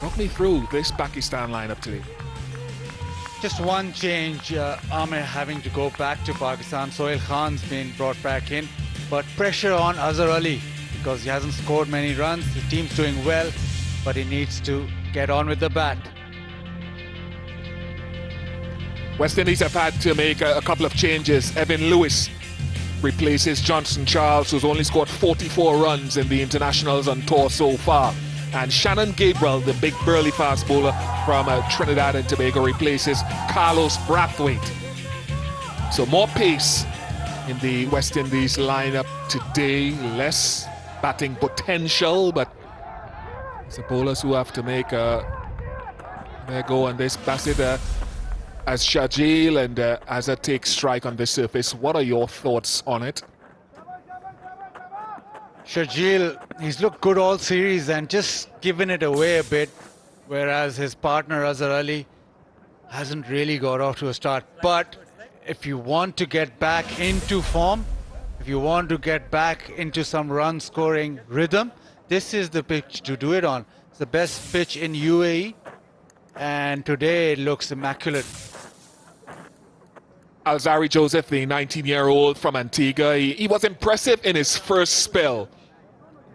Talk me through this Pakistan lineup today. Just one change, Amir having to go back to Pakistan. Sohail Khan's been brought back in, but pressure on Azhar Ali because he hasn't scored many runs. The team's doing well, but he needs to get on with the bat. West Indies have had to make a couple of changes. Evan Lewis replaces Johnson Charles, who's only scored 44 runs in the internationals on tour so far. And Shannon Gabriel, the big burly fast bowler from Trinidad and Tobago, replaces Carlos Brathwaite. So more pace in the West Indies lineup today, less batting potential, but it's the bowlers who have to make their go on this. Basit, as Shajil and Azhar take strike on this surface, what are your thoughts on it? Shajil, he's looked good all series and just given it away a bit, whereas his partner Azhar Ali hasn't really got off to a start. But if you want to get back into form, if you want to get back into some run scoring rhythm, this is the pitch to do it on. It's the best pitch in UAE, and today it looks immaculate. Alzarri Joseph, the 19-year-old from Antigua, he was impressive in his first spell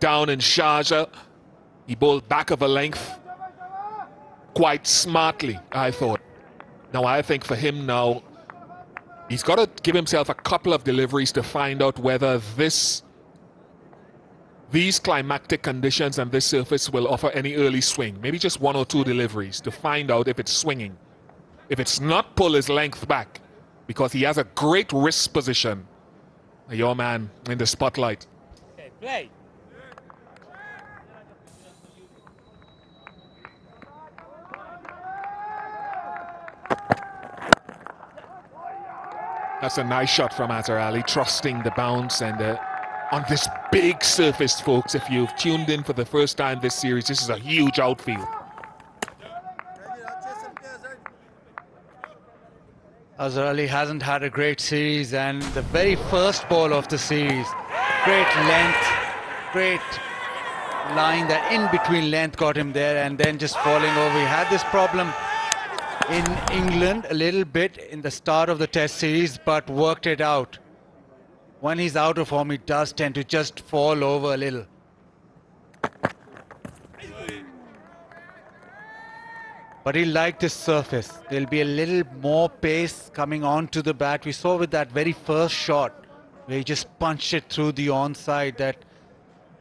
down in Sharjah. He bowled back of a length quite smartly, I thought. Now, I think for him now, he's got to give himself a couple of deliveries to find out whether these climactic conditions and this surface will offer any early swing. Maybe just one or two deliveries to find out if it's swinging. If it's not, pull his length back, because he has a great wrist position. Your man in the spotlight. Okay, play. That's a nice shot from Azhar Ali, trusting the bounce. And on this big surface, folks, if you've tuned in for the first time this series, this is a huge outfield. Azhar Ali hasn't had a great series, and the very first ball of the series, great length, great line, that in between length got him there, and then just falling over. He had this problem in England a little bit in the start of the Test series, but worked it out. When he's out of form, he does tend to just fall over a little. But he liked this surface. There'll be a little more pace coming onto the bat. We saw with that very first shot where he just punched it through the onside that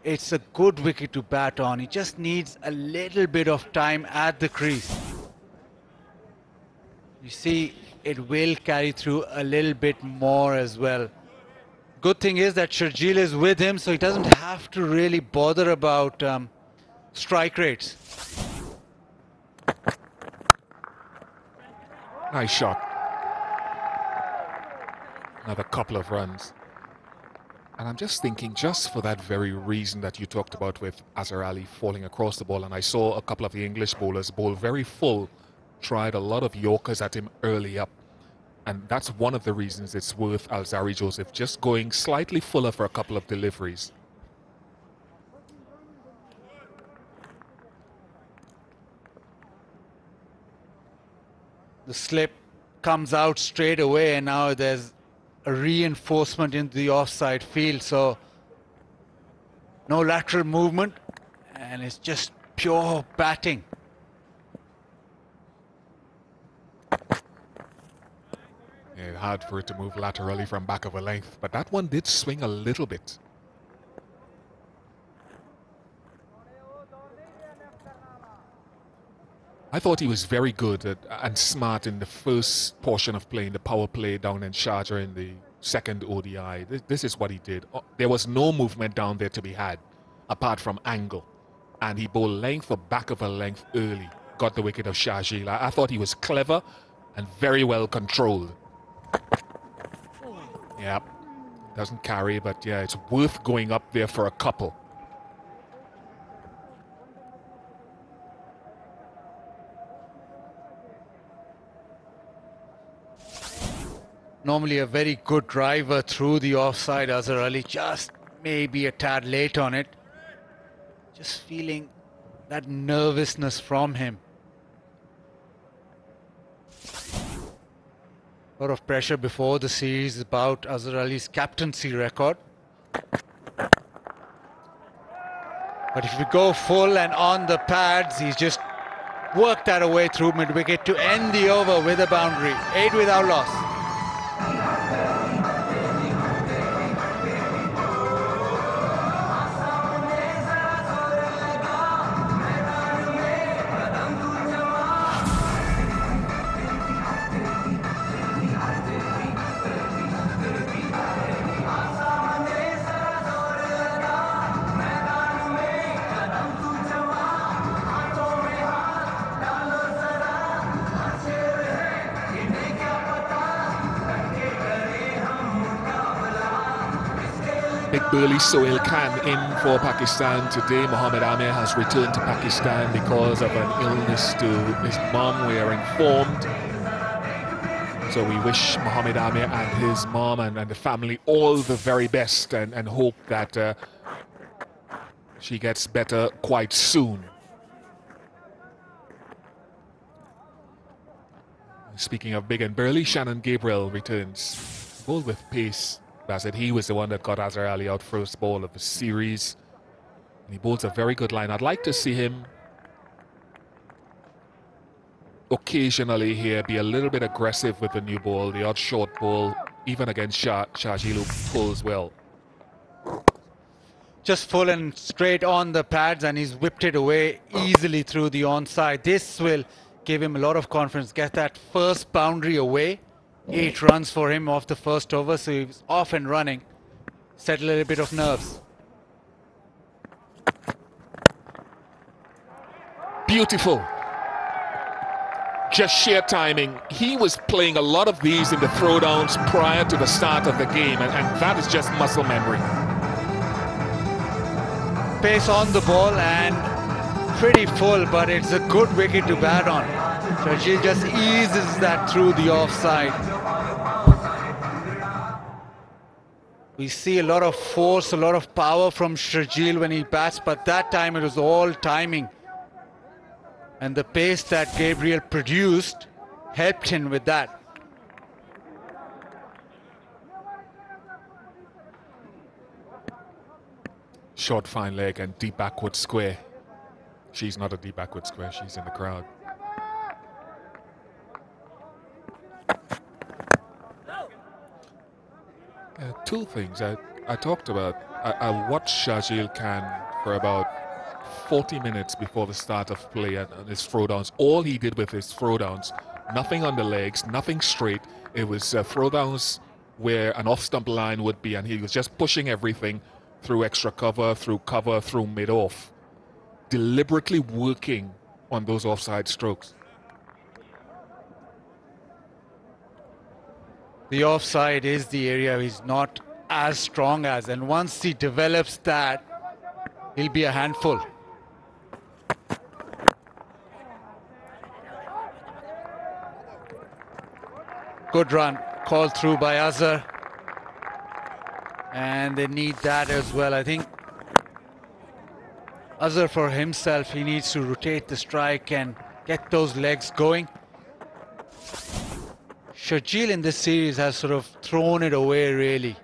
it's a good wicket to bat on. He just needs a little bit of time at the crease. You see, it will carry through a little bit more as well. Good thing is that Sharjeel is with him, so he doesn't have to really bother about strike rates. Nice shot. Another couple of runs. And I'm just thinking, just for that very reason that you talked about with Azhar Ali falling across the ball, and I saw a couple of the English bowlers bowl very full, tried a lot of Yorkers at him early up. And that's one of the reasons it's worth Alzarri Joseph just going slightly fuller for a couple of deliveries. The slip comes out straight away, and now there's a reinforcement into the offside field, so no lateral movement, and it's just pure batting. Yeah, hard for it to move laterally from back of a length, but that one did swing a little bit. I thought he was very good and smart in the first portion of playing the power play down in Sharjah in the second ODI. This is what he did. There was no movement down there to be had, apart from angle. And he bowled length or back of a length early. Got the wicket of Shajil. I thought he was clever and very well controlled. Yeah, doesn't carry, but yeah, it's worth going up there for a couple. Normally a very good driver through the offside. Azhar Ali just maybe a tad late on it. Just feeling that nervousness from him. A lot of pressure before the series about Azhar Ali's captaincy record. But if you go full and on the pads, he's just worked that away through mid-wicket to end the over with a boundary. 8 without loss. Big burly Sohail Khan in for Pakistan today. Mohammad Amir has returned to Pakistan because of an illness to his mom, we are informed. So we wish Mohammad Amir and his mom and the family all the very best and hope that she gets better quite soon. Speaking of big and burly, Shannon Gabriel returns, bowled with pace. I said he was the one that got Azhar Ali out first ball of the series. And he bowls a very good line. I'd like to see him occasionally here be a little bit aggressive with the new ball, the odd short ball, even against Shahjil, who pulls well. Just full and straight on the pads, and he's whipped it away easily through the onside. This will give him a lot of confidence, get that first boundary away. 8 runs for him off the first over, so he was off and running. Set a little bit of nerves. Beautiful. Just sheer timing. He was playing a lot of these in the throwdowns prior to the start of the game, and that is just muscle memory. Pace on the ball and pretty full, but it's a good wicket to bat on. Shahjil just eases that through the offside. We see a lot of force, a lot of power from Shahjil when he bats, but that time it was all timing. And the pace that Gabriel produced helped him with that. Short fine leg and deep backward square. She's not a deep backward square, she's in the crowd. Two things I talked about. I watched Shahjil Khan for about 40 minutes before the start of play and his throwdowns. All he did with his throwdowns, nothing on the legs, nothing straight. It was throwdowns where an off-stump line would be, and he was just pushing everything through extra cover, through mid-off, deliberately working on those offside strokes. The offside is the area he's not as strong as, and once he develops that, he'll be a handful. Good run, called through by Azhar. And they need that as well. I think Azhar, for himself, he needs to rotate the strike and get those legs going. Shahjil in this series has sort of thrown it away, really.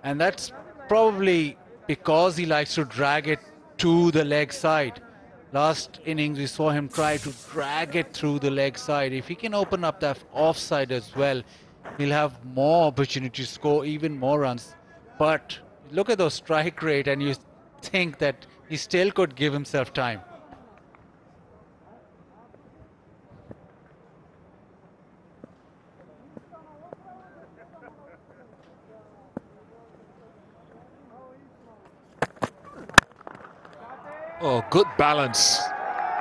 And that's probably because he likes to drag it to the leg side. Last innings, we saw him try to drag it through the leg side. If he can open up that offside as well, he'll have more opportunity to score even more runs. But look at those strike rate, and you think that he still could give himself time. Oh, good balance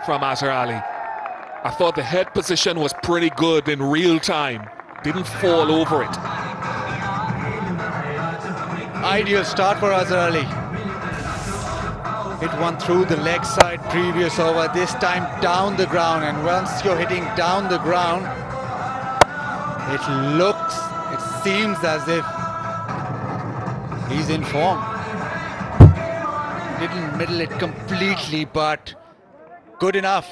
from Azhar Ali. I thought the head position was pretty good in real time. Didn't fall over it. Ideal start for Azhar Ali. Hit one through the leg side previous over, this time down the ground. And once you're hitting down the ground, it seems as if he's in form. Didn't middle it completely, but good enough.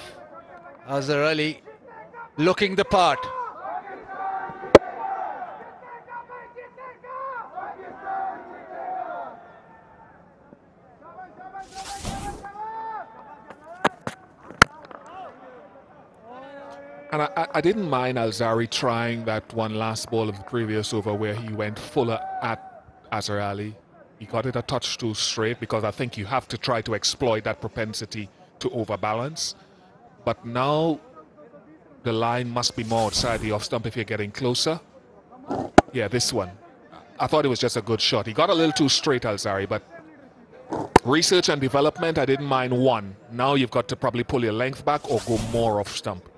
Azhar Ali looking the part. And I didn't mind Alzari trying that one last ball of the previous over where he went fuller at Azhar Ali. He got it a touch too straight because I think you have to try to exploit that propensity to overbalance. But now the line must be more outside the off stump if you're getting closer. Yeah, this one. I thought it was just a good shot. He got a little too straight, Alzari, but research and development, I didn't mind one. Now you've got to probably pull your length back or go more off stump.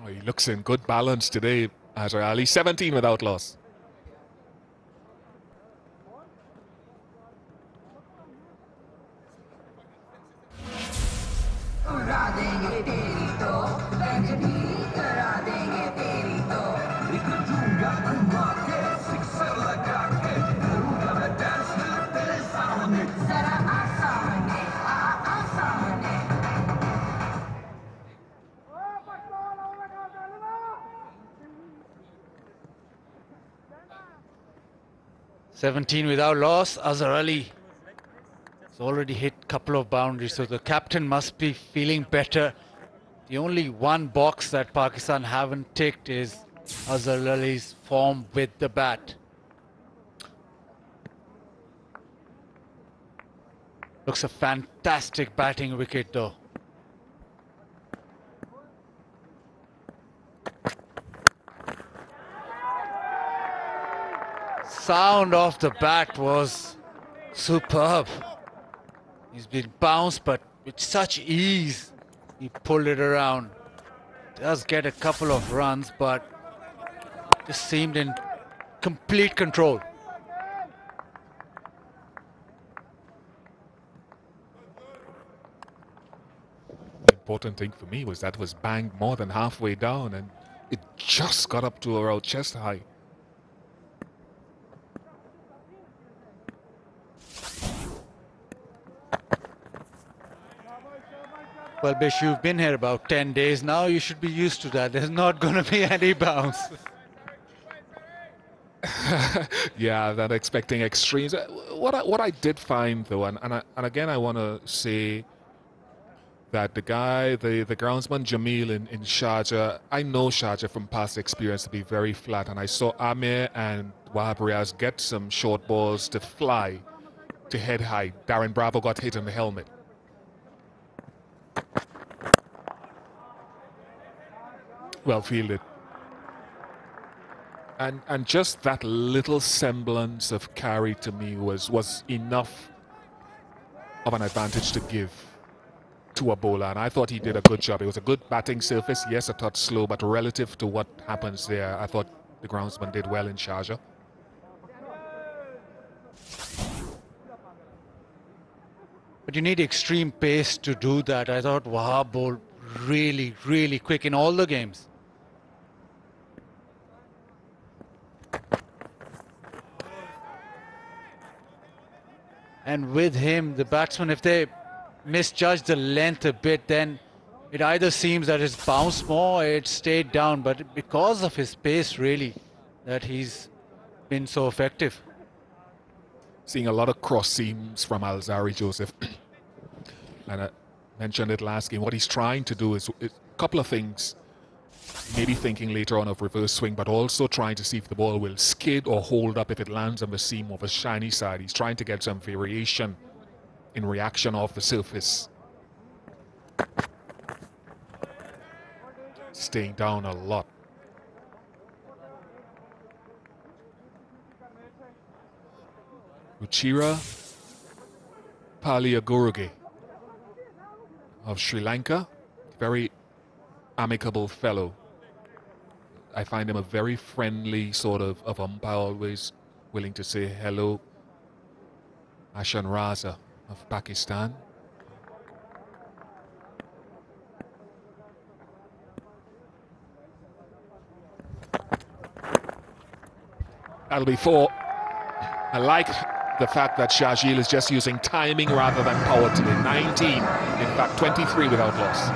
Oh, he looks in good balance today, Azhar Ali. 17 without loss. "17 without loss." Azhar Ali has already hit a couple of boundaries, so the captain must be feeling better. The only one box that Pakistan haven't ticked is Azhar Ali's form with the bat. Looks a fantastic batting wicket though. Sound of the bat was superb. He's been bounced, but with such ease he pulled it around. Does get a couple of runs, but just seemed in complete control. The important thing for me was that was banged more than halfway down and it just got up to around chest high. Well, Bish, you've been here about 10 days now. You should be used to that. There's not going to be any bounce. Yeah, that expecting extremes. What I did find though, and again I want to say that the groundsman Jamil in Sharjah, I know Sharjah from past experience to be very flat, and I saw Amir and Wahab Riaz get some short balls to fly to head high. Darren Bravo got hit in the helmet. Well fielded. And just that little semblance of carry to me was enough of an advantage to give to a bowler, and I thought he did a good job. It was a good batting surface, yes, a touch slow, but relative to what happens there, I thought the groundsman did well in Sharjah. But you need extreme pace to do that. I thought Wahab bowled really, really quick in all the games. And with him, the batsman, if they misjudge the length a bit, then it either seems that it's bounced more or it stayed down. But because of his pace, really, that he's been so effective. Seeing a lot of cross seams from Alzari, Joseph. And I mentioned it last game. What he's trying to do is a couple of things. Maybe thinking later on of reverse swing, but also trying to see if the ball will skid or hold up if it lands on the seam of a shiny side. He's trying to get some variation in reaction off the surface. Staying down a lot. Ruchira Paliaguruge of Sri Lanka, very amicable fellow. I find him a very friendly sort of umpire, always willing to say hello. Ashan Raza of Pakistan. That'll be 4. I like the fact that Shahjeel is just using timing rather than power today. 19, in fact 23 without loss.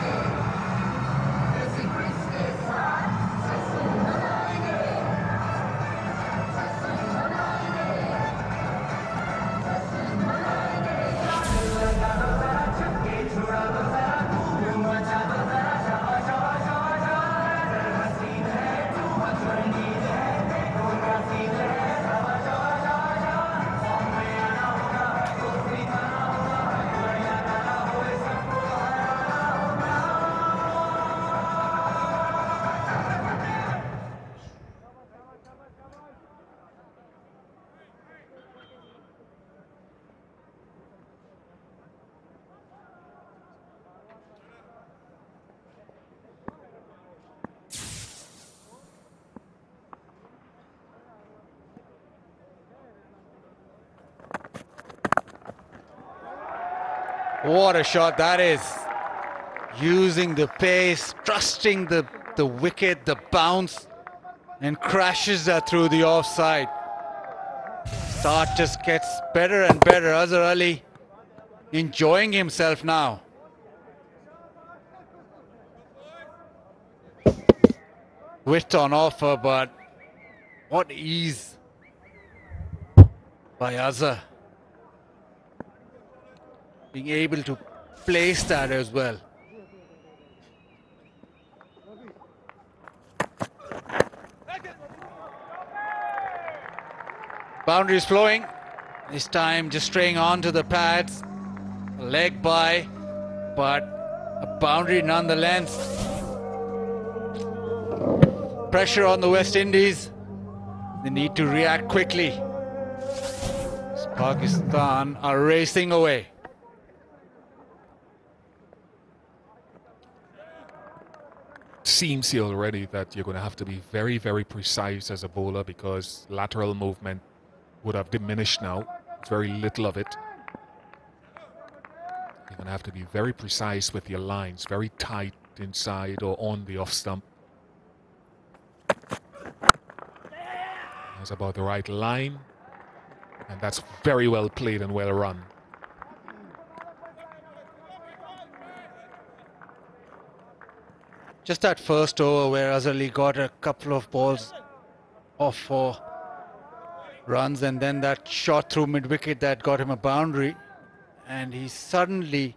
What a shot that is. Using the pace, trusting the wicket, the bounce, and crashes that through the offside. Start just gets better and better. Azhar Ali enjoying himself now. Width on offer, but what ease by Azhar. Being able to place that as well. Boundaries flowing. This time just straying onto the pads. A leg by, but a boundary nonetheless. Pressure on the West Indies. They need to react quickly. Pakistan are racing away. Seems here already that you're going to have to be very, very precise as a bowler because lateral movement would have diminished now. It's very little of it. You're going to have to be very precise with your lines, very tight inside or on the off stump. That's about the right line, and that's very well played and well run. Just that first over where Azhar Ali got a couple of balls off for runs, and then that shot through mid-wicket that got him a boundary, and he's suddenly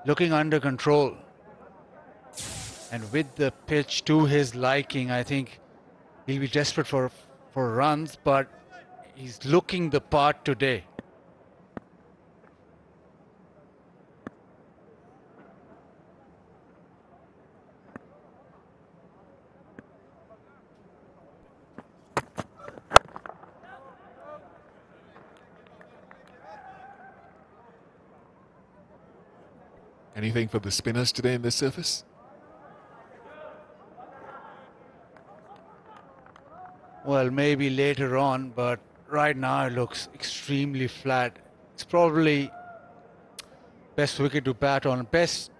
looking under control. And with the pitch to his liking, I think he'll be desperate for runs, but he's looking the part today. Anything for the spinners today in this surface? Well, maybe later on, but right now it looks extremely flat. It's probably best wicket to bat on, best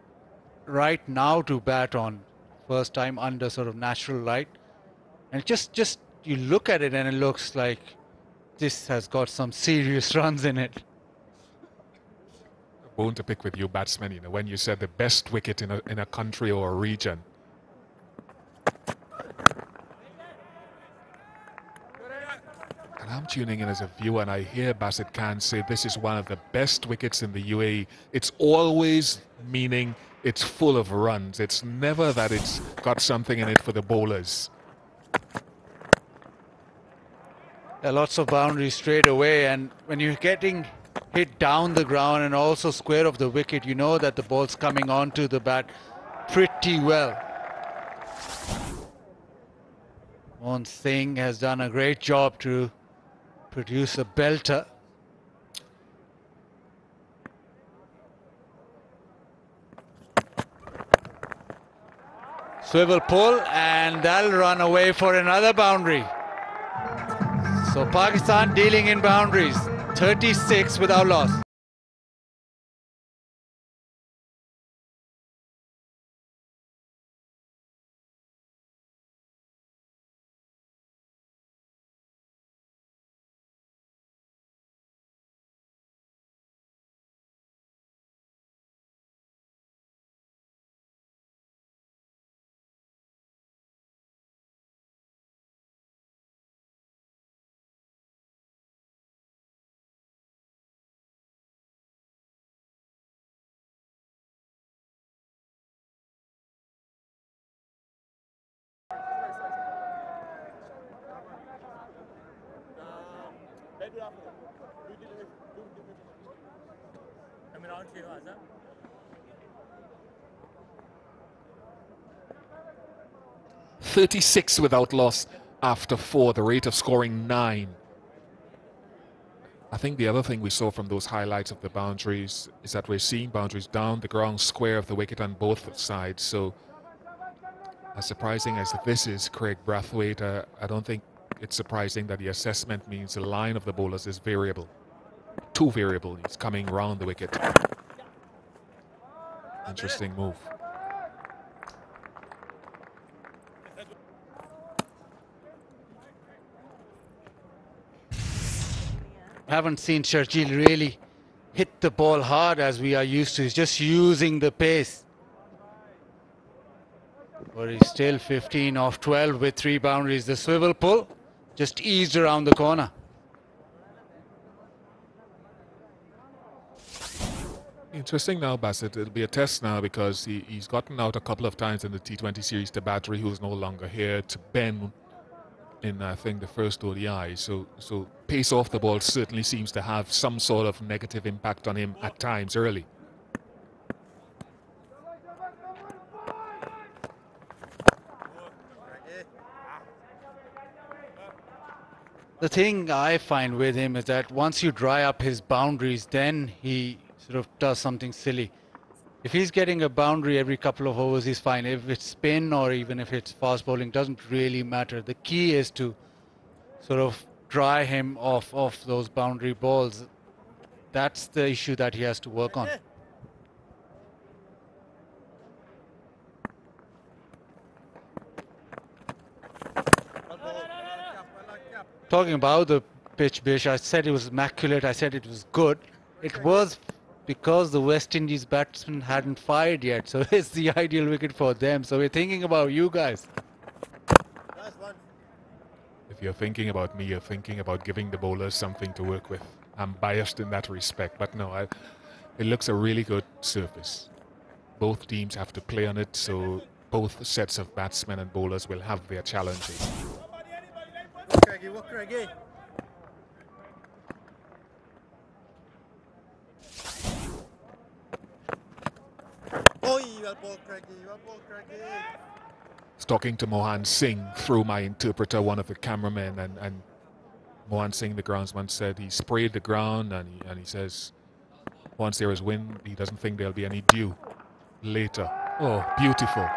right now to bat on, first time under sort of natural light. And just you look at it and it looks like this has got some serious runs in it. A bone to pick with you batsmen, you know, when you said the best wicket in a country or a region. And I'm tuning in as a viewer and I hear Basit Khan say this is one of the best wickets in the UAE. It's always meaning it's full of runs. It's never that it's got something in it for the bowlers. There are lots of boundaries straight away, and when you're getting hit down the ground and also square of the wicket, you know that the ball's coming onto the bat pretty well. Mohan Singh has done a great job to produce a belter. Swivel pull, and that'll run away for another boundary. So Pakistan dealing in boundaries, 36 without loss. 36 without loss after 4, the rate of scoring 9. I think the other thing we saw from those highlights of the boundaries is that we're seeing boundaries down the ground square of the wicket on both sides. So as surprising as this is, Craig Brathwaite, I don't think it's surprising that the assessment means the line of the bowlers is variable. Too variable. He's coming round the wicket. Interesting move. Haven't seen Sharjeel really hit the ball hard as we are used to. He's just using the pace. But he's still 15 off 12 with 3 boundaries. The swivel pull just eased around the corner. Interesting now, Bassett. It'll be a test now because he's gotten out a couple of times in the T20 series to Battery, who's no longer here, to Ben in, I think, the first ODI. So pace off the ball certainly seems to have some sort of negative impact on him at times early. The thing I find with him is that once you dry up his boundaries, then he sort of does something silly. If he's getting a boundary every couple of overs, he's fine. If it's spin or even if it's fast bowling, doesn't really matter. The key is to sort of dry him off those boundary balls. That's the issue that he has to work on. Talking about the pitch, Bish, I said it was immaculate. I said it was good. It was because the West Indies batsmen hadn't fired yet. So it's the ideal wicket for them. So we're thinking about you guys. If you're thinking about me, you're thinking about giving the bowlers something to work with. I'm biased in that respect, but no, it looks a really good surface. Both teams have to play on it, so both sets of batsmen and bowlers will have their challenges. Talking to Mohan Singh through my interpreter, one of the cameramen, and Mohan Singh, the groundsman, said he sprayed the ground and he says once there is wind, he doesn't think there'll be any dew later. Oh, beautiful.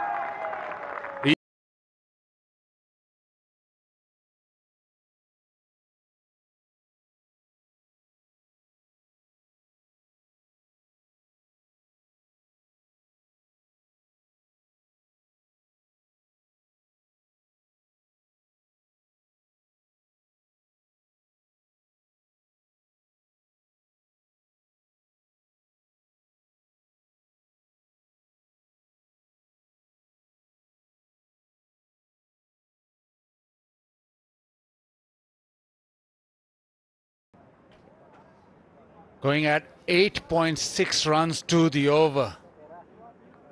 Going at 8.6 runs to the over.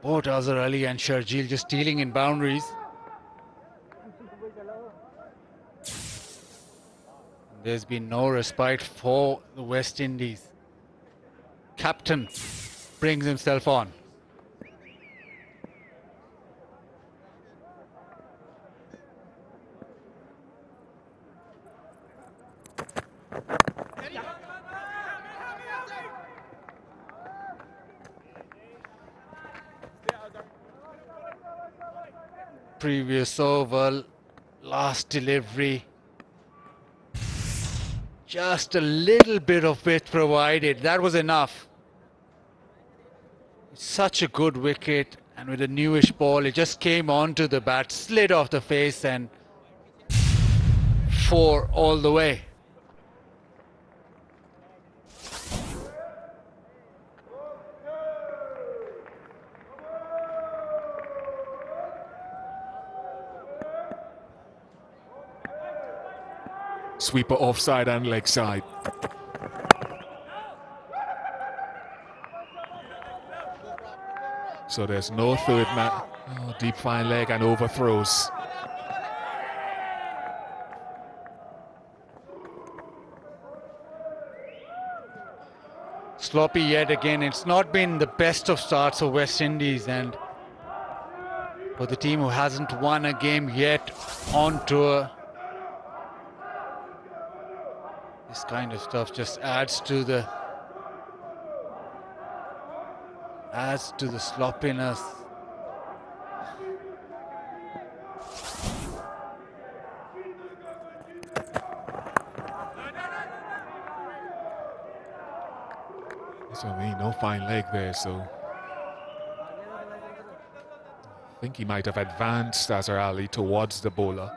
Both Azhar Ali and Sharjeel just dealing in boundaries. There's been no respite for the West Indies. Captain brings himself on. Previous over, last delivery. Just a little bit of width provided. That was enough. Such a good wicket, and with a newish ball, it just came onto the bat, slid off the face, and 4 all the way. Sweeper offside and leg side. So there's no third man. Oh, deep fine leg and overthrows. sloppy yet again. It's not been the best of starts for West Indies, and for the team who hasn't won a game yet on tour, this kind of stuff just adds to the sloppiness. So no fine leg there, so I think he might have advanced Azhar Ali towards the bowler.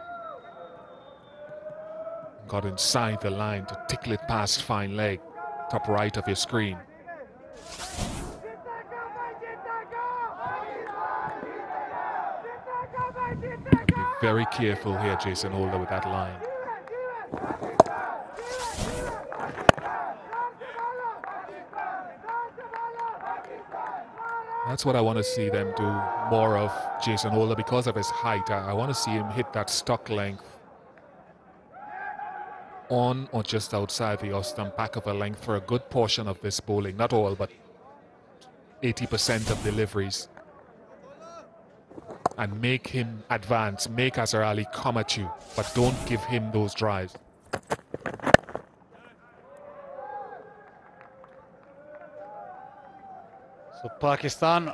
Got inside the line to tickle it past fine leg, top right of your screen. Be very careful here, Jason Holder, with that line. That's what I want to see them do more of, Jason Holder, because of his height. I want to see him hit that stock length on or just outside the off stump, back of a length for a good portion of this bowling. Not all, but 80% of deliveries. And make him advance, make Azhar Ali come at you, but don't give him those drives. So Pakistan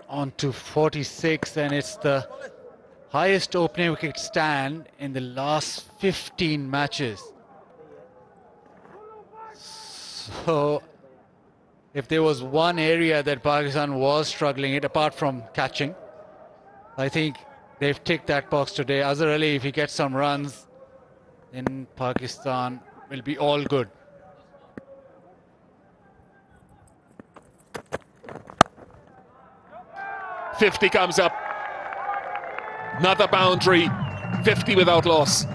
on to 46, and it's the highest opening wicket stand in the last 15 matches. So if there was one area that Pakistan was struggling in, apart from catching, I think they've ticked that box today. Azhar Ali, if he gets some runs, then Pakistan will be all good. .50 comes up. Another boundary. 50 without loss.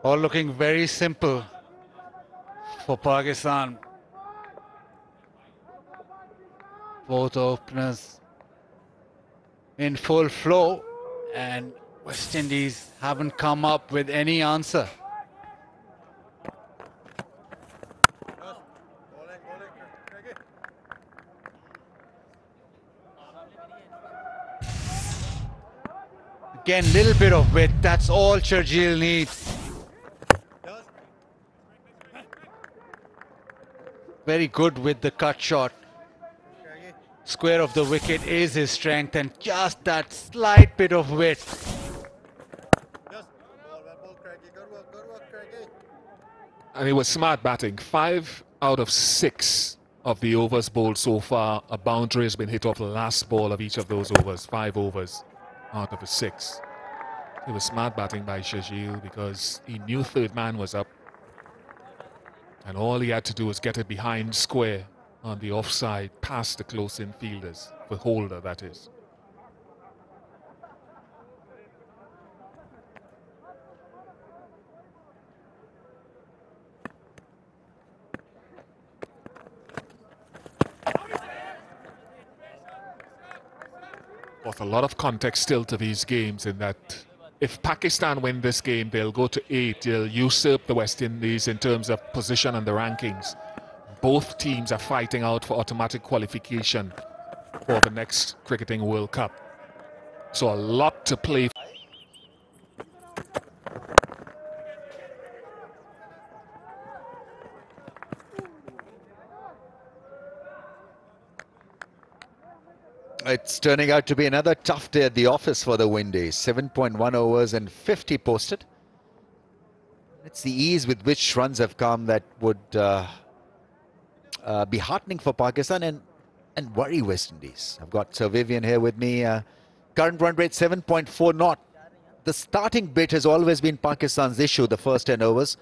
All looking very simple for Pakistan. Both openers in full flow, and West Indies haven't come up with any answer. Again, little bit of width, that's all Sharjeel needs. Very good with the cut shot. Square of the wicket is his strength, and just that slight bit of width. And it was smart batting. 5 out of 6 of the overs bowled so far, a boundary has been hit off the last ball of each of those overs. 5 overs out of the 6. It was smart batting by Sharjeel because he knew third man was up. And all he had to do was get it behind square on the offside, past the close-in fielders, for Holder, that is. With a lot of context still to these games, in that if Pakistan win this game, they'll go to 8. They'll usurp the West Indies in terms of position and the rankings. Both teams are fighting out for automatic qualification for the next Cricketing World Cup. So a lot to play for. It's turning out to be another tough day at the office for the Windies. 7.1 overs and 50 posted. It's the ease with which runs have come that would be heartening for Pakistan and worry West Indies. I've got Sir Vivian here with me. Current run rate 7.4 not. the starting bit has always been Pakistan's issue, the first 10 overs.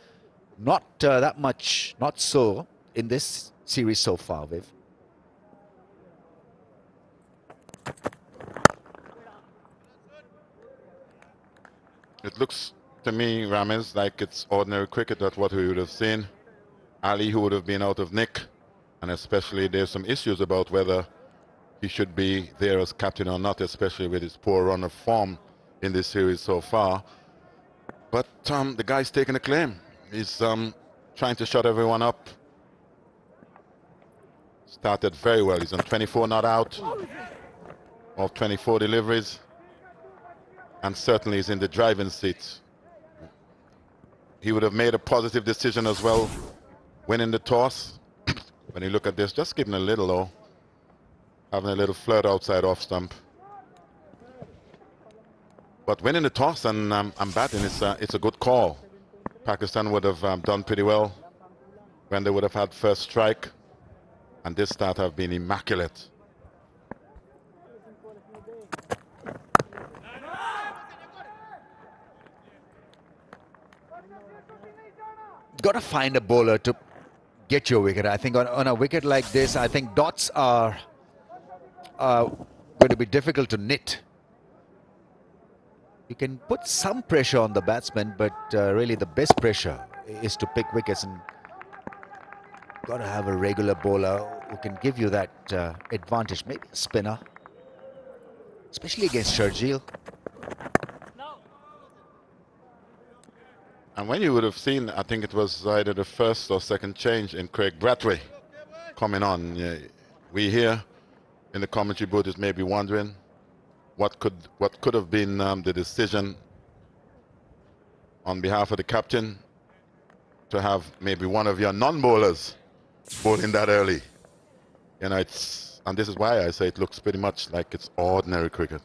Not that much, not so in this series so far, Viv. It looks to me, Ramesh, like it's ordinary cricket. That's what we would have seen. Ali, who would have been out of nick, and especially there's some issues about whether he should be there as captain or not, especially with his poor run of form in this series so far. But the guy's taking a claim. He's trying to shut everyone up. Started very well. He's on 24 not out of 24 deliveries. And certainly is in the driving seat. He would have made a positive decision as well, winning the toss. When you look at this, just giving a little low, having a little flirt outside off stump. But winning the toss and batting, it's a good call. Pakistan would have done pretty well when they would have had first strike, and this start have been immaculate. Got to find a bowler to get your wicket. I think on a wicket like this, I think dots are going to be difficult to knit. You can put some pressure on the batsman, but really the best pressure is to pick wickets, and got to have a regular bowler who can give you that advantage. Maybe a spinner, especially against Sharjeel. And when you would have seen, I think it was either the first or second change in Craig Brathwaite coming on. We here in the commentary booth is maybe wondering what could have been the decision on behalf of the captain to have maybe one of your non-bowlers bowling that early. You know, and this is why I say it looks pretty much like it's ordinary cricket.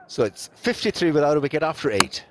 So it's 53 without a wicket after 8.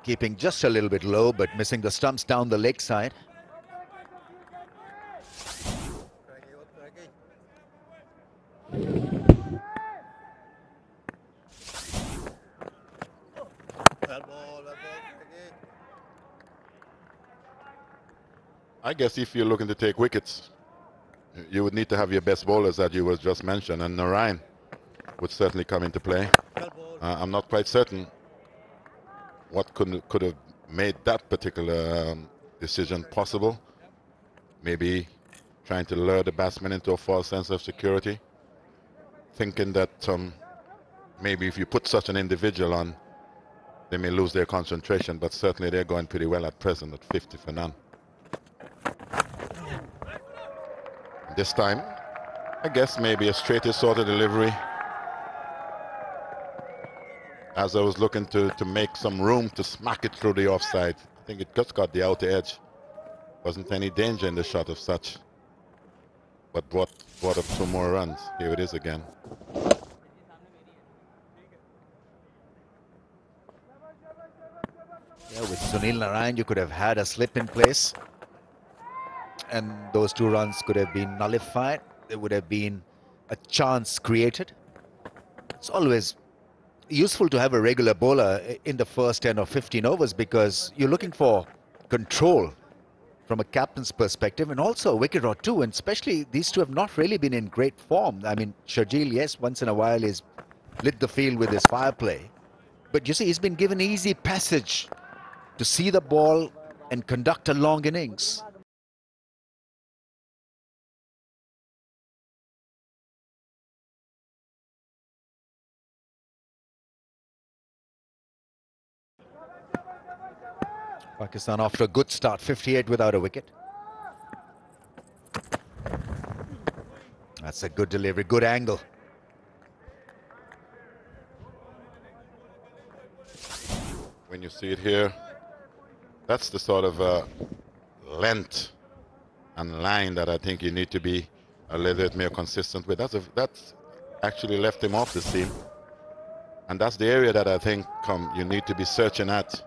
Keeping just a little bit low, but missing the stumps down the leg side. I guess if you're looking to take wickets, you would need to have your best bowlers that you was just mentioned, and Narayan would certainly come into play. I'm not quite certain what could have made that particular decision possible. Maybe trying to lure the batsman into a false sense of security, thinking that maybe if you put such an individual on, they may lose their concentration, but certainly they're going pretty well at present at 50 for none. This time, I guess maybe a straighter sort of delivery. As I was looking to make some room to smack it through the offside. I think it just got the outer edge. Wasn't any danger in the shot of such. But brought up 2 more runs. Here it is again. Yeah, with Sunil Narayan, you could have had a slip in place, and those 2 runs could have been nullified. There would have been a chance created. It's always useful to have a regular bowler in the first 10 or 15 overs, because you're looking for control from a captain's perspective, and also a wicket or 2, and especially these 2 have not really been in great form. I mean, Sharjeel, yes, once in a while he's lit the field with his fire play, but you see, he's been given easy passage to see the ball and conduct a long innings. Pakistan after a good start, 58 without a wicket. That's a good delivery, good angle. When you see it here, that's the sort of length and line that I think you need to be a little bit more consistent with. That's actually left him off the seam. And that's the area that I think you need to be searching at.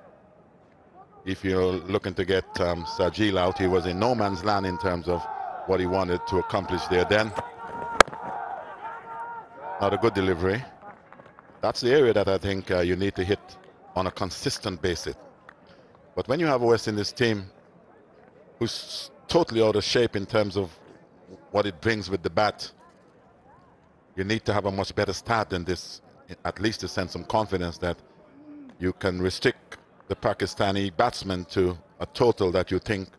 If you're looking to get Sajil out, he was in no man's land in terms of what he wanted to accomplish there then. Not a good delivery. That's the area that I think you need to hit on a consistent basis. But when you have a West Indies team who's totally out of shape in terms of what it brings with the bat, you need to have a much better start than this, at least to send some confidence that you can restrict the Pakistani batsmen to a total that you think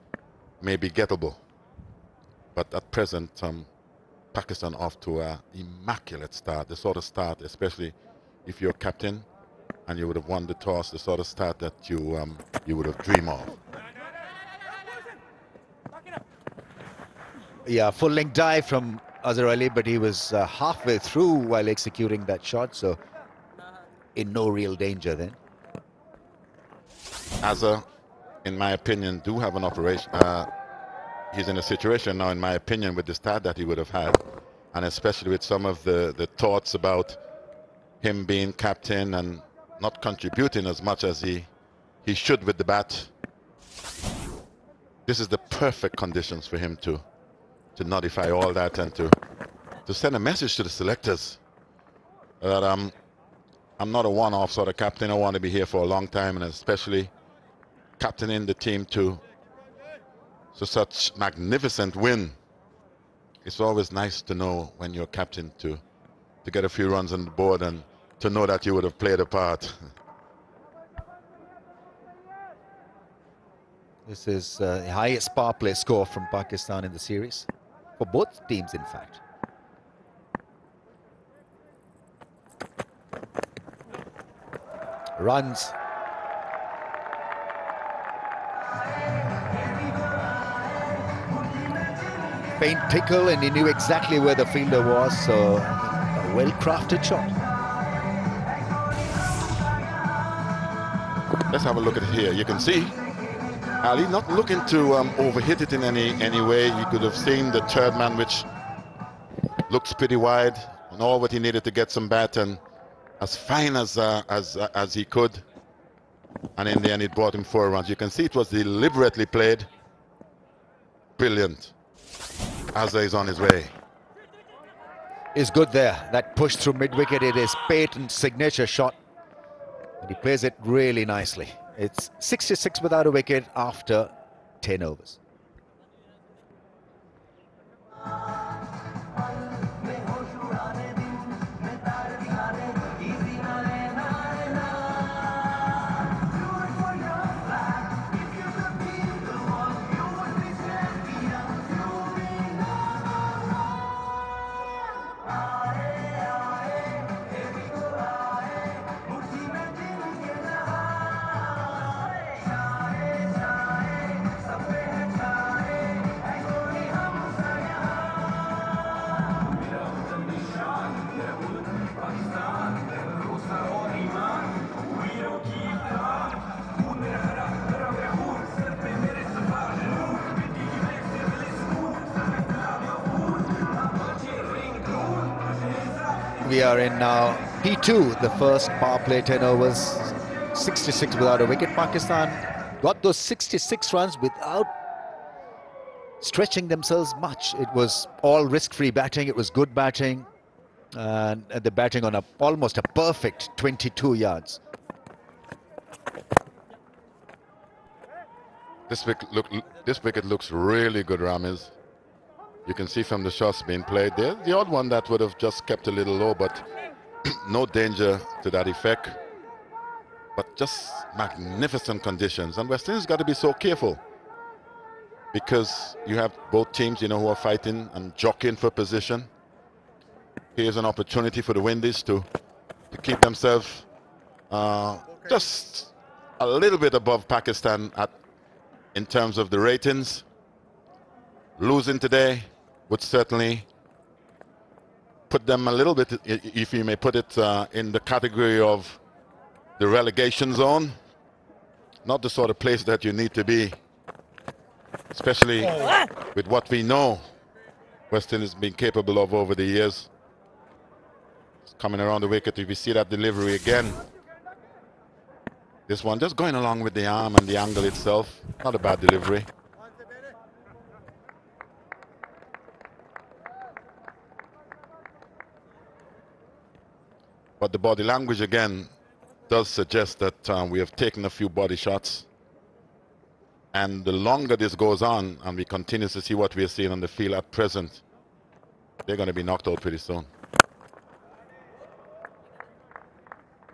may be gettable. But at present, Pakistan off to an immaculate start, the sort of start, especially if you're captain and you would have won the toss, the sort of start that you would have dreamed of. Yeah, full length dive from Azhar Ali, but he was halfway through while executing that shot, so in no real danger then. Azhar, in my opinion, do have an operation. He's in a situation now, in my opinion, with the start that he would have had, and especially with some of the thoughts about him being captain and not contributing as much as he should with the bat. This is the perfect conditions for him to nullify all that and to send a message to the selectors that I'm not a one-off sort of captain. I want to be here for a long time, and especially captaining the team to such magnificent win. It's always nice to know when you're captain to get a few runs on the board and to know that you would have played a part. This is the highest power play score from Pakistan in the series, for both teams in fact. Runs. Faint tickle, and he knew exactly where the fielder was, so a well-crafted shot. Let's have a look at it here. You can see Ali not looking to overhit it in any way. You could have seen the third man, which looks pretty wide, and all what he needed to get some bat and as fine as he could. And in the end, it brought him 4 runs. You can see it was deliberately played. Brilliant. Azhar is on his way. Is good there. That push through mid-wicket, it is patent signature shot. And he plays it really nicely. It's 66 without a wicket after 10 overs. We are in now P2, the first power play 10 overs, 66 without a wicket. Pakistan got those 66 runs without stretching themselves much. It was all risk-free batting, it was good batting, and the batting on almost a perfect 22 yards. This wicket looks really good, Ramiz. You can see from the shots being played there, the odd one that would have just kept a little low, but no danger to that effect. But just magnificent conditions. And West Indies got to be so careful, because you have both teams, you know, who are fighting and jockeying for position. Here's an opportunity for the Windies to keep themselves just a little bit above Pakistan at in terms of the ratings. Losing today would certainly put them a little bit, if you may put it, in the category of the relegation zone. Not the sort of place that you need to be, especially with what we know West Indies has been capable of over the years. It's coming around the wicket. If you see that delivery again, this one just going along with the arm and the angle itself. Not a bad delivery. But the body language again does suggest that we have taken a few body shots. And the longer this goes on and we continue to see what we are seeing on the field at present, they're going to be knocked out pretty soon.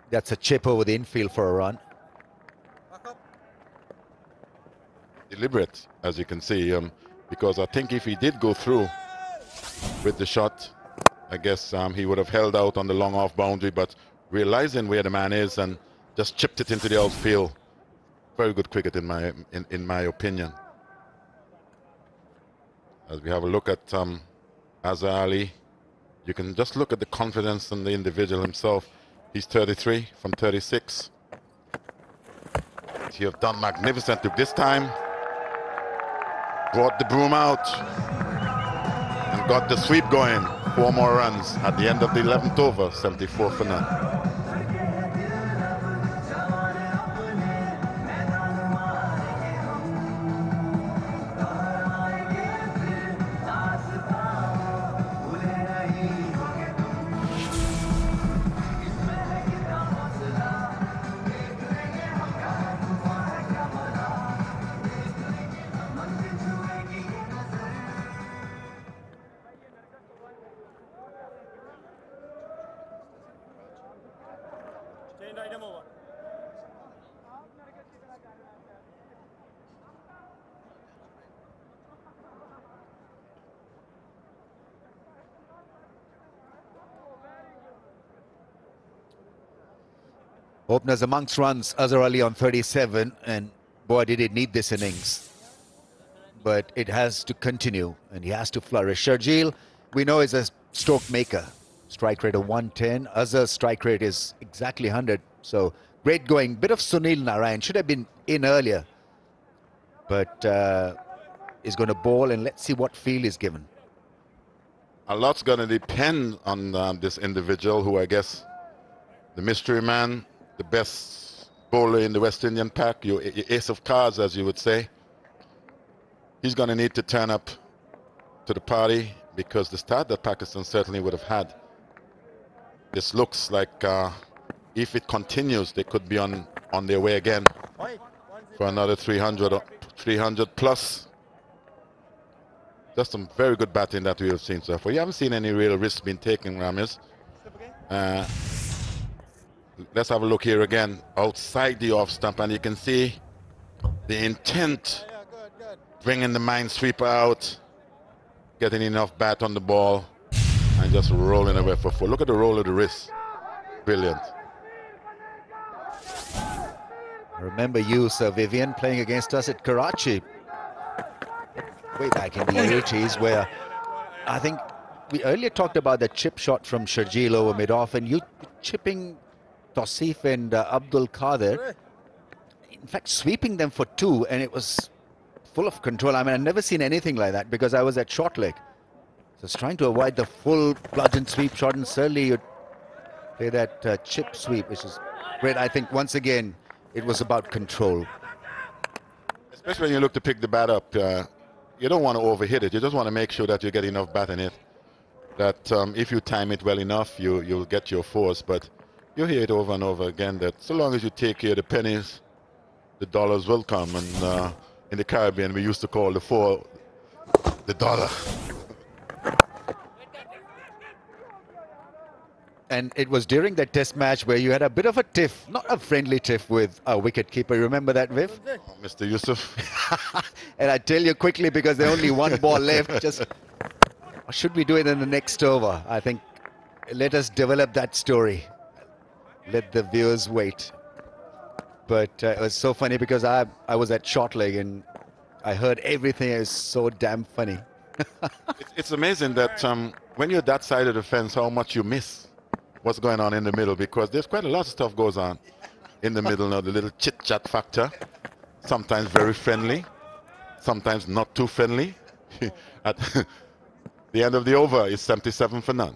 That's a chip over the infield for a run. Deliberate, as you can see, because I think if he did go through with the shot, I guess he would have held out on the long off boundary, but realizing where the man is and just chipped it into the outfield. Very good cricket in my opinion. As we have a look at Azhar Ali, you can just look at the confidence in the individual himself. He's 33 from 36. He have done magnificently this time. Brought the broom out and got the sweep going. 4 more runs at the end of the 11th over, 74 for none. Openers amongst runs, Azhar Ali on 37, and boy, did he need this innings. But it has to continue, and he has to flourish. Sharjeel, we know, is a stroke maker. Strike rate of 110. Azhar's strike rate is exactly 100. So great going. Bit of Sunil Narayan. Should have been in earlier. But he's going to bowl, and let's see what field is given. A lot's going to depend on this individual, who I guess the mystery man, the best bowler in the West Indian pack, your ace of cards, as you would say. He's going to need to turn up to the party, because the start that Pakistan certainly would have had. This looks like if it continues, they could be on their way again for another 300 plus. Just some very good batting that we have seen so far. You haven't seen any real risks being taken, Ramis. Let's have a look here again, outside the off stump, and you can see the intent, bringing the minesweeper out, getting enough bat on the ball, and just rolling away for 4. Look at the roll of the wrist. Brilliant. I remember you, Sir Vivian, playing against us at Karachi way back in the 80s, where I think we earlier talked about the chip shot from Sharjeel over mid-off, and you chipping Tausif and Abdul Qadir, in fact sweeping them for 2, and it was full of control. I mean, I've never seen anything like that, because I was at short leg. So it's trying to avoid the full bludgeon sweep shot, and certainly you'd play that chip sweep, which is great. I think once again it was about control. Especially when you look to pick the bat up, you don't want to overhit it. You just want to make sure that you get enough bat in it, that if you time it well enough, you'll get your force. But you hear it over and over again that so long as you take care of the pennies, the dollars will come. And in the Caribbean, we used to call the 4 the dollar. And it was during that test match where you had a bit of a tiff, not a friendly tiff, with our wicket-keeper. Remember that, Viv? Oh, Mr. Yusuf. And I tell you quickly, because there's only 1 ball left, just should we do it in the next over? I think let us develop that story. Let the viewers wait. But it was so funny, because I was at short leg, and I heard everything. It's so damn funny. It's amazing that when you're that side of the fence, how much you miss what's going on in the middle, because there's quite a lot of stuff goes on in the middle now. The little chit-chat factor, sometimes very friendly, sometimes not too friendly. At the end of the over is 77 for none.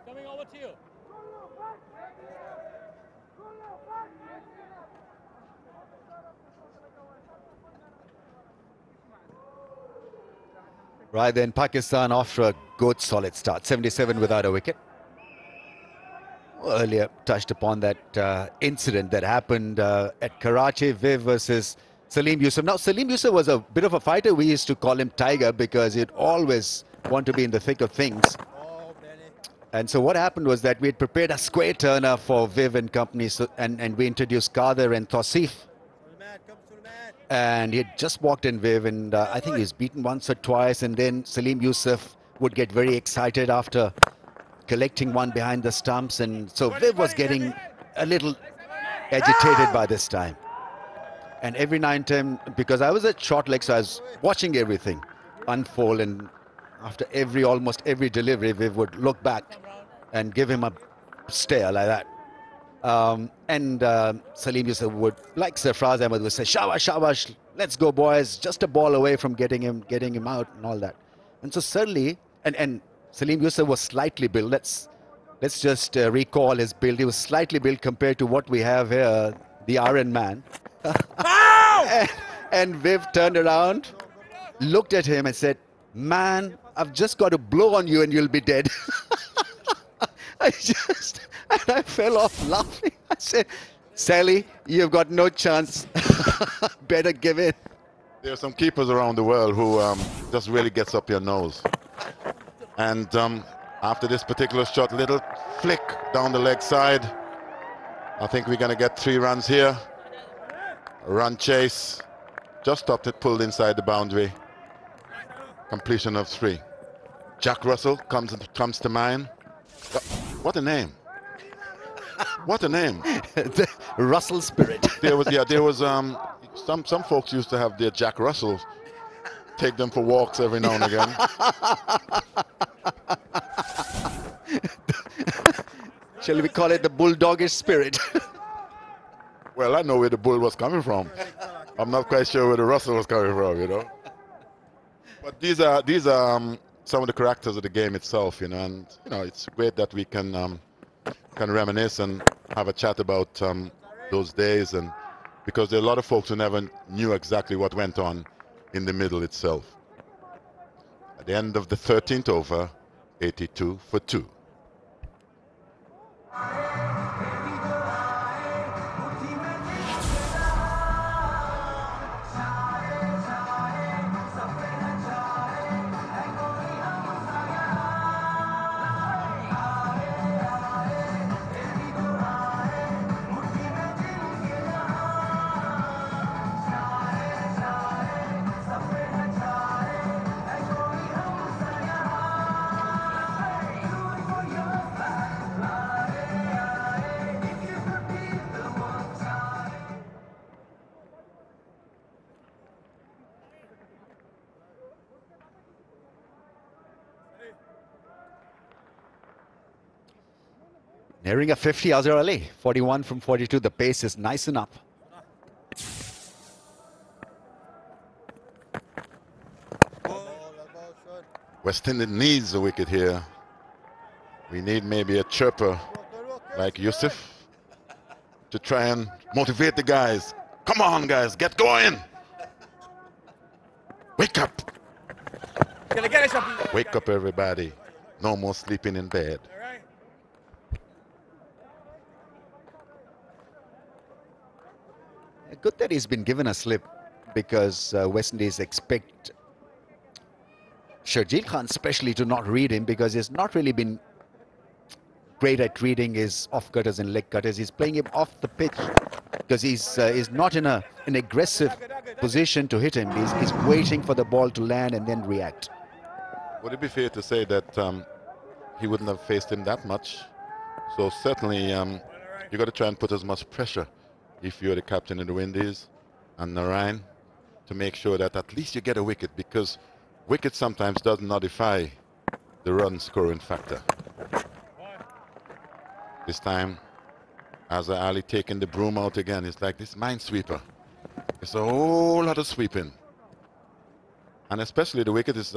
Coming over to you. Right then, Pakistan after a good solid start, 77 without a wicket. Earlier touched upon that incident that happened at Karachi, Viv versus Salim Yusuf. Now, Salim Yusuf was a bit of a fighter. We used to call him Tiger because he'd always want to be in the thick of things. And so what happened was that we had prepared a square turner for Viv and company, and we introduced Kader and Tausif. And he had just walked in Viv, and I think he's beaten once or twice, and then Salim Yusuf would get very excited after collecting one behind the stumps, and so Viv was getting a little agitated by this time. And every now and then, because I was at short leg, so I was watching everything unfold, and after almost every delivery, Viv would look back and give him a stare like that. Salim Yusuf would, like Sarfraz Ahmed would say, shabash, shabash, let's go boys, just a ball away from getting him out and all that. And so suddenly, and Salim Yusuf was slightly built. Let's just recall his build. He was slightly built compared to what we have here, the Iron Man. and Viv turned around, looked at him and said, man, I've just got to blow on you and you'll be dead. And I fell off laughing. I said, Sally, you've got no chance. Better give in. There are some keepers around the world who just really gets up your nose. And after this particular shot, little flick down the leg side. I think we're going to get 3 runs here. A run chase. Just stopped it, pulled inside the boundary. Completion of 3. Jack Russell comes to mind. What a name. What a name. The Russell spirit. There was some folks used to have their Jack Russells. Take them for walks every now and again. Shall we call it the bulldogish spirit? Well, I know where the bull was coming from. I'm not quite sure where the Russell was coming from, you know. But these are some of the characters of the game itself, you know, and you know it's great that we can reminisce and have a chat about those days, and because there are a lot of folks who never knew exactly what went on in the middle itself. At the end of the 13th over, 82 for 2. Nearing a 50 Azhar Ali, 41 from 42. The pace is nice and up. West Indies needs a wicket here. We need maybe a chirper like Yusuf to try and motivate the guys. Come on, guys, get going. Wake up. Wake up, everybody. No more sleeping in bed. Good that he's been given a slip, because West Indies expect Sharjeel Khan especially to not read him, because he's not really been great at reading his off-cutters and leg cutters. He's playing him off the pitch because he's not in an aggressive position to hit him. He's waiting for the ball to land and then react. Would it be fair to say that he wouldn't have faced him that much? So certainly you got to try and put as much pressure if you're the captain of the Windies and Narayan, to make sure that at least you get a wicket, because wicket sometimes does nullify the run scoring factor. This time, Azhar Ali taking the broom out again. It's like this minesweeper. It's a whole lot of sweeping. And especially the wicket is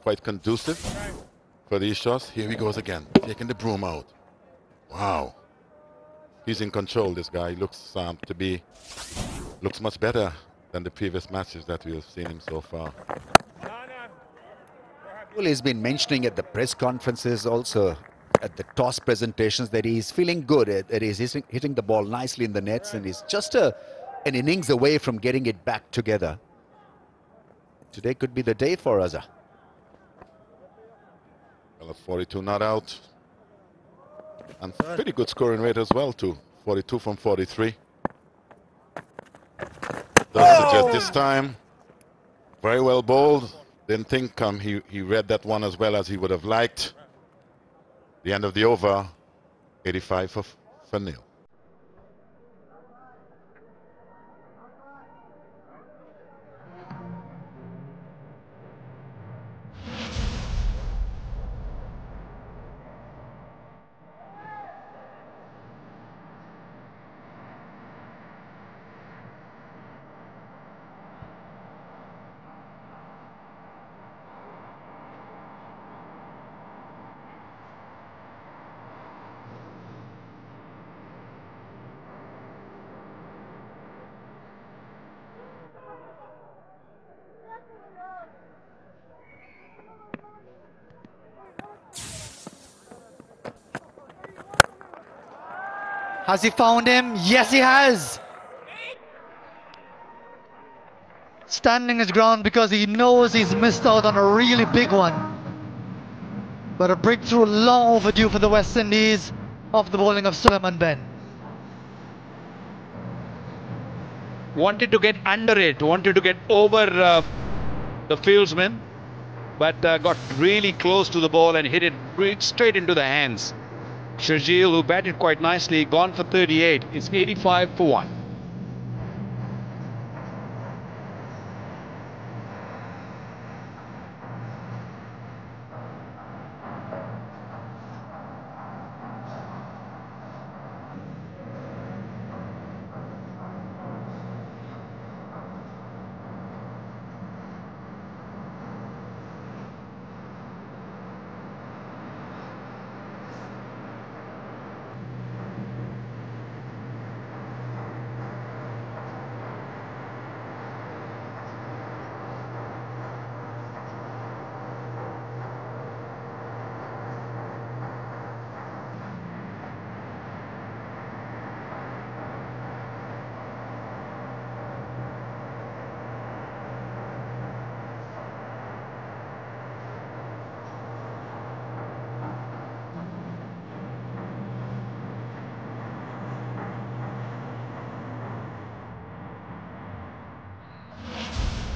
quite conducive for these shots. Here he goes again, taking the broom out. Wow. He's in control, this guy. Looks much better than the previous matches that we have seen him so far. Well, he's been mentioning at the press conferences, also at the toss presentations, that he's feeling good, that he's hitting the ball nicely in the nets, and he's just an innings away from getting it back together. Today could be the day for Azhar. Well, 42 not out. And pretty good scoring rate as well, too. 42 from 43. Does suggest this time. Very well bowled. Didn't think he read that one as well as he would have liked. The end of the over, 85 for nil. Has he found him? Yes, he has. Standing his ground because he knows he's missed out on a really big one. But a breakthrough long overdue for the West Indies off the bowling of Sulaiman Ben. Wanted to get under it, wanted to get over the fieldsman, but got really close to the ball and hit it straight into the hands. Sharjeel, who batted quite nicely, gone for 38. It's 85 for 1.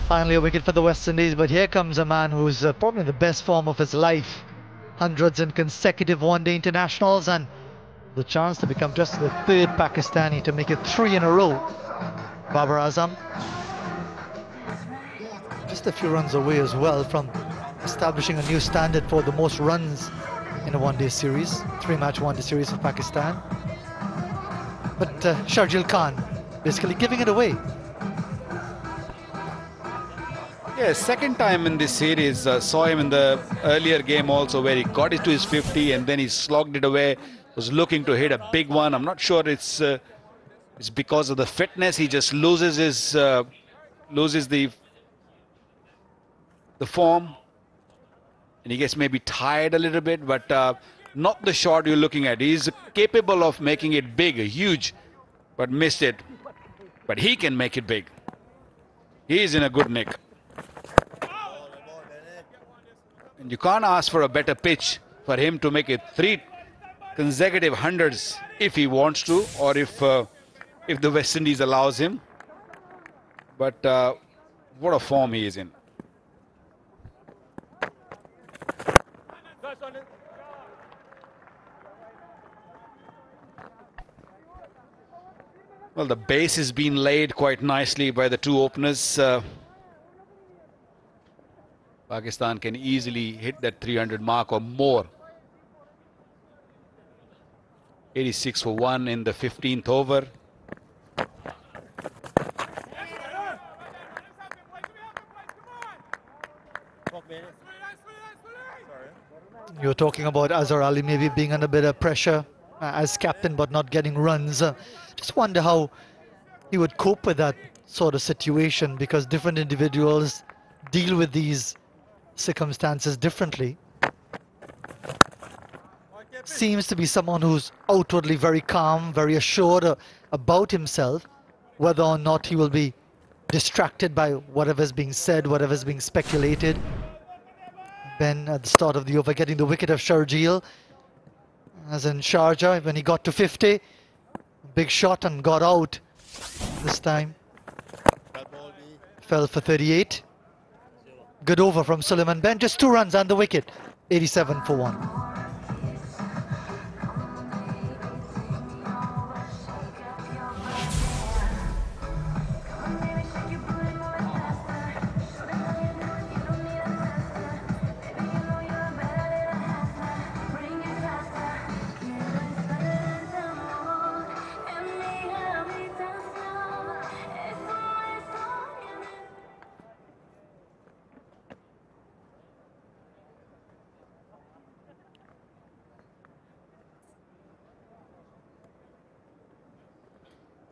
Finally a wicket for the West Indies, but here comes a man who's probably in the best form of his life. Hundreds in consecutive one-day internationals and the chance to become just the third Pakistani to make it 3 in a row. Babar Azam, just a few runs away as well from establishing a new standard for the most runs in a one-day series, 3-match one-day series for Pakistan. But Sharjeel Khan basically giving it away. Yeah, second time in this series. Saw him in the earlier game also, where he got it to his 50 and then he slogged it away. Was looking to hit a big one. I'm not sure it's because of the fitness. He just loses his loses the form, and he gets maybe tired a little bit. But not the shot you're looking at. He's capable of making it big, huge, but missed it. But he can make it big. He is in a good nick. And you can't ask for a better pitch for him to make it 3 consecutive hundreds if he wants to, or if the West Indies allows him. But what a form he is in. Well, the base has been laid quite nicely by the two openers. Pakistan can easily hit that 300 mark or more. 86 for 1 in the 15th over. You're talking about Azhar Ali maybe being under a bit of pressure as captain but not getting runs. Just wonder how he would cope with that sort of situation, because different individuals deal with these circumstances differently. Seems to be someone who's outwardly very calm, very assured about himself. Whether or not he will be distracted by whatever's being said, whatever's being speculated. Ben at the start of the over getting the wicket of Sharjeel, as in Sharjah when he got to 50. Big shot and got out this time. Fell for 38. Good over from Suleiman Ben, just 2 runs and the wicket. 87 for 1.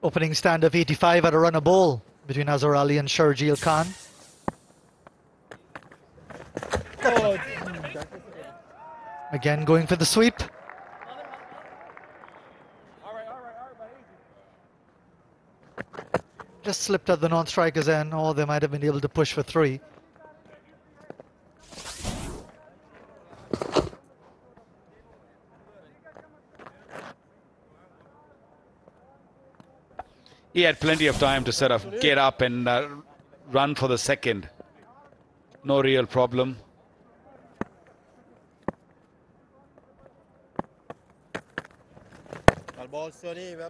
Opening stand of 85 at a run a ball between Azhar Ali and Sharjeel Khan. Again going for the sweep. Just slipped at the non-strikers end, or they might have been able to push for 3. He had plenty of time to sort of get up and run for the second. No real problem.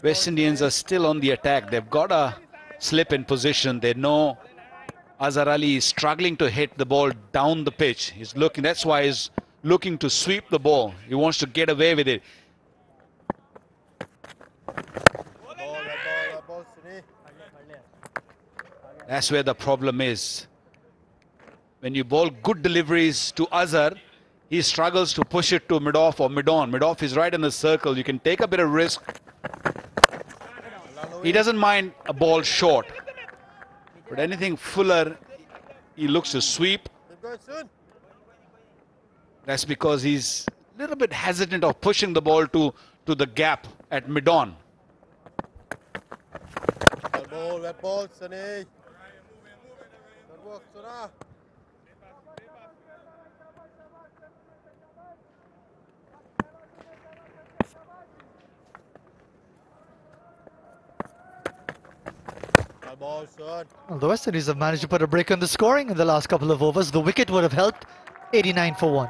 West Indians are still on the attack. They've got a slip in position. They know Azhar Ali is struggling to hit the ball down the pitch. He's looking, that's why he's looking to sweep the ball. He wants to get away with it. That's where the problem is. When you bowl good deliveries to Azhar, he struggles to push it to mid-off or mid-on. Mid-off is right in the circle. You can take a bit of risk. He doesn't mind a ball short. But anything fuller, he looks to sweep. That's because he's a little bit hesitant of pushing the ball to the gap at mid-on. Well, the West Indies have managed to put a break on the scoring in the last couple of overs. The wicket would have helped. 89 for 1.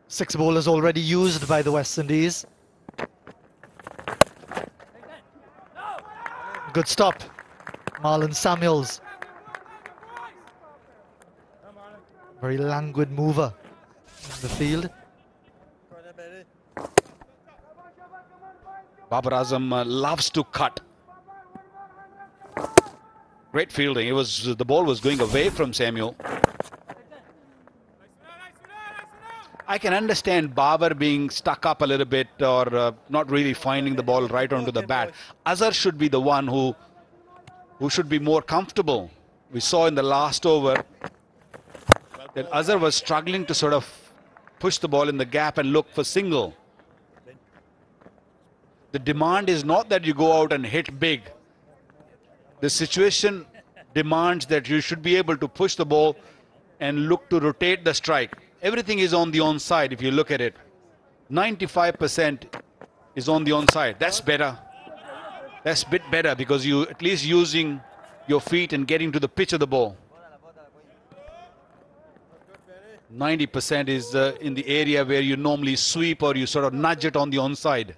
Six bowlers already used by the West Indies. Good stop. Marlon Samuels. Very languid mover in the field. Babar Azam loves to cut Great fielding. The ball was going away from Samuel. I can understand Babar being stuck up a little bit or not really finding the ball right onto the bat. Azhar should be the one who should be more comfortable. We saw in the last over that Azhar was struggling to sort of push the ball in the gap and look for single. The demand is not that you go out and hit big. The situation demands that you should be able to push the ball and look to rotate the strike. Everything is on the onside if you look at it. 95% is on the onside. That's better. That's a bit better because you at least using your feet and getting to the pitch of the ball. 90% is in the area where you normally sweep or you sort of nudge it on the onside.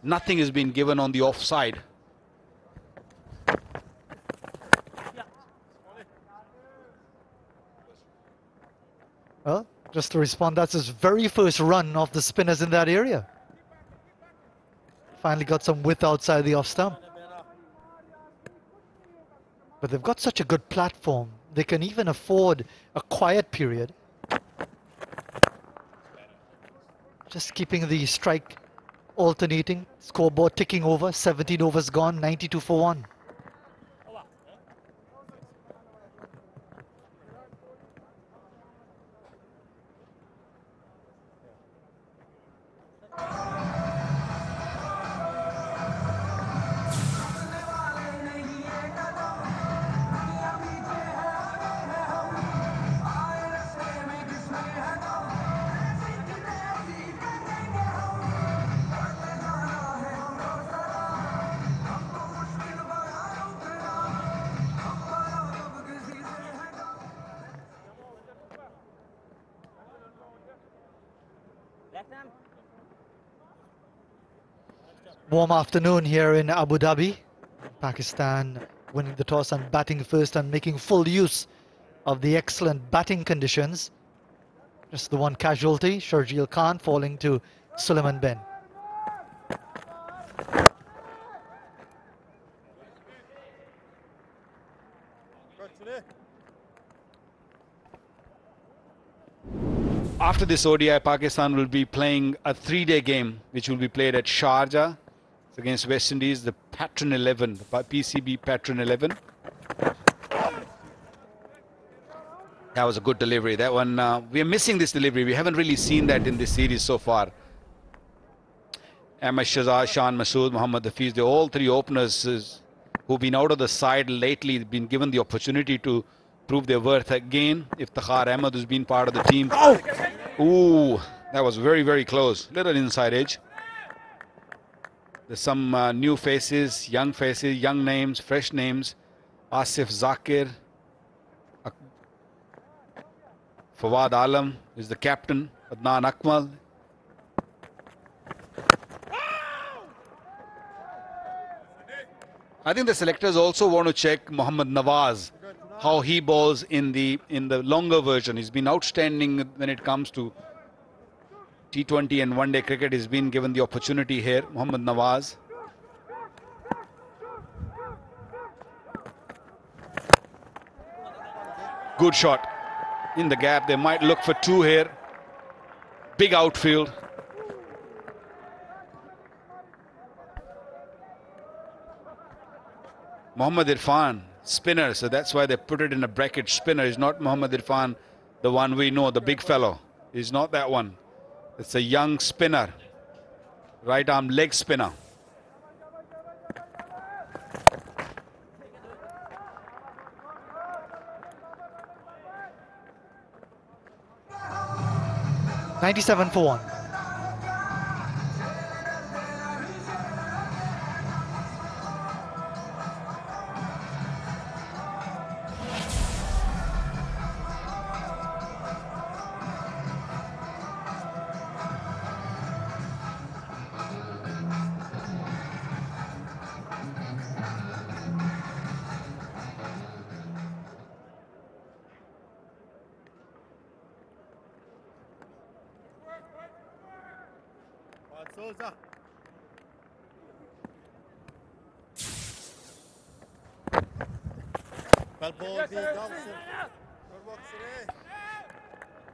Nothing has been given on the offside. Well, just to respond, that's his very first run of the spinners in that area. Finally got some width outside the off stump. But they've got such a good platform. They can even afford a quiet period. Just keeping the strike alternating. Scoreboard ticking over. 17 overs gone. 92 for 1. Warm afternoon here in Abu Dhabi. Pakistan winning the toss and batting first and making full use of the excellent batting conditions. Just the one casualty, Sharjeel Khan falling to Suleiman Ben. After this ODI, Pakistan will be playing a 3-day game, which will be played at Sharjah. It's against West Indies, the Patron 11, PCB Patron 11. That was a good delivery. That one, we are missing this delivery. We haven't really seen that in this series so far. Ahmed Shahzad, Shan Masood, Mohammad Hafiz, they're all three openers who've been out of the side lately, been given the opportunity to prove their worth again. Iftikhar Ahmed has been part of the team. Oh! Ooh, that was very, very close. Little inside edge. There's some new faces, young names, fresh names. Asif Zakir. Fawad Alam is the captain. Adnan Akmal. I think the selectors also want to check Mohammad Nawaz, how he bowls in the longer version. He's been outstanding when it comes to T20 and one-day cricket. He's been given the opportunity here, Mohammad Nawaz. Good shot in the gap. They might look for two here. Big outfield. Mohammad Irfan, spinner, so that's why they put it in a bracket. Spinner is not Mohammad Irfan, the one we know, the big fellow. He's not that one. It's a young spinner, right arm leg spinner. $97 for 1.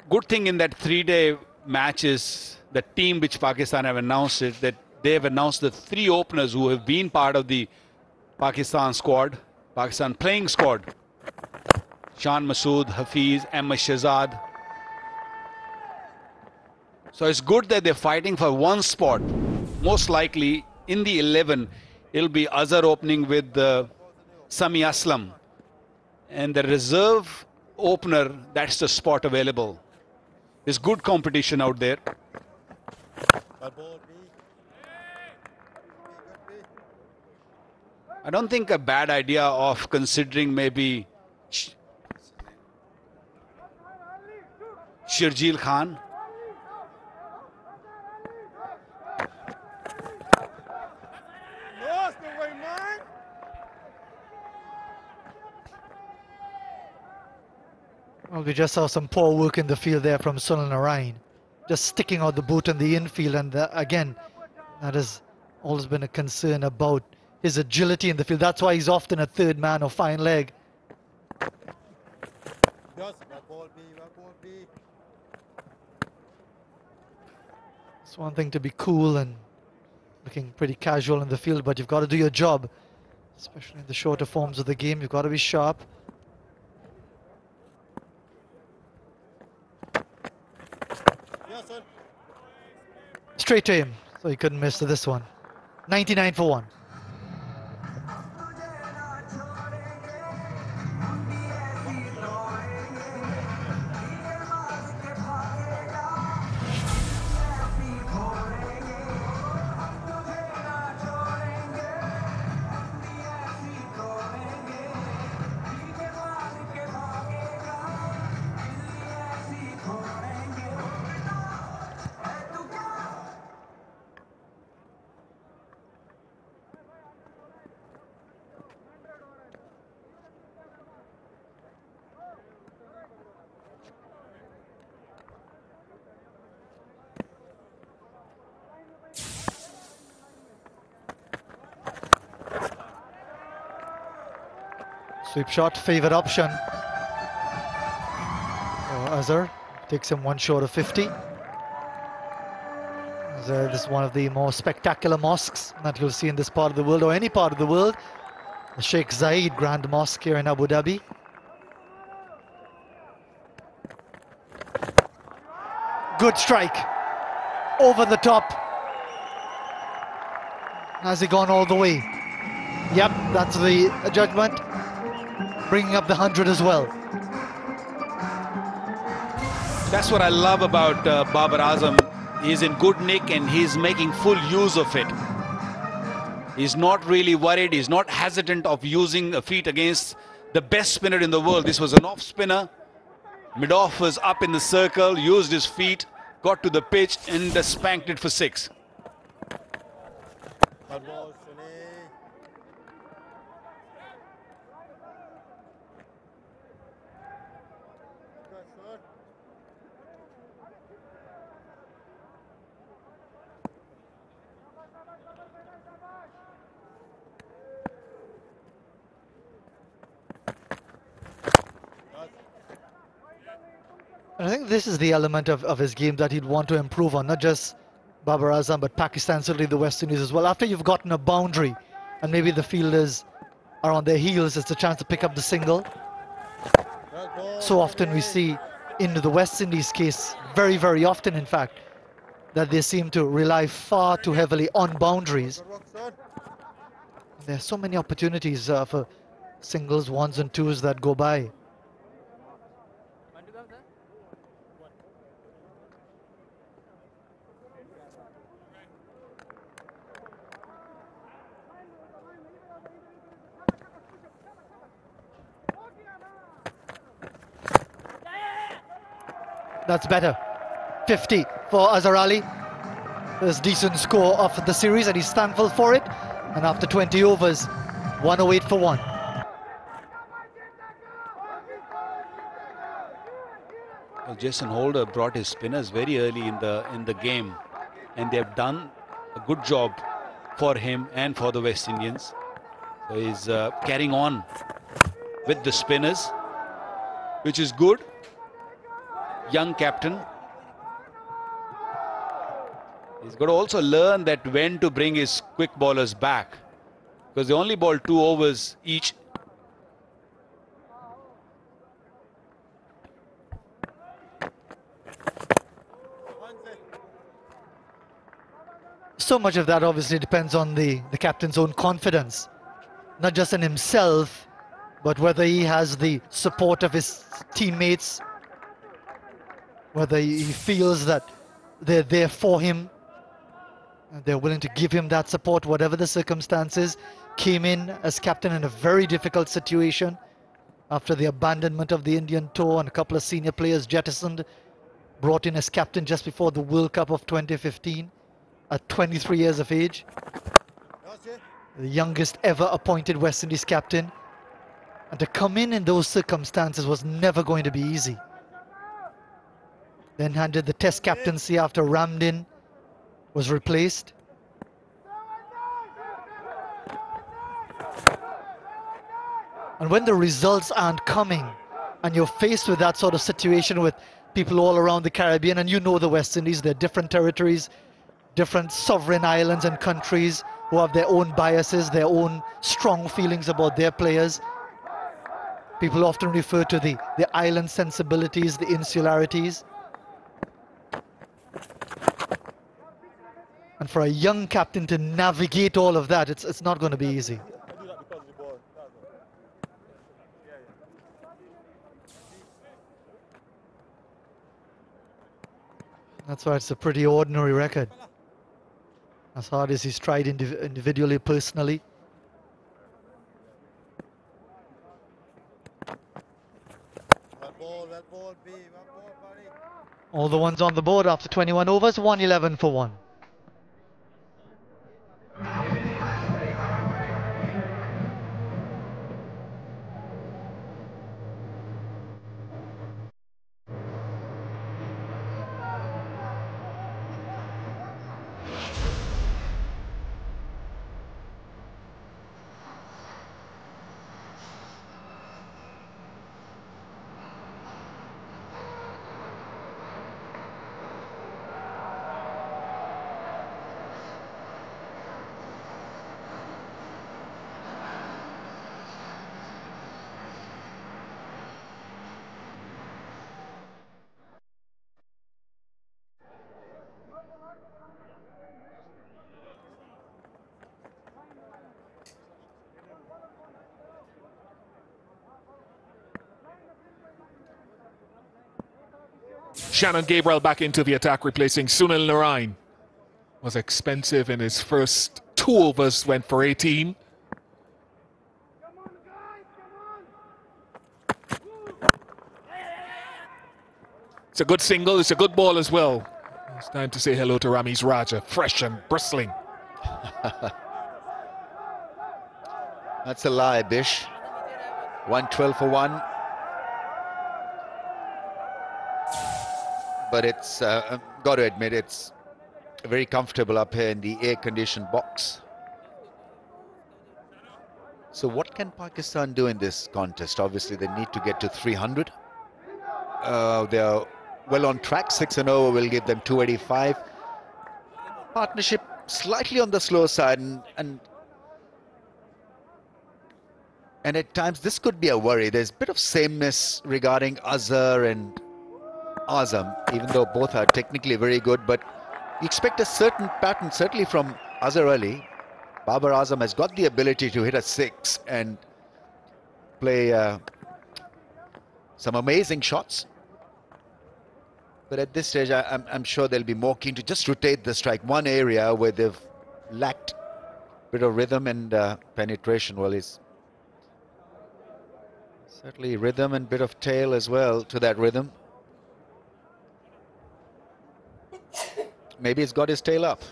Good thing in that 3-day match is the team which Pakistan have announced it, that they have announced the 3 openers who have been part of the Pakistan squad, Pakistan playing squad. Shan Masood, Hafiz, Ahmed Shahzad. So it's good that they're fighting for one spot. Most likely in the 11, it'll be Azhar opening with Sami Aslam. And the reserve opener, that's the spot available. There's good competition out there. I don't think a bad idea of considering maybe Shirjeel Khan. Well, we just saw some poor work in the field there from Sunil Narayan. Just sticking out the boot in the infield, and again, that has always been a concern about his agility in the field. That's why he's often a third man or fine leg. It's one thing to be cool and looking pretty casual in the field, but you've got to do your job, especially in the shorter forms of the game. You've got to be sharp. Straight to him, so he couldn't miss this one. 99 for 1. Sweep shot, favourite option. Azhar takes him one short of 50. This is one of the more spectacular mosques that you'll see in this part of the world, or any part of the world. The Sheikh Zayed Grand Mosque here in Abu Dhabi. Good strike. Over the top. Has he gone all the way? Yep, that's the judgment. Bringing up the 100 as well. That's what I love about Babar Azam. He's in good nick and he's making full use of it. He's not really worried. He's not hesitant of using a feet against the best spinner in the world. This was an off spinner. Mid-off was up in the circle, used his feet, got to the pitch and spanked it for 6. I think this is the element of his game that he'd want to improve on, not just Babar Azam, but Pakistan, certainly the West Indies as well. After you've gotten a boundary and maybe the fielders are on their heels, it's a chance to pick up the single. So often we see in the West Indies case, very, very often in fact, that they seem to rely far too heavily on boundaries. There are so many opportunities for singles, ones and twos that go by. That's better. 50 for Azhar Ali. First decent score of the series and he's thankful for it. And after 20 overs, 108 for 1. Well, Jason Holder brought his spinners very early in the game, and they have done a good job for him and for the West Indians. So he's carrying on with the spinners, which is good. Young captain. He's got to also learn that when to bring his quick bowlers back, because they only bowled 2 overs each. So much of that obviously depends on the captain's own confidence, not just in himself, but whether he has the support of his teammates, whether he feels that they're there for him, and they're willing to give him that support, whatever the circumstances. Came in as captain in a very difficult situation after the abandonment of the Indian tour and a couple of senior players jettisoned, brought in as captain just before the World Cup of 2015 at 23 years of age. The youngest ever appointed West Indies captain. And to come in those circumstances was never going to be easy. Then handed the test captaincy after Ramdin was replaced. And when the results aren't coming and you're faced with that sort of situation with people all around the Caribbean, and you know the West Indies, they're different territories, different sovereign islands and countries who have their own biases, their own strong feelings about their players. People often refer to the island sensibilities, the insularities. And for a young captain to navigate all of that, it's not going to be easy. That's why it's a pretty ordinary record. As hard as he's tried individually, personally. All the ones on the board after 21 overs, 111 for 1. Shannon Gabriel back into the attack, replacing Sunil Narine. Was expensive in his first 2 overs, went for 18. It's a good single, it's a good ball as well. It's time to say hello to Ramiz Raja, fresh and bristling. That's a lie, Bish. 112 for 1. But it's, got to admit, it's very comfortable up here in the air-conditioned box. So what can Pakistan do in this contest? Obviously, they need to get to 300. They're well on track. 6 and over will give them 285. Partnership slightly on the slow side, and at times this could be a worry. There's a bit of sameness regarding Azhar and Azam, even though both are technically very good, but you expect a certain pattern, certainly from Azhar Ali. Babar Azam has got the ability to hit a 6 and play some amazing shots. But at this stage, I'm sure they'll be more keen to just rotate the strike. One area where they've lacked a bit of rhythm and penetration, well, is certainly rhythm and bit of tail as well to that rhythm. Maybe he's got his tail up.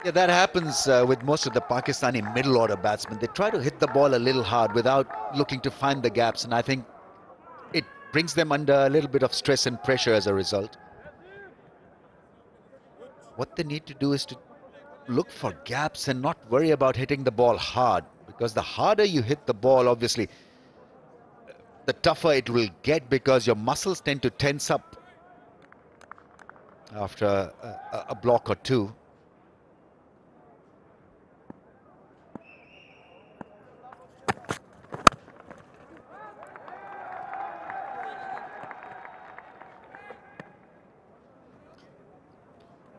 Yeah, that happens with most of the Pakistani middle order batsmen. They try to hit the ball a little hard without looking to find the gaps, and I think it brings them under a little bit of stress and pressure as a result. What they need to do is to look for gaps and not worry about hitting the ball hard, because the harder you hit the ball, obviously, the tougher it will get, because your muscles tend to tense up after a block or two.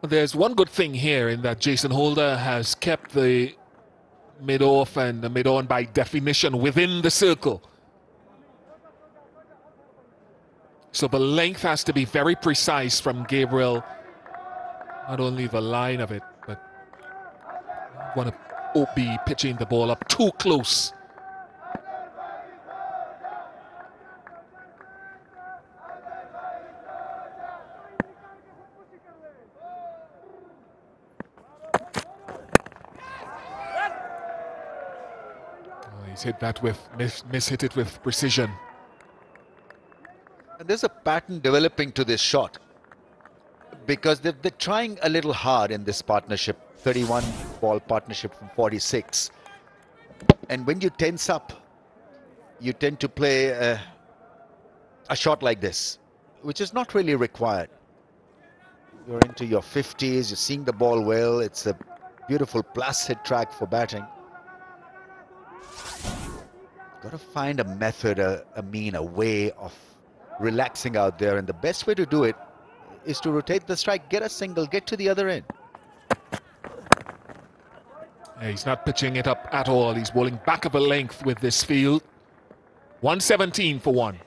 There's one good thing here in that Jason Holder has kept the mid-off and the mid-on by definition within the circle. So the length has to be very precise from Gabriel. Not only the line of it, but want to be pitching the ball up too close. He's hit that with, miss-hit it with precision. And there's a pattern developing to this shot, because they're trying a little hard in this partnership, 31 ball partnership from 46. And when you tense up, you tend to play a shot like this, which is not really required. You're into your 50s, you're seeing the ball well, it's a beautiful placid track for batting. Got to find a method, a mean, a way of relaxing out there, and the best way to do it is to rotate the strike, get a single, get to the other end. Yeah, he's not pitching it up at all. He's bowling back of a length with this field. 117 for one.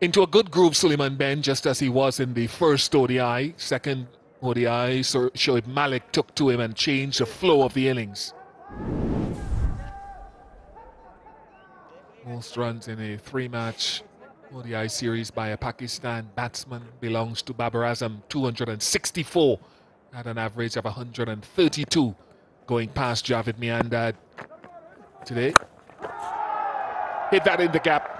Into a good groove, Suleiman Ben, just as he was in the first ODI. Second ODI, so Shoaib Malik took to him and changed the flow of the innings. Most runs in a three-match ODI series by a Pakistan batsman belongs to Babar Azam, 264 at an average of 132, going past Javed Miandad today. Hit that in the gap.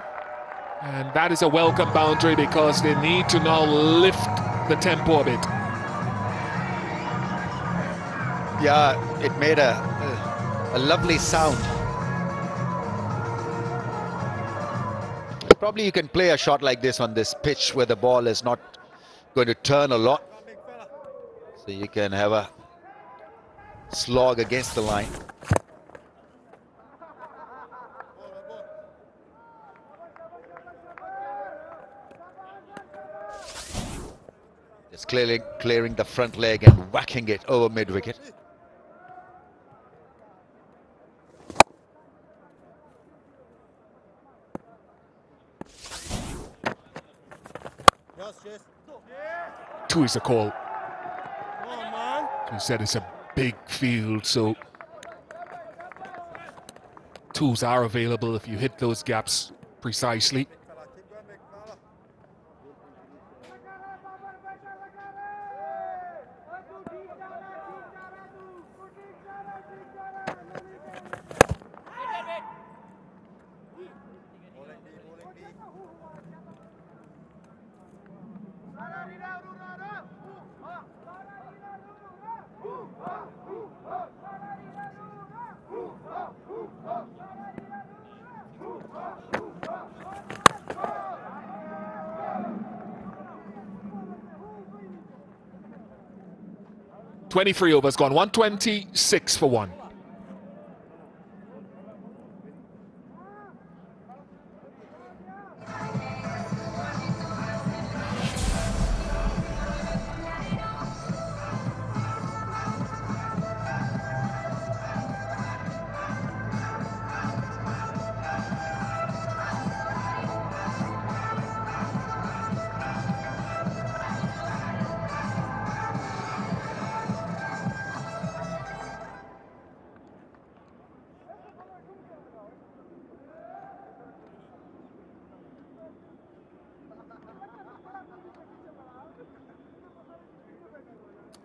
And that is a welcome boundary, because they need to now lift the tempo a bit. Yeah, it made a lovely sound. Probably you can play a shot like this on this pitch where the ball is not going to turn a lot. So you can have a slog against the line. Just clearing the front leg and whacking it over mid-wicket. Two is a call. You said it's a big field, so twos are available if you hit those gaps precisely. 23 overs gone, 126 for 1.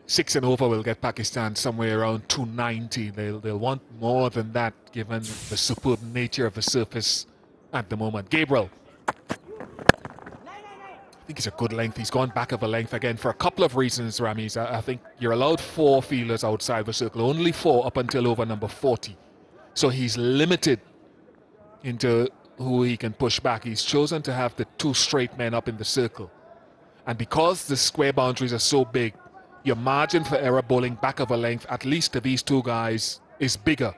Six and over will get Pakistan somewhere around 290. They'll want more than that given the superb nature of the surface at the moment. Gabriel. I think it's a good length. He's gone back of a length again for a couple of reasons, Ramis. I think you're allowed 4 fielders outside the circle, only 4 up until over number 40. So he's limited into who he can push back. He's chosen to have the 2 straight men up in the circle. And because the square boundaries are so big, your margin for error bowling back of a length, at least to these 2 guys, is bigger.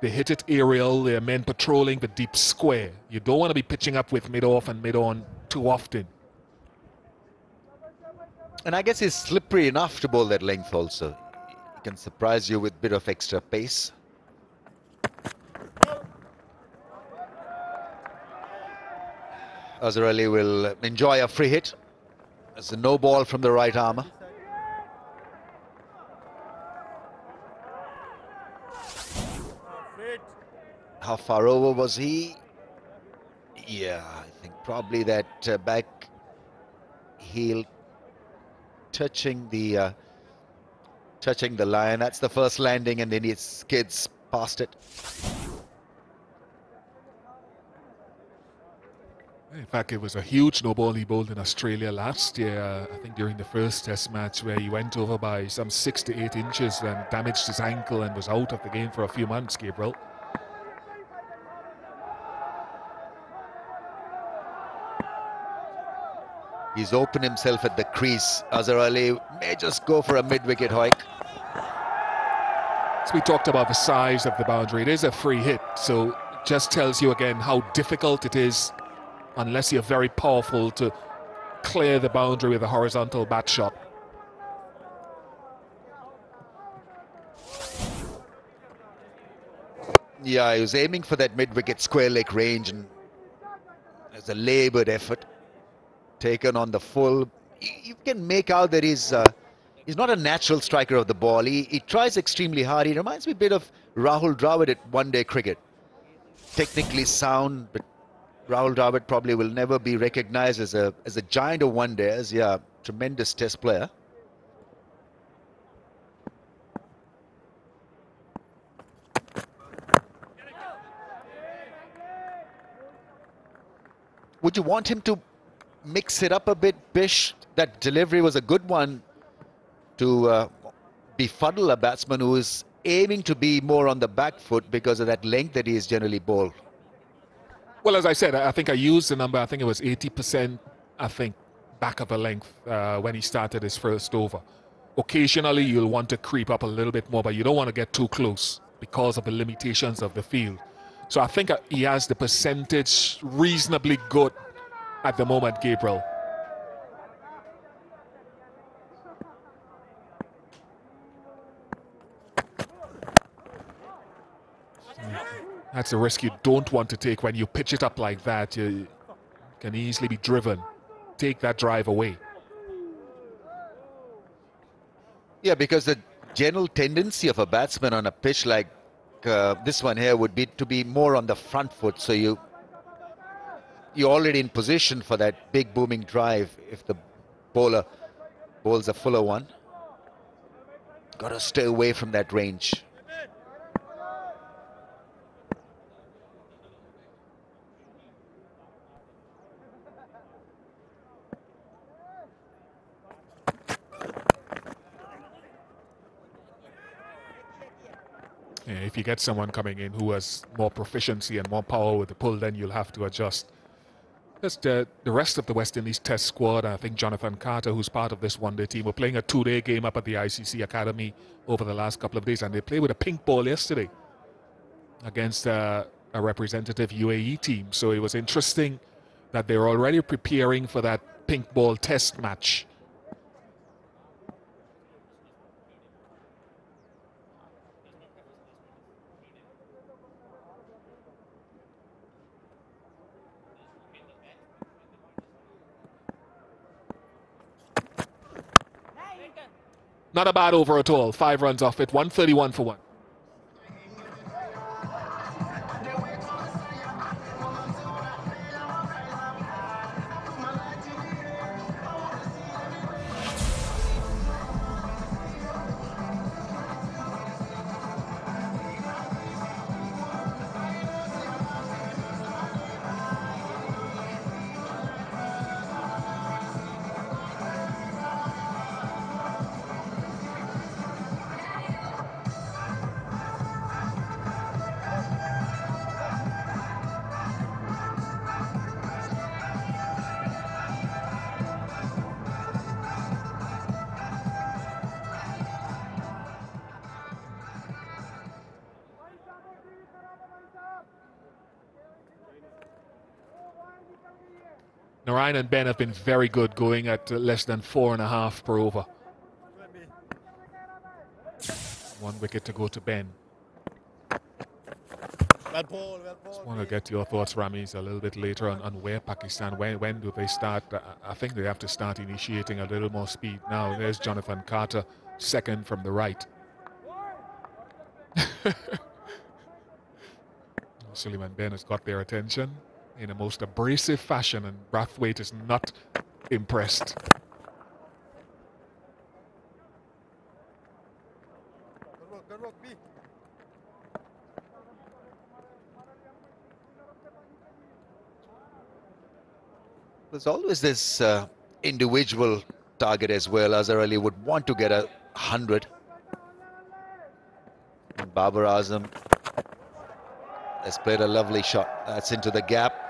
They hit it aerial, they're men patrolling the deep square. You don't want to be pitching up with mid-off and mid-on too often. And I guess he's slippery enough to bowl that length also. He can surprise you with a bit of extra pace. Azhar Ali will enjoy a free hit. There's a no ball from the right armour. How far over was he? Yeah, I think probably that back heel touching the line. That's the first landing, and then he skids past it. In fact, it was a huge no ball he bowled in Australia last year, I think during the first test match, where he went over by some 6 to 8 inches and damaged his ankle and was out of the game for a few months, Gabriel. He's opened himself at the crease. Azhar Ali may just go for a mid-wicket hike. As we talked about the size of the boundary, it is a free hit, so it just tells you again how difficult it is, unless you're very powerful, to clear the boundary with a horizontal bat shot. Yeah, he was aiming for that mid-wicket square leg range, and there's a laboured effort taken on the full. You can make out that he's not a natural striker of the ball. He tries extremely hard. He reminds me a bit of Rahul Dravid at one-day cricket. Technically sound, but Rahul Dravid probably will never be recognized as a giant of one-days. Yeah, tremendous test player. Would you want him to mix it up a bit, Bish? That delivery was a good one to befuddle a batsman who is aiming to be more on the back foot because of that length that he is generally bowled. Well, as I said, I think I used the number, I think it was 80%, I think, back of a length when he started his first over. Occasionally, you'll want to creep up a little bit more, but you don't want to get too close because of the limitations of the field. So I think he has the percentage reasonably good at the moment, Gabriel. That's a risk you don't want to take when you pitch it up like that. You can easily be driven. Take that drive away. Yeah, because the general tendency of a batsman on a pitch like this one here would be to be more on the front foot. So you're already in position for that big booming drive if the bowler bowls a fuller one. Got to stay away from that range. Yeah, if you get someone coming in who has more proficiency and more power with the pull, then you'll have to adjust. Just the rest of the West Indies Test squad, I think Jonathan Carter, who's part of this one-day team, were playing a two-day game up at the ICC Academy over the last couple of days, and they played with a pink ball yesterday against a representative UAE team. So it was interesting that they're already preparing for that pink ball test match. Not a bad over at all. 5 runs off it, 131 for 1. Narayan and Ben have been very good, going at less than 4.5 per over. 1 wicket to go to Ben. Just want to get your thoughts, Ramiz, a little bit later on where Pakistan, when do they start? I think they have to start initiating a little more speed now. There's Jonathan Carter, second from the right. Suleiman Ben has got their attention in a most abrasive fashion, and Brathwaite is not impressed. There's always this individual target as well. Azhar Ali would want to get 100. And Babar Azam has played a lovely shot. That's into the gap.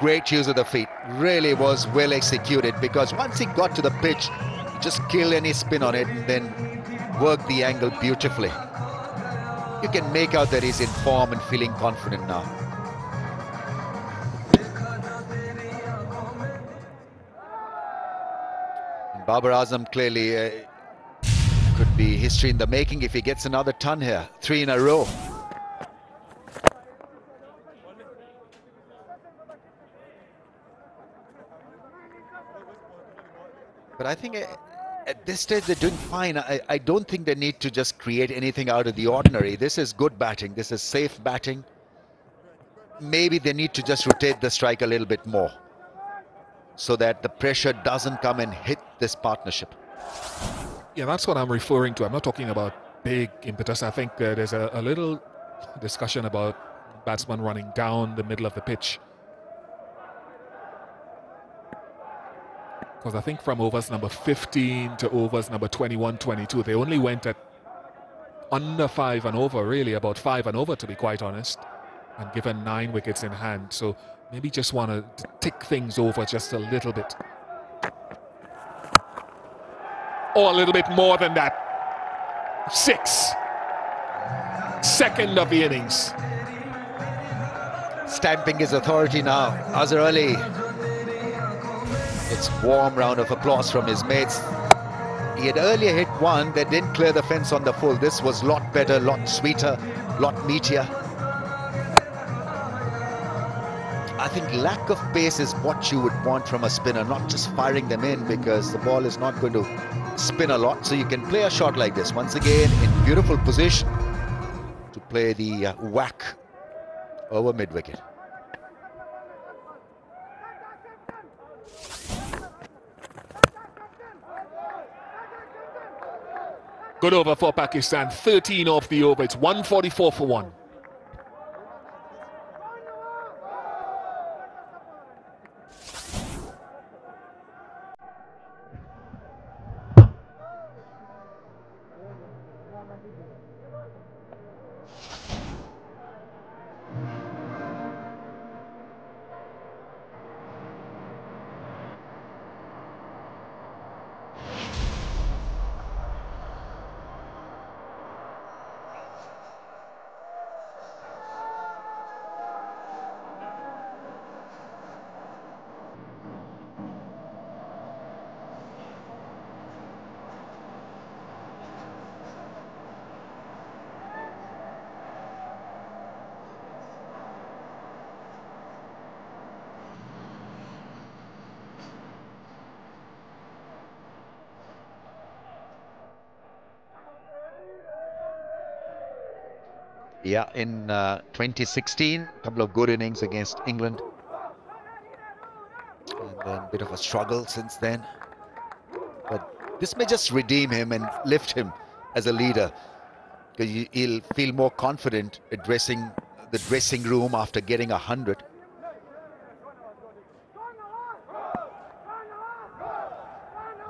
Great use of the feet. Really was well executed, because once he got to the pitch, he just killed any spin on it and then worked the angle beautifully. You can make out that he's in form and feeling confident now. And Babar Azam clearly could be history in the making if he gets another ton here. 3 in a row. But I think at this stage they're doing fine. I don't think they need to just create anything out of the ordinary. This is good batting. This is safe batting. Maybe they need to just rotate the strike a little bit more so that the pressure doesn't come and hit this partnership. Yeah, that's what I'm referring to. I'm not talking about big impetus. I think there's a little discussion about batsmen running down the middle of the pitch. Because I think from overs number 15 to overs number 21, 22, they only went at under 5 and over, really, about 5 and over, to be quite honest, and given 9 wickets in hand. So maybe just want to tick things over just a little bit. Or a little bit more than that. 6. Second of the innings. Stamping his authority now. Azhar Ali. It's warm round of applause from his mates. He had earlier hit one that didn't clear the fence on the full. This was a lot better, lot sweeter, lot meatier. I think lack of pace is what you would want from a spinner, not just firing them in, because the ball is not going to spin a lot. So you can play a shot like this, once again in beautiful position to play the whack over mid-wicket. Good over for Pakistan, 13 off the over. It's 144 for 1. Yeah, in 2016, a couple of good innings against England. And then a bit of a struggle since then. But this may just redeem him and lift him as a leader, because he'll feel more confident addressing the dressing room after getting 100.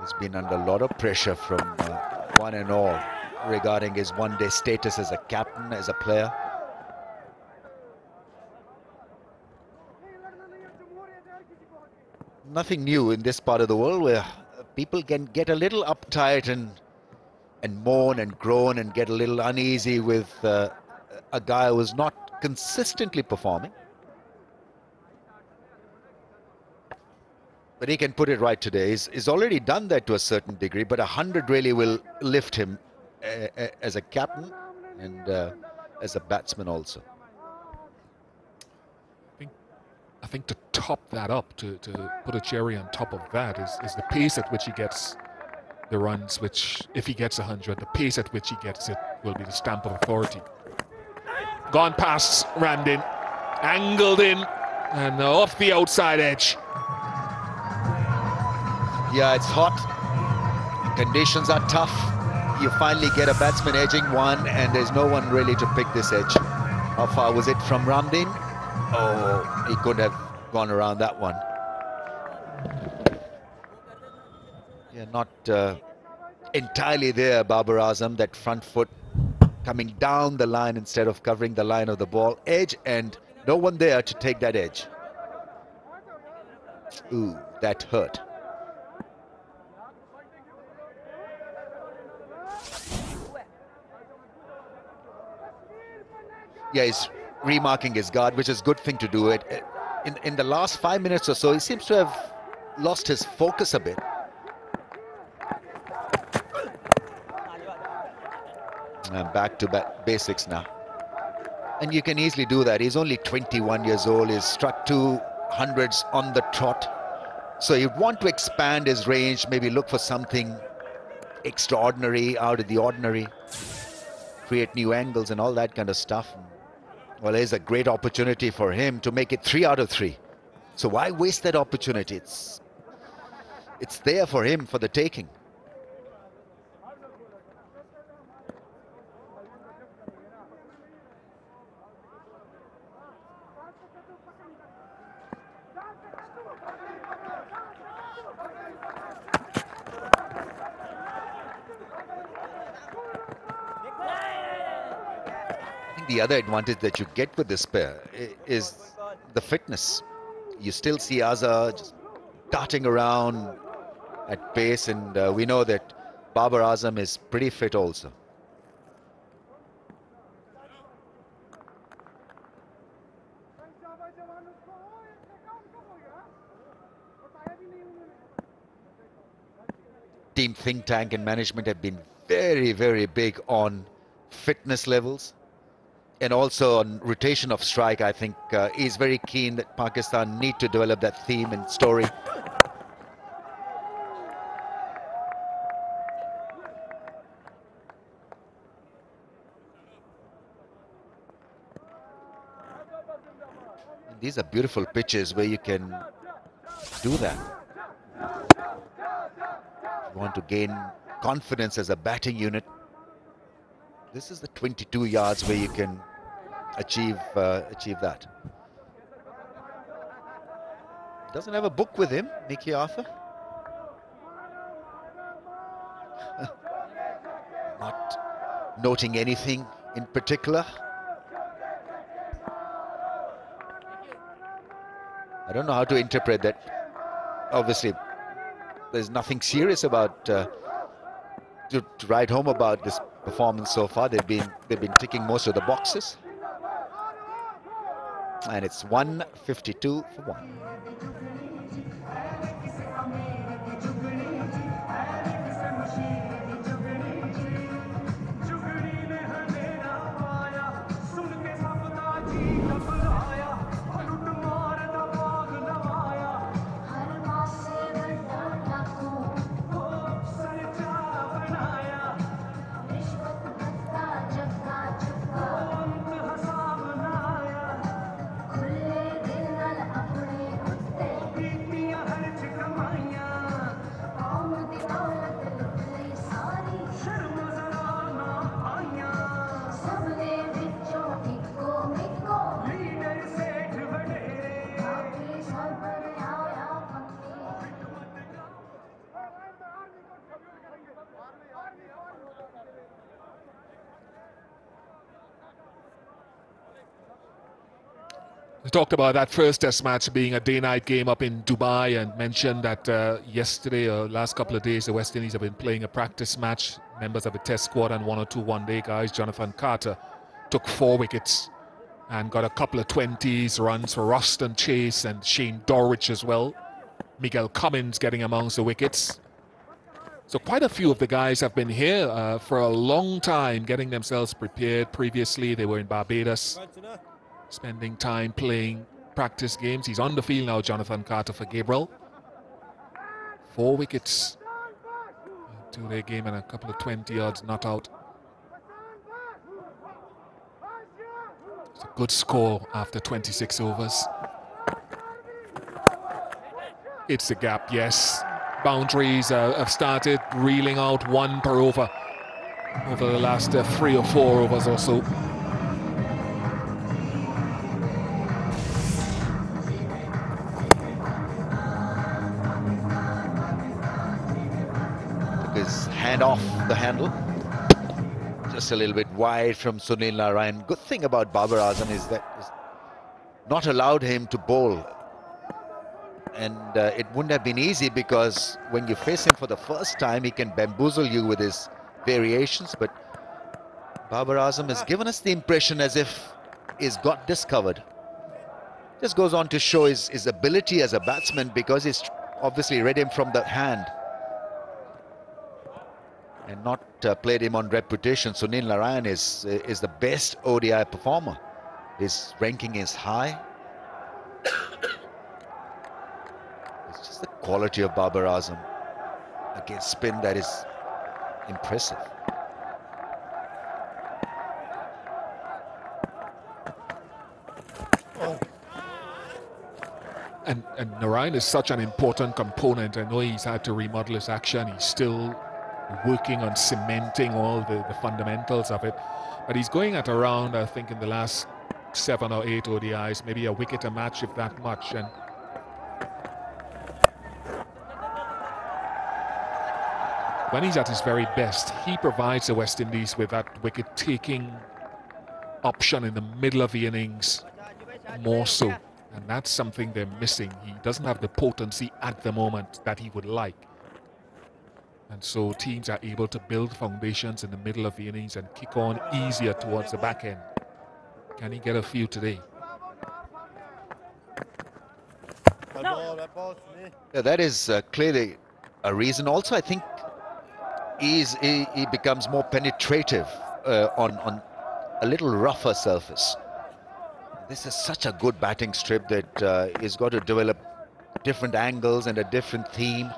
He's been under a lot of pressure from one and all regarding his one-day status as a captain, as a player. Nothing new in this part of the world, where people can get a little uptight and moan and groan and get a little uneasy with a guy who's not consistently performing. But he can put it right today. He's already done that to a certain degree, but 100 really will lift him as a captain and as a batsman also. I think to top that up, to put a cherry on top of that, is the pace at which he gets the runs, which, if he gets 100, the pace at which he gets it will be the stamp of authority. Gone past Ramdin, angled in, and off the outside edge. Yeah, it's hot. Conditions are tough. You finally get a batsman edging one, and there's no one really to pick this edge. How far was it from Ramdin? Oh, he could have gone around that one. Yeah, not entirely there, Babar Azam. That front foot coming down the line instead of covering the line of the ball. Edge, and no one there to take that edge. Ooh, that hurt. Yeah, he's remarking his guard, which is a good thing to do. In the last 5 minutes or so, he seems to have lost his focus a bit. And back to basics now. And you can easily do that. He's only 21 years old. He's struck 200s on the trot. So you'd want to expand his range, maybe look for something extraordinary, out of the ordinary, create new angles and all that kind of stuff. Well, there's a great opportunity for him to make it 3 out of 3. So why waste that opportunity? It's there for him for the taking. The other advantage that you get with this pair is the fitness. You still see Azhar just darting around at pace, and we know that Babar Azam is pretty fit also. Team think tank and management have been very, very big on fitness levels. And also on rotation of strike. I think he's very keen that Pakistan need to develop that theme and story. And these are beautiful pitches where you can do that. If you want to gain confidence as a batting unit, this is the 22 yards where you can achieve that. Doesn't have a book with him, Mickey Arthur. Not noting anything in particular. I don't know how to interpret that. Obviously, there's nothing serious about to write home about this performance so far. They've been ticking most of the boxes. And it's 152 for 1. We talked about that first test match being a day-night game up in Dubai and mentioned that yesterday or last couple of days the West Indies have been playing a practice match. Members of the test squad and 1 or 2 one-day guys. Jonathan Carter took 4 wickets and got a couple of 20s runs for Roston Chase and Shane Dorwich as well. Miguel Cummins getting amongst the wickets. So quite a few of the guys have been here for a long time, getting themselves prepared. Previously they were in Barbados, spending time playing practice games. He's on the field now, Jonathan Carter, for Gabriel. 4 wickets. 2-day game and a couple of 20 yards not out. It's a good score after 26 overs. It's the gap, yes. Boundaries have started reeling out 1 per over the last 3 or 4 overs or so. His hand off the handle, just a little bit wide from Sunil Narayan. Good thing about Babar Azam is that it's not allowed him to bowl, and it wouldn't have been easy, because when you face him for the first time he can bamboozle you with his variations, but Babar Azam has given us the impression as if he's got discovered. This goes on to show his ability as a batsman, because he's obviously read him from the hand and not played him on reputation. Sunil Narayan is the best ODI performer. His ranking is high. It's just the quality of Babar Azam against spin that is impressive. And Narayan is such an important component. I know he's had to remodel his action. He's still working on cementing all the fundamentals of it, but he's going at around, I think in the last 7 or 8 ODIs, maybe a wicket a match, if that much. And when he's at his very best, he provides the West Indies with that wicket-taking option in the middle of the innings more so, and that's something they're missing. He doesn't have the potency at the moment that he would like. And so teams are able to build foundations in the middle of the innings and kick on easier towards the back end. Can he get a few today? Yeah, that is clearly a reason. Also, I think he becomes more penetrative on a little rougher surface. This is such a good batting strip that he's got to develop different angles and a different theme.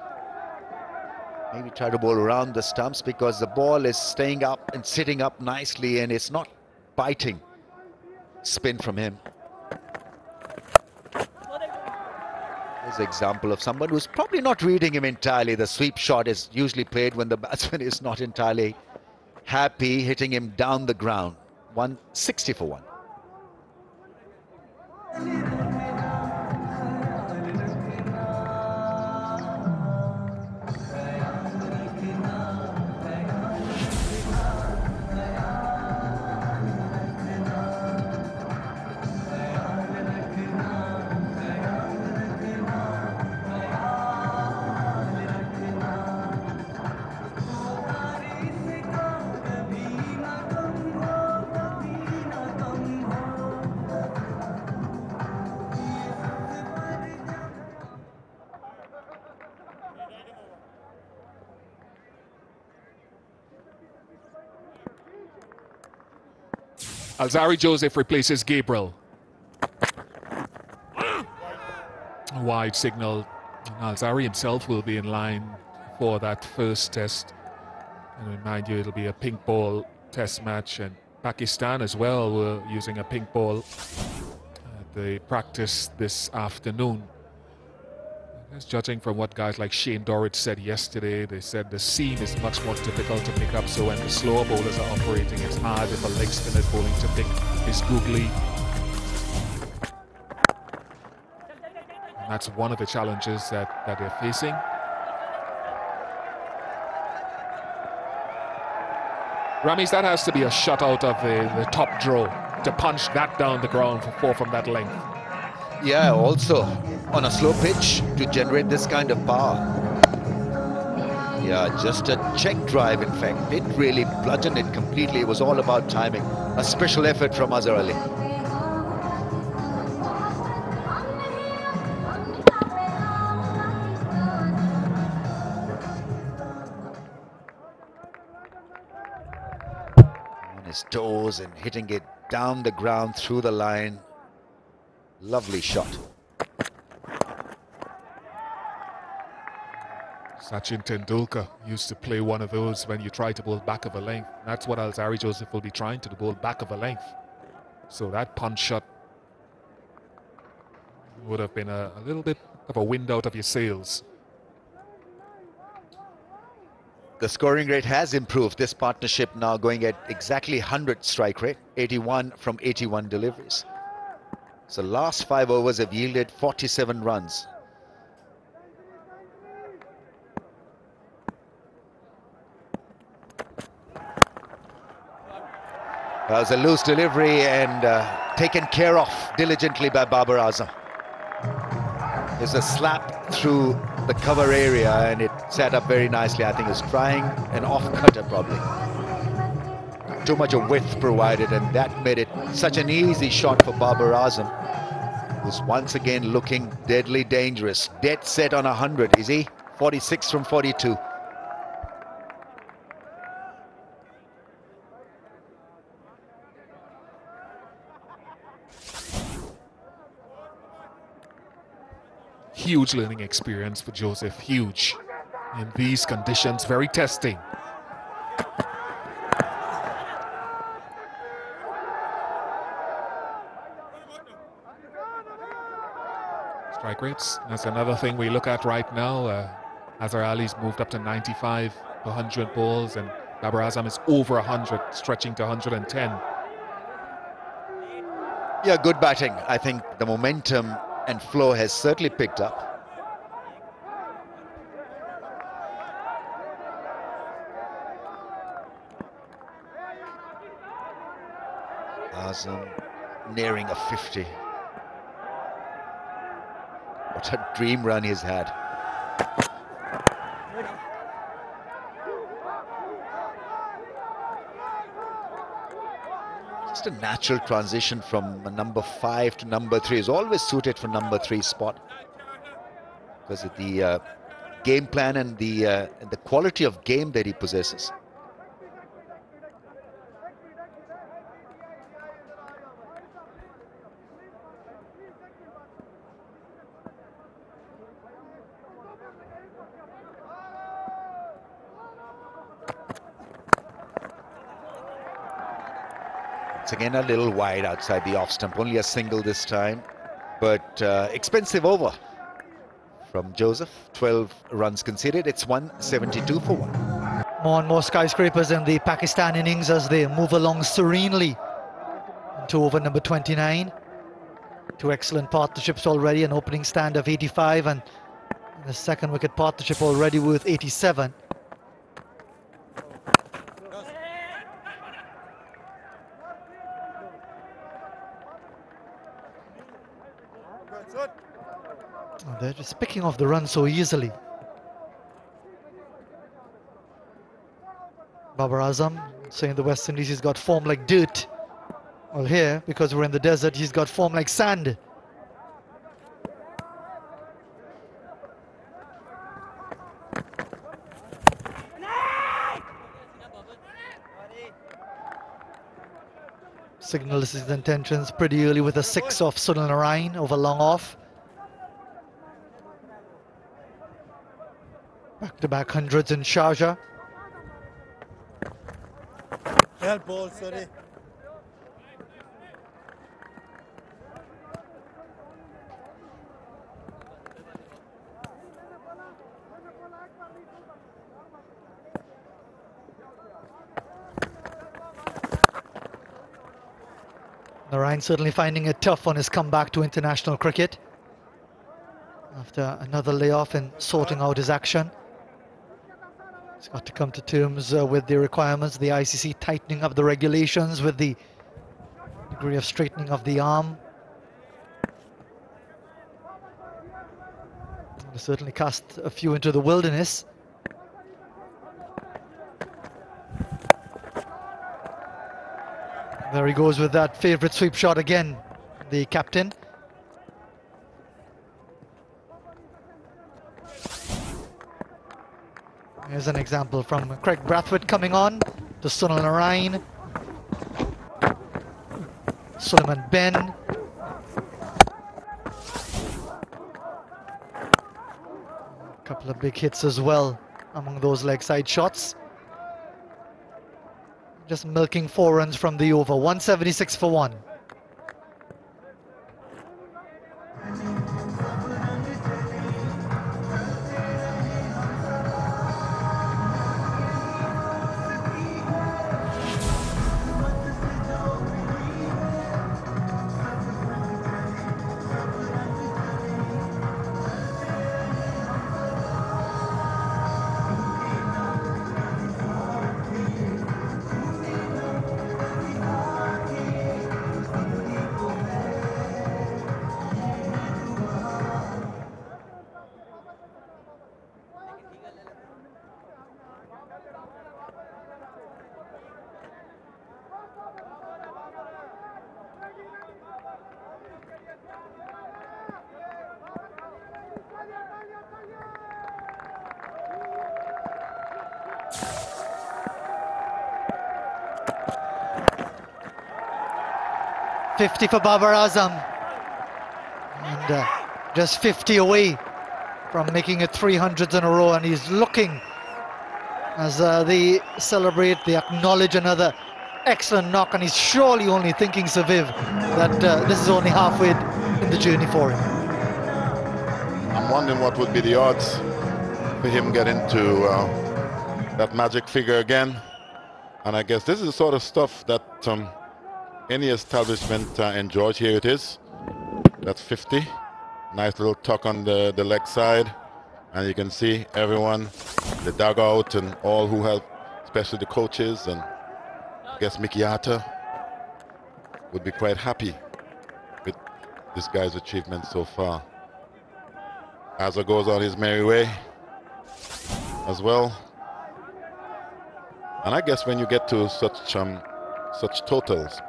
Maybe try to bowl around the stumps, because the ball is staying up and sitting up nicely and it's not biting spin from him. Here's an example of someone who's probably not reading him entirely. The sweep shot is usually played when the batsman is not entirely happy, hitting him down the ground. 160 for 1. Alzarri Joseph replaces Gabriel. Wide signal. Alzarri himself will be in line for that first test. And remind you, it'll be a pink ball test match, and Pakistan as well were using a pink ball at the practice this afternoon. Just judging from what guys like Shane Dorwich said yesterday, they said the seam is much more difficult to pick up, so when the slower bowlers are operating, it's hard if a leg spinner is bowling to pick his googly. And that's one of the challenges that they're facing. Ramesh, that has to be a shutout of the top draw to punch that down the ground for 4 from that length. Yeah, also on a slow pitch to generate this kind of power. Yeah, just a check drive, in fact. Didn't really bludgeon it completely. It was all about timing. A special effort from Azhar Ali. On his toes and hitting it down the ground through the line. Lovely shot. Sachin Tendulkar used to play one of those when you try to bowl back of a length. That's what Alzari Joseph will be trying to do, bowl back of a length. So that punch shot would have been a little bit of a wind out of your sails. The scoring rate has improved. This partnership now going at exactly 100 strike rate, 81 from 81 deliveries. So last 5 overs have yielded 47 runs. That was a loose delivery and taken care of diligently by Babar Azam. There's a slap through the cover area and it set up very nicely. I think it's trying an off-cutter probably. Too much of width provided, and that made it such an easy shot for Babar Azam, who's once again looking deadly dangerous. Dead set on 100, is he? 46 from 42. Huge learning experience for Joseph, huge. In these conditions, very testing. Strike rates, that's another thing we look at right now. Azhar Ali's moved up to 95 per 100 balls, and Babar Azam is over 100, stretching to 110. Yeah, good batting. I think the momentum and flow has certainly picked up. Azam nearing a 50. What a dream run he's had. Just a natural transition from number 5 to number 3 is always suited for number 3 spot because of the game plan and the quality of game that he possesses. It's again a little wide outside the off stump, only a single this time, but expensive over from Joseph. 12 runs conceded. It's 172 for 1. More and more skyscrapers in the Pakistan innings as they move along serenely into over number 29. 2 excellent partnerships already, an opening stand of 85 and the second wicket partnership already with 87. They're just picking off the run so easily. Babar Azam saying the West Indies, he's got form like dirt. Well, here, because we're in the desert, he's got form like sand. Signals his intentions pretty early with a 6 off Sunil Narain over long off. Back-to-back hundreds in Sharjah. Help ball, sorry. Narain certainly finding it tough on his comeback to international cricket after another layoff and sorting out his action. He's got to come to terms with the requirements, the ICC tightening up the regulations with the degree of straightening of the arm. They certainly cast a few into the wilderness. There he goes with that favourite sweep shot again, the captain. Here's an example from Craig Brathwaite coming on to Sunil Narain. Suleiman Ben. A couple of big hits as well among those leg side shots. Just milking 4 runs from the over, 176 for 1. .50 for Babar Azam, and just 50 away from making it 300s in a row, and he's looking, as they celebrate, they acknowledge another excellent knock, and he's surely only thinking, Saviv, that this is only halfway in the journey for him. I'm wondering what would be the odds for him getting to that magic figure again. And I guess this is the sort of stuff that any establishment enjoys. Here it is. That's 50. Nice little tuck on the leg side. And you can see everyone, the dugout and all who help, especially the coaches, and I guess Mickey Arthur would be quite happy with this guy's achievement so far. Azza goes on his merry way as well. And I guess when you get to such totals,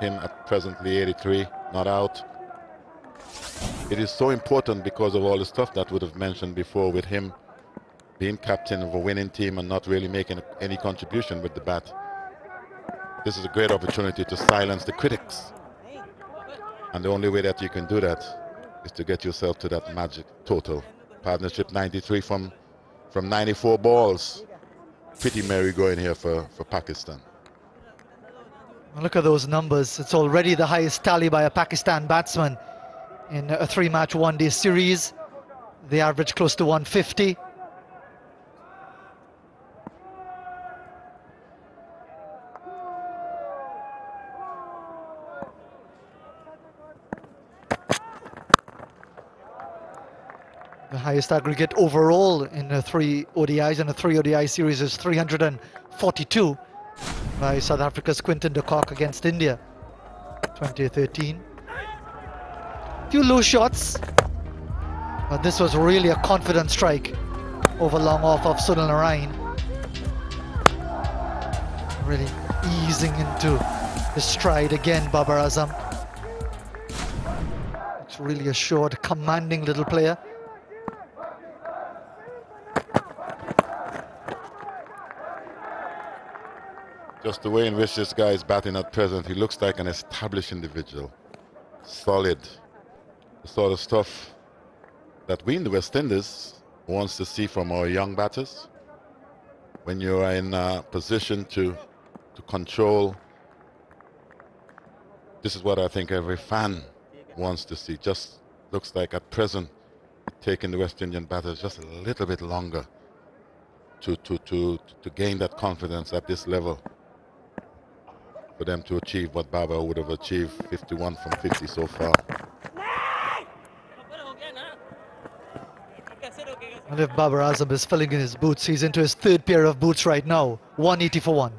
him at presently 83, not out, it is so important because of all the stuff that would have mentioned before, with him being captain of a winning team and not really making any contribution with the bat. This is a great opportunity to silence the critics. And the only way that you can do that is to get yourself to that magic total. Partnership 93 from 94 balls. Pretty merry going here for Pakistan. Look at those numbers. It's already the highest tally by a Pakistan batsman in a 3-match one-day series. They average close to 150. The highest aggregate overall in the 3 ODIs, and the 3 ODI series is 342 by South Africa's Quinton de Kock against India, 2013. Few low shots, but this was really a confident strike over long off of Sunil Narain. Really easing into his stride again, Babar Azam. It's really a short, commanding little player. Just the way in which this guy is batting at present, he looks like an established individual. Solid. The sort of stuff that we in the West Indies wants to see from our young batters. When you are in a position to control, this is what I think every fan wants to see. Just looks like at present, taking the West Indian batters just a little bit longer to gain that confidence at this level, for them to achieve what Baba would have achieved, 51 from 50 so far. And if Babar Azam is filling in his boots, he's into his 3rd pair of boots right now, 180 for 1.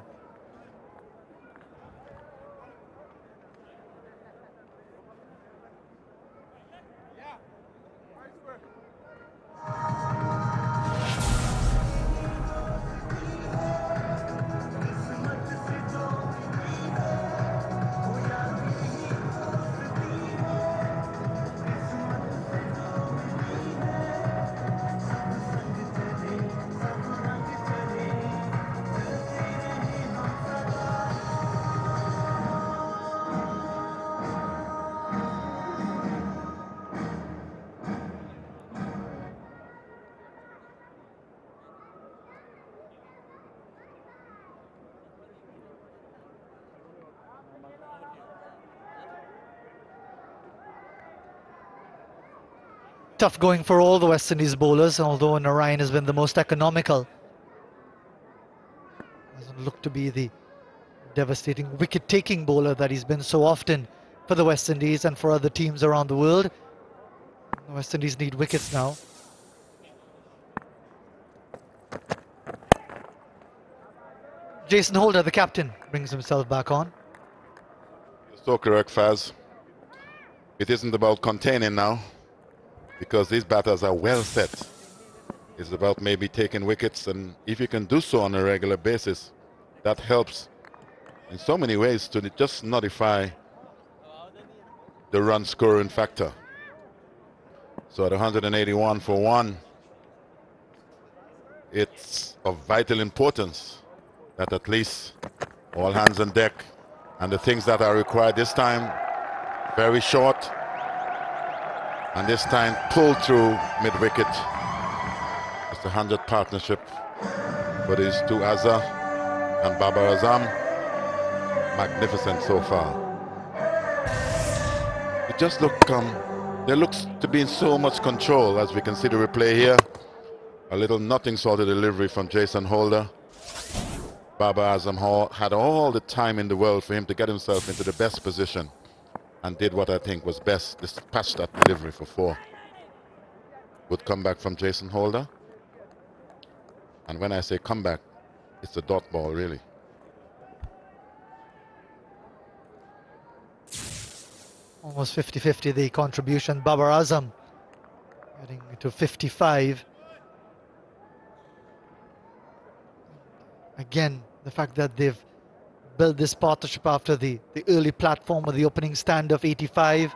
tough going for all the West Indies bowlers, although Narayan has been the most economical. Doesn't look to be the devastating wicket-taking bowler that he's been so often for the West Indies and for other teams around the world. The West Indies need wickets now. Jason Holder, the captain, brings himself back on. So correct, Faz. It isn't about containing now, because these batters are well set. It's about maybe taking wickets, and if you can do so on a regular basis, that helps in so many ways to just nullify the run scoring factor. So at 181 for 1, it's of vital importance that at least all hands on deck, and the things that are required this time, very short, and this time pulled through mid-wicket. It's the 100 partnership for these two, Azhar and Babar Azam. Magnificent so far. It just there looks to be in so much control, as we can see the replay here. A little nothing sort of delivery from Jason Holder. Babar Azam had all the time in the world for him to get himself into the best position, and did what I think was best, dispatched that delivery for 4. Good comeback from Jason Holder. And when I say comeback, it's a dot ball, really. Almost 50-50 the contribution. Babar Azam getting to 55. Again, the fact that they've built this partnership after the early platform with the opening stand of 85.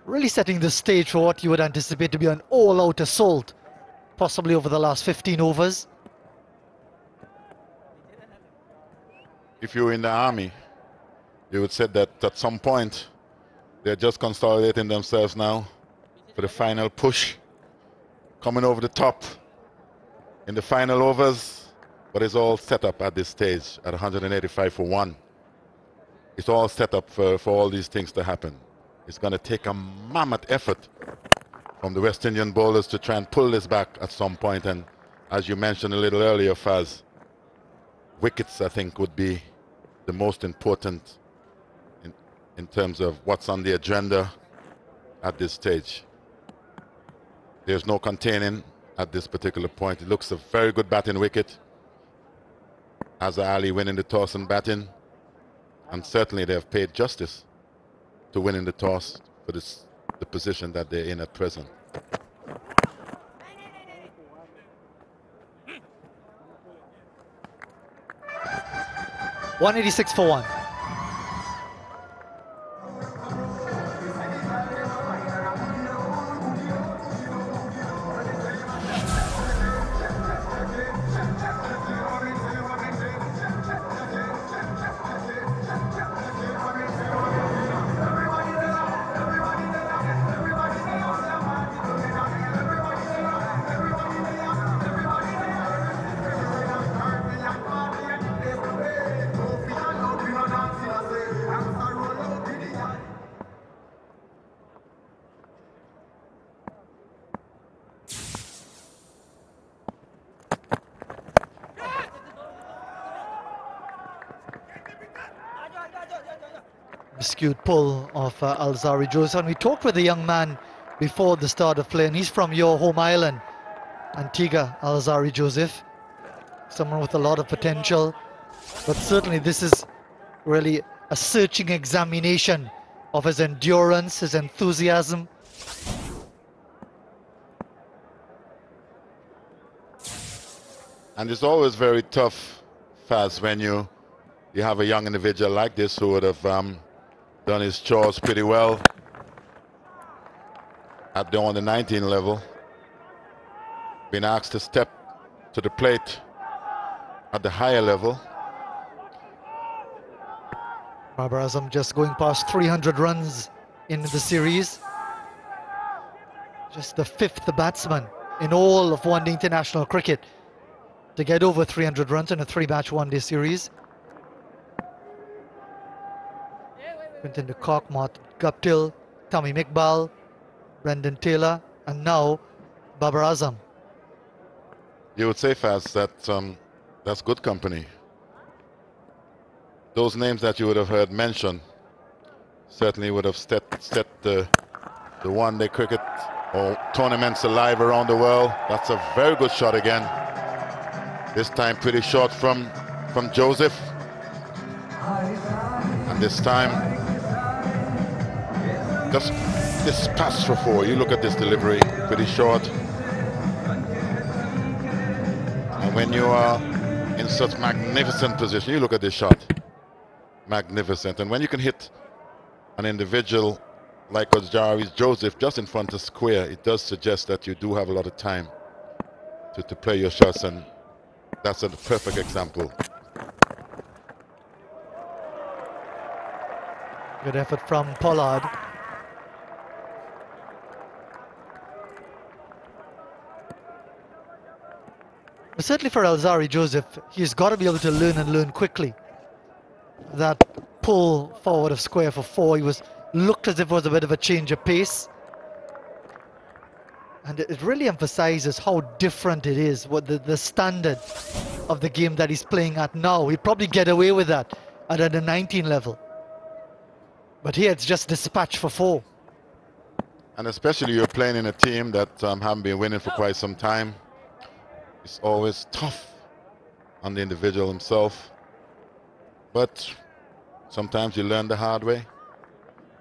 Really setting the stage for what you would anticipate to be an all-out assault, possibly over the last 15 overs. If you were in the army, you would say that at some point they're just consolidating themselves now for the final push, coming over the top in the final overs. But it's all set up at this stage at 185 for 1. It's all set up for all these things to happen. It's going to take a mammoth effort from the West Indian bowlers to try and pull this back at some point. And as you mentioned a little earlier, Faz, wickets, I think, would be the most important in terms of what's on the agenda at this stage. There's no containing at this particular point. It looks a very good batting wicket. Azhar Ali winning the toss and batting, and certainly they have paid justice to winning the toss for the position that they're in at present. .186 for 1. Skewed pull of Alzari Joseph. And we talked with the young man before the start of play, and he's from your home island, Antigua, Alzari Joseph. Someone with a lot of potential, but certainly this is really a searching examination of his endurance, his enthusiasm. And it's always very tough, Faz, when you have a young individual like this who would have done his chores pretty well at the under-19 level, been asked to step to the plate at the higher level. Babar Azam just going past 300 runs in the series. Just the 5th batsman in all of one-day international cricket to get over 300 runs in a 3-match one-day series. Quinton de Kock, Martin Guptill, Tamim Iqbal, Brendan Taylor, and now Babar Azam. You would say, Faz, that that's good company. Those names that you would have heard mentioned certainly would have set the one-day cricket or tournaments alive around the world. That's a very good shot again. This time pretty short from Joseph. And this time, just this pass for 4. You look at this delivery, pretty short. And when you are in such magnificent position, you look at this shot. Magnificent. And when you can hit an individual like Ojari's Joseph just in front of square, it does suggest that you do have a lot of time to play your shots, and that's a perfect example. Good effort from Pollard. But certainly for Alzari Joseph, he's got to be able to learn and learn quickly. That pull forward of square for 4, he looked as if it was a bit of a change of pace. And it really emphasizes how different it is, what the standard of the game that he's playing at now. He'd probably get away with that at the 19 level. But here it's just dispatch for 4. And especially you're playing in a team that haven't been winning for quite some time. It's always tough on the individual himself. But sometimes you learn the hard way.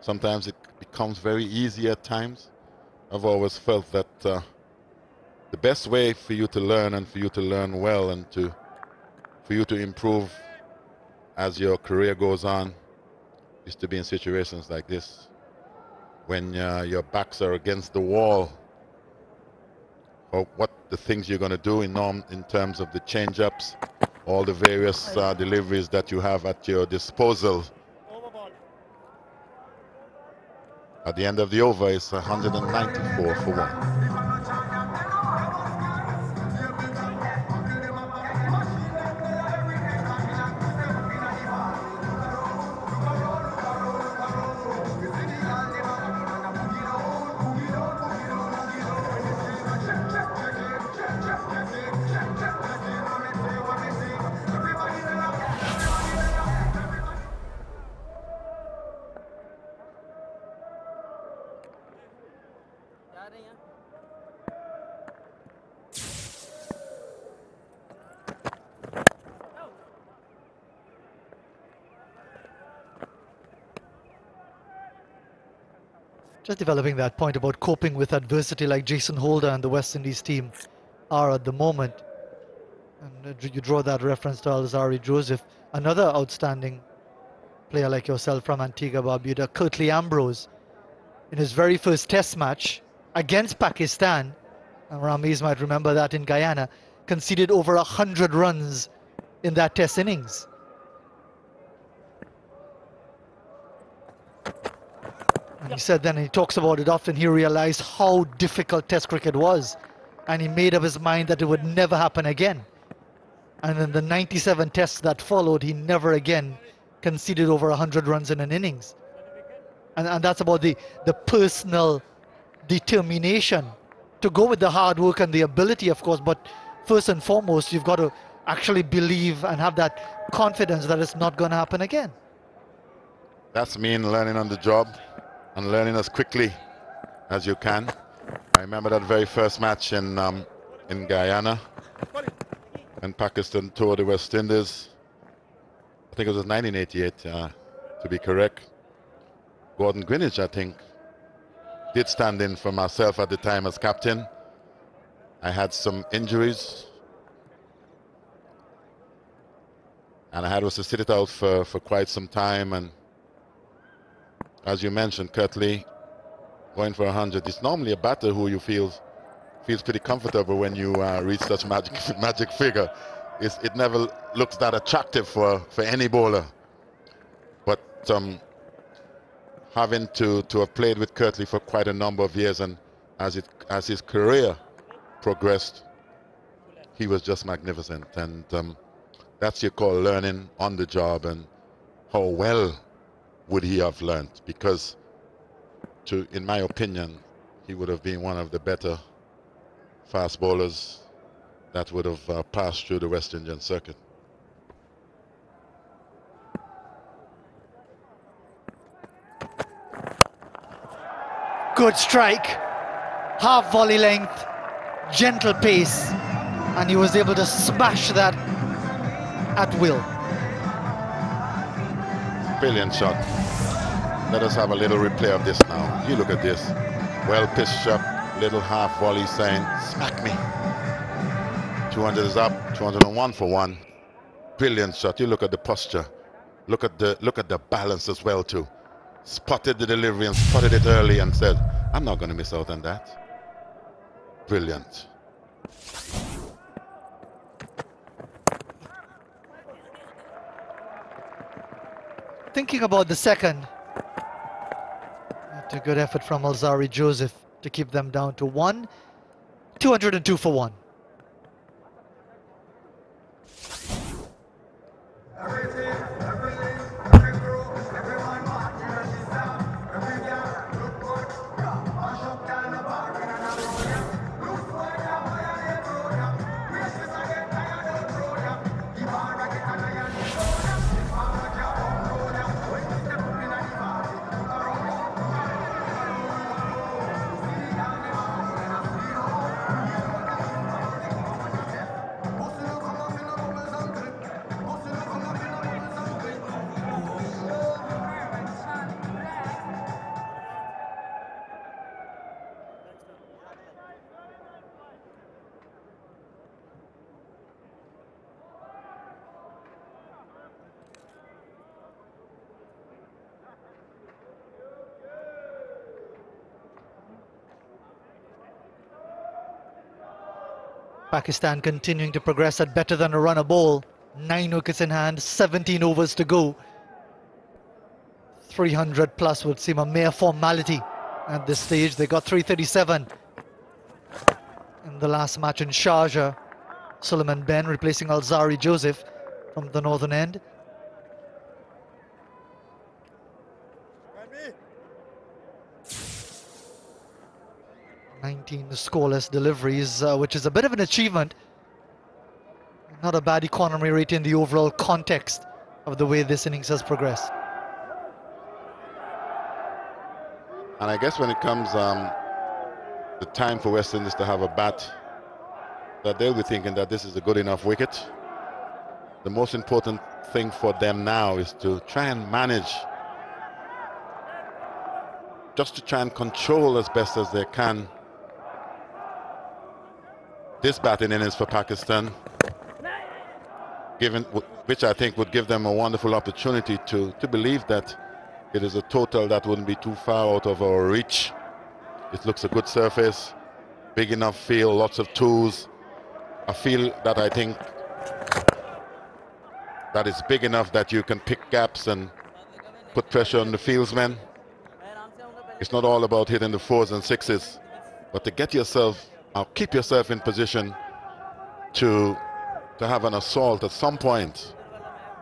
Sometimes it becomes very easy at times. I've always felt that the best way for you to learn and for you to learn well and for you to improve as your career goes on is to be in situations like this when your backs are against the wall, or what the things you're going to do in terms of the change-ups, all the various deliveries that you have at your disposal. At the end of the over, it's 194 for 1. Just developing that point about coping with adversity like Jason Holder and the West Indies team are at the moment. And you draw that reference to Alzari Joseph, another outstanding player like yourself from Antigua Barbuda, Curtly Ambrose, in his very first test match against Pakistan, and Rameez might remember that in Guyana, conceded over 100 runs in that test innings. And he said then, and he talks about it often, he realized how difficult test cricket was, and he made up his mind that it would never happen again. And in the 97 tests that followed, he never again conceded over 100 runs in an innings. And that's about the personal determination to go with the hard work and the ability, of course, but first and foremost, you've got to actually believe and have that confidence that it's not going to happen again. That's mean learning on the job and learning as quickly as you can. I remember that very first match in Guyana, and Pakistan toured the West Indies. I think it was 1988, to be correct. Gordon Greenwich, I think, did stand in for myself at the time as captain. I had some injuries, and I was to sit it out for quite some time. And as you mentioned, Curtly going for 100. It's normally a batter who you feels pretty comfortable when you reach such magic figure. It never looks that attractive for any bowler. But having to have played with Curtly for quite a number of years, and as his career progressed, he was just magnificent. And that's you call learning on the job, and how well would he have learned? Because in my opinion, he would have been one of the better fast bowlers that would have passed through the West Indian circuit. Good strike, half volley length, gentle pace, and he was able to smash that at will. Brilliant shot. Let us have a little replay of this now. You look at this. Well pitched shot, little half volley saying, smack me. 200 is up, 201 for one. Brilliant shot. You look at the posture. Look at the balance as well too. Spotted the delivery and spotted it early and said, I'm not going to miss out on that. Brilliant. Thinking about the second, a good effort from Alzari Joseph to keep them down to 1, 202 for 1. Pakistan continuing to progress at better than a run a ball. 9 wickets in hand, 17 overs to go. 300 plus would seem a mere formality at this stage. They got 337 in the last match in Sharjah. Suleiman Ben replacing Alzari Joseph from the northern end. Ready? 19 scoreless deliveries, which is a bit of an achievement. Not a bad economy rate in the overall context of the way this innings has progressed. And I guess when it comes the time for West Indies to have a bat, that they'll be thinking that this is a good enough wicket. The most important thing for them now is to try and manage, just to try and control as best as they can this batting innings for Pakistan, which I think would give them a wonderful opportunity to believe that it is a total that wouldn't be too far out of our reach. It looks a good surface, big enough field, lots of tools. A field that I think that is big enough that you can pick gaps and put pressure on the fieldsmen. It's not all about hitting the 4s and 6s, but to get yourself, or keep yourself in position to have an assault at some point,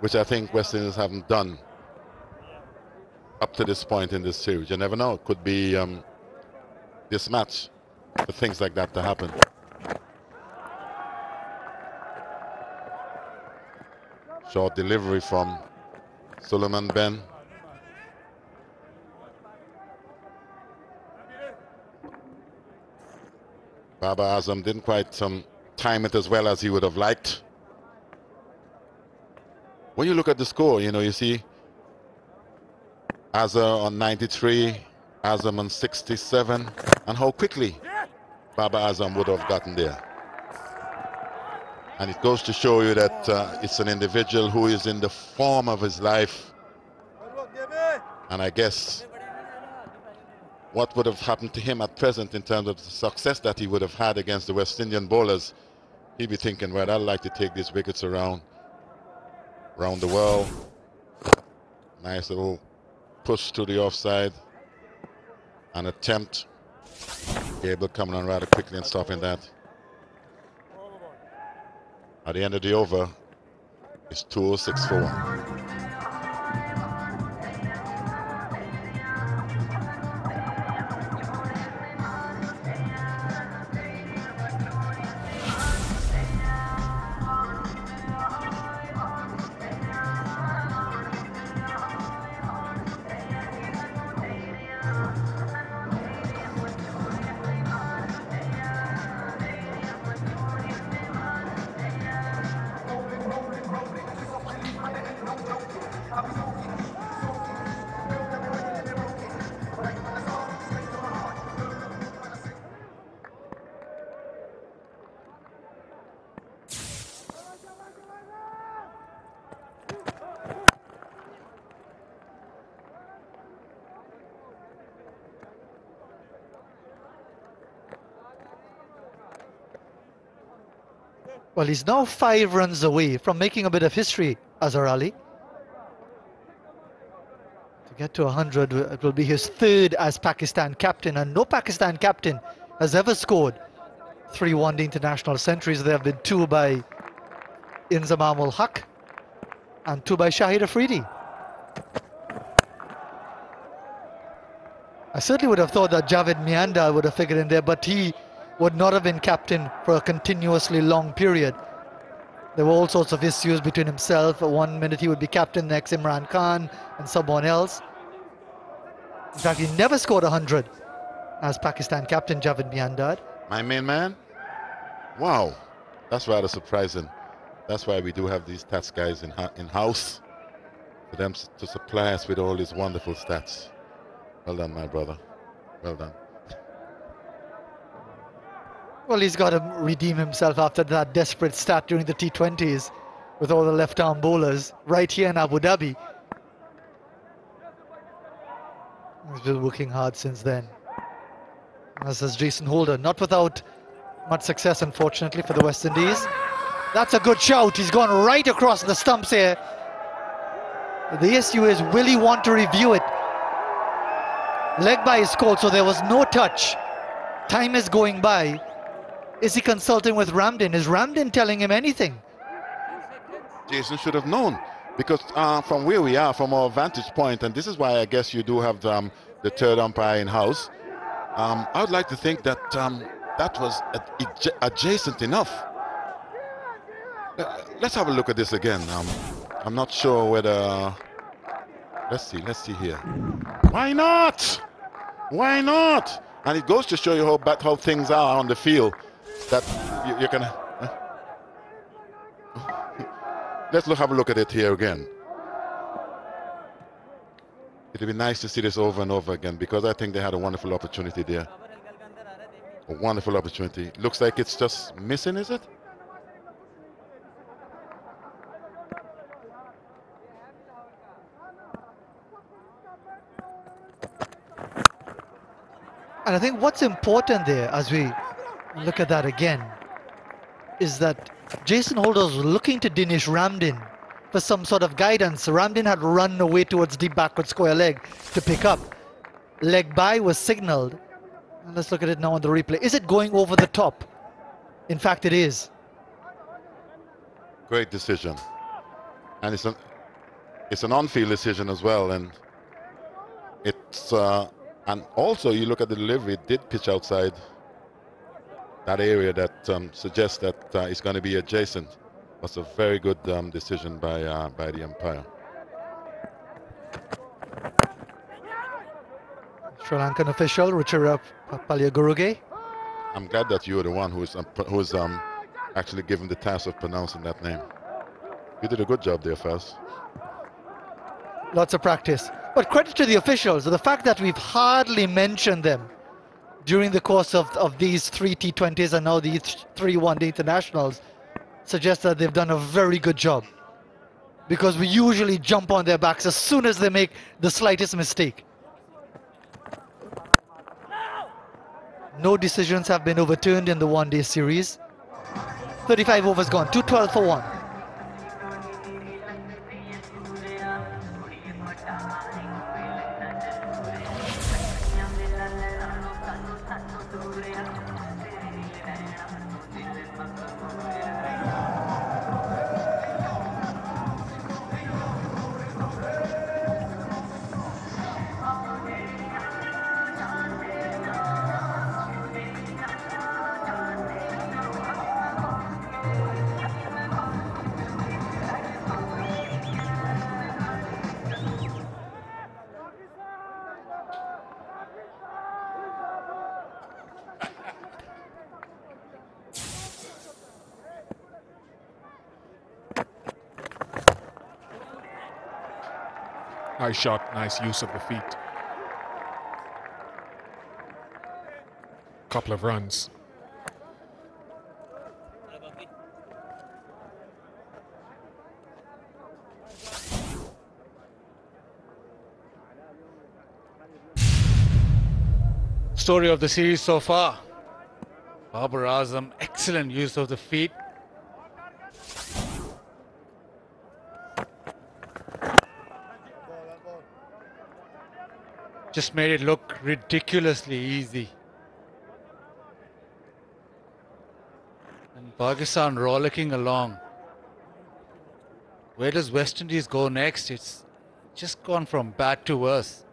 which I think West Indies haven't done up to this point in this series. You never know, it could be this match for things like that to happen. Short delivery from Suleiman Ben. Babar Azam didn't quite time it as well as he would have liked. When you look at the score, you know, you see Azhar on 93, Azam on 67, and how quickly Babar Azam would have gotten there. And it goes to show you that it's an individual who is in the form of his life. And I guess what would have happened to him at present in terms of the success that he would have had against the West Indian bowlers, he'd be thinking, well, I'd like to take these wickets around the world. Nice little push to the offside. An attempt. Gable coming on rather quickly and stopping that. At the end of the over, it's 206 for 1. Well, he's now 5 runs away from making a bit of history, Azhar Ali. To get to 100, it will be his 3rd as Pakistan captain, and no Pakistan captain has ever scored 3 one-day international centuries. There have been 2 by Inzamam ul Haq and 2 by Shahid Afridi. I certainly would have thought that Javed Mianda would have figured in there, but he would not have been captain for a continuously long period. There were all sorts of issues between himself. 1 minute he would be captain, next Imran Khan and someone else. In fact, he never scored 100 as Pakistan captain, Javed Mianda. My main man? Wow, that's rather surprising. That's why we do have these stats guys in-house, for them to supply us with all these wonderful stats. Well done, my brother. Well done. Well, he's got to redeem himself after that desperate start during the T20s with all the left-arm bowlers right here in Abu Dhabi. He's been working hard since then. As is Jason Holder, not without much success, unfortunately, for the West Indies. That's a good shout. He's gone right across the stumps here. The issue is, will he want to review it? Leg by is called, so there was no touch. Time is going by. Is he consulting with Ramdin? Is Ramdin telling him anything? Jason should have known, because from where we are, from our vantage point, and this is why I guess you do have the 3rd umpire in-house, I would like to think that that was adjacent enough. Let's have a look at this again. I'm not sure whether... Let's see here. Why not? Why not? And it goes to show you how things are on the field. That you can... Let's have a look at it here again. It'd be nice to see this over and over again, because I think they had a wonderful opportunity there. A wonderful opportunity. Looks like it's just missing, is it? And I think what's important there, as we look at that again, is that Jason Holder was looking to Dinesh Ramdin for some sort of guidance. Ramdin had run away towards deep backward square leg to pick up. Leg by was signaled. And let's look at it now on the replay. Is it going over the top? In fact, it is. Great decision. And it's an on-field decision as well. And it's... and also, you look at the delivery, it did pitch outside that area that suggests that it's going to be adjacent. That's a very good decision by the umpire. Sri Lankan official, Ruchira Palyaguruge. I'm glad that you're the one who's actually given the task of pronouncing that name. You did a good job there, Faz. Lots of practice. But credit to the officials, the fact that we've hardly mentioned them during the course of these 3 T20s and now these 3 one-day internationals suggests that they've done a very good job. Because we usually jump on their backs as soon as they make the slightest mistake. No decisions have been overturned in the one-day series. 35 overs gone, 212 for 1. Nice shot, nice use of the feet. Couple of runs. Story of the series so far. Babar Azam, excellent use of the feet. just made it look ridiculously easy. And Pakistan rollicking along. Where does West Indies go next? It's just gone from bad to worse.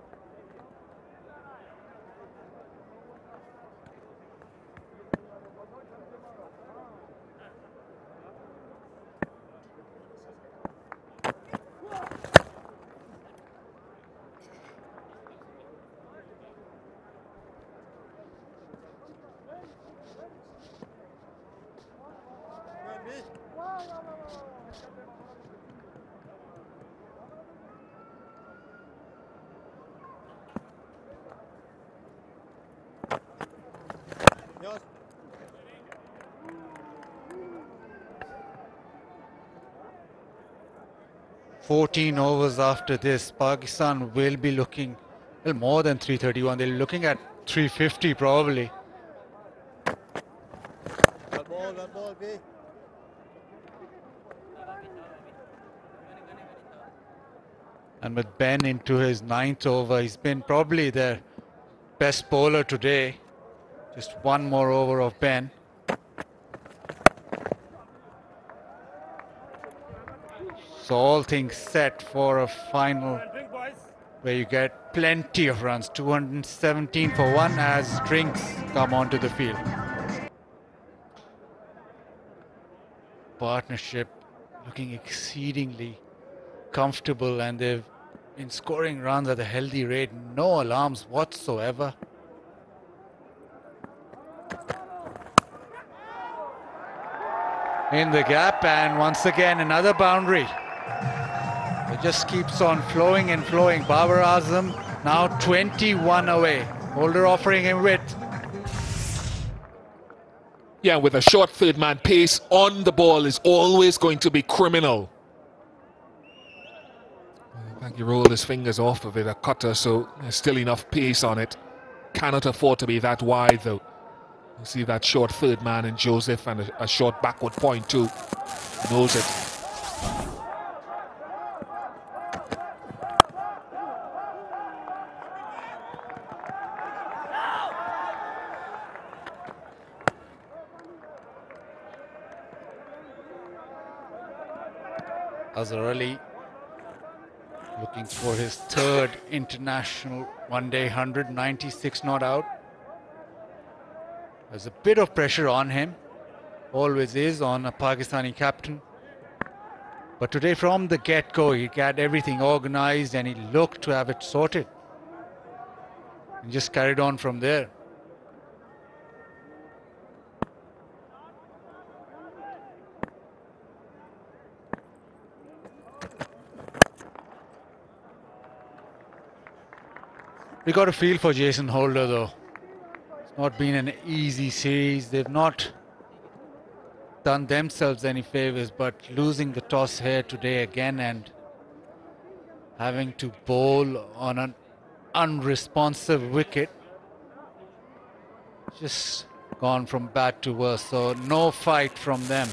Yes. 14 overs after this, Pakistan will be looking, well, more than 331. They're looking at 350 probably. One ball, B. And with Ben into his 9th over, he's been probably their best bowler today. Just one more over of Ben. So all things set for a final where you get plenty of runs. 217 for one as drinks come onto the field. Partnership looking exceedingly comfortable, and they've been scoring runs at a healthy rate. No alarms whatsoever. In the gap, and once again another boundary. It just keeps on flowing and flowing. Babar Azam now 21 away. Holder offering him width. Yeah, with a short third man, pace on the ball is always going to be criminal. I think he rolled his fingers off of it, a cutter, so there's still enough pace on it. Cannot afford to be that wide though. You see that short third man in Joseph, and a short backward point too. He knows it. Azhar Ali looking for his third international one-day 196 not out. There's a bit of pressure on him, always is on a Pakistani captain. But today from the get-go he had everything organized and he looked to have it sorted. And just carried on from there. We got a feel for Jason Holder though. It's not been an easy series. They've not done themselves any favors, but losing the toss here today again and having to bowl on an unresponsive wicket. Just gone from bad to worse, so no fight from them.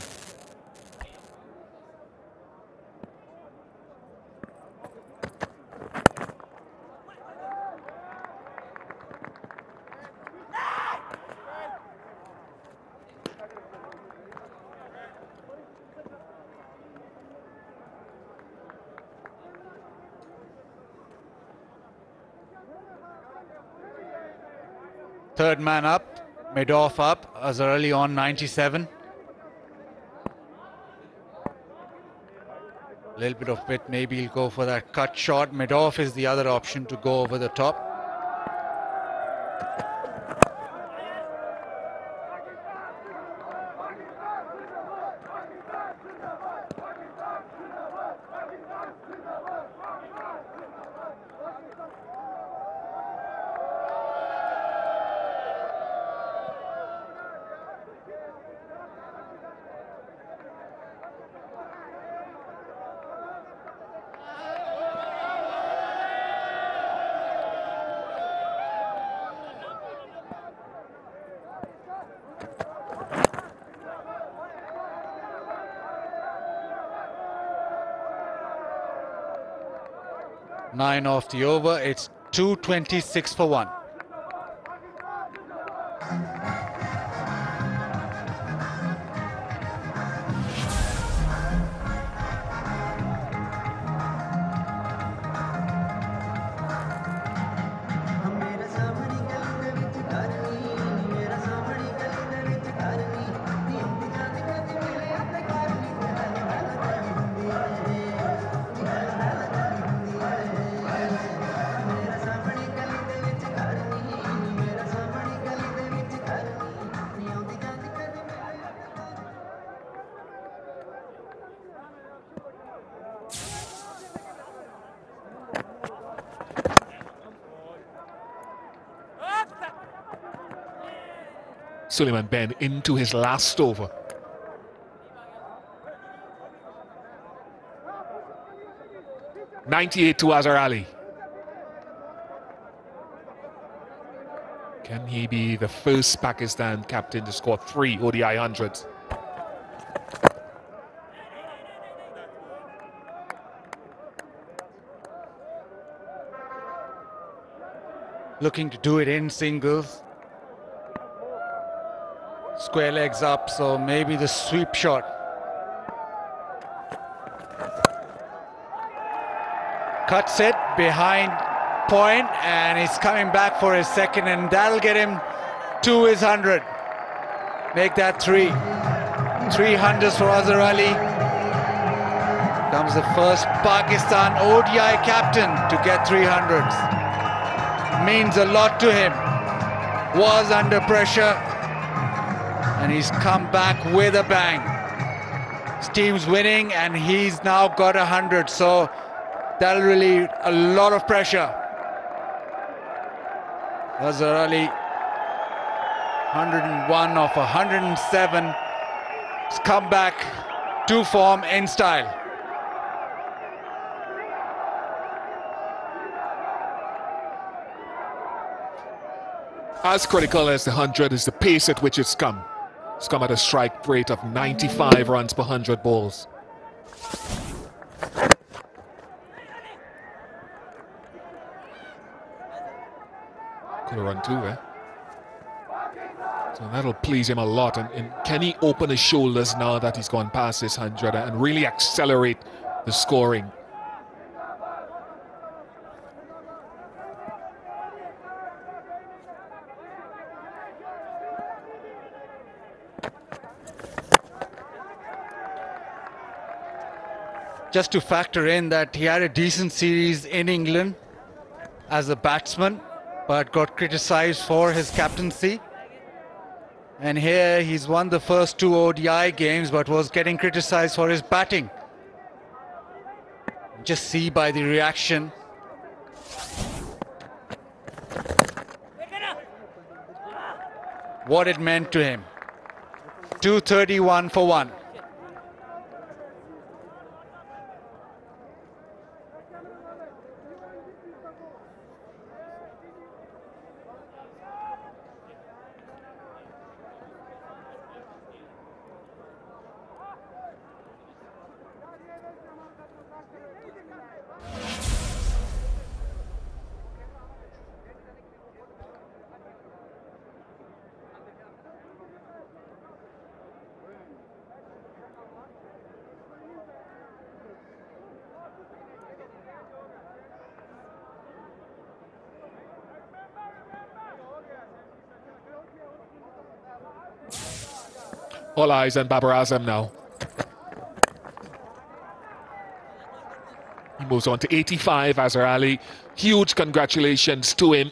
Third man up, mid-off up, Azhar Ali on 97. A little bit of width, maybe he'll go for that cut shot. Mid-off is the other option to go over the top. Nine off the over. It's 226 for 1. Suleiman Ben into his last over. .98 to Azhar Ali. Can he be the first Pakistan captain to score 3 ODI hundreds? Looking to do it in singles. Square legs up, so maybe the sweep shot. Cuts it behind point, and he's coming back for his second, and that'll get him to his 100. Make that 3. 300s for Azhar Ali. Comes the first Pakistan ODI captain to get 300s. Means a lot to him. Was under pressure, and he's come back with a bang. His team's winning, and he's now got 100, so that'll relieve a lot of pressure. Azhar Ali, 101 off 107. He's come back to form in style. As critical as the 100 is the pace at which it's come. It's come at a strike rate of 95 runs per 100 balls. Could have run 2, eh? So that'll please him a lot. And can he open his shoulders now that he's gone past this 100 and really accelerate the scoring? Just to factor in that he had a decent series in England as a batsman, but got criticised for his captaincy. And here he's won the first 2 ODI games, but was getting criticised for his batting. Just see by the reaction. What it meant to him. 231 for 1. All eyes on Babar Azam now. He moves on to 85, Azhar Ali. Huge congratulations to him.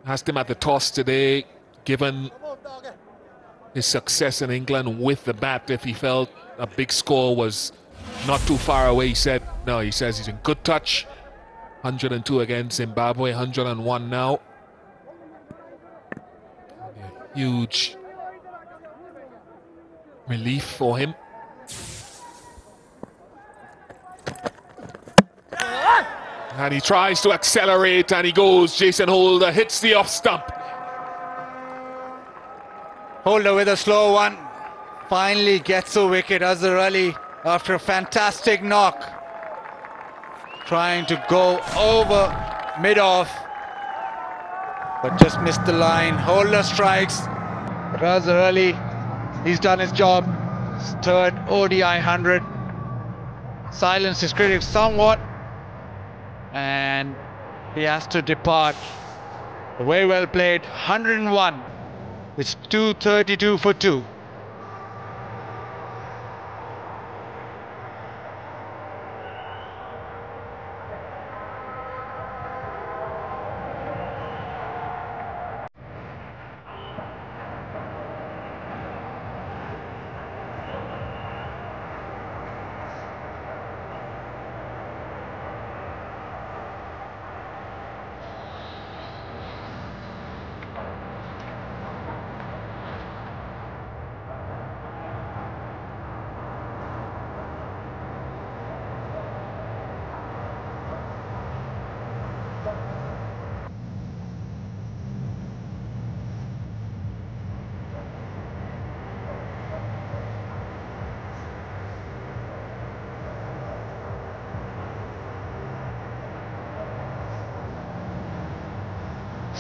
Asked him at the toss today, given his success in England with the bat, if he felt a big score was not too far away. He said, no, he says he's in good touch. 102 against Zimbabwe, 101 now. Huge relief for him. And he tries to accelerate, and he goes. Jason Holder hits the off stump. Holder with a slow one. Finally gets a wicket. Azhar Ali, after a fantastic knock, trying to go over mid-off. but just missed the line. Holder strikes. Azhar Ali, he's done his job. His third ODI 100. Silenced his critics somewhat, and he has to depart. Very well played. 101. It's 232 for 2.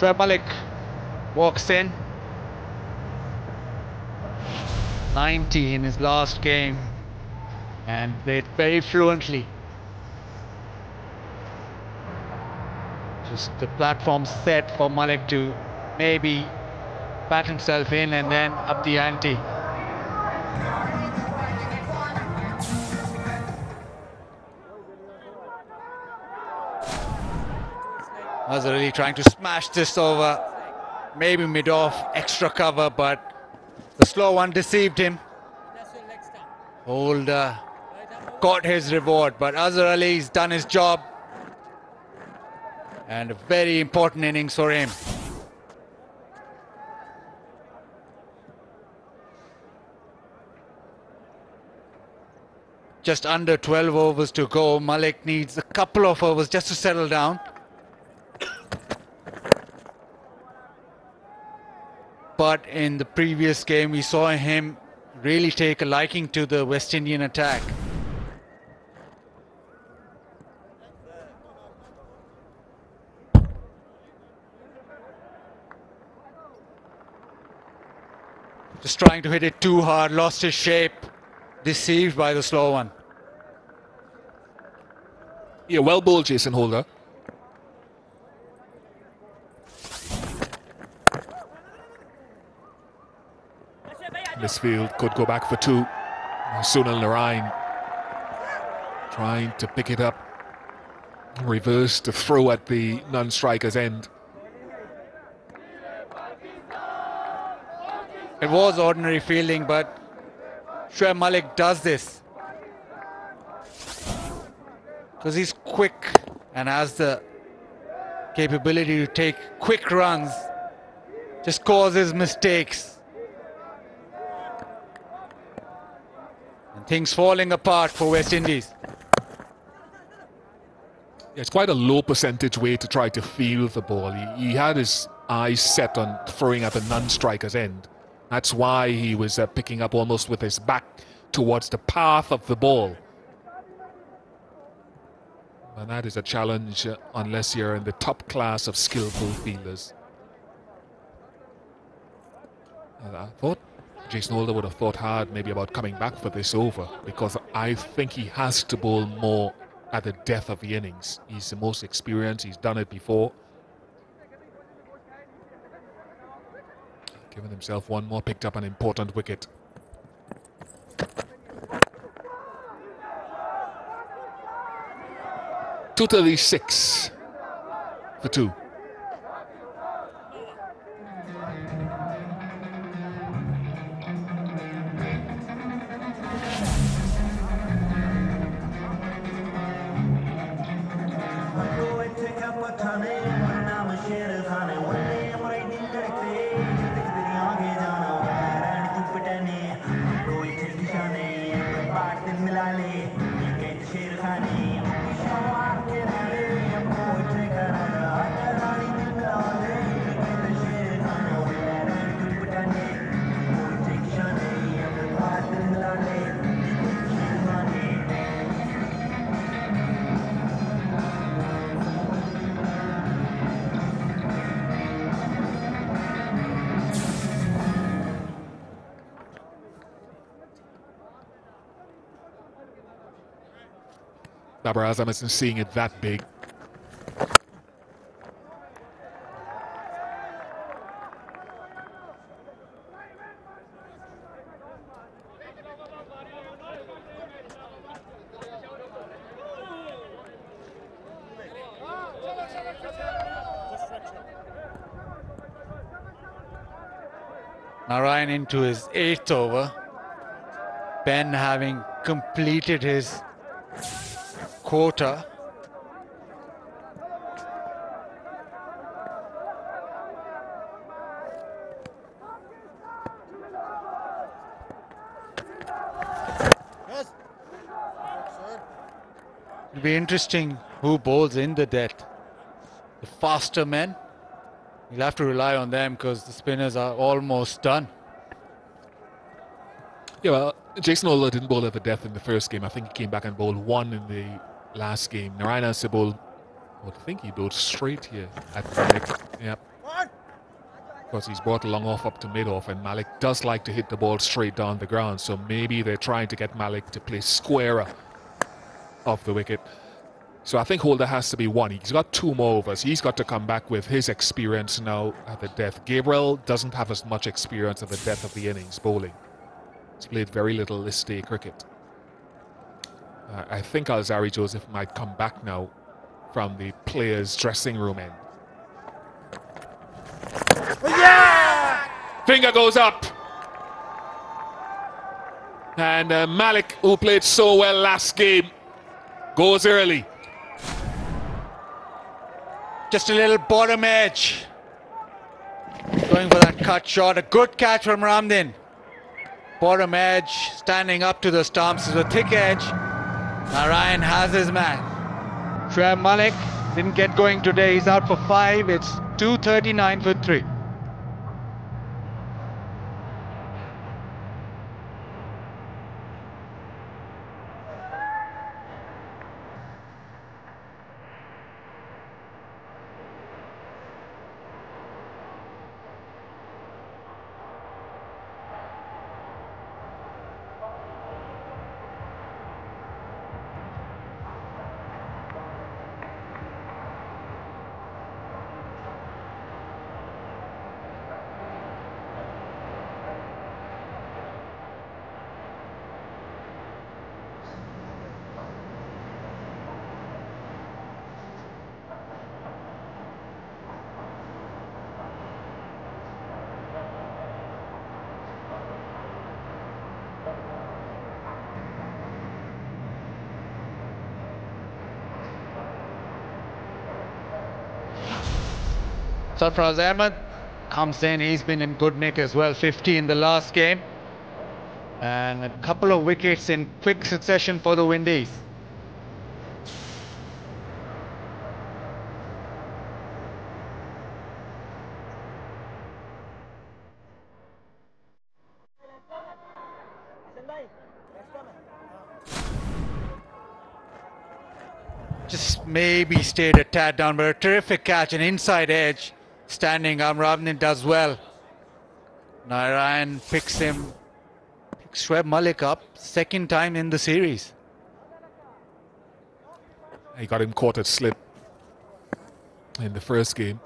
Shoaib Malik walks in. 90 in his last game and played very fluently. Just the platform set for Malik to maybe bat himself in and then up the ante. Azhar Ali trying to smash this over, maybe mid-off, extra cover, but the slow one deceived him. Holder got his reward, but Azhar Ali's done his job. And a very important innings for him. Just under 12 overs to go. Malik needs a couple of overs just to settle down. But in the previous game, we saw him really take a liking to the West Indian attack. Just trying to hit it too hard, lost his shape, deceived by the slow one. Yeah, well bowled, Jason Holder. This field could go back for 2. Sunil Narayan trying to pick it up, reverse to throw at the non-striker's end. It was ordinary fielding, but Shoaib Malik does this because he's quick and has the capability to take quick runs, just causes mistakes. And things falling apart for West Indies. Yeah, it's quite a low percentage way to try to field the ball. He had his eyes set on throwing at the non-striker's end. That's why he was picking up almost with his back towards the path of the ball. And that is a challenge unless you're in the top class of skillful fielders. And I thought Jason Holder would have thought hard maybe about coming back for this over, because I think he has to bowl more at the death of the innings. He's the most experienced, he's done it before. Giving himself one more, picked up an important wicket. .236 for 2. Babar Azam isn't seeing it that big. Narayan into his 8th over. Ben having completed his quota. Yes. It'll be interesting who bowls in the death. The faster men, you'll have to rely on them because the spinners are almost done. Yeah, well, Jason Ola didn't bowl at the death in the first game. I think he came back and bowled 1 in the last game. Narayan has to bowl, I think he bowled straight here at Malik. Yep. Because he's brought long off up to mid-off, and Malik does like to hit the ball straight down the ground. So maybe they're trying to get Malik to play squarer of the wicket. So I think Holder has to be 1. He's got 2 more overs. He's got to come back with his experience now at the death. Gabriel doesn't have as much experience at the death of the innings bowling. He's played very little list day cricket. I think Alzari Joseph might come back now from the players' dressing room end. Yeah! Finger goes up. And Malik, who played so well last game, goes early. Just a little bottom edge. Going for that cut shot. A good catch from Ramdin. Bottom edge, standing up to the stumps is a thick edge. Narayan has his man. Shoaib Malik didn't get going today. He's out for 5. It's 239 for 3. Sarfraz Ahmed comes in. He's been in good nick as well. 50 in the last game. And a couple of wickets in quick succession for the Windies. Just maybe stayed a tad down, but a terrific catch, an inside edge. Standing arm, Ramdin does well. Narayan picks Shoaib Malik up, 2nd time in the series. He got him caught at slip in the first game.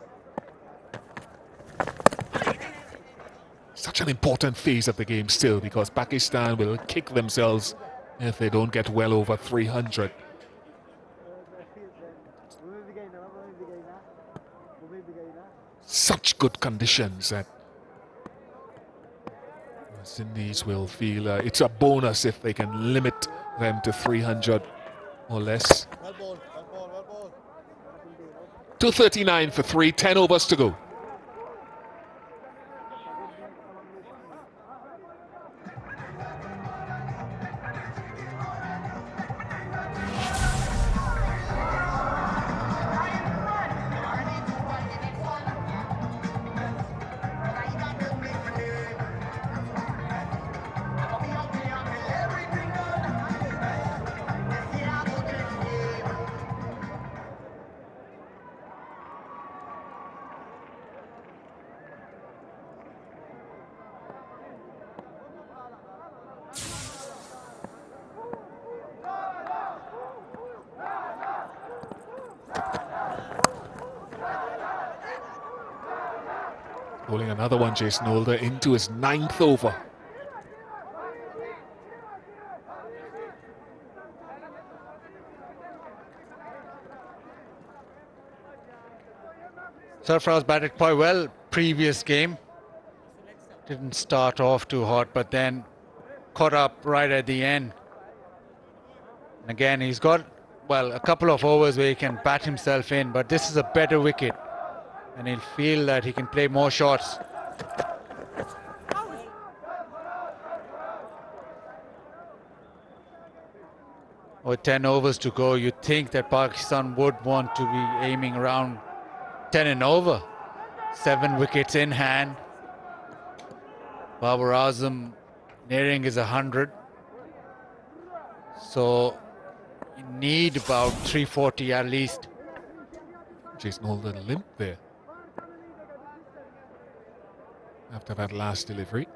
Such an important phase of the game still, because Pakistan will kick themselves if they don't get well over 300. Such good conditions that West Indies will feel it's a bonus if they can limit them to 300 or less. 239 for 3, 10 overs to go. Bowling another one, Jason Holder, into his 9th over. Sarfaraz batted quite well previous game. Didn't start off too hot, but then caught up right at the end. And again, he's got, well, a couple of overs where he can bat himself in, but this is a better wicket. And he'll feel that he can play more shots. With 10 overs to go, you'd think that Pakistan would want to be aiming around 10 and over. 7 wickets in hand. Babar Azam nearing his 100. So you need about 340 at least. Jason Holder limp there after that last delivery.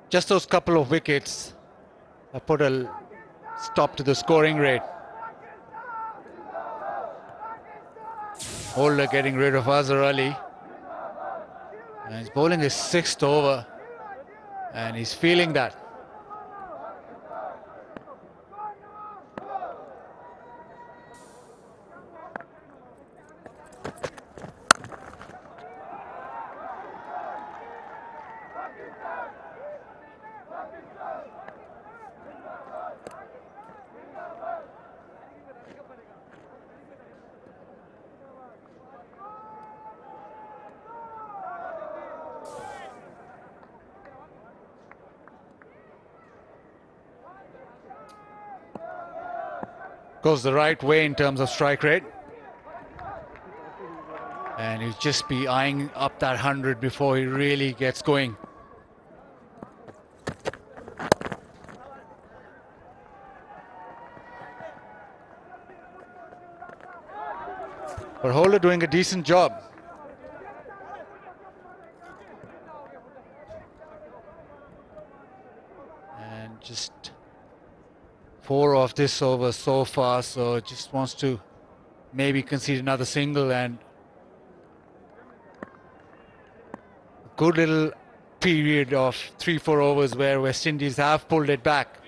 Just those couple of wickets have put a stop to the scoring rate. Holder getting rid of Azhar Ali. And he's bowling his 6th over. And he's feeling that. Goes the right way in terms of strike rate. And he'll just be eyeing up that 100 before he really gets going. But Holder doing a decent job. And just 4 of this over so far, so just wants to maybe concede another single, and a good little period of 3-4 overs where West Indies have pulled it back.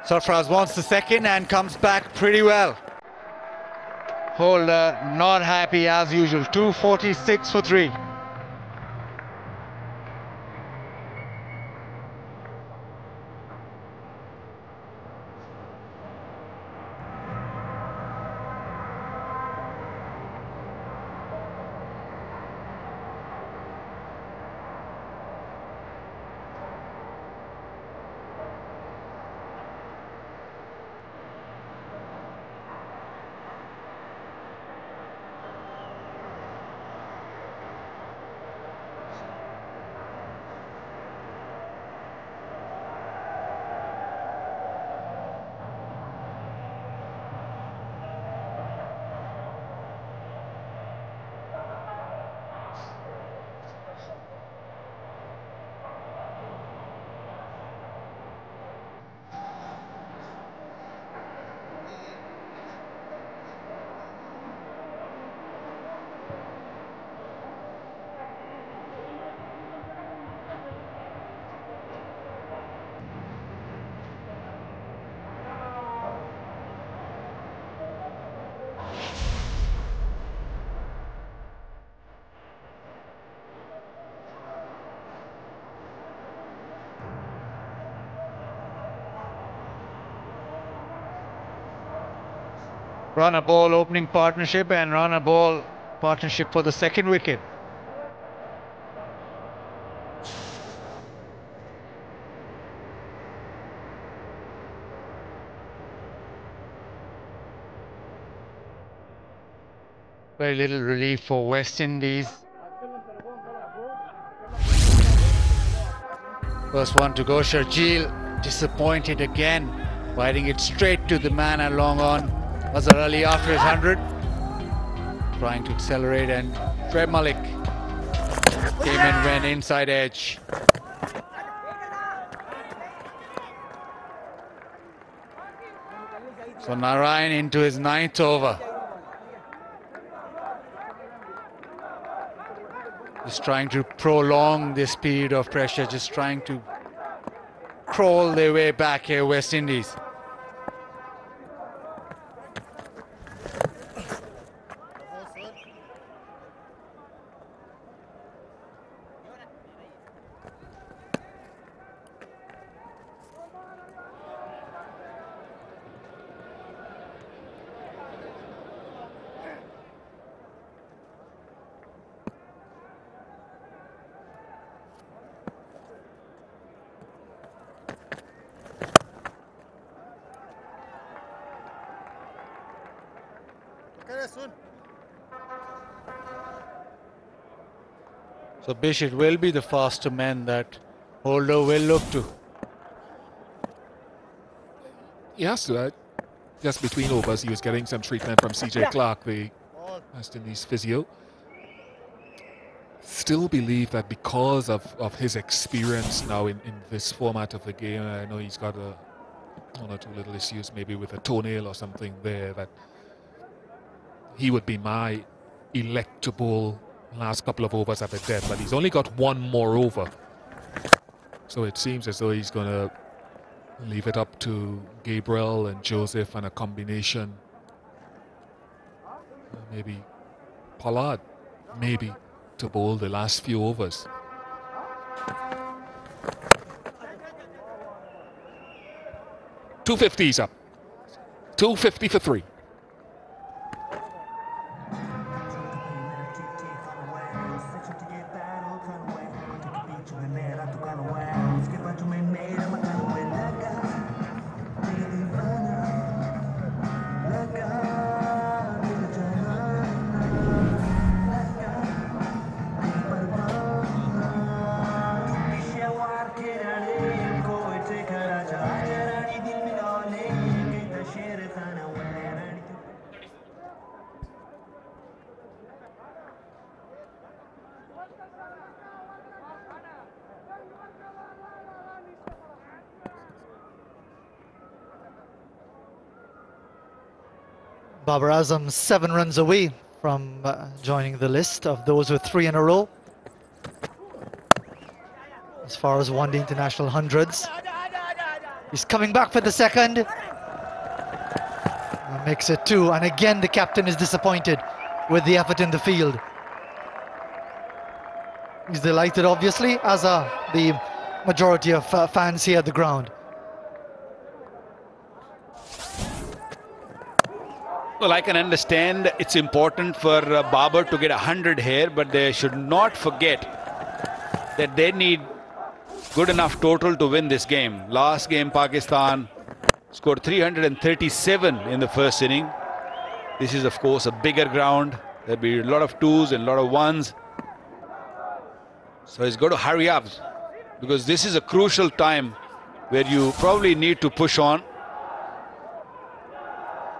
Sarfaraz wants the second and comes back pretty well. Holder not happy as usual. 246 for 3. Run a ball opening partnership and run a ball partnership for the second wicket. Very little relief for West Indies. First one to go, Sharjeel, disappointed again, fighting it straight to the man and long on. Azhar Ali after his 100, trying to accelerate, and Trev Malik came and went inside edge. So Narayan into his 9th over. Just trying to prolong this period of pressure, just trying to crawl their way back here, West Indies. So Bish, it will be the faster men that Holder will look to. He has to. Just between overs, he was getting some treatment from CJ Clark, the West Indies physio. Still believe that because of his experience now in this format of the game, I know he's got one or two little issues maybe with a toenail or something there, that he would be my elect to bowl last couple of overs at the death, but he's only got one more over. So it seems as though he's going to leave it up to Gabriel and Joseph and a combination. Maybe Pollard, maybe, to bowl the last few overs. .250's up. 250 for 3. Babar Azam 7 runs away from joining the list of those with 3 in a row. As far as one-day international hundreds. He's coming back for the second. Makes it 2, and again the captain is disappointed with the effort in the field. He's delighted, obviously, as are the majority of fans here at the ground. Well, I can understand it's important for Babar to get 100 here, but they should not forget that they need good enough total to win this game. Last game, Pakistan scored 337 in the first inning. This is, of course, a bigger ground. There'll be a lot of 2s and a lot of 1s. So he's got to hurry up, because this is a crucial time where you probably need to push on.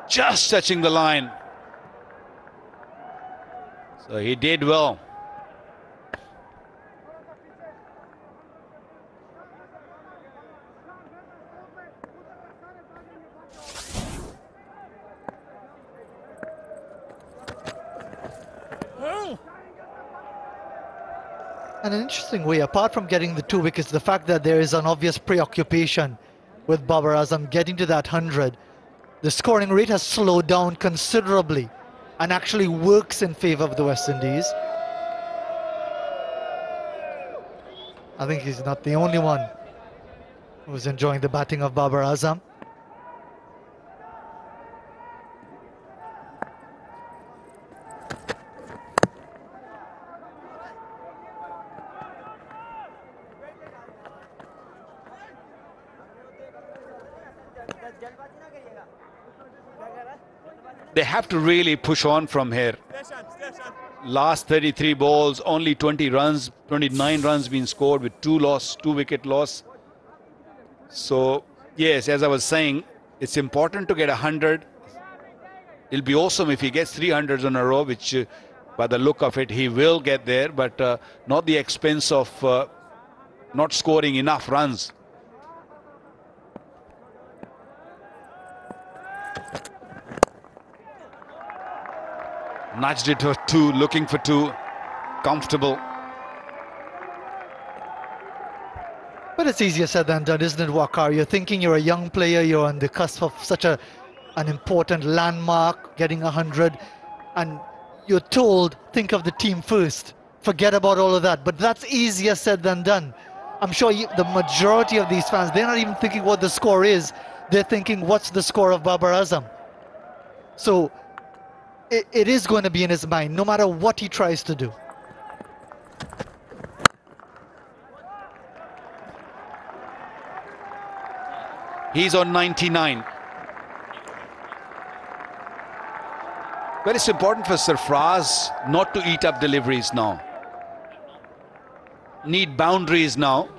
Just touching the line. So he did well. And an interesting way, apart from getting the 2 wickets, the fact that there is an obvious preoccupation with Babar Azam getting to that 100. The scoring rate has slowed down considerably and actually works in favour of the West Indies. I think he's not the only one who's enjoying the batting of Babar Azam. They have to really push on from here. Last 33 balls, only 20 runs, 29 runs being scored with 2 wicket loss. So, yes, as I was saying, it's important to get 100. It'll be awesome if he gets 300s in a row, which by the look of it, he will get there, but not the expense of not scoring enough runs. Nudged it for 2, looking for 2, comfortable. But it's easier said than done, isn't it, Waqar? You're thinking you're a young player, you're on the cusp of such an important landmark, getting 100, and you're told, think of the team first. Forget about all of that. But that's easier said than done. I'm sure the majority of these fans, they're not even thinking what the score is. They're thinking, what's the score of Babar Azam? So it is going to be in his mind, no matter what he tries to do. He's on 99. But it's important for Sarfraz not to eat up deliveries now. Need boundaries now.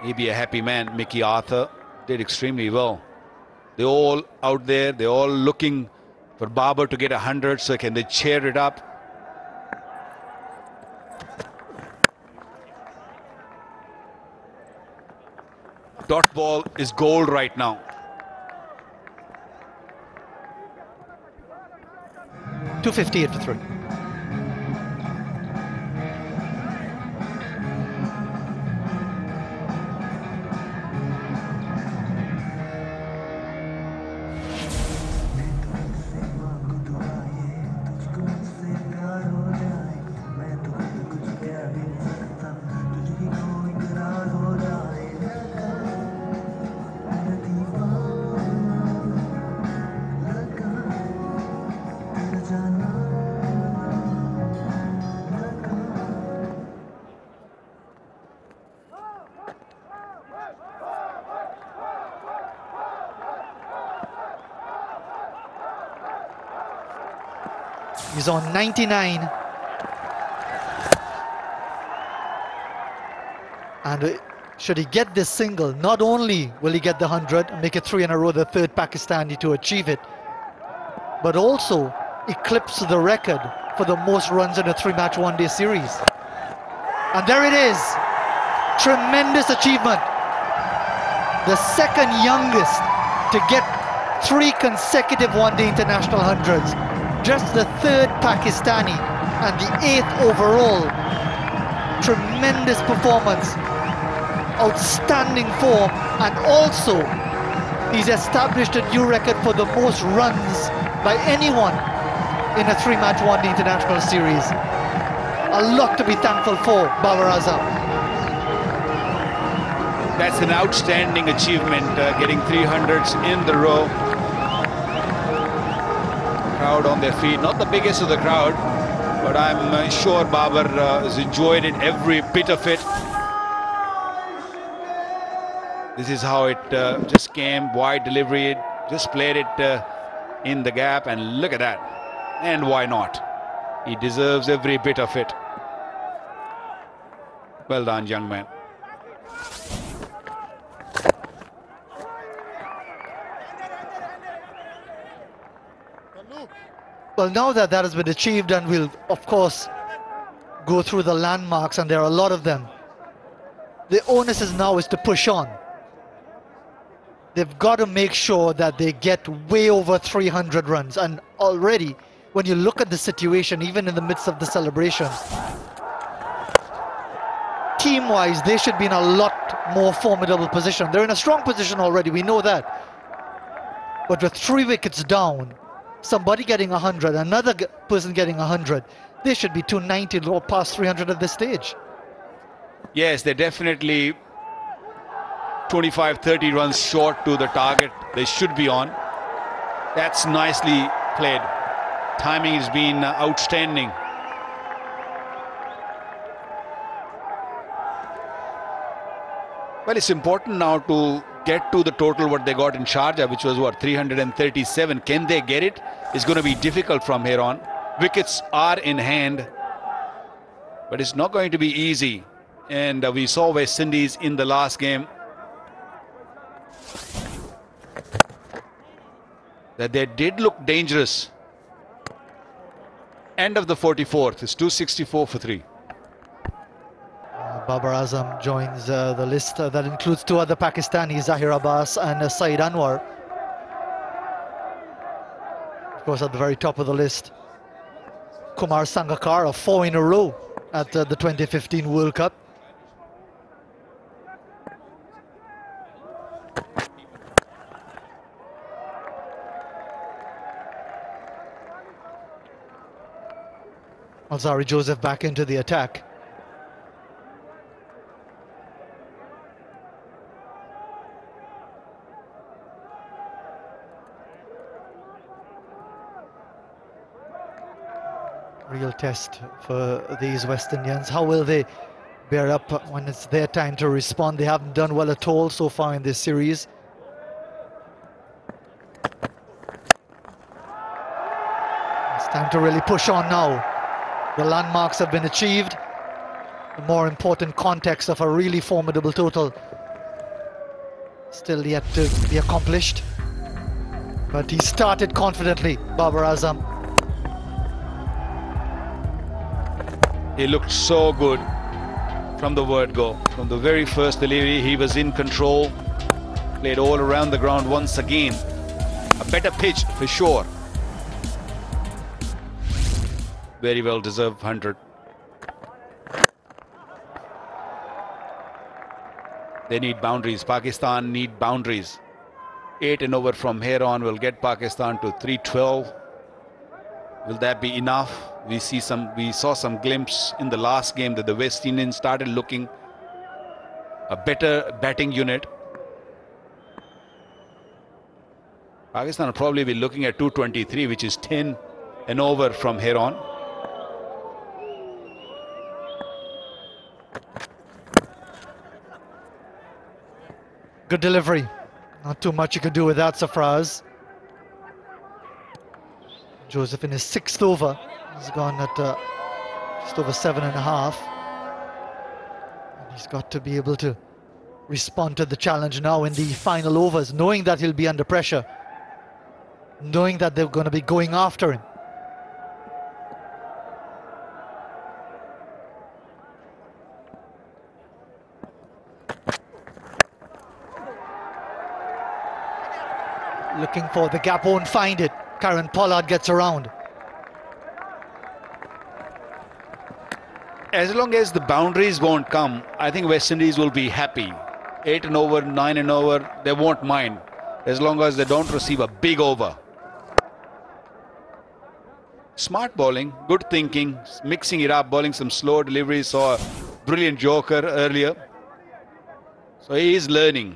He'd be a happy man. Mickey Arthur did extremely well. They're all out there. They're all looking for Babar to get 100. So can they cheer it up? Dot ball is gold right now. 258 for 3. He's on 99. And should he get this single, not only will he get the 100 and make it 3 in a row, the third Pakistani to achieve it, but also eclipse the record for the most runs in a 3-match one-day series. And there it is. Tremendous achievement. The second youngest to get 3 consecutive one-day international hundreds. Just the third Pakistani and the 8th overall. Tremendous performance, outstanding form, and also he's established a new record for the most runs by anyone in a 3-match one-day international series. A lot to be thankful for, Babar Azam. That's an outstanding achievement, getting 300s in the row. Crowd on their feet, not the biggest of the crowd, but I'm sure Babar has enjoyed it, every bit of it. This is how it just came, wide delivery, just played it in the gap, and look at that. And why not? He deserves every bit of it. Well done, young man. Well, now that that has been achieved, and we'll, of course, go through the landmarks, and there are a lot of them, the onus is now to push on. They've got to make sure that they get way over 300 runs. And already, when you look at the situation, even in the midst of the celebrations, team-wise, they should be in a lot more formidable position. They're in a strong position already, we know that. But with 3 wickets down, somebody getting 100, another person getting 100, they should be 290 or past 300 at this stage. Yes, they're definitely 25-30 runs short to the target they should be on. That's nicely played. Timing has been outstanding. Well, it's important now to get to the total what they got in Sharjah, which was what, 337. Can they get it? It's going to be difficult from here on. Wickets are in hand, but it's not going to be easy. And we saw West Indies in the last game that they did look dangerous. End of the 44th. It's 264 for 3. Babar Azam joins the list that includes 2 other Pakistanis, Zahir Abbas and Saeed Anwar. Of course, at the very top of the list, Kumar Sangakkara, 4 in a row at the 2015 World Cup. Alzari Joseph back into the attack. Real test for these West Indians. How will they bear up when it's their time to respond? They haven't done well at all so far in this series. It's time to really push on now. The landmarks have been achieved. The more important context of a really formidable total still yet to be accomplished. But he started confidently, Babar Azam. He looked so good from the word go. From the very first delivery, he was in control. Played all around the ground once again. A better pitch for sure. Very well deserved 100. They need boundaries. Pakistan need boundaries. 8 and over from here on will get Pakistan to 312. Will that be enough? We saw some glimpse in the last game that the West Indians started looking a better batting unit. Pakistan will probably be looking at 223, which is 10 and over from here on. Good delivery. Not too much you could do with that, Safraz. Joseph in his 6th over. He's gone at just over 7.5. And he's got to be able to respond to the challenge now in the final overs, knowing that he'll be under pressure, knowing that they're going to be going after him. Looking for the gap, won't find it. Karen Pollard gets around. As long as the boundaries won't come, I think West Indies will be happy. 8 and over, 9 and over, they won't mind, as long as they don't receive a big over. Smart bowling, good thinking, mixing it up, bowling some slow deliveries. Saw a brilliant joker earlier. So he is learning.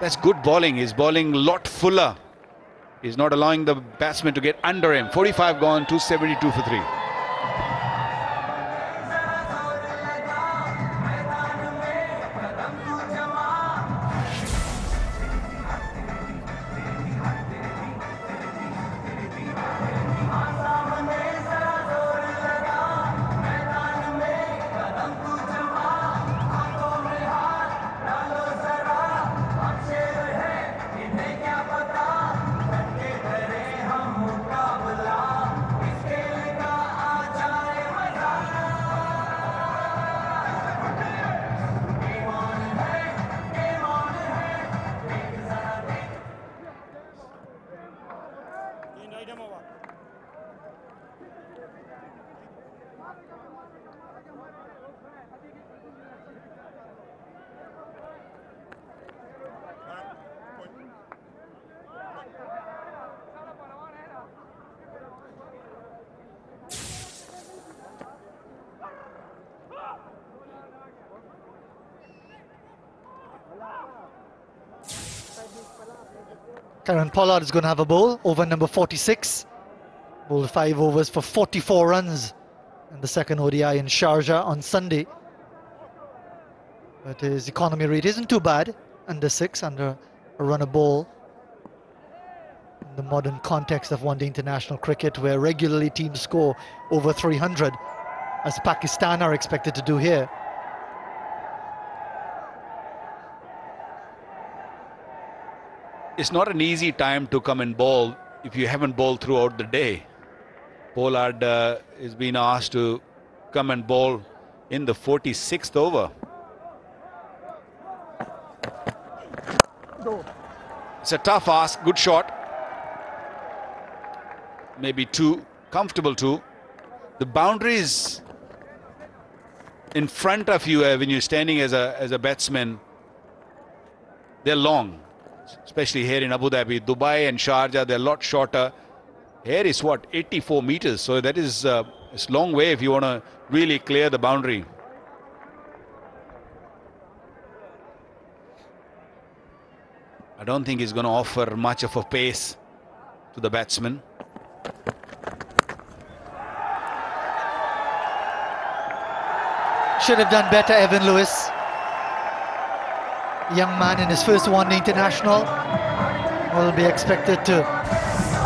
That's good bowling. He's bowling a lot fuller. He's not allowing the batsman to get under him. 45 gone, 272 for 3. Karen Pollard is going to have a bowl over number 46. Bowled 5 overs for 44 runs in the second ODI in Sharjah on Sunday. But his economy rate isn't too bad, under 6, under a run a ball. In the modern context of one-day international cricket, where regularly teams score over 300, as Pakistan are expected to do here. It's not an easy time to come and bowl if you haven't bowled throughout the day. Pollard is being asked to come and bowl in the 46th over. It's a tough ask, good shot. Maybe too comfortable too. The boundaries in front of you when you're standing as a batsman, they're long, especially here in Abu Dhabi. Dubai and Sharjah, they're a lot shorter. Here is what, 84 meters, so that is it's a long way if you want to really clear the boundary. I don't think he's going to offer much of a pace to the batsman. Should have done better, Evan Lewis. Young man in his first one-day international will be expected to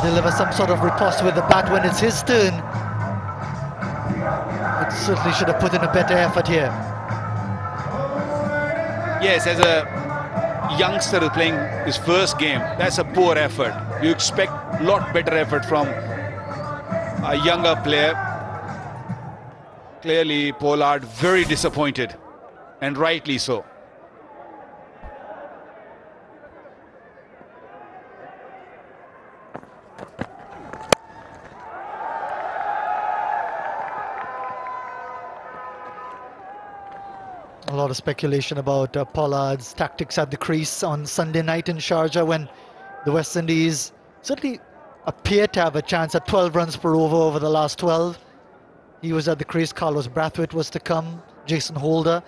deliver some sort of riposte with the bat when it's his turn. But certainly should have put in a better effort here. Yes, as a youngster who's playing his first game, that's a poor effort. You expect a lot better effort from a younger player. Clearly, Pollard very disappointed, and rightly so. A lot of speculation about Pollard's tactics at the crease on Sunday night in Sharjah, when the West Indies certainly appeared to have a chance at 12 runs per over the last 12. He was at the crease, Carlos Brathwaite was to come, Jason Holder.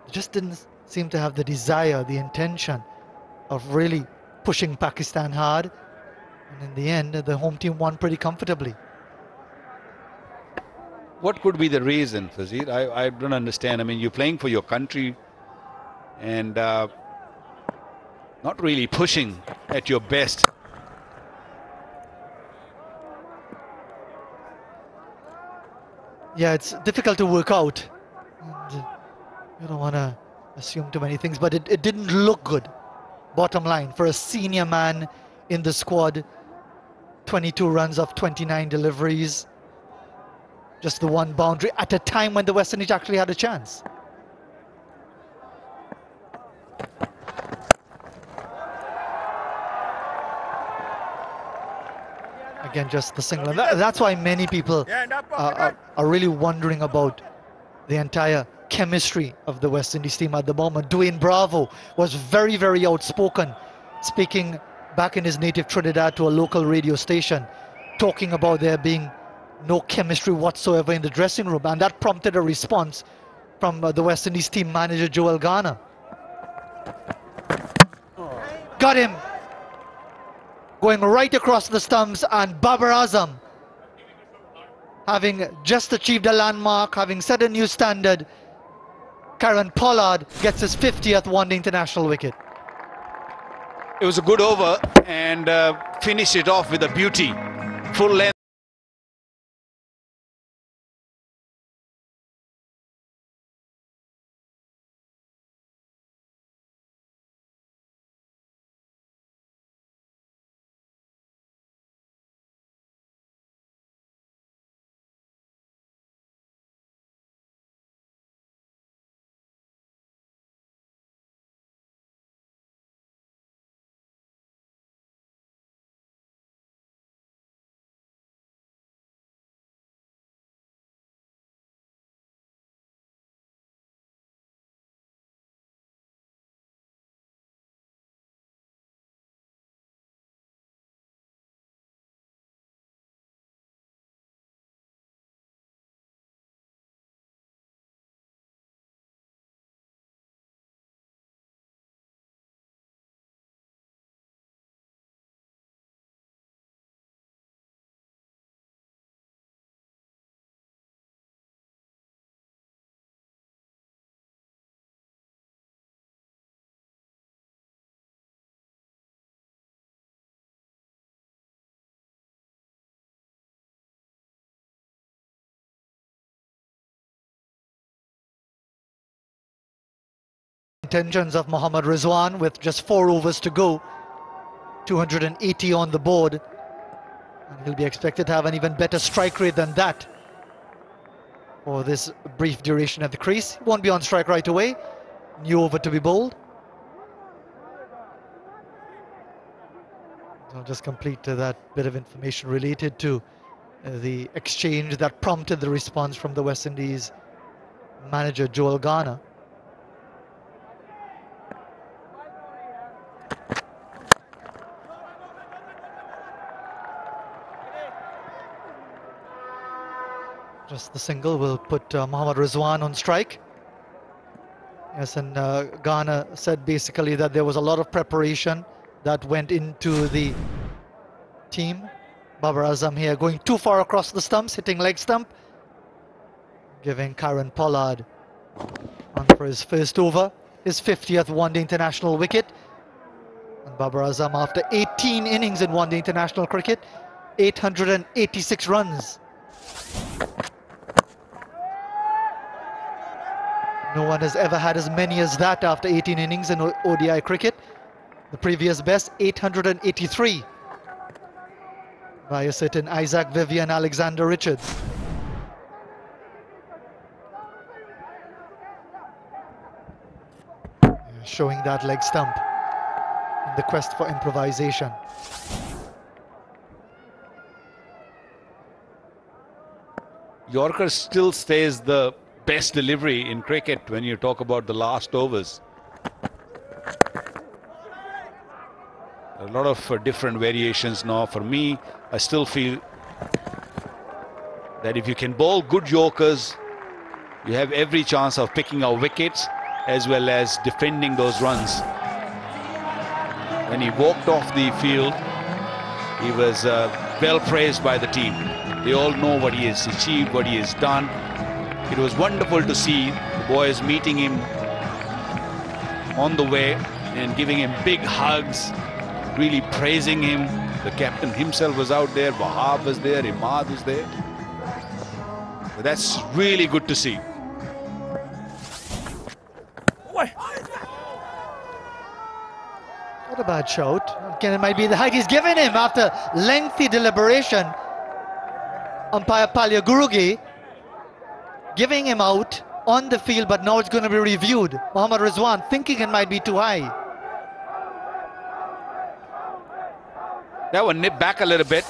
Just didn't seem to have the desire, the intention of really pushing Pakistan hard. And in the end, the home team won pretty comfortably. What could be the reason, Fazir? I don't understand. I mean, you're playing for your country and not really pushing at your best. Yeah, it's difficult to work out. And you don't want to assume too many things, but it didn't look good, bottom line, for a senior man in the squad. 22 runs off 29 deliveries. Just the one boundary at a time when the West Indies actually had a chance. Again, just the single. That's why many people are really wondering about the entire chemistry of the West Indies team at the moment. Dwayne Bravo was very, very outspoken, speaking back in his native Trinidad to a local radio station, talking about there being no chemistry whatsoever in the dressing room, and that prompted a response from the West Indies team manager Joel Garner. Got him going right across the stumps, and Babar Azam, having just achieved a landmark, having set a new standard, Kieron Pollard gets his 50th one-day international wicket. It was a good over, and finished it off with a beauty. Full length. intentions of Mohammad Rizwan with just 4 overs to go. 280 on the board. And he'll be expected to have an even better strike rate than that for this brief duration at the crease. He won't be on strike right away. New over to be bowled. I'll just complete that bit of information related to the exchange that prompted the response from the West Indies manager Joel Garner. Just the single will put Mohammad Rizwan on strike. Yes, and Garner said basically that there was a lot of preparation that went into the team. Babar Azam here going too far across the stumps, hitting leg stump, giving Karen Pollard on for his first over, his 50th one-day international wicket. And Babar Azam, after 18 innings in one-day international cricket, 886 runs. No one has ever had as many as that after 18 innings in ODI cricket. The previous best, 883, by a certain Isaac Vivian Alexander Richards. Showing that leg stump in the quest for improvisation. Yorker still stays the best delivery in cricket when you talk about the last overs. A lot of different variations now. For me, I still feel that if you can bowl good Yorkers, you have every chance of picking out wickets as well as defending those runs. When he walked off the field, he was well praised by the team. They all know what he has achieved, what he has done. It was wonderful to see the boys meeting him on the way and giving him big hugs, really praising him. The captain himself was out there, Wahab was there, Imad was there. But that's really good to see. Not a bad shout. Again, it might be the height he's given him after lengthy deliberation. Umpire Palya Gurugi giving him out on the field, but now it's going to be reviewed. Mohammad Rizwan thinking it might be too high. That one nipped back a little bit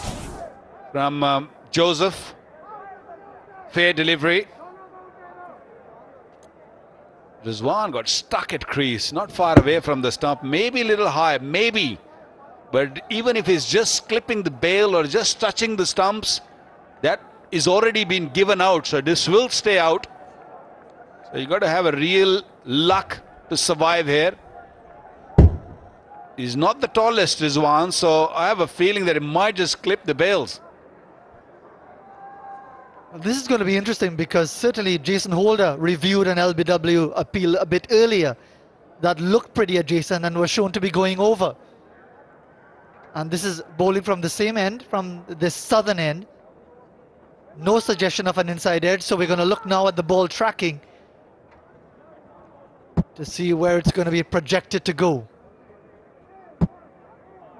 from Joseph. Fair delivery. Rizwan got stuck at crease, not far away from the stump, maybe a little high, maybe. But even if he's just clipping the bail or just touching the stumps, that is already been given out, so this will stay out. So you got to have a real luck to survive here. He's not the tallest, Rizwan, so I have a feeling that it might just clip the bails. This is going to be interesting because certainly Jason Holder reviewed an LBW appeal a bit earlier that looked pretty adjacent and was shown to be going over. And this is bowling from the same end, from this southern end. No suggestion of an inside edge, so we're going to look now at the ball tracking to see where it's going to be projected to go.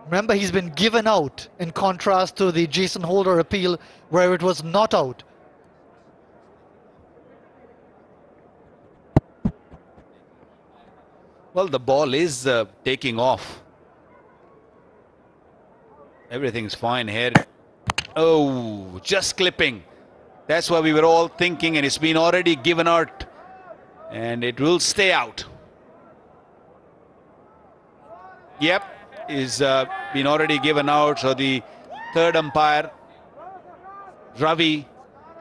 Remember, he's been given out in contrast to the Jason Holder appeal where it was not out. Well, the ball is taking off. Everything's fine here. Oh, just clipping. That's what we were all thinking, and it's been already given out, and it will stay out. Yep, is been already given out. So the third umpire, Ravi,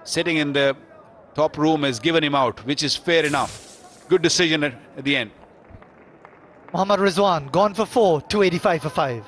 sitting in the top room, has given him out, which is fair enough. Good decision at the end. Mohammad Rizwan gone for 4, 285 for 5.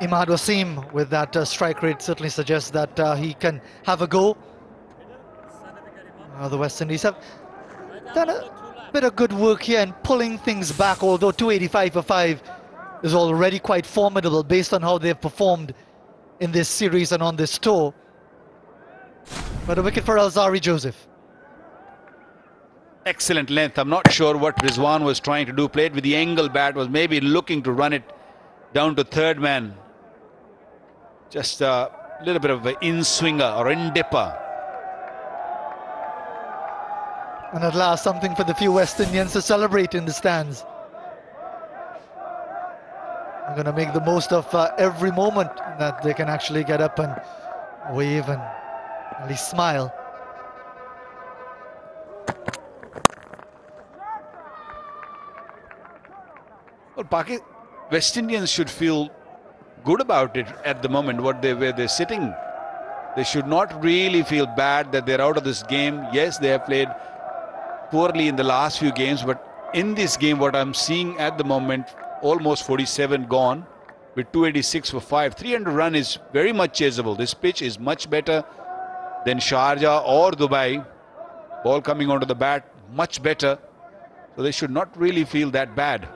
Imad Wasim with that strike rate certainly suggests that he can have a go. The West Indies have done a bit of good work here and pulling things back, although 285 for 5 is already quite formidable based on how they've performed in this series and on this tour. But a wicket for Alzari Joseph. Excellent length. I'm not sure what Rizwan was trying to do. Played with the angle bat, was maybe looking to run it down to third man. Just a little bit of an in-swinger or in-dipper. And at last, something for the few West Indians to celebrate in the stands. They're going to make the most of every moment that they can actually get up and wave and at least smile. Well, West Indians should feel good about it at the moment, where they're sitting. They should not really feel bad that they're out of this game. Yes, they have played poorly in the last few games, but in this game, what I'm seeing at the moment, almost 47 gone with 286 for 5. 300 run is very much chaseable. This pitch is much better than Sharjah or Dubai. Ball coming onto the bat, much better. So they should not really feel that bad.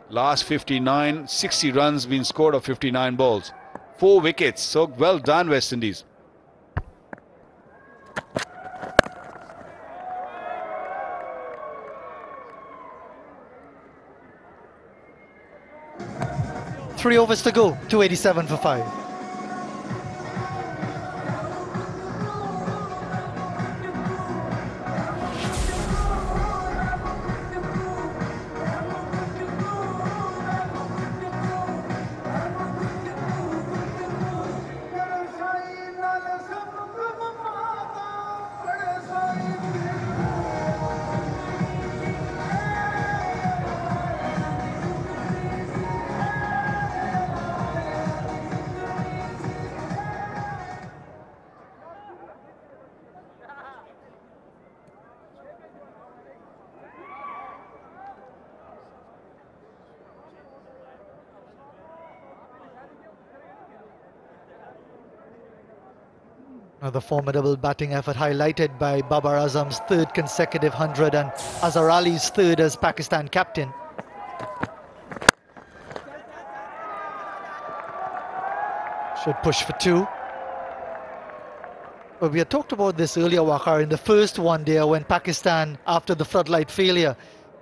Last 59, 60 runs been scored of 59 balls. 4 wickets. So well done, West Indies. Three overs to go, 287 for 5. Another formidable batting effort highlighted by Babar Azam's third consecutive 100 and Azhar Ali's third as Pakistan captain. Should push for 2. But we had talked about this earlier, Waqar, in the first one day when Pakistan, after the floodlight failure,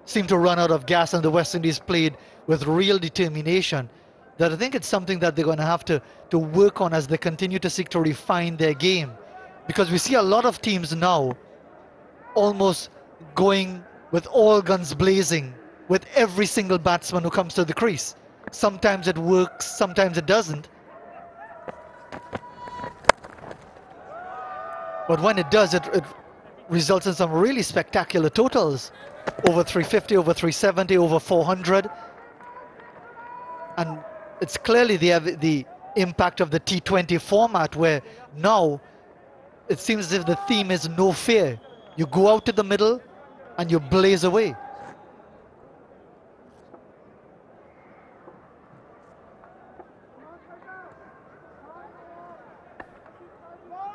seemed to run out of gas and the West Indies played with real determination. That I think it's something that they're going to have to work on as they continue to seek to refine their game. Because we see a lot of teams now almost going with all guns blazing with every single batsman who comes to the crease. Sometimes it works, sometimes it doesn't. But when it does, it results in some really spectacular totals. Over 350, over 370, over 400. And it's clearly the impact of the T20 format, where now it seems as if the theme is no fear. You go out to the middle and you blaze away.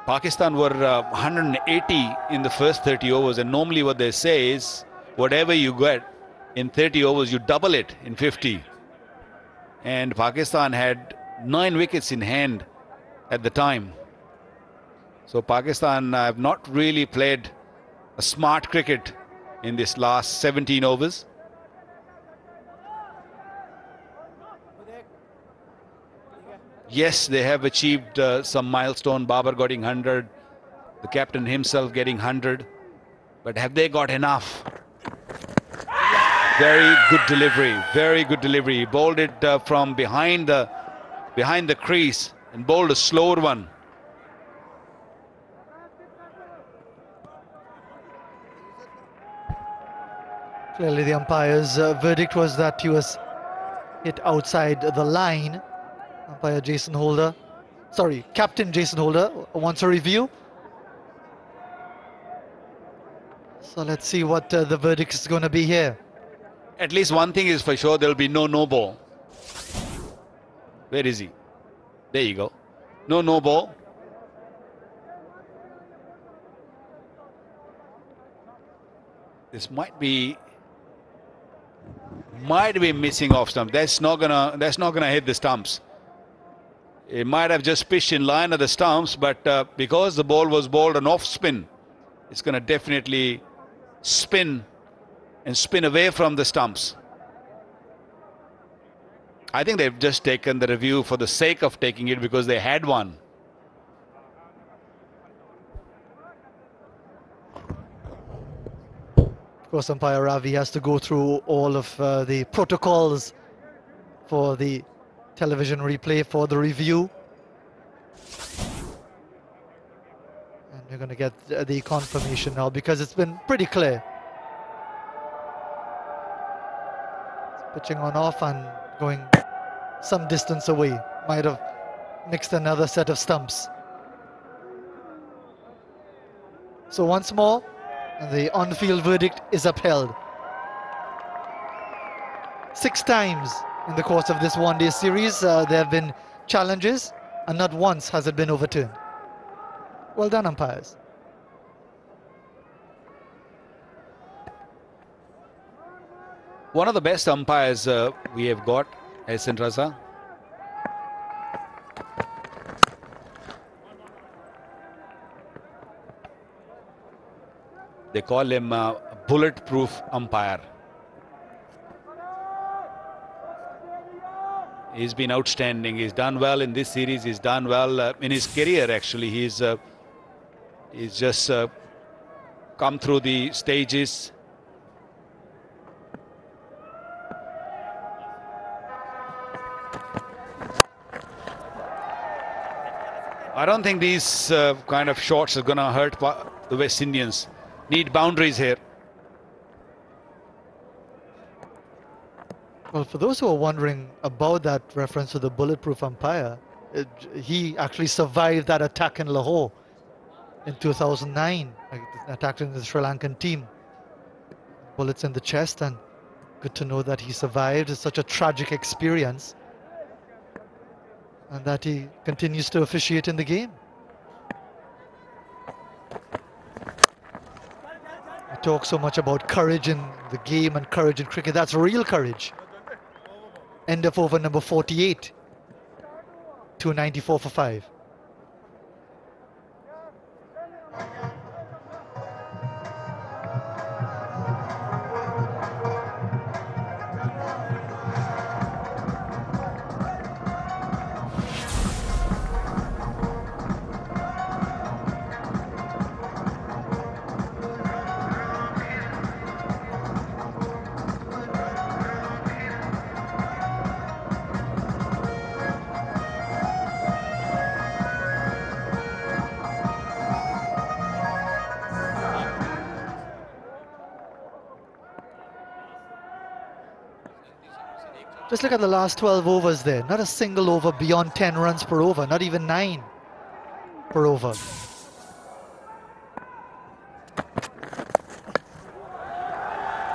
Pakistan were 180 in the first 30 overs, and normally what they say is whatever you get in 30 overs, you double it in 50. And Pakistan had 9 wickets in hand at the time. So Pakistan have not really played a smart cricket in this last 17 overs. Yes, they have achieved some milestone. Babar getting 100, the captain himself getting 100. But have they got enough? Very good delivery, very good delivery. He bowled it from behind the crease and bowled a slower one. Clearly the umpire's verdict was that he was hit outside the line. Umpire Jason Holder, sorry, Captain Jason Holder wants a review. So let's see what the verdict is going to be here. At least one thing is for sure, there will be no ball. Where is he? There you go. No ball. This might be missing off stump. That's not gonna hit the stumps. It might have just pitched in line of the stumps, but because the ball was bowled an off spin, it's gonna definitely spin and spin away from the stumps. I think they've just taken the review for the sake of taking it because they had one. Of course, umpire Ravi has to go through all of the protocols for the television replay, for the review. And we're going to get the confirmation now because it's been pretty clear. Pitching on off and going some distance away. Might have mixed another set of stumps. So once more, the on-field verdict is upheld. 6 times in the course of this one-day series, there have been challenges, and not once has it been overturned. Well done, umpires. One of the best umpires we have got, Ehsan Raza. They call him a bulletproof umpire. He's been outstanding. He's done well in this series. He's done well in his career, actually. He's just come through the stages. I don't think these kind of shots are going to hurt the West Indians. Need boundaries here. Well, for those who are wondering about that reference to the bulletproof umpire, he actually survived that attack in Lahore in 2009, attacking the Sri Lankan team. Bullets in the chest, and good to know that he survived. It's such a tragic experience, and that he continues to officiate in the game. We talk so much about courage in the game and courage in cricket. That's real courage. End of over number 48. 294 for 5. Just look at the last 12 overs there. Not a single over beyond 10 runs per over, not even 9 per over.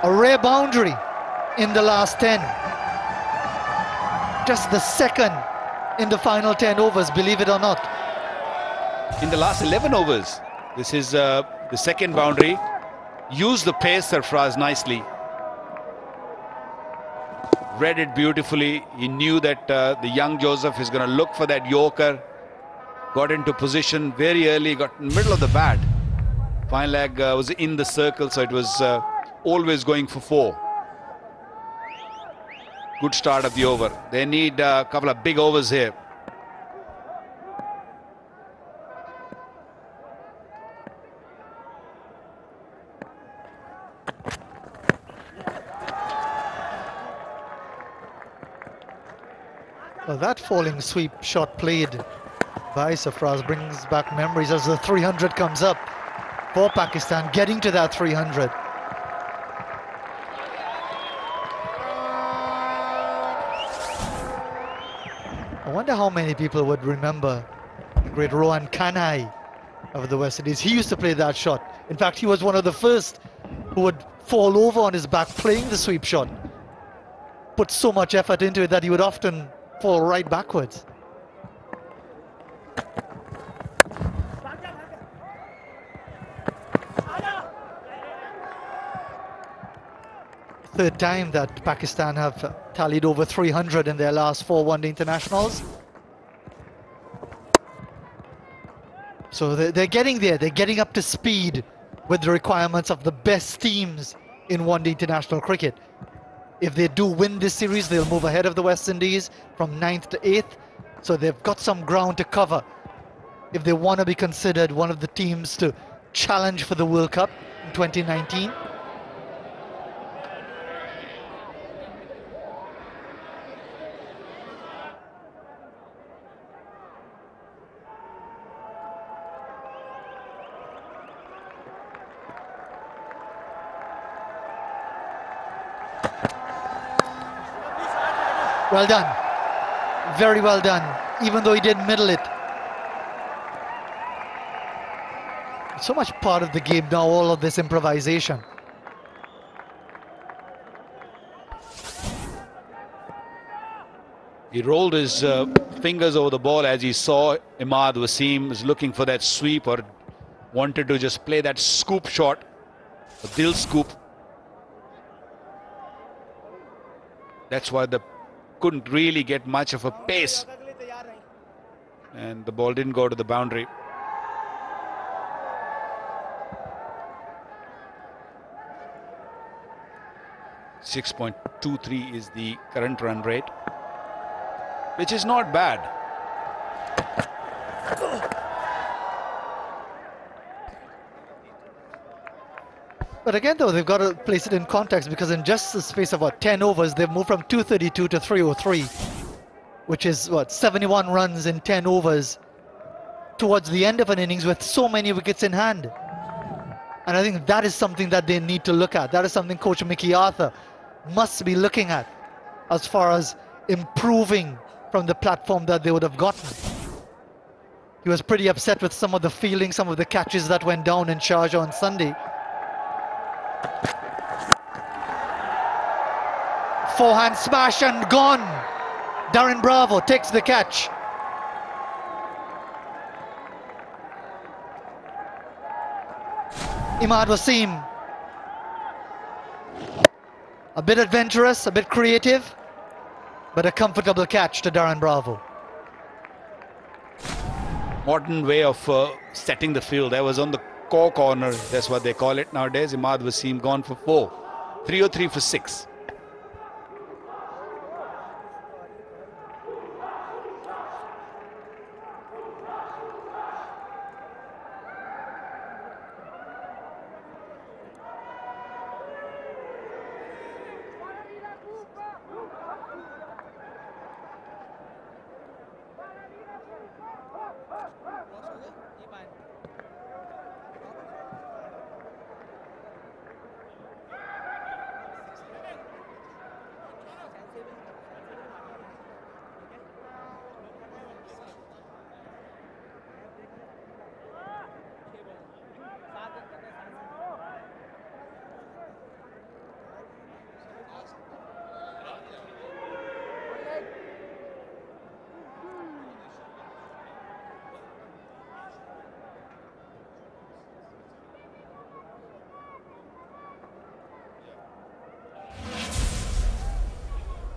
A rare boundary in the last 10. Just the second in the final 10 overs, believe it or not. In the last 11 overs, this is the second boundary. Used the pace, Sarfraz, nicely. Read it beautifully. He knew that the young Joseph is going to look for that Yorker. Got into position very early, got in the middle of the bat. Fine leg was in the circle, so it was always going for 4. Good start of the over. They need a couple of big overs here. Well, that falling sweep shot played by Sarfraz brings back memories as the 300 comes up for Pakistan, getting to that 300. I wonder how many people would remember the great Rohan Kanhai of the West Indies. He used to play that shot. In fact, he was one of the first who would fall over on his back playing the sweep shot. Put so much effort into it that he would often fall right backwards. Third time that Pakistan have tallied over 300 in their last 4 one-day internationals. So they're getting there, they're getting up to speed with the requirements of the best teams in one-day international cricket. If they do win this series, they'll move ahead of the West Indies from 9th to 8th. So they've got some ground to cover if they want to be considered one of the teams to challenge for the World Cup in 2019. Well done. Very well done, even though he did middle it. So much part of the game now, all of this improvisation. He rolled his fingers over the ball as he saw Imad Wasim was looking for that sweep or wanted to just play that scoop shot, a dil scoop. That's why they couldn't really get much of a pace. And the ball didn't go to the boundary. .23 is the current run rate, which is not bad. But again, though, they've got to place it in context, because in just the space of, what, 10 overs, they've moved from 232 to 303, which is, what, 71 runs in 10 overs towards the end of an innings with so many wickets in hand. And I think that is something that they need to look at. That is something Coach Mickey Arthur must be looking at as far as improving from the platform that they would have gotten. He was pretty upset with some of the fielding, some of the catches that went down in Sharjah on Sunday. Forehand smash and gone. Darren Bravo takes the catch. Imad Wasim. A bit adventurous, a bit creative, but a comfortable catch to Darren Bravo. Modern way of setting the field. That was on the core corner. That's what they call it nowadays. Imad Wasim gone for 4. 303 for 6.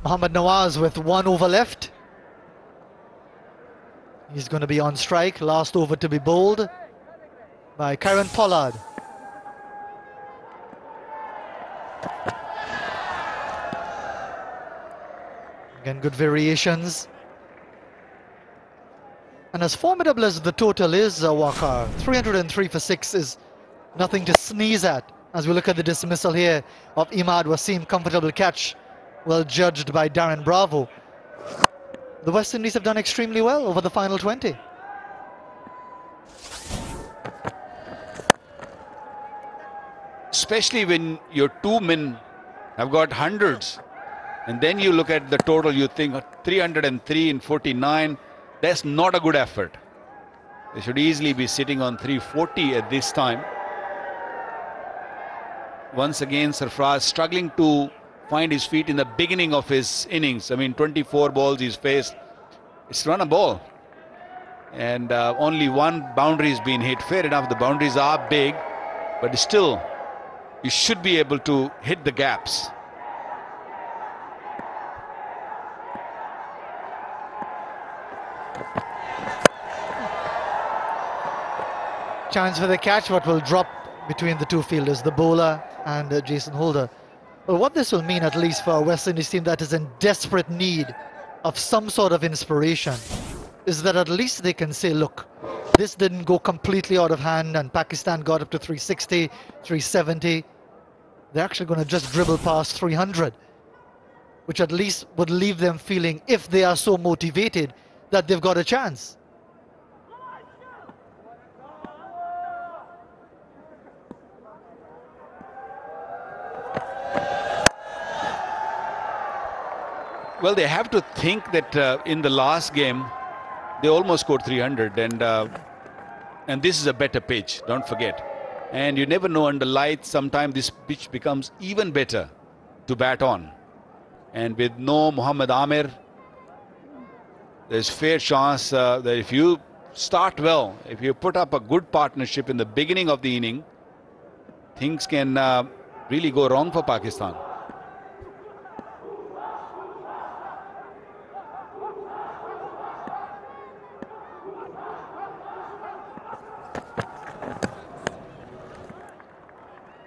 Mohammad Nawaz with 1 over left. He's going to be on strike. Last over to be bowled by Kieron Pollard. Again, good variations. And as formidable as the total is, Waqar, 303 for 6 is nothing to sneeze at. As we look at the dismissal here of Imad Wasim, comfortable catch, well judged by Darren Bravo. The West Indies have done extremely well over the final 20. Especially when your 2 men have got hundreds. And then you look at the total, you think 303 in 49. That's not a good effort. They should easily be sitting on 340 at this time. Once again, Sarfraz struggling to find his feet in the beginning of his innings. I mean, 24 balls he's faced. It's run a ball. And only one boundary has been hit. Fair enough, the boundaries are big, but still, you should be able to hit the gaps. Chance for the catch, what will drop between the two fielders, the bowler and Jason Holder. Well, what this will mean, at least for a West Indies team that is in desperate need of some sort of inspiration, is that at least they can say, look, this didn't go completely out of hand and Pakistan got up to 360, 370. They're actually going to just dribble past 300, which at least would leave them feeling, if they are so motivated, that they've got a chance. Well, they have to think that in the last game, they almost scored 300, and this is a better pitch, don't forget. And you never know under lights, sometimes this pitch becomes even better to bat on. And with no Mohammad Amir, there's fair chance that if you start well, if you put up a good partnership in the beginning of the inning, things can really go wrong for Pakistan.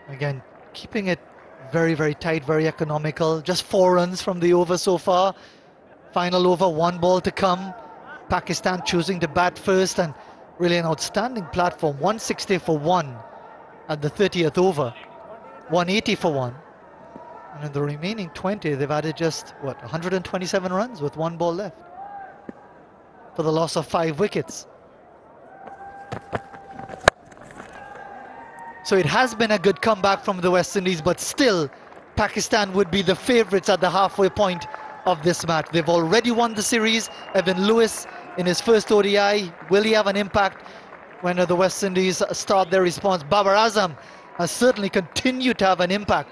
Again, keeping it very, very tight, very economical. Just 4 runs from the over so far. Final over, 1 ball to come. Pakistan choosing to bat first, and really an outstanding platform. 160 for 1 at the 30th over. 180 for 1. And in the remaining 20, they've added just, what, 127 runs with 1 ball left for the loss of 5 wickets. So it has been a good comeback from the West Indies, but still, Pakistan would be the favourites at the halfway point of this match. They've already won the series. Evan Lewis in his first ODI. Will he have an impact when the West Indies start their response? Babar Azam has certainly continued to have an impact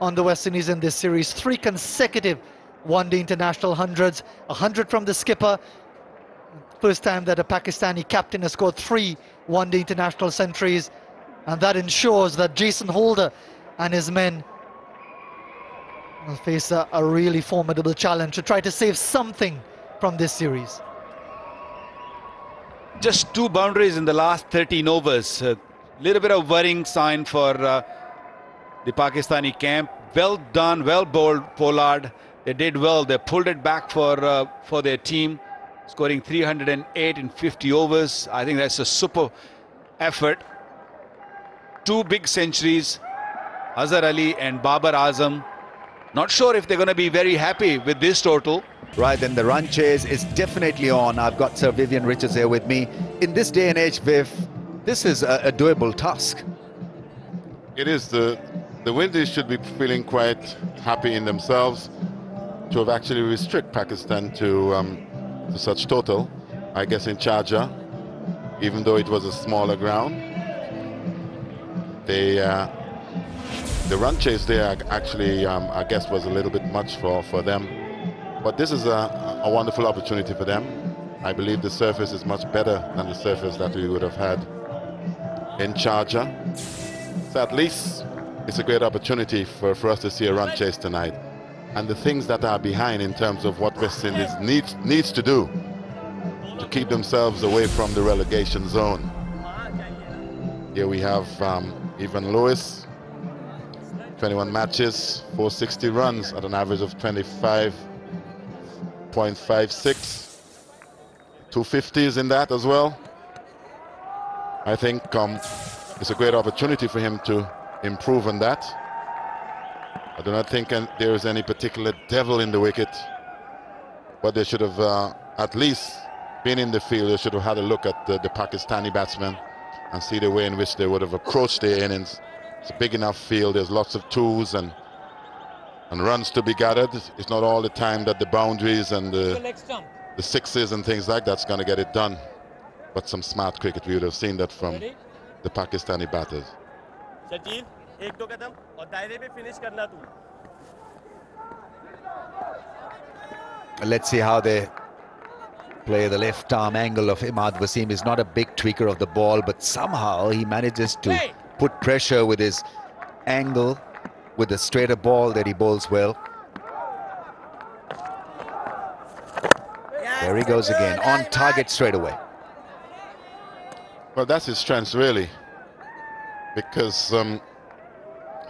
on the West Indies in this series. 3 consecutive one-day international hundreds. 100 from the skipper. First time that a Pakistani captain has scored 3 one-day international centuries. And that ensures that Jason Holder and his men will face a really formidable challenge to try to save something from this series. Just 2 boundaries in the last 13 overs. A little bit of worrying sign for the Pakistani camp. Well done, well bowled, Pollard. They did well. They pulled it back for their team, scoring 308 in 50 overs. I think that's a super effort. 2 big centuries, Azhar Ali and Babar Azam. Not sure if they're going to be very happy with this total. Right, then the run chase is definitely on. I've got Sir Vivian Richards here with me. In this day and age, Viv, this is a doable task. It is. The Windies should be feeling quite happy in themselves to have actually restrict Pakistan to such total. I guess in Sharjah, even though it was a smaller ground. The run chase there actually, I guess, was a little bit much for them. But this is a wonderful opportunity for them. I believe the surface is much better than the surface that we would have had in Sharjah. So at least it's a great opportunity for us to see a run chase tonight. And the things that are behind in terms of what West Indies needs to do to keep themselves away from the relegation zone. Here we have Evan Lewis, 21 matches, 460 runs at an average of 25.56. 250s in that as well. I think it's a great opportunity for him to improve on that. I do not think there is any particular devil in the wicket, but they should have at least been in the field. They should have had a look at the Pakistani batsmen and see the way in which they would have approached their innings. It's a big enough field. There's lots of twos and runs to be gathered. It's not all the time that the boundaries and the sixes and things like that's going to get it done. But some smart cricket, we would have seen that from the Pakistani batters. Let's see how they play. The left arm angle of Imad Wasim is not a big tweaker of the ball, but somehow he manages to put pressure with his angle, with the straighter ball that he bowls well. There he goes again, on target straight away. Well, that's his strength, really, because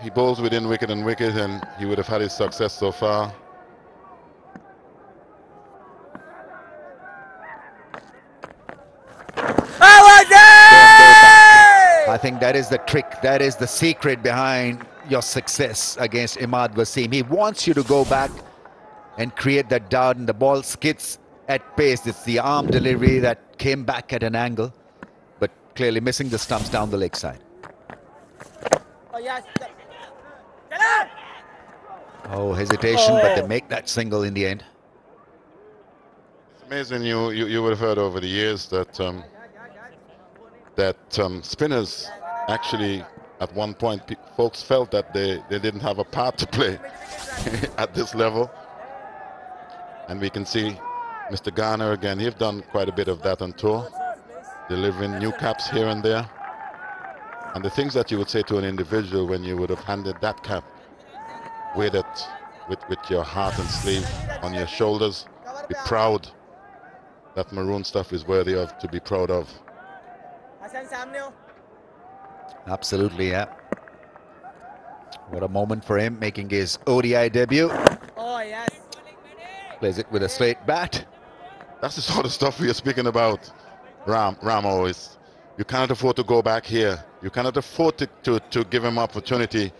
he bowls within wicket and wicket, and he would have had his success so far. I think that is the trick, that is the secret behind your success against Imad Wasim. He wants you to go back and create that doubt, and the ball skids at pace. It's the arm delivery that came back at an angle, but clearly missing the stumps down the leg side. Oh, hesitation, but they make that single in the end. It's amazing. You would have heard over the years that spinners actually, at one point, folks felt that they didn't have a part to play at this level. And we can see Mr. Garner again. He's done quite a bit of that on tour, delivering new caps here and there. And the things that you would say to an individual when you would have handed that cap, wear it with your heart and sleeve on your shoulders, be proud. That maroon stuff is worthy of to be proud of. Absolutely, yeah. What a moment for him, making his ODI debut. Oh, yes. Plays it with a straight bat. That's the sort of stuff we are speaking about, Ramo. You cannot afford to go back here. You cannot afford to give him opportunity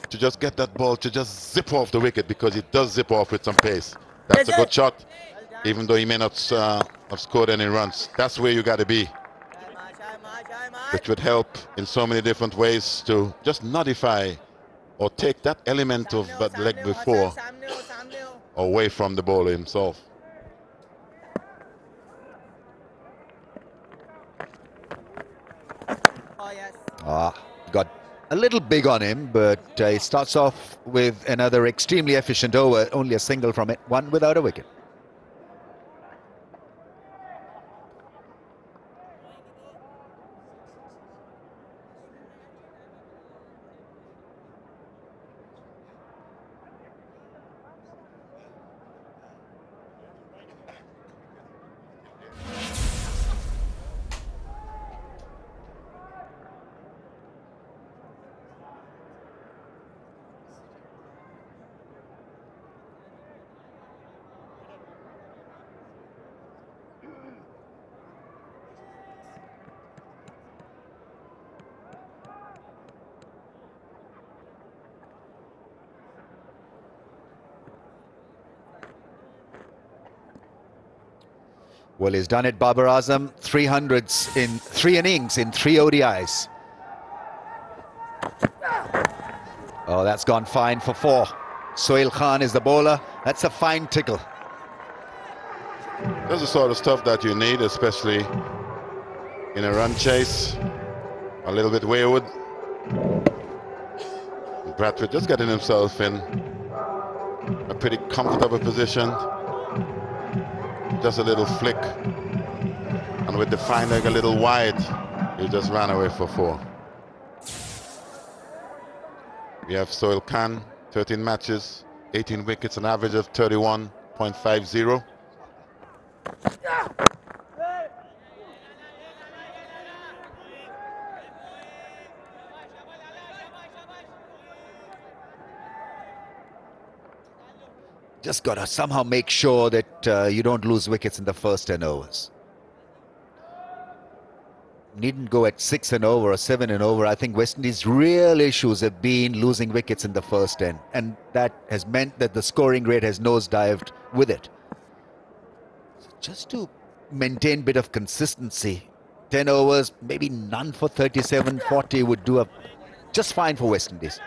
to just get that ball to just zip off the wicket, because it does zip off with some pace. That's a good shot, even though he may not have scored any runs. That's where you got to be, which would help in so many different ways to just nullify or take that element of that leg before away from the bowler himself. Got a little big on him, but he starts off with another extremely efficient over, only a single from it, one without a wicket. Well, he's done it, Babar Azam. 300s in 3 innings in 3 ODIs. Oh, that's gone fine for 4. Sohail Khan is the bowler. That's a fine tickle. That's the sort of stuff that you need, especially in a run chase. A little bit wayward. Bradford just getting himself in a pretty comfortable position. Just a little flick, and with the fine leg a little wide, he just ran away for 4. We have Sohail Khan, 13 matches, 18 wickets, an average of 31.50. Just got to somehow make sure that you don't lose wickets in the first 10 overs. Needn't go at 6 and over or 7 and over. I think West Indies' real issues have been losing wickets in the first 10, and that has meant that the scoring rate has nosedived with it. So just to maintain a bit of consistency, 10 overs, maybe none for 37, 40 would do just fine for West Indies.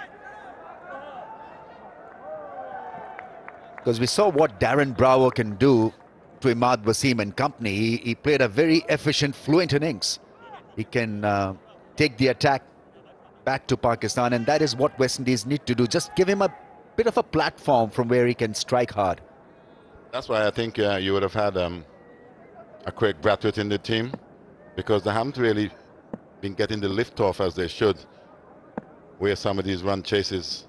Because we saw what Darren Brower can do to Imad Wasim and company. He played a very efficient, fluent innings. He can take the attack back to Pakistan, and that is what West Indies need to do. Just give him a bit of a platform from where he can strike hard. That's why I think you would have had a Craig Brathwaite in the team, because they haven't really been getting the lift off as they should, where some of these run chases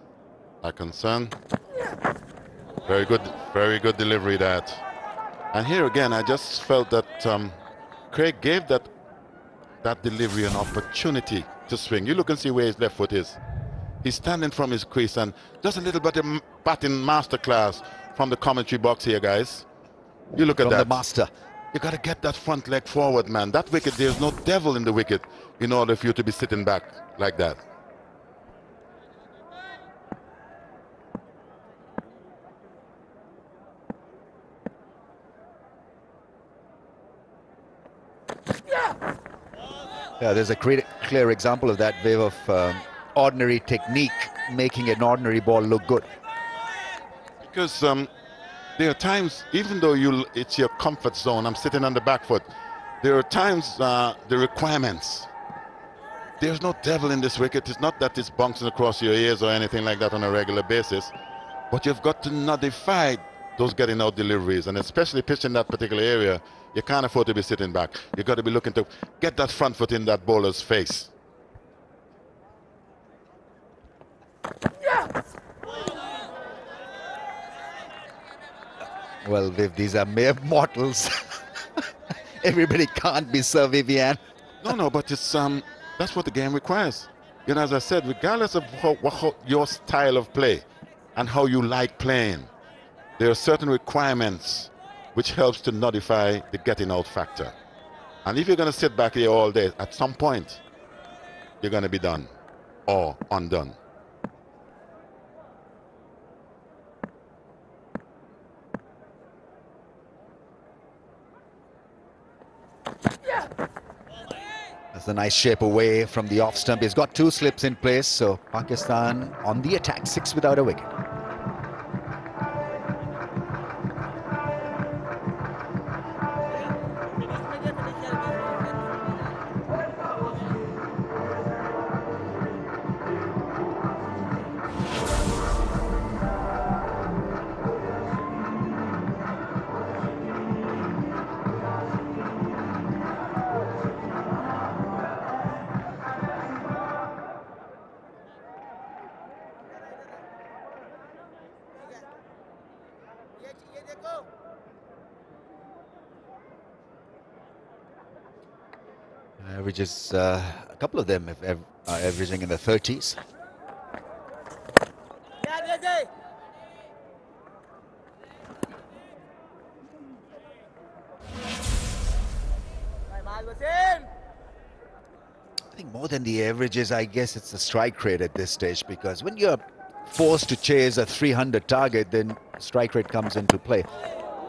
are concerned. Very good delivery that. And here again, I just felt that Craig gave that delivery an opportunity to swing. You look and see where his left foot is. He's standing from his crease, and just a little bit of batting masterclass from the commentary box here, guys. You look at that. From the master. You got to get that front leg forward, man. That wicket, there's no devil in the wicket in order for you to be sitting back like that. Yeah, there's a clear example of that wave of ordinary technique making an ordinary ball look good. Because there are times, even though it's your comfort zone, I'm sitting on the back foot, there are times the requirements. There's no devil in this wicket. It's not that it's bouncing across your ears or anything like that on a regular basis, but you've got to nullify those getting out deliveries, and especially pitching that particular area, you can't afford to be sitting back. You've got to be looking to get that front foot in that bowler's face. Well, Viv, these are mere mortals. Everybody can't be Sir Vivian. No, but it's that's what the game requires. You know, as I said, regardless of how your style of play and how you like playing, there are certain requirements which helps to nullify the getting out factor. And if you're going to sit back here all day, at some point, you're going to be done or undone. That's a nice shape away from the off stump. He's got two slips in place, so Pakistan on the attack, 6 without a wicket. Averages, a couple of them are averaging in the 30s. I think more than the averages, I guess it's the strike rate at this stage, because when you're forced to chase a 300 target, then strike rate comes into play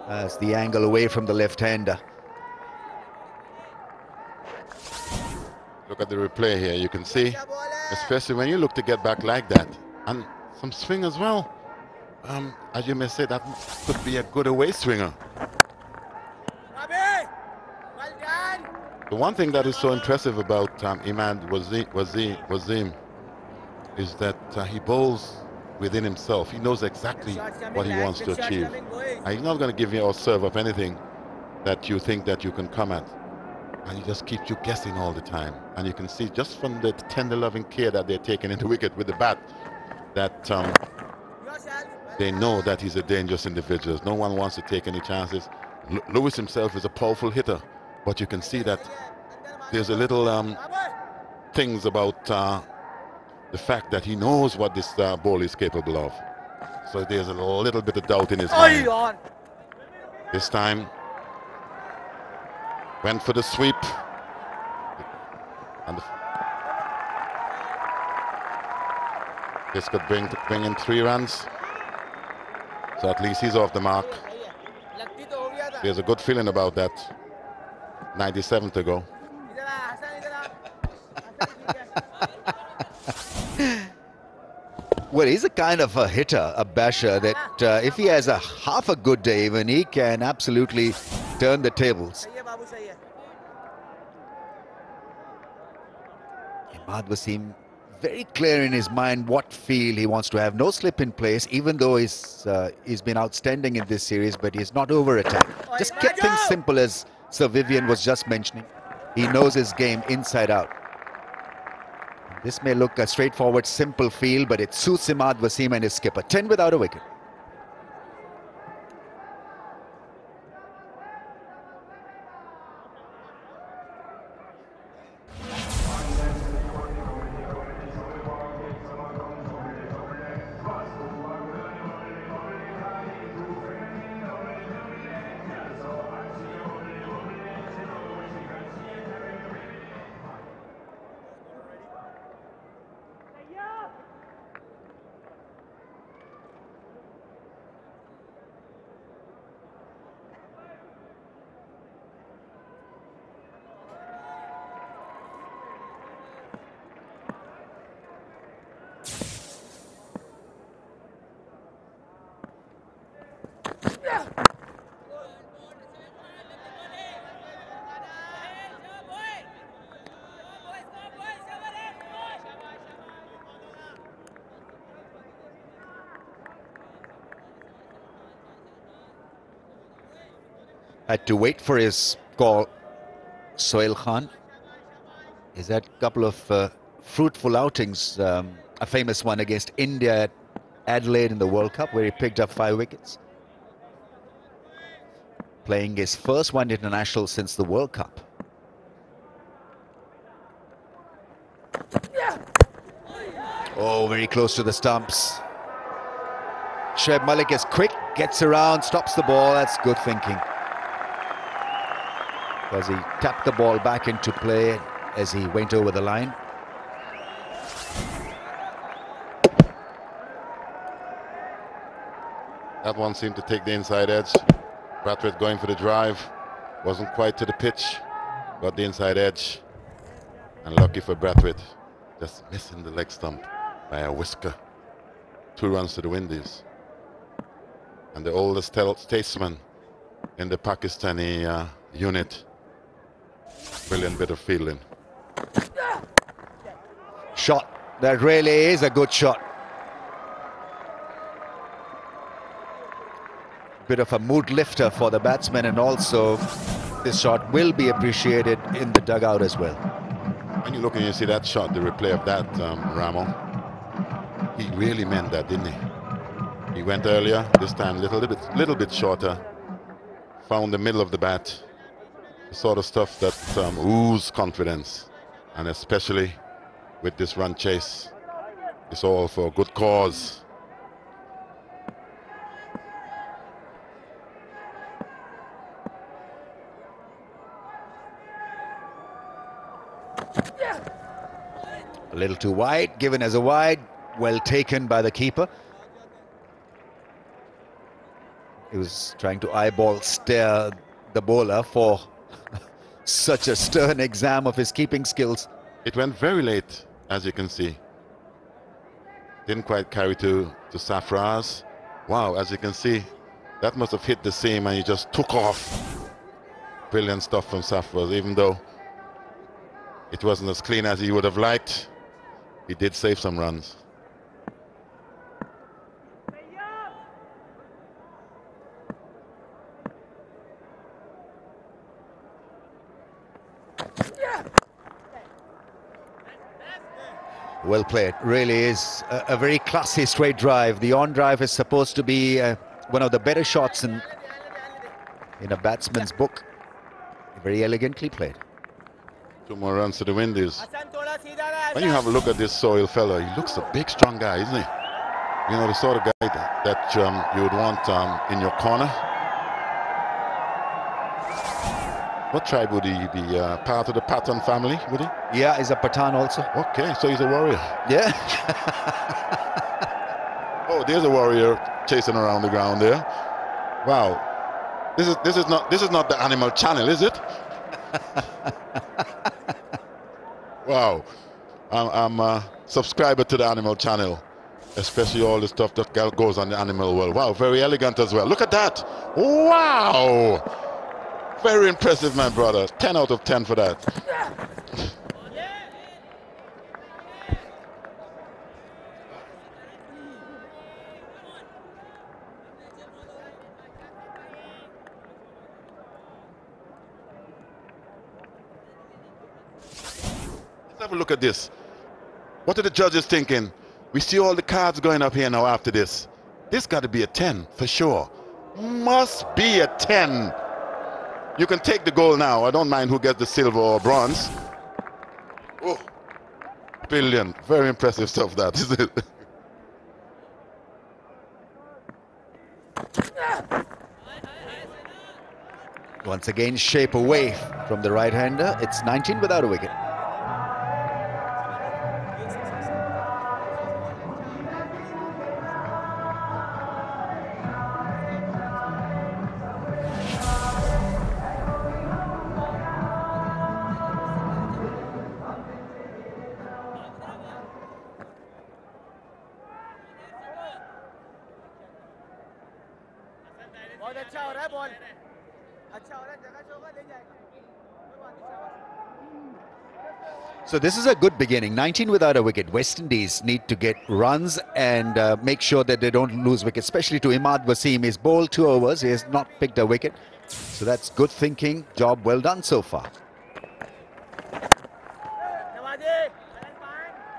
as the angle away from the left-hander. Look at the replay here. You can see, especially when you look to get back like that, and some swing as well. As you may say, that could be a good away swinger. The one thing that is so impressive about Imad Wasim is that he bowls within himself. He knows exactly what he wants to achieve. And he's not going to give you or serve up anything that you think that you can come at. And he just keeps you guessing all the time. And you can see just from the tender loving care that they're taking into wicket with the bat that they know that he's a dangerous individual. No one wants to take any chances. Lewis himself is a powerful hitter, but you can see that there's a little things about the fact that he knows what this ball is capable of. So there's a little bit of doubt in his mind. This time went for the sweep, and this could bring in 3 runs. So at least he's off the mark. There's a good feeling about that. 97 to go. Well, he's a kind of a hitter, a basher, that if he has a half a good day even, he can absolutely turn the tables. Imad Wasim, very clear in his mind what feel he wants to have. No slip in place, even though he's been outstanding in this series, but he's not over attack. Just kept things simple, as Sir Vivian was just mentioning. He knows his game inside out. This may look a straightforward, simple feel, but it suits Imad Wasim and his skipper. 10 without a wicket. Had to wait for his call, Sohail Khan. He's had a couple of fruitful outings, a famous one against India at Adelaide in the World Cup, where he picked up 5 wickets. Playing his first one international since the World Cup. Oh, very close to the stumps. Shoaib Malik is quick, gets around, stops the ball. That's good thinking. Because he tapped the ball back into play as he went over the line. That one seemed to take the inside edge. Brathwaite going for the drive. Wasn't quite to the pitch. Got the inside edge. And lucky for Brathwaite, just missing the leg stump by a whisker. 2 runs to the Windies. And the oldest statesman in the Pakistani unit. Brilliant bit of fielding. Shot. That really is a good shot. Bit of a mood lifter for the batsman, and also this shot will be appreciated in the dugout as well. When you look and you see that shot, the replay of that, Ramo, he really meant that, didn't he? He went earlier, this time little bit shorter, found the middle of the bat, the sort of stuff that oozes confidence, and especially with this run chase, it's all for a good cause. A little too wide, given as a wide, well taken by the keeper. He was trying to eyeball stare the bowler for such a stern exam of his keeping skills. It went very late, as you can see. Didn't quite carry to Safraz. Wow, as you can see, that must have hit the seam and he just took off. Brilliant stuff from Safraz, even though it wasn't as clean as he would have liked. He did save some runs. Well played. Really is a very classy straight drive. The on drive is supposed to be one of the better shots in a batsman's book. Very elegantly played. 2 more runs to the Windies. When you have a look at this Sohail fella, he looks a big, strong guy, isn't he? You know, the sort of guy that you would want in your corner. What tribe would he be? Part of the Pathan family, would he? Yeah, he's a Pathan also. Okay, so he's a warrior. Yeah. Oh, there's a warrior chasing around the ground there. Wow. This is not the Animal Channel, is it? Wow. I'm a subscriber to the Animal Channel, especially all the stuff that goes on the animal world. Wow, very elegant as well. Look at that. Wow. Very impressive, my brother. 10 out of 10 for that. have a look at this. What are the judges thinking? We see all the cards going up here now after this. This got to be a 10 for sure. Must be a 10. You can take the gold now. I don't mind who gets the silver or bronze. Oh, brilliant. Very impressive stuff, that, isn't it? Once again, shape away from the right-hander. It's 19 without a wicket. So this is a good beginning. 19 without a wicket. West Indies need to get runs and make sure that they don't lose wickets, especially to Imad Wasim. He's bowled 2 overs. He has not picked a wicket. So that's good thinking. Job well done so far.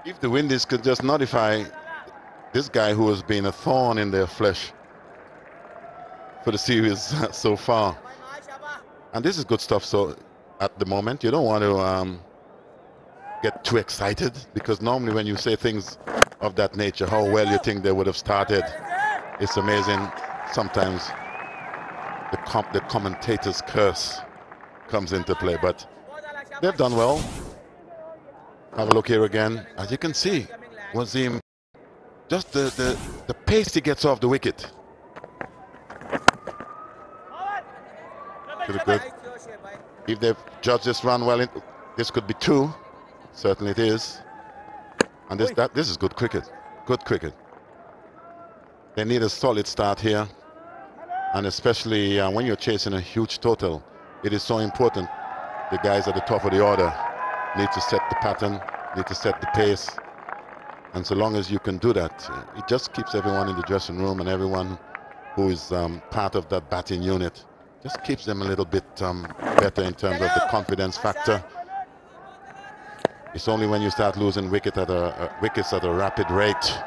If the Windies could just notify this guy who has been a thorn in their flesh for the series so far. And this is good stuff. So at the moment, you don't want to get too excited, because normally when you say things of that nature, how well you think they would have started, it's amazing. Sometimes the commentator's curse comes into play, but they've done well. Have a look here again. As you can see, Wasim, just the pace he gets off the wicket. Pretty good. If they've judged this run well, this could be 2. Certainly it is. And this is good cricket. Good cricket. They need a solid start here. And especially when you're chasing a huge total, it is so important. The guys at the top of the order need to set the pattern, need to set the pace. And so long as you can do that, it just keeps everyone in the dressing room and everyone who is part of that batting unit, just keeps them a little bit better in terms of the confidence factor. It's only when you start losing wickets at a rapid rate,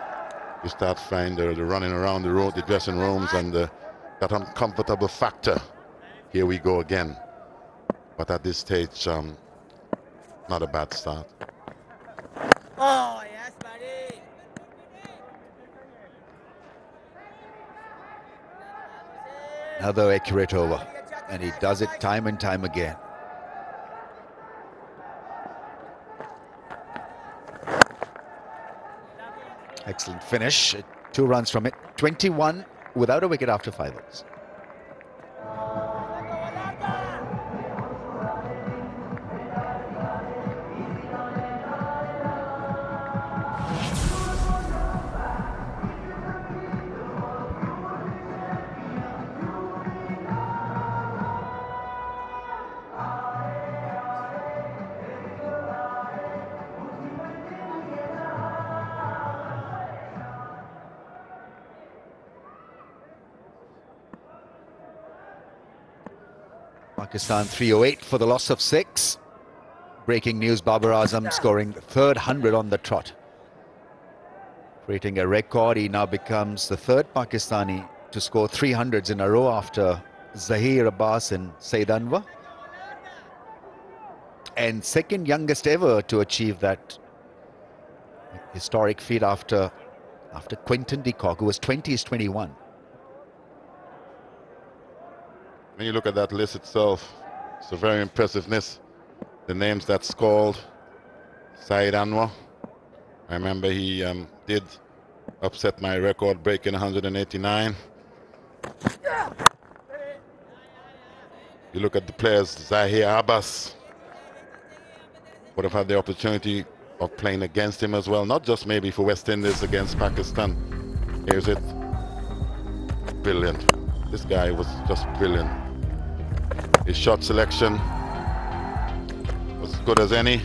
you start finding the running around the dressing rooms, and that uncomfortable factor. Here we go again. But at this stage, not a bad start. Oh, yes, buddy. Another accurate over, and he does it time and time again. Excellent finish. 2 runs from it. 21 without a wicket after 5 overs. Pakistan 308 for the loss of 6. Breaking news, Babar Azam scoring 3rd 100 on the trot. Creating a record, he now becomes the 3rd Pakistani to score 300s in a row after Zahir Abbas and Saeed Anwar. And 2nd youngest ever to achieve that historic feat after Quinton de Kock, who was 20, is 21. When you look at that list itself, it's a very impressiveness. The names that's called: Saeed Anwar. I remember he did upset my record breaking 189. You look at the players: Zahir Abbas would have had the opportunity of playing against him as well, not just maybe for West Indies against Pakistan. Here's it. Brilliant. This guy was just brilliant. His shot selection was as good as any.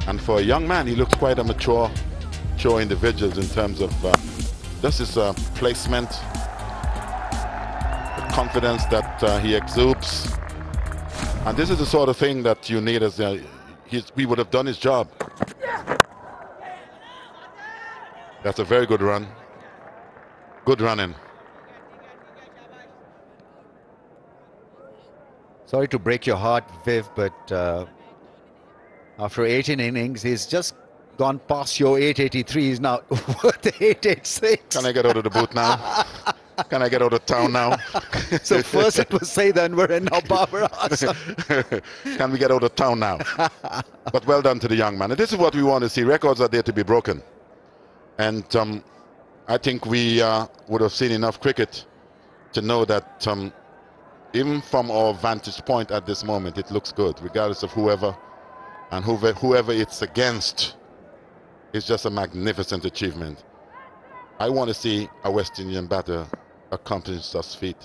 And for a young man, he looks quite a mature individual in terms of just his placement, the confidence that he exudes. And this is the sort of thing that you need as he would have done his job. That's a very good run. Good running. Sorry to break your heart, Viv, but after 18 innings, he's just gone past your 883. He's now worth 886. Can I get out of the booth now? Can I get out of town now? So first it was Saeed Anwar and now Babar Azam. Can we get out of town now? But well done to the young man. And this is what we want to see. Records are there to be broken. And I think we would have seen enough cricket to know that even from our vantage point at this moment, it looks good, regardless of whoever and whoever it's against. It's just a magnificent achievement. I want to see a West Indian batter accomplish such feat.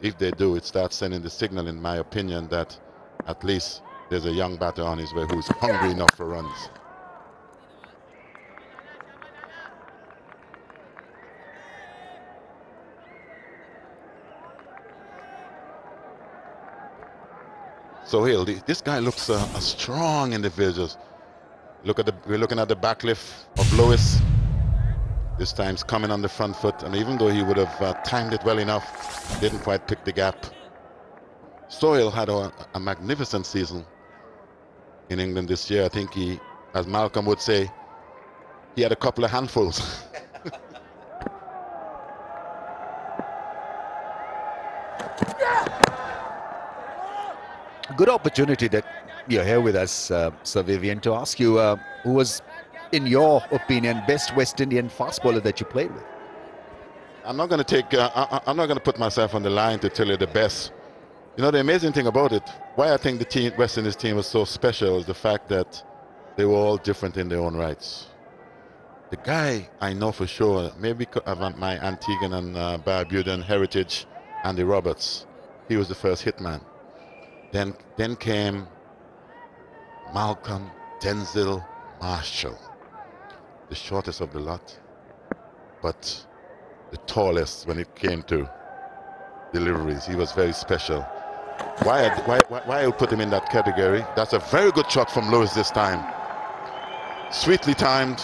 If they do, it starts sending the signal, in my opinion, that at least there's a young batter on his way who's hungry enough for runs. So Hill, this guy looks a strong individual. We're looking at the backlift of Lewis. This time's coming on the front foot, and even though he would have timed it well enough, didn't quite pick the gap. Sohail had a magnificent season in England this year. I think he, as Malcolm would say, he had a couple of handfuls. Good opportunity that you're here with us, Sir Vivian, to ask you who was, in your opinion, best West Indian fast bowler that you played with? I'm not going to take. I'm not going to put myself on the line to tell you the best. You know, the amazing thing about it, why I think the West Indies team was so special, is the fact that they were all different in their own rights. The guy I know for sure, maybe of my Antiguan and Barbudan heritage, Andy Roberts. He was the first hitman. Then came Malcolm, Denzil, Marshall, the shortest of the lot, but the tallest when it came to deliveries. He was very special. Why I put him in that category? That's a very good shot from Lewis this time. Sweetly timed,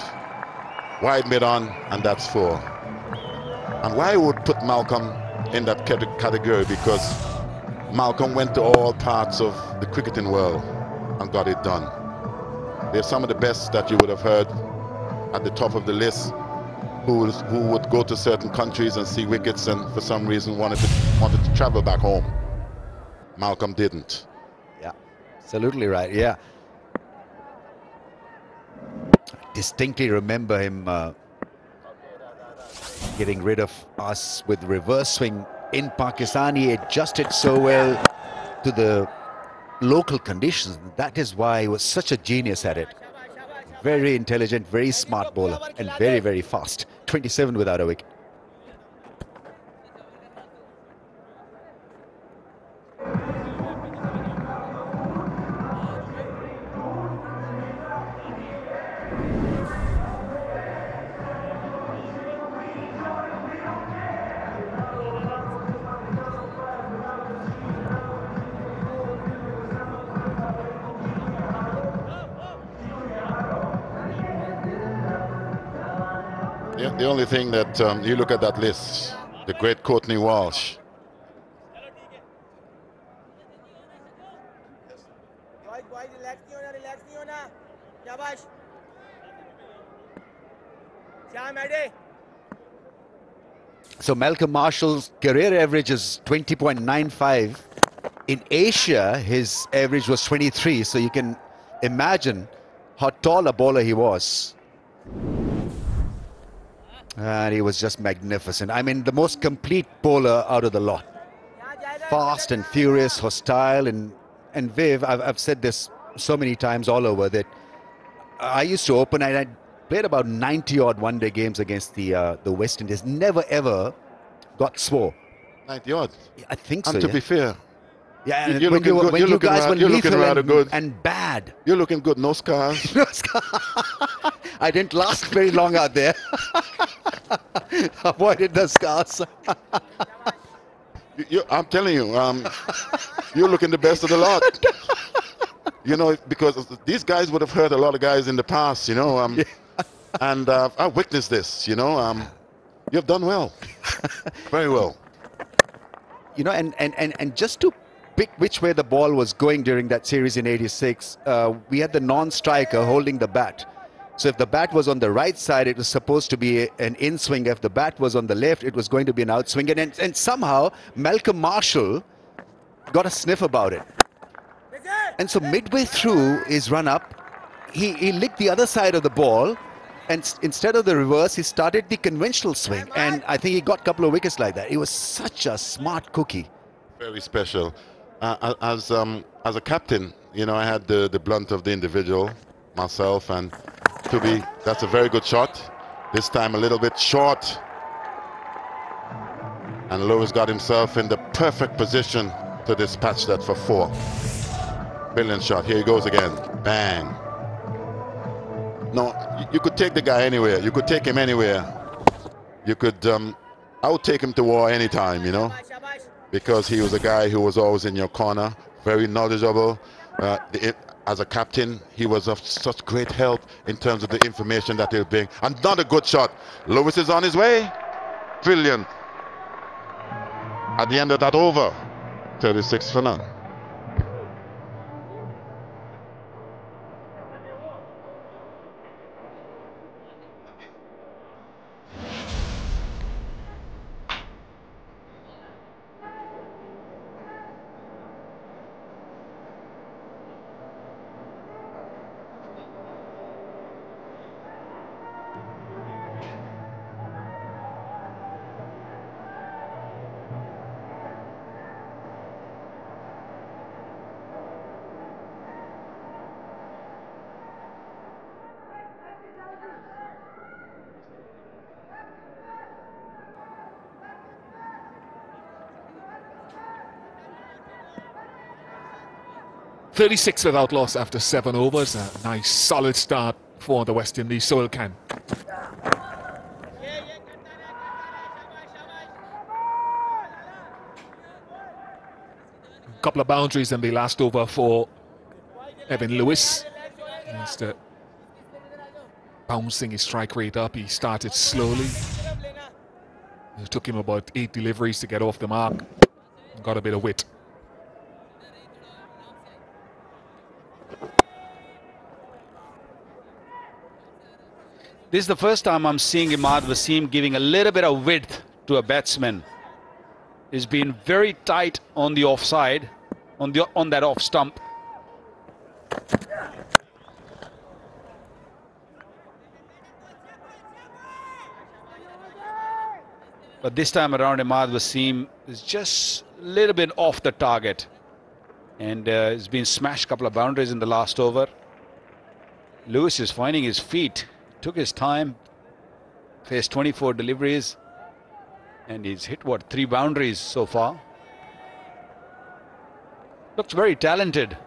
wide mid-on, and that's 4. And why I would put Malcolm in that category? Because Malcolm went to all parts of the cricketing world and got it done. They're some of the best that you would have heard at the top of the list who would go to certain countries and see wickets and for some reason wanted to travel back home. Malcolm didn't. Yeah, absolutely right, yeah. I distinctly remember him getting rid of us with reverse swing in Pakistan. He adjusted so well to the local conditions. That is why he was such a genius at it. Very intelligent, very smart bowler, and very, very fast. 27 without a wicket. The only thing that you look at that list, the great Courtney Walsh. So Malcolm Marshall's career average is 20.95. In Asia, his average was 23. So you can imagine how tall a bowler he was. And he was just magnificent. I mean, the most complete bowler out of the lot. Fast and furious, hostile. And Viv, I've said this so many times all over that I used to open and I played about 90-odd one-day games against the West Indies. Never, ever got swore. 90-odd? I think so, And to be fair, yeah, you're when looking good. When you guys were lethal good. and bad. You're looking good, no scars. No scars. I didn't last very long out there. Avoided the scars. I'm telling you, you're looking the best of the lot. you know, because these guys would have hurt a lot of guys in the past, you know, and I've witnessed this, you know. You've done well, very well. You know, and just to pick which way the ball was going during that series in '86, we had the non-striker holding the bat. So if the bat was on the right side, it was supposed to be an in-swing. If the bat was on the left, it was going to be an outswing. And somehow Malcolm Marshall got a sniff about it. And so midway through his run-up, he licked the other side of the ball. And instead of the reverse, he started the conventional swing. And I think he got a couple of wickets like that. He was such a smart cookie. Very special. As a captain, you know, I had the blunt of the individual, myself, and that's a very good shot. This time a little bit short. And Lewis got himself in the perfect position to dispatch that for 4. Brilliant shot. Here he goes again. Bang. No, you could take the guy anywhere. You could take him anywhere. You could, I would take him to war anytime, you know, because he was a guy who was always in your corner, very knowledgeable. As a captain, he was of such great help in terms of the information that he'll bring. Another good shot. Lewis is on his way. Brilliant. At the end of that over, 36 for none. .36 without loss after 7 overs. A nice solid start for the West Indies. Soil can. A couple of boundaries in the last over for Evan Lewis. He's bouncing his strike rate up. He started slowly. It took him about 8 deliveries to get off the mark. Got a bit of wit. This is the first time I'm seeing Imad Wasim giving a little bit of width to a batsman. He's been very tight on the offside, on that off stump. But this time around, Imad Wasim is just a little bit off the target. And he's been smashed a couple of boundaries in the last over. Lewis is finding his feet. Took his time, faced 24 deliveries, and he's hit, what, 3 boundaries so far. Looks very talented.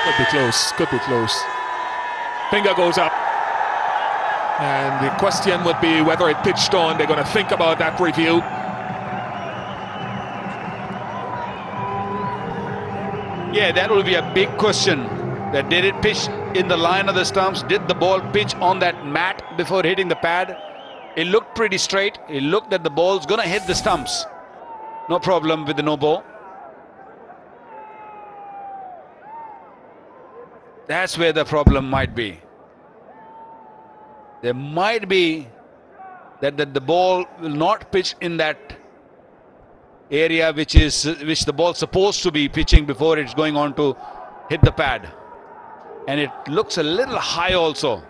Could be close, could be close. Finger goes up. And the question would be whether it pitched on. They're going to think about that review. Yeah, that will be a big question. That did it pitch in the line of the stumps? Did the ball pitch on that mat before hitting the pad? It looked pretty straight. It looked that the ball's going to hit the stumps. No problem with the no ball. That's where the problem might be. There might be that the ball will not pitch in that area which the ball's supposed to be pitching before it's going on to hit the pad. And it looks a little high also.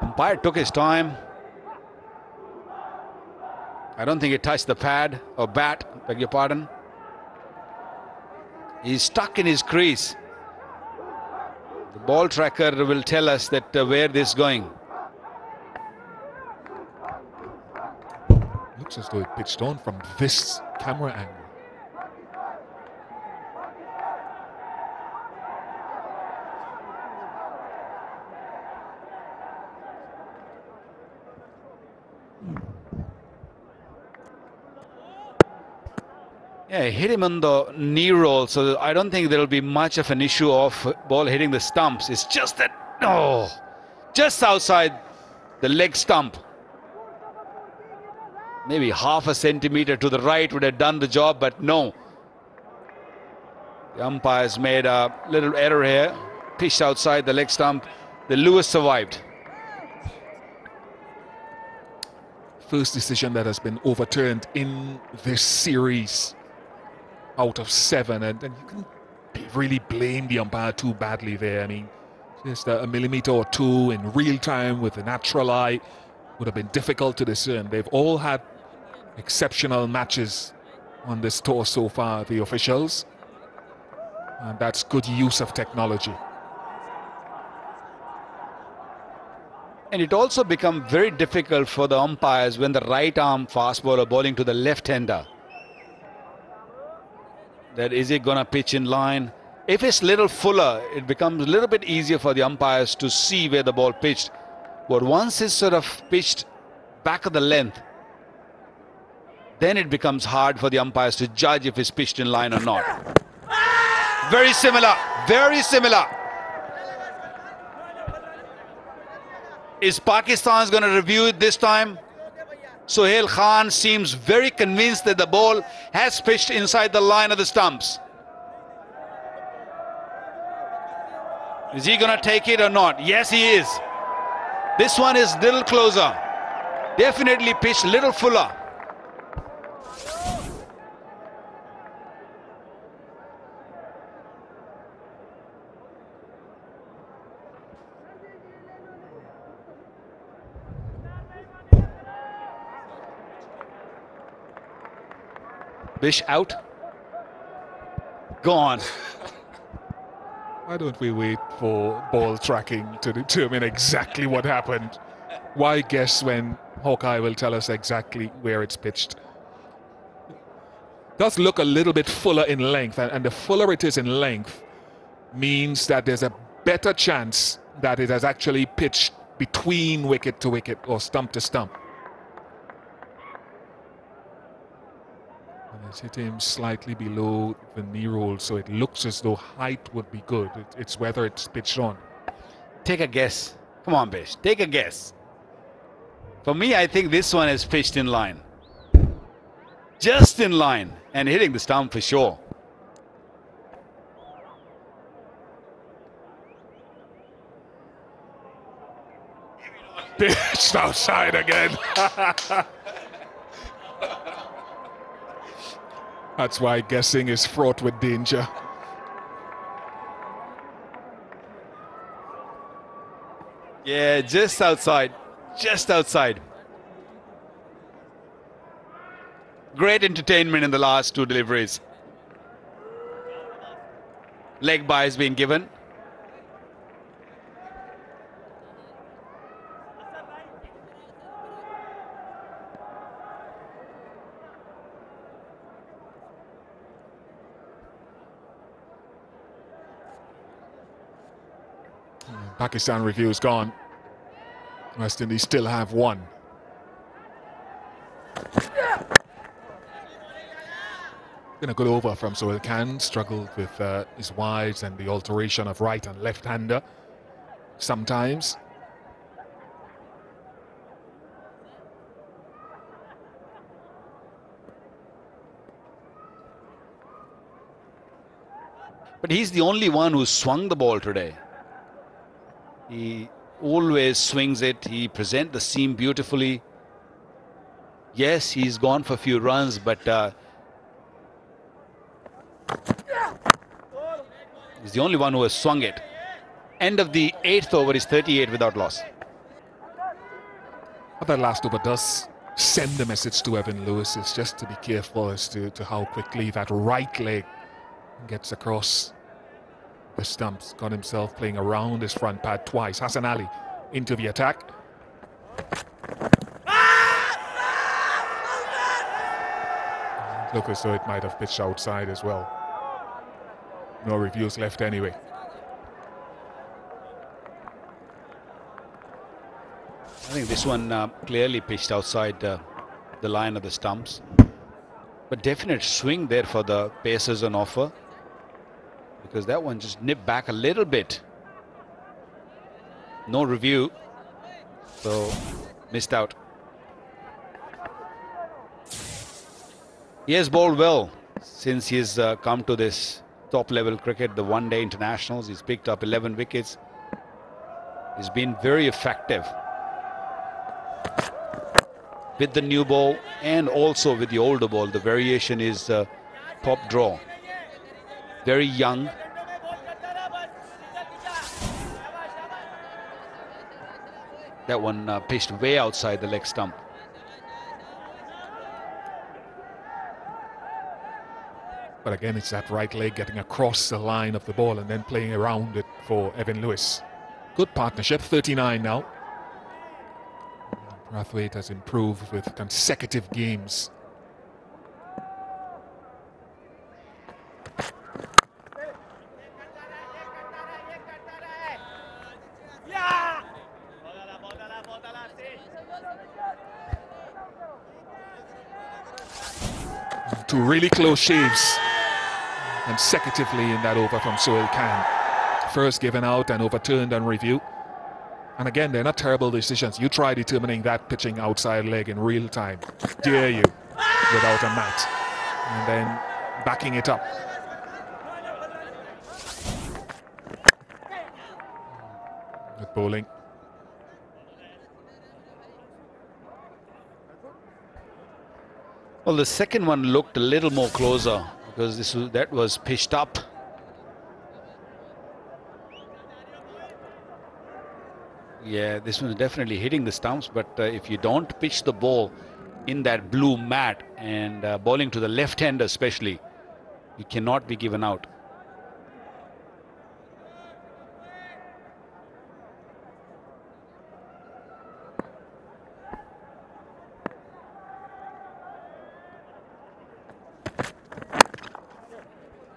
Umpire took his time. I don't think it touched the pad or bat, beg your pardon. He's stuck in his crease. The ball tracker will tell us that where this is going. Looks as though it pitched on from this camera angle. Yeah, hit him on the knee roll, so I don't think there will be much of an issue of ball hitting the stumps. It's just that, no, just outside the leg stump. Maybe half a centimeter to the right would have done the job, but no. The umpires made a little error here. Pitched outside the leg stump. The Lewis survived. First decision that has been overturned in this series out of 7, and you can really blame the umpire too badly there. I mean, just a millimeter or two in real time with the natural eye would have been difficult to discern. They've all had exceptional matches on this tour so far, the officials, and that's good use of technology. And it also becomes very difficult for the umpires when the right arm fast bowler bowling to the left-hander. That is it going to pitch in line? If it's little fuller, it becomes a little bit easier for the umpires to see where the ball pitched. But once it's sort of pitched back of the length, then it becomes hard for the umpires to judge if it's pitched in line or not. Very similar, very similar. Is Pakistan going to review it this time? Sohail Khan seems very convinced that the ball has pitched inside the line of the stumps. Is he going to take it or not? Yes, he is. This one is a little closer. Definitely pitched a little fuller. Bish out. Gone. Why don't we wait for ball tracking to determine exactly what happened? Why guess when Hawkeye will tell us exactly where it's pitched? It does look a little bit fuller in length, and the fuller it is in length means that there's a better chance that it has actually pitched between wicket to wicket or stump to stump. It's hit him slightly below the knee roll, so it looks as though height would be good. It's whether it's pitched on. Take a guess. Come on, Bish. Take a guess. For me, I think this one is pitched in line. Just in line and hitting the stump for sure. Pitched outside again. That's why guessing is fraught with danger. Yeah, just outside. Just outside. Great entertainment in the last 2 deliveries. Leg bye has been given. Pakistan review's gone. West Indies still have 1. Been a good over from Sohail Khan. Struggled with his wides and the alteration of right and left-hander sometimes. But he's the only one who swung the ball today. He always swings it. He presents the seam beautifully. Yes, he's gone for a few runs, but he's the only one who has swung it. End of the 8th over is 38 without loss. But that last over does send a message to Evan Lewis. It's just to be careful as to how quickly that right leg gets across the stumps. Got himself playing around his front pad twice. Hassan Ali into the attack. Look as though it might have pitched outside as well. No reviews left anyway. I think this one clearly pitched outside the line of the stumps. But definite swing there for the Pacers on offer, because that one just nipped back a little bit. No review, so missed out. He has bowled well since he's come to this top level cricket, the one-day internationals. He's picked up 11 wickets. He's been very effective with the new ball and also with the older ball. The variation is pop draw. Very young. That one pitched way outside the leg stump. But again, it's that right leg getting across the line of the ball and then playing around it for Evan Lewis. Good partnership, 39 now. Brathwaite has improved with consecutive games. Two really close shaves consecutively in that over from Sohail Khan. First given out and overturned on review. And again, they're not terrible decisions. You try determining that pitching outside leg in real time. Dare you, without a mat. And then backing it up. Good bowling. Well, the second one looked a little more closer because that was pitched up. Yeah, this one's definitely hitting the stumps, but if you don't pitch the ball in that blue mat and bowling to the left hand especially, you cannot be given out.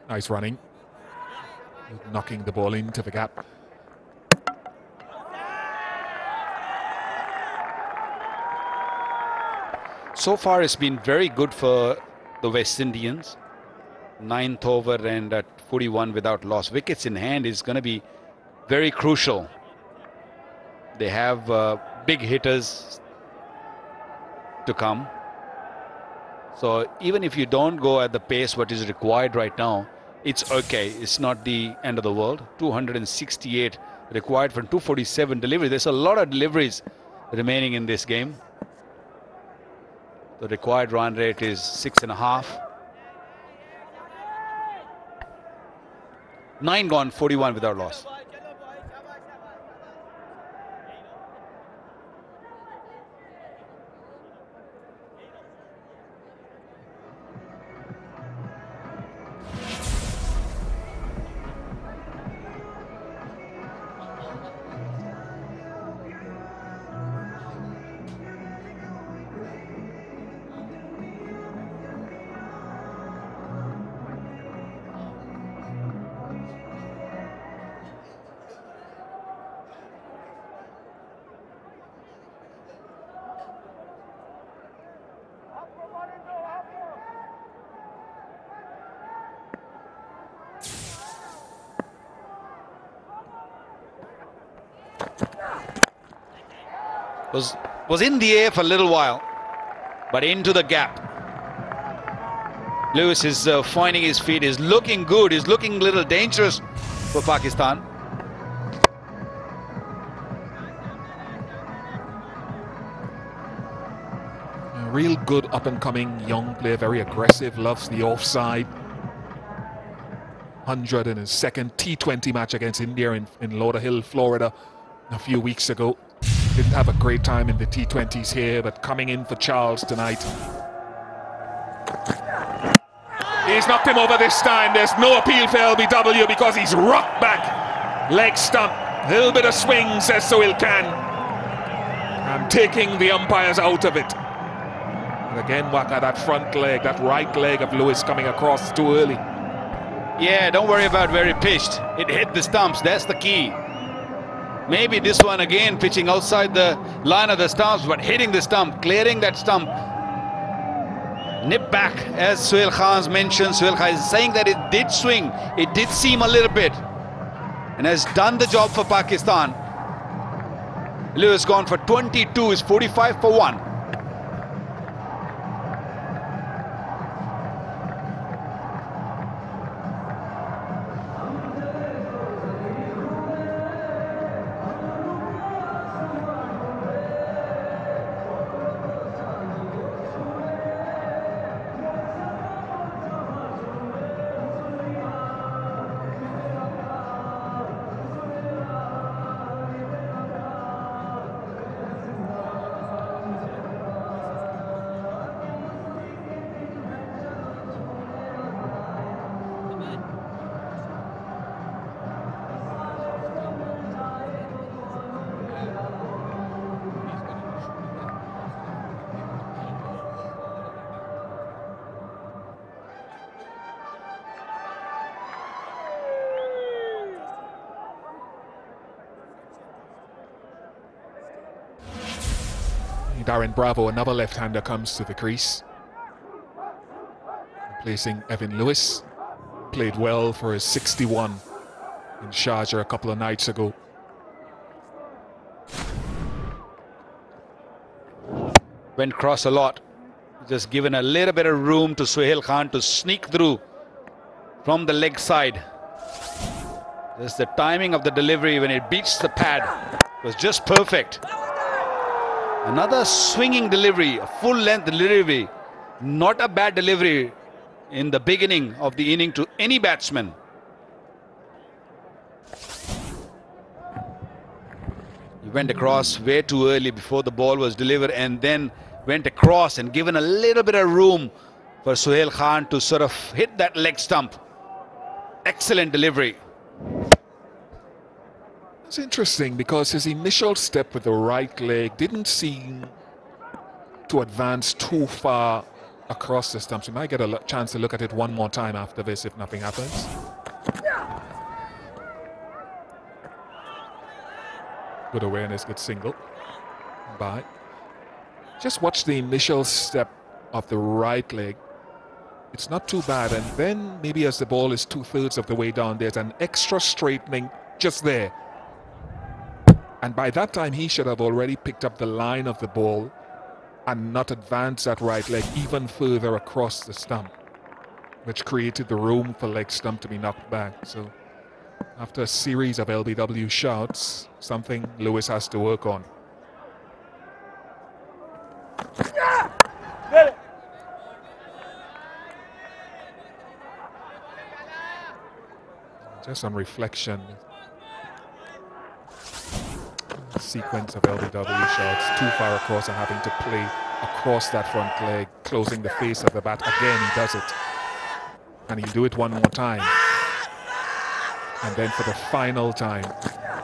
Nice running. Knocking the ball into the gap. So far, it's been very good for the West Indians. 9th over and at 41 without loss. Wickets in hand is going to be very crucial. They have big hitters to come. So even if you don't go at the pace what is required right now, it's okay. It's not the end of the world. 268 required for 247 deliveries. There's a lot of deliveries remaining in this game. The required run rate is 6.5. 9 gone, 41 without loss. Was in the air for a little while, but into the gap. Lewis is finding his feet, is looking good, is looking a little dangerous for Pakistan. A real good up-and-coming young player, very aggressive, loves the offside. 100 in his second T20 match against India in Lauderhill, Florida a few weeks ago. Didn't have a great time in the T20s here, but coming in for Charles tonight. He's knocked him over this time. There's no appeal for LBW because he's rocked back. Leg stump. A little bit of swing, says Sohail Khan. And taking the umpires out of it. And again, Waka, that front leg, that right leg of Lewis coming across too early. Yeah, don't worry about where it pitched. It hit the stumps. That's the key. Maybe this one again pitching outside the line of the stumps, but hitting the stump, clearing that stump. Nip back, as Suhail Khan's mentioned. Suhail Khan is saying that it did swing. It did seem a little bit. And has done the job for Pakistan. Lewis gone for 22, is 45 for 1. Darren Bravo, another left-hander, comes to the crease, replacing Evan Lewis. Played well for his 61 in Sharjah a couple of nights ago. Went cross a lot. Just given a little bit of room to Suhail Khan to sneak through from the leg side. Just the timing of the delivery when it beats the pad was just perfect. Another swinging delivery, a full-length delivery. Not a bad delivery in the beginning of the inning to any batsman. He went across way too early before the ball was delivered, and then went across and given a little bit of room for Suhail Khan to sort of hit that leg stump. Excellent delivery. It's interesting because his initial step with the right leg didn't seem to advance too far across the stumps. We might get a chance to look at it one more time after this if nothing happens. Good awareness, good single. Bye. Just watch the initial step of the right leg. It's not too bad, and then maybe as the ball is 2/3 of the way down, there's an extra straightening just there. And by that time, he should have already picked up the line of the ball and not advanced that right leg even further across the stump, which created the room for leg stump to be knocked back. So after a series of LBW shots, something Lewis has to work on. Just on reflection, sequence of LBW shots too far across and having to play across that front leg, closing the face of the bat. Again, he does it. And he'll do it one more time. And then for the final time,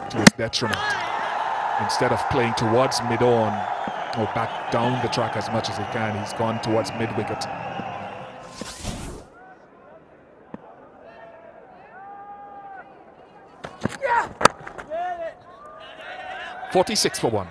to his detriment, instead of playing towards mid-on or back down the track as much as he can, he's gone towards mid-wicket. Yeah. 46 for 1.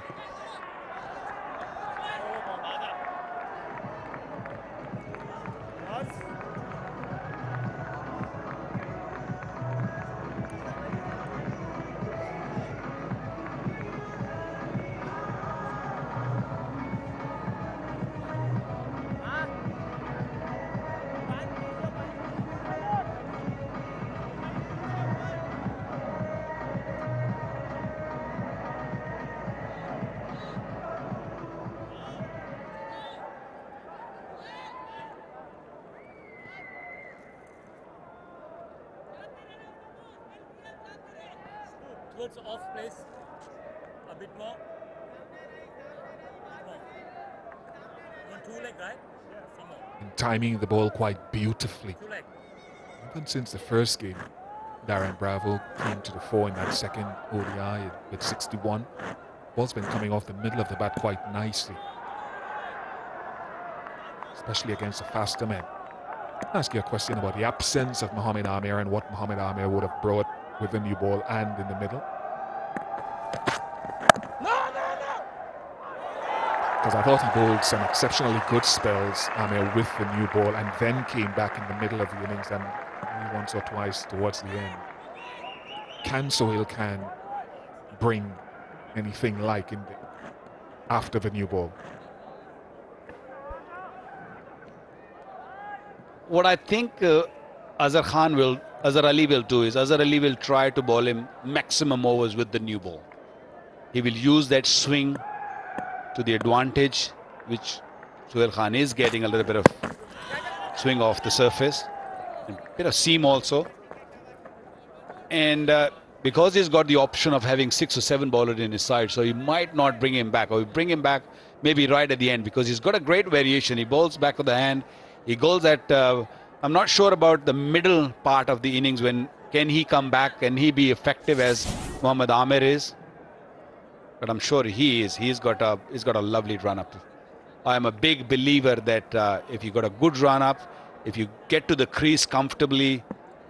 Towards off place a bit more. You want 2 leg, right? Yeah, some more. And timing the ball quite beautifully. 2 leg. Even since the first game, Darren Bravo came to the fore in that second ODI with 61. Ball's been coming off the middle of the bat quite nicely, especially against the faster men. I'll ask you a question about the absence of Mohamed Amir and what Mohamed Amir would have brought with the new ball and in the middle. Because I thought he bowled some exceptionally good spells, with the new ball, and then came back in the middle of the innings and only once or twice towards the end. Can Sohail Khan bring anything like after the new ball? What I think Azhar Ali will do is Azhar Ali will try to bowl him maximum overs with the new ball. He will use that swing to the advantage, which Sohail Khan is getting a little bit of swing off the surface, and a bit of seam also. And because he's got the option of having 6 or 7 bowlers in his side, so he might not bring him back, or he bring him back maybe right at the end, because he's got a great variation. He bowls back of the hand. He goes at, I'm not sure about the middle part of the innings. When can he come back? Can he be effective as Mohammad Amir is? But I'm sure he is. He's got a lovely run-up. I am a big believer that if you got a good run-up, if you get to the crease comfortably,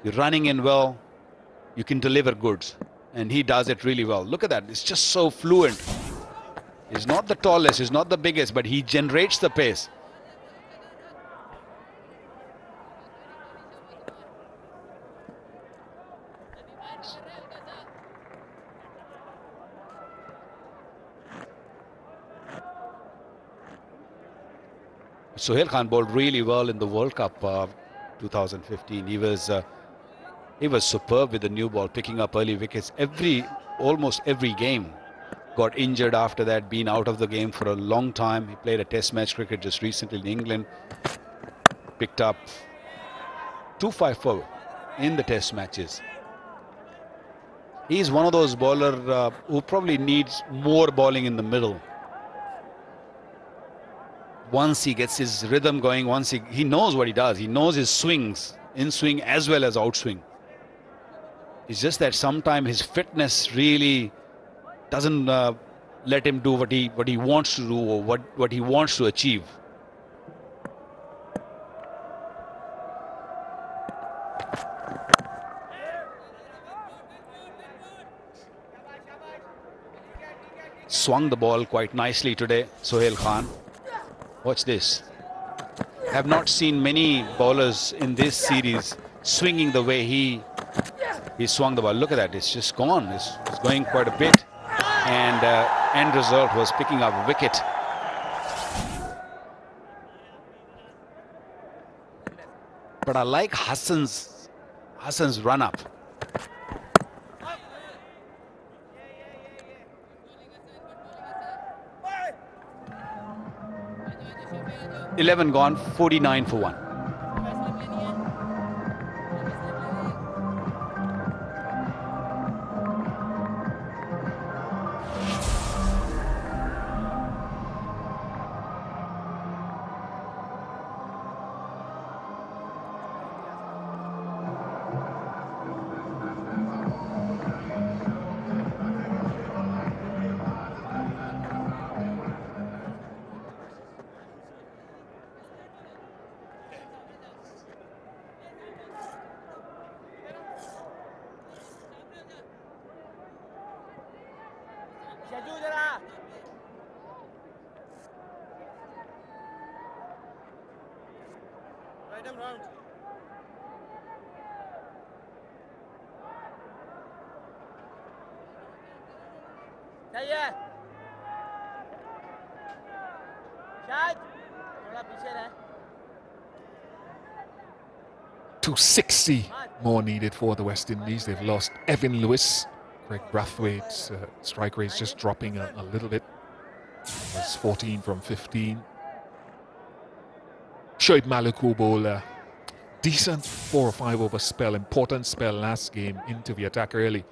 you're running in well, you can deliver goods. And he does it really well. Look at that. It's just so fluent. He's not the tallest, he's not the biggest, but he generates the pace. Sohail Khan bowled really well in the World Cup 2015. He was superb with the new ball, picking up early wickets. Almost every game. Got injured after that, been out of the game for a long time. He played a test match cricket just recently in England. Picked up 254 in the test matches. He's one of those bowlers who probably needs more bowling in the middle. Once he gets his rhythm going, once he knows what he does. He knows his swings, in swing as well as out swing. It's just that sometimes his fitness really doesn't let him do what he wants to do, or what he wants to achieve. Swung the ball quite nicely today, Sohail Khan. Watch this. Have not seen many bowlers in this series swinging the way he swung the ball. Look at that. It's just gone. It's going quite a bit. And end result was picking up a wicket. But I like Hassan's run up. $11 gone, 49 for 1. .260 more needed for the West Indies. They've lost Evan Lewis. Greg Brathwaite's strike rate is just dropping a little bit. It was 14 from 15. Shoaib Malik will bowl a decent 4 or 5 over spell, important spell last game into the attack early.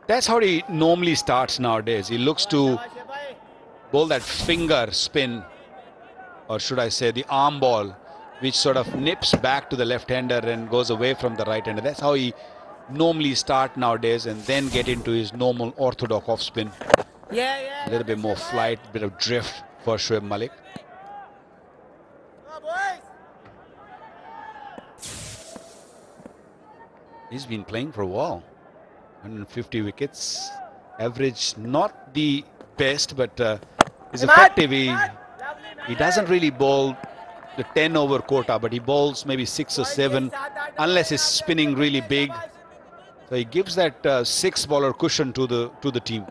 That's how he normally starts nowadays. He looks to bowl that finger spin, or should I say the arm ball, which sort of nips back to the left-hander and goes away from the right-hander. That's how he normally start nowadays, and then get into his normal orthodox off spin. A little bit more flight, bit of drift for Shoaib Malik. He's been playing for a while. 150 wickets. Average not the best, but is effective. He doesn't really bowl the 10 over quota, but he bowls maybe 6 or 7 unless he's spinning really big. So he gives that 6 bowler cushion to the team.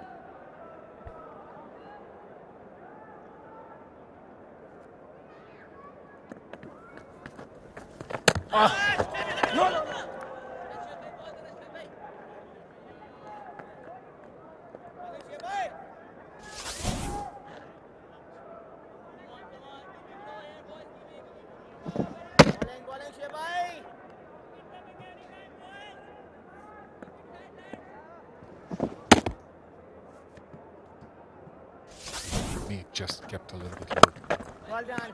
Just kept a little bit low. Well done.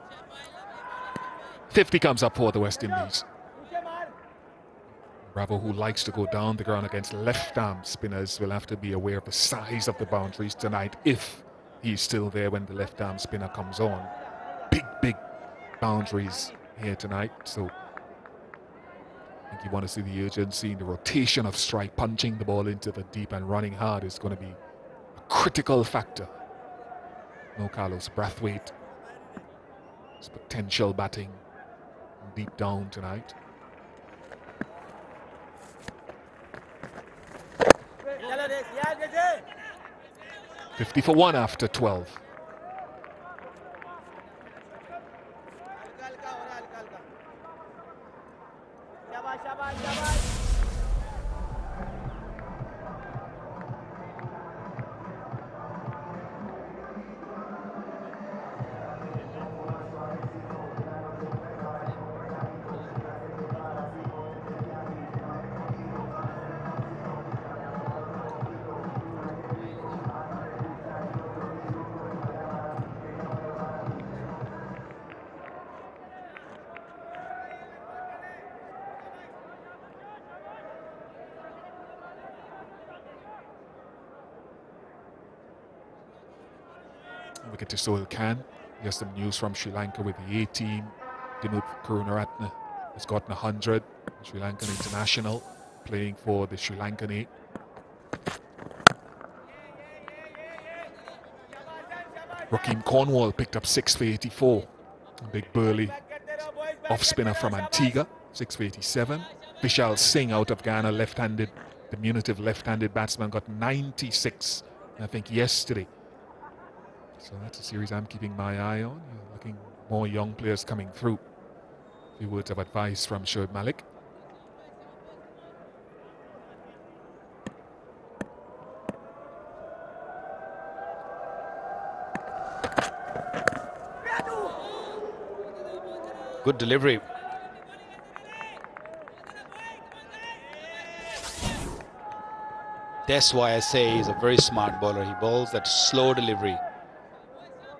50 comes up for the West Indies. Bravo, who likes to go down the ground against left-arm spinners, will have to be aware of the size of the boundaries tonight if he's still there when the left-arm spinner comes on. Big boundaries here tonight, so I think you want to see the urgency, the rotation of strike, punching the ball into the deep and running hard is going to be a critical factor. No Carlos Brathwaite. His potential batting deep down tonight. Yeah, 50 for 1 after 12. Wicket to Sohail Khan. Here's some news from Sri Lanka with the A team. Dimuth Karunaratne has gotten 100. Sri Lankan international playing for the Sri Lankan A. Rakeem Cornwall picked up 6 for 84. A big burly off spinner from Antigua, 6 for 87. Vishal Singh out of Ghana, left-handed, diminutive left-handed batsman, got 96, I think, yesterday. So that's a series I'm keeping my eye on. You're looking more young players coming through. A few words of advice from Shoaib Malik. Good delivery. That's why I say he's a very smart bowler. He bowls that slow delivery.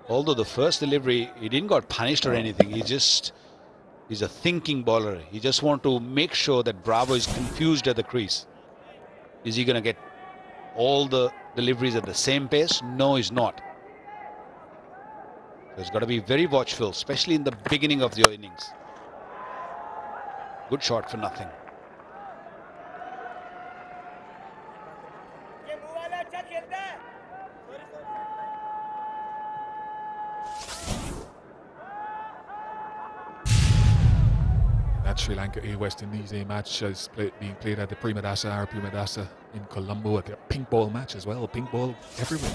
Although the first delivery, he didn't got punished or anything. He's a thinking bowler. He just want to make sure that Bravo is confused at the crease. Is he going to get all the deliveries at the same pace? No, he's not. He's got to be very watchful, especially in the beginning of your innings. Good shot for nothing. That Sri Lanka A West Indies A match is being played at the Primadasa in Colombo, at the pink ball match as well. Pink ball everywhere.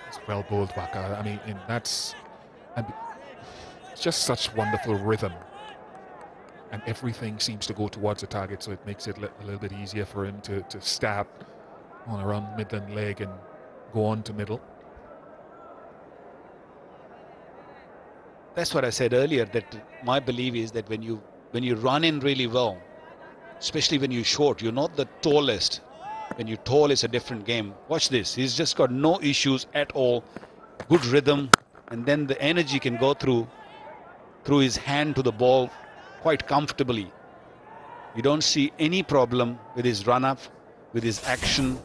It's well bowled back. I mean, it's just such wonderful rhythm. And everything seems to go towards the target, so it makes it a little bit easier for him to stab on around midland leg and go on to middle. That's what I said earlier, that my belief is that when you run in really well, especially when you're short, you're not the tallest. When you're tall, it's a different game. Watch this. He's just got no issues at all. Good rhythm, and then the energy can go through his hand to the ball quite comfortably. You don't see any problem with his run-up, with his action.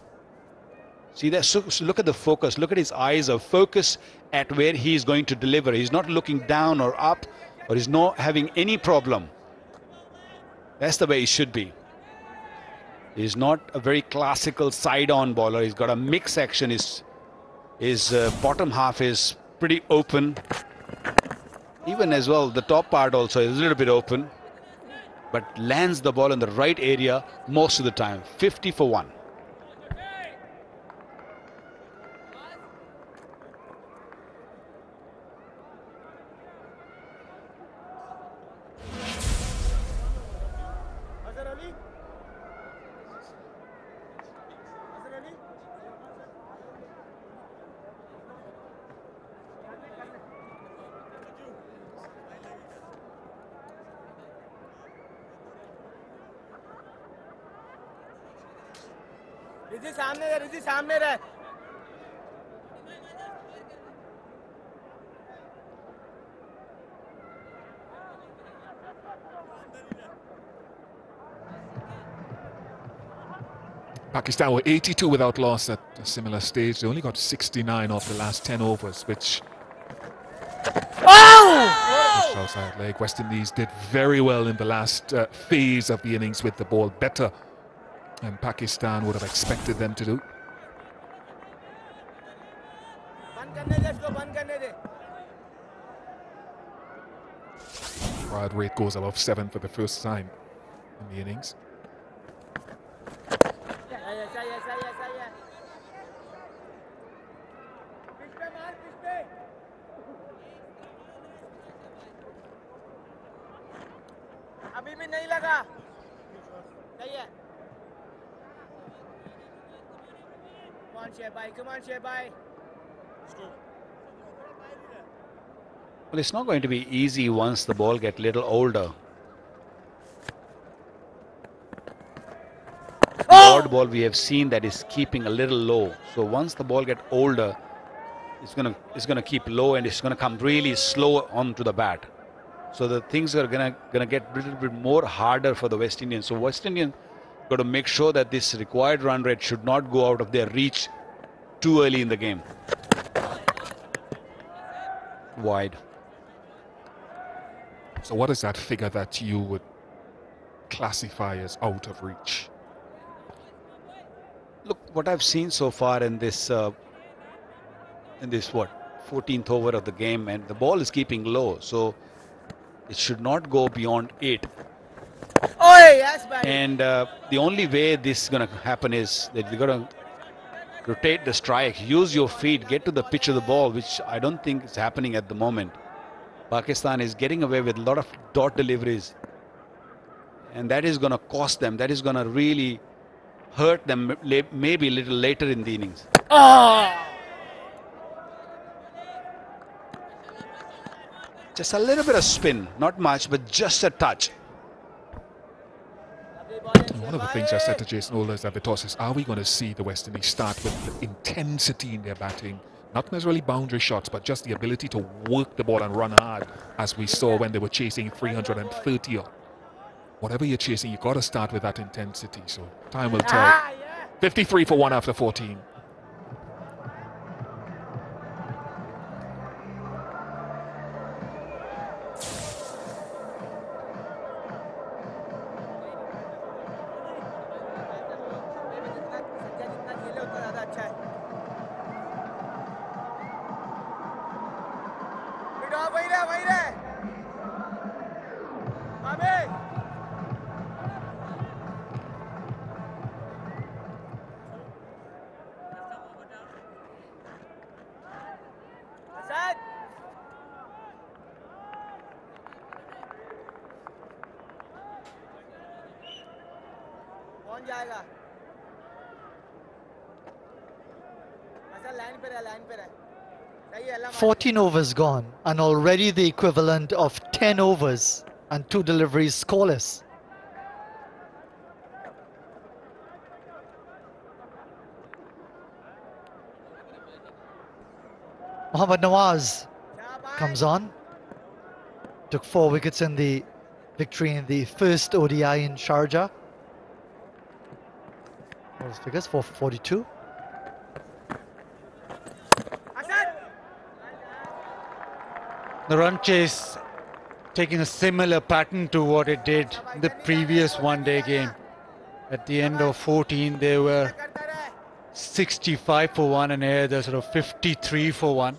See there, so look at the focus. Look at his eyes are focused at where he is going to deliver. He's not looking down or up, or he's not having any problem. That's the way he should be. He's not a very classical side-on bowler. He's got a mix action. His bottom half is pretty open. Even as well, the top part also is a little bit open, but lands the ball in the right area most of the time. 50 for 1. Riji सामने रहे, रिजी सामने रहे। Pakistan were 82 without loss at a similar stage. They only got 69 off the last 10 overs, which pushed outside leg. West Indies did very well in the last phase of the innings with the ball better than Pakistan would have expected them to do. Wild rate goes above 7 for the first time in the innings. अभी भी नहीं लगा सही है come on Shebai Well, it's not going to be easy once the ball gets a little older. The odd ball we have seen that is keeping a little low. So once the ball gets older, it's gonna keep low and it's gonna come really slow onto the bat. So the things are gonna get a little bit more harder for the West Indians. So West Indians got to make sure that this required run rate should not go out of their reach too early in the game. Wide. So what is that figure that you would classify as out of reach? Look, what I've seen so far in this what 14th over of the game, and the ball is keeping low, so it should not go beyond 8. And the only way this is going to happen is that you're going to rotate the strike, use your feet, get to the pitch of the ball, which I don't think is happening at the moment. Pakistan is getting away with a lot of dot deliveries, and that is going to cost them. That is going to really hurt them maybe a little later in the innings. Just a little bit of spin, not much, but just a touch. One of the things I said to Jason Olders at the toss is, are we going to see the West Indies start with the intensity in their batting? Not necessarily boundary shots, but just the ability to work the ball and run hard, as we saw when they were chasing 330. Or whatever you're chasing, you've got to start with that intensity. So time will tell. 53 for 1 after 14. कौन जाएगा 14 overs gone, and already the equivalent of 10 overs and 2 deliveries scoreless. Mohammad Nawaz comes on, took 4 wickets in the victory in the first ODI in Sharjah. Those figures, 4 for 42. The run chase taking a similar pattern to what it did in the previous one-day game. At the end of 14, they were 65 for 1, and here they're sort of 53 for 1.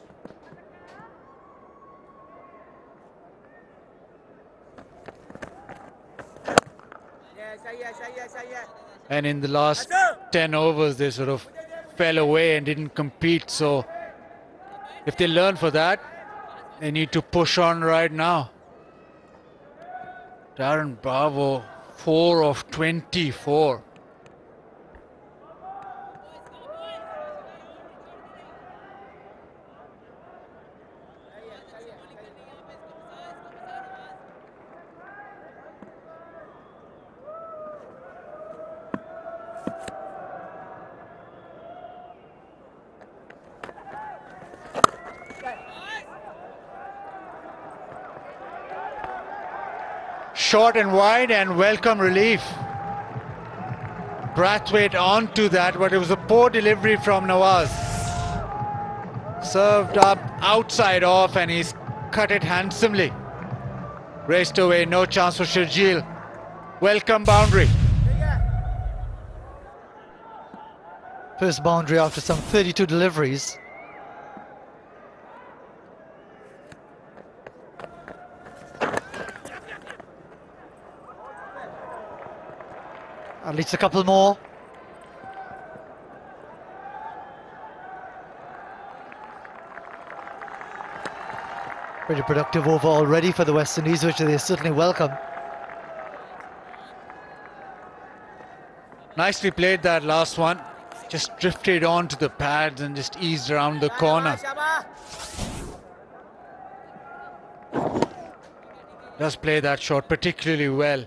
And in the last 10 overs, they sort of fell away and didn't compete. So if they learn for that, they need to push on right now. Darren Bravo, 4 of 24. Short and wide, and welcome relief. Brathwaite onto that, but it was a poor delivery from Nawaz. Served up outside off, and he's cut it handsomely. Raced away, no chance for Sharjeel. Welcome boundary. First boundary after some 32 deliveries. At least a couple more. Pretty productive over already for the West Indies, which they certainly welcome. Nicely played that last one. Just drifted onto the pads and just eased around the corner. Does play that shot particularly well.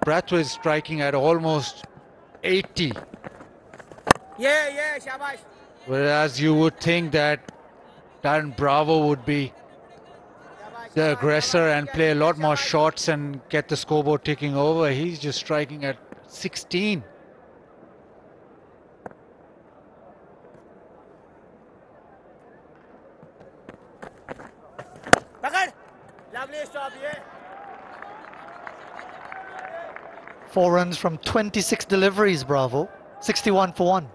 Brathwaite is striking at almost 80. Shabash. Whereas you would think that Darren Bravo would be the aggressor and play a lot more shots and get the scoreboard ticking over. He's just striking at 16. Lovely stop here. 4 runs from 26 deliveries, Bravo. 61 for 1.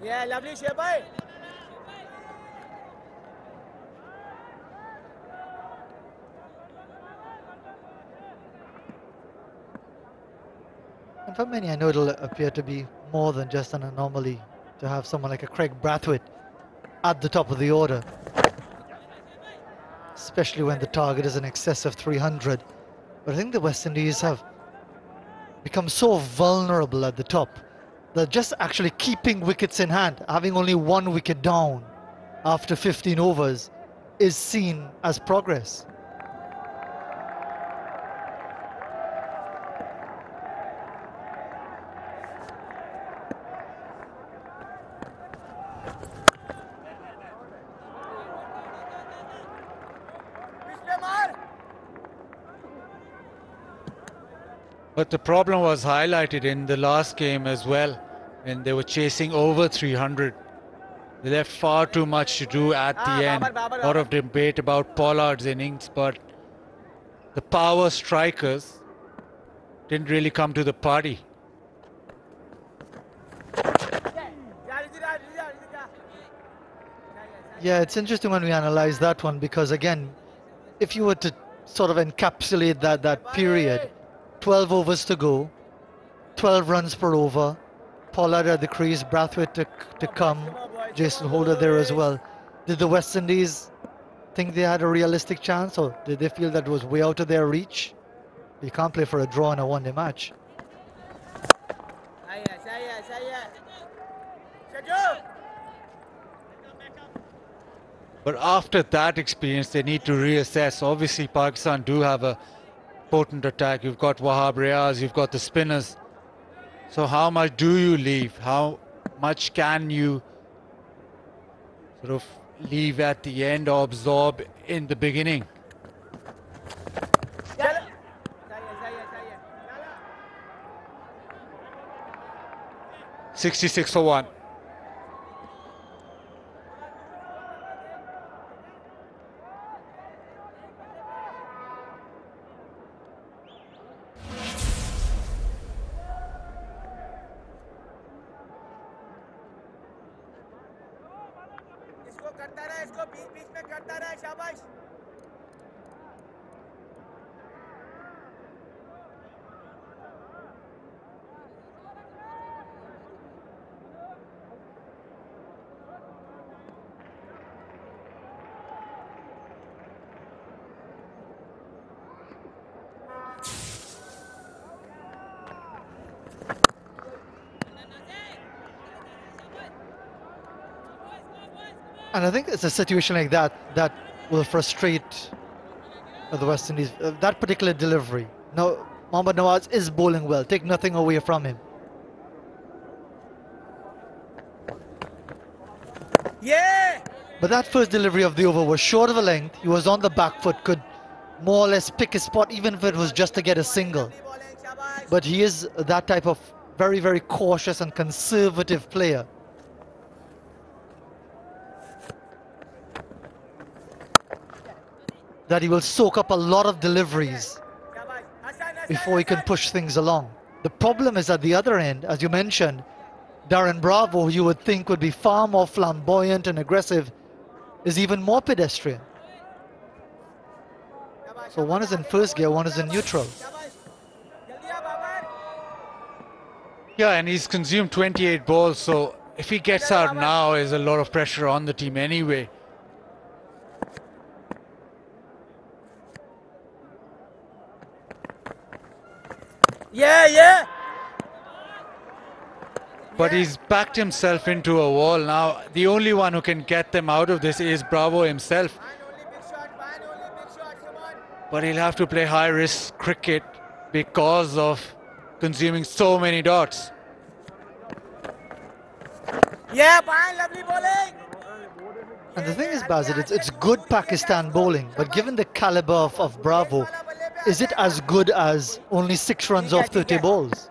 Yeah, lovely Shebai. And for many, I know it'll appear to be more than just an anomaly to have someone like a Craig Brathwaite at the top of the order, especially when the target is in excess of 300. But I think the West Indies have become so vulnerable at the top that just actually keeping wickets in hand, having only 1 wicket down after 15 overs, is seen as progress. But the problem was highlighted in the last game as well, when they were chasing over 300. They left far too much to do at the end. A lot of debate about Pollard's innings, but the power strikers didn't really come to the party. Yeah, it's interesting when we analyze that one, because again, if you were to sort of encapsulate that period, 12 overs to go, 12 runs per over. Pollard at the crease, Brathwaite to come, Jason Holder there as well. Did the West Indies think they had a realistic chance, or did they feel that was way out of their reach? You can't play for a draw in a one-day match. But after that experience, they need to reassess. Obviously, Pakistan do have a potent attack. You've got Wahab Riaz, you've got the spinners. So how much do you leave? How much can you sort of leave at the end or absorb in the beginning? 66 for 1. And I think it's a situation like that that will frustrate the West Indies. That particular delivery. Now, Mohammad Nawaz is bowling well. Take nothing away from him. Yeah! But that first delivery of the over was short of a length. He was on the back foot, could more or less pick a spot, even if it was just to get a single. But he is that type of very, very cautious and conservative player. That he will soak up a lot of deliveries before he can push things along. The problem is at the other end, as you mentioned, Darren Bravo, who you would think would be far more flamboyant and aggressive, is even more pedestrian. So one is in first gear, one is in neutral. Yeah, and he's consumed 28 balls, so if he gets out now, there's a lot of pressure on the team anyway. Yeah, yeah! But he's backed himself into a wall now. The only one who can get them out of this is Bravo himself. But he'll have to play high-risk cricket because of consuming so many dots. Yeah, fine, lovely bowling! And the thing is, Bazid, it's good Pakistan bowling, but given the caliber of Bravo, is it as good as only 6 runs off 30 balls?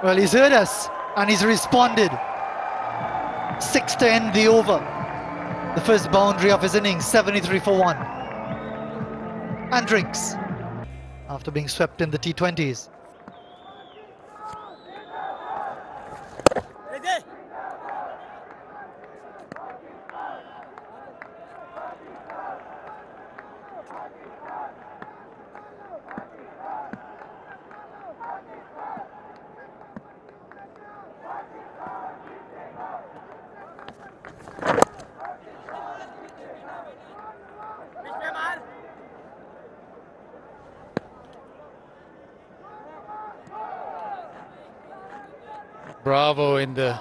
Well, he's heard us and he's responded. 6 to end the over. The first boundary of his innings, 73 for 1. And drinks after being swept in the T20s. Bravo in the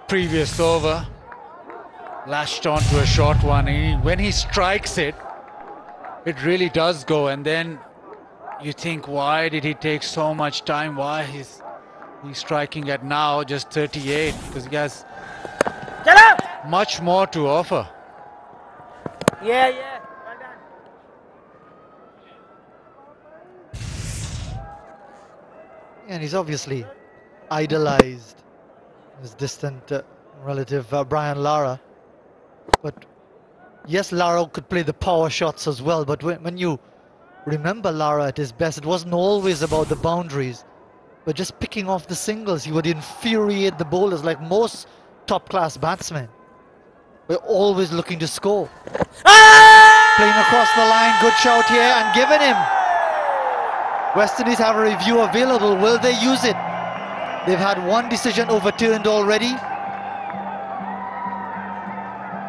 previous over lashed onto a short one. When he strikes it, it really does go, and then you think, why did he take so much time? Why he's striking at now just 38? Because he has much more to offer. Yeah, yeah, well done. And he's obviously idolized his distant relative Brian Lara. But yes, Lara could play the power shots as well, but when you remember Lara at his best, it wasn't always about the boundaries, but just picking off the singles. He would infuriate the bowlers like most top-class batsmen. We're always looking to score. Ah! playing across the line, good shout here and given him. West Indies have a review available, will they use it? They've had one decision overturned already.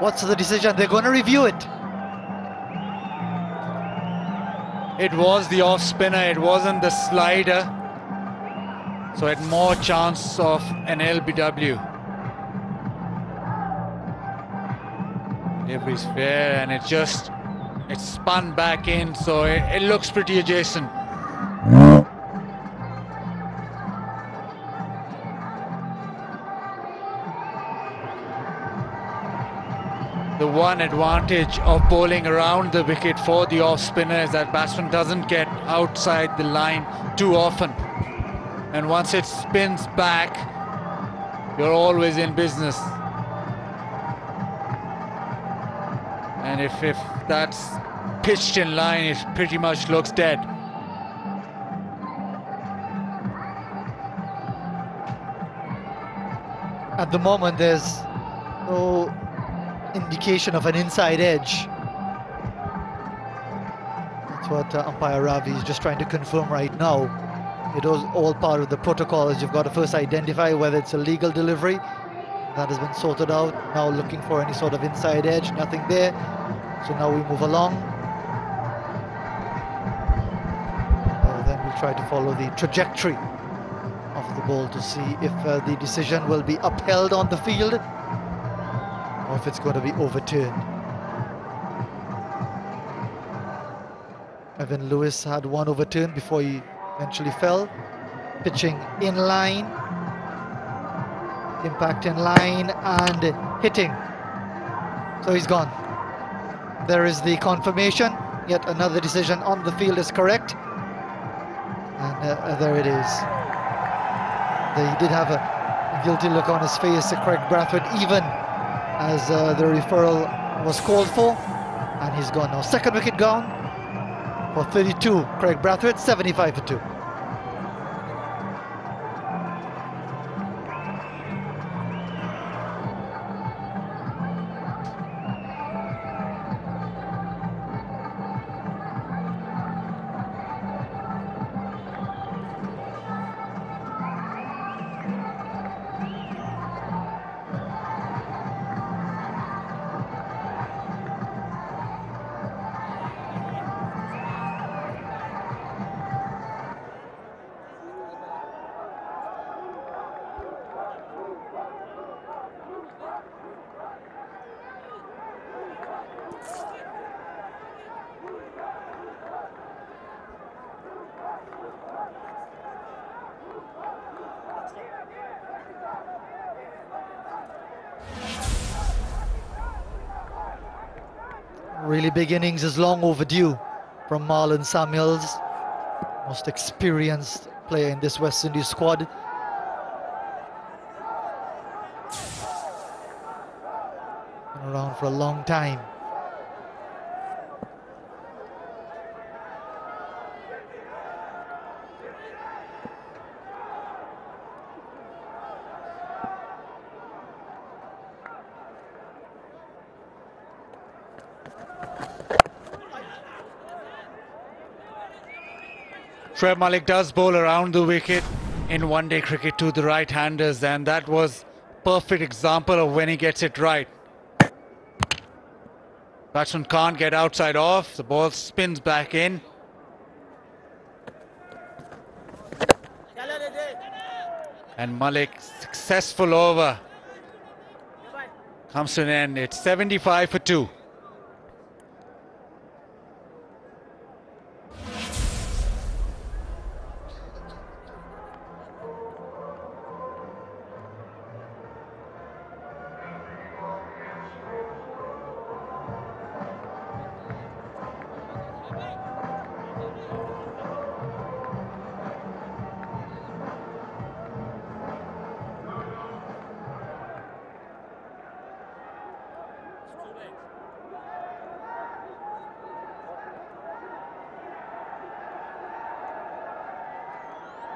What's the decision? They're going to review it. It was the off spinner, it wasn't the slider. So it had more chance of an LBW. Delivery's fair and it spun back in, so it looks pretty adjacent. The one advantage of bowling around the wicket for the off spinner is that batsman doesn't get outside the line too often. And once it spins back, you're always in business. And if that's pitched in line, it pretty much looks dead. At the moment, there's no indication of an inside edge. That's what umpire Ravi is just trying to confirm right now. It was all part of the protocol, as you've got to first identify whether it's a legal delivery. That has been sorted out. Now looking for any sort of inside edge, nothing there. So now we move along. Then we'll try to follow the trajectory of the ball to see if the decision will be upheld on the field or if it's going to be overturned. Evan Lewis had one overturned before he eventually fell. Pitching in line, impact in line and hitting. So he's gone. There is the confirmation. Yet another decision on the field is correct. And there it is. He did have a guilty look on his face, Craig Brathwaite, even as the referral was called for. And he's gone now. Second wicket gone for 32. Craig Brathwaite, 75 for 2. Really big innings is long overdue from Marlon Samuels, most experienced player in this West Indies squad. Been around for a long time. Trev Malik does bowl around the wicket in one-day cricket to the right-handers, and that was a perfect example of when he gets it right. Batsman can't get outside off, the ball spins back in. And Malik's successful over comes to an end. It's 75 for 2.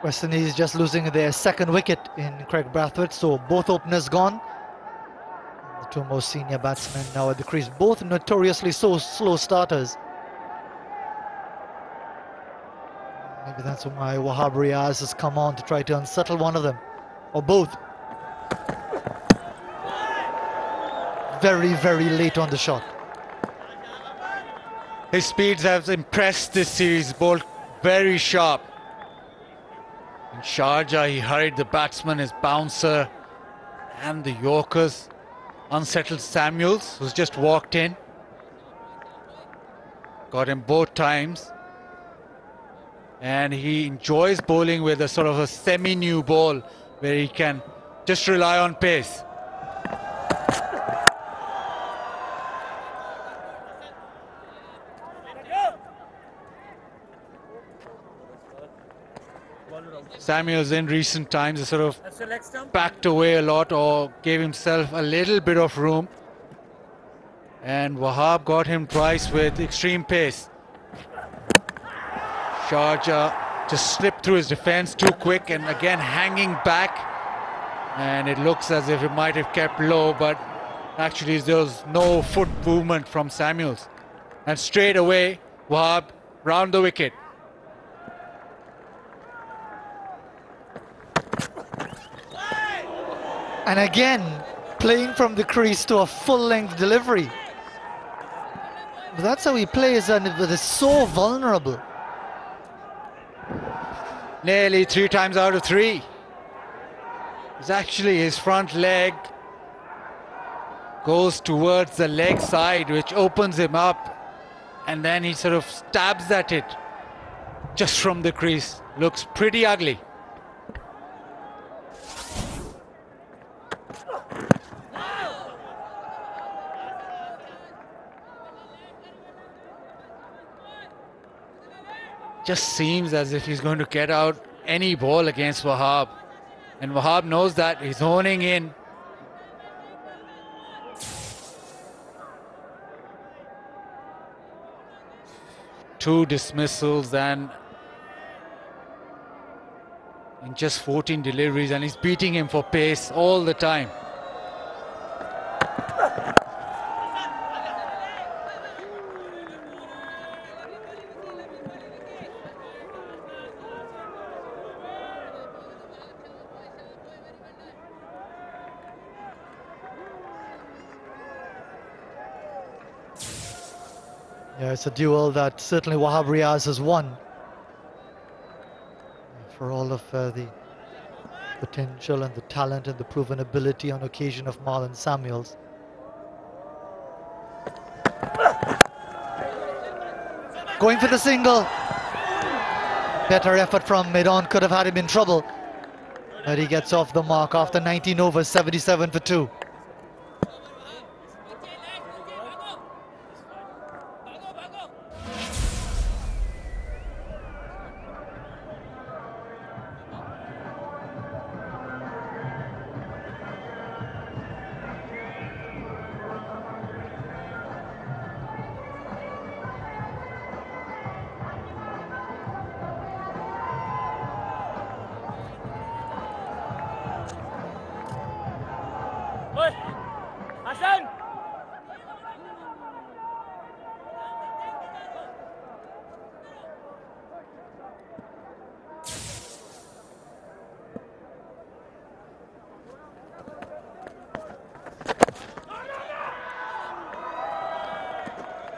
West Indies just losing their second wicket in Craig Brathwaite, so both openers gone. The two most senior batsmen now at the crease, both notoriously so slow starters. Maybe that's why Wahab Riaz has come on to try to unsettle one of them, or both. Very, very late on the shot. His speeds have impressed this series, bowled very sharp. In Sharjah, he hurried the batsman, his bouncer, and the Yorkers. Unsettled Samuels, who's just walked in. Got him both times. And he enjoys bowling with a sort of a semi-new ball where he can just rely on pace. Samuels in recent times has sort of backed away a lot or gave himself a little bit of room. And Wahab got him twice with extreme pace. Sharjah just slipped through his defense too quick and again hanging back. And it looks as if it might have kept low, but actually there was no foot movement from Samuels. And straight away, Wahab round the wicket. And again, playing from the crease to a full-length delivery. But that's how he plays, and it is so vulnerable. Nearly 3 times out of 3. It's actually his front leg goes towards the leg side, which opens him up, and then he sort of stabs at it just from the crease. Looks pretty ugly. Just seems as if he's going to get out any ball against Wahab. And Wahab knows that. He's honing in. Two dismissals and in just 14 deliveries, and he's beating him for pace all the time. Yeah, it's a duel that certainly Wahab Riaz has won. For all of the potential and the talent and the proven ability on occasion of Marlon Samuels. Going for the single. Better effort from mid-on, could have had him in trouble. But he gets off the mark after 19 overs, 77 for 2.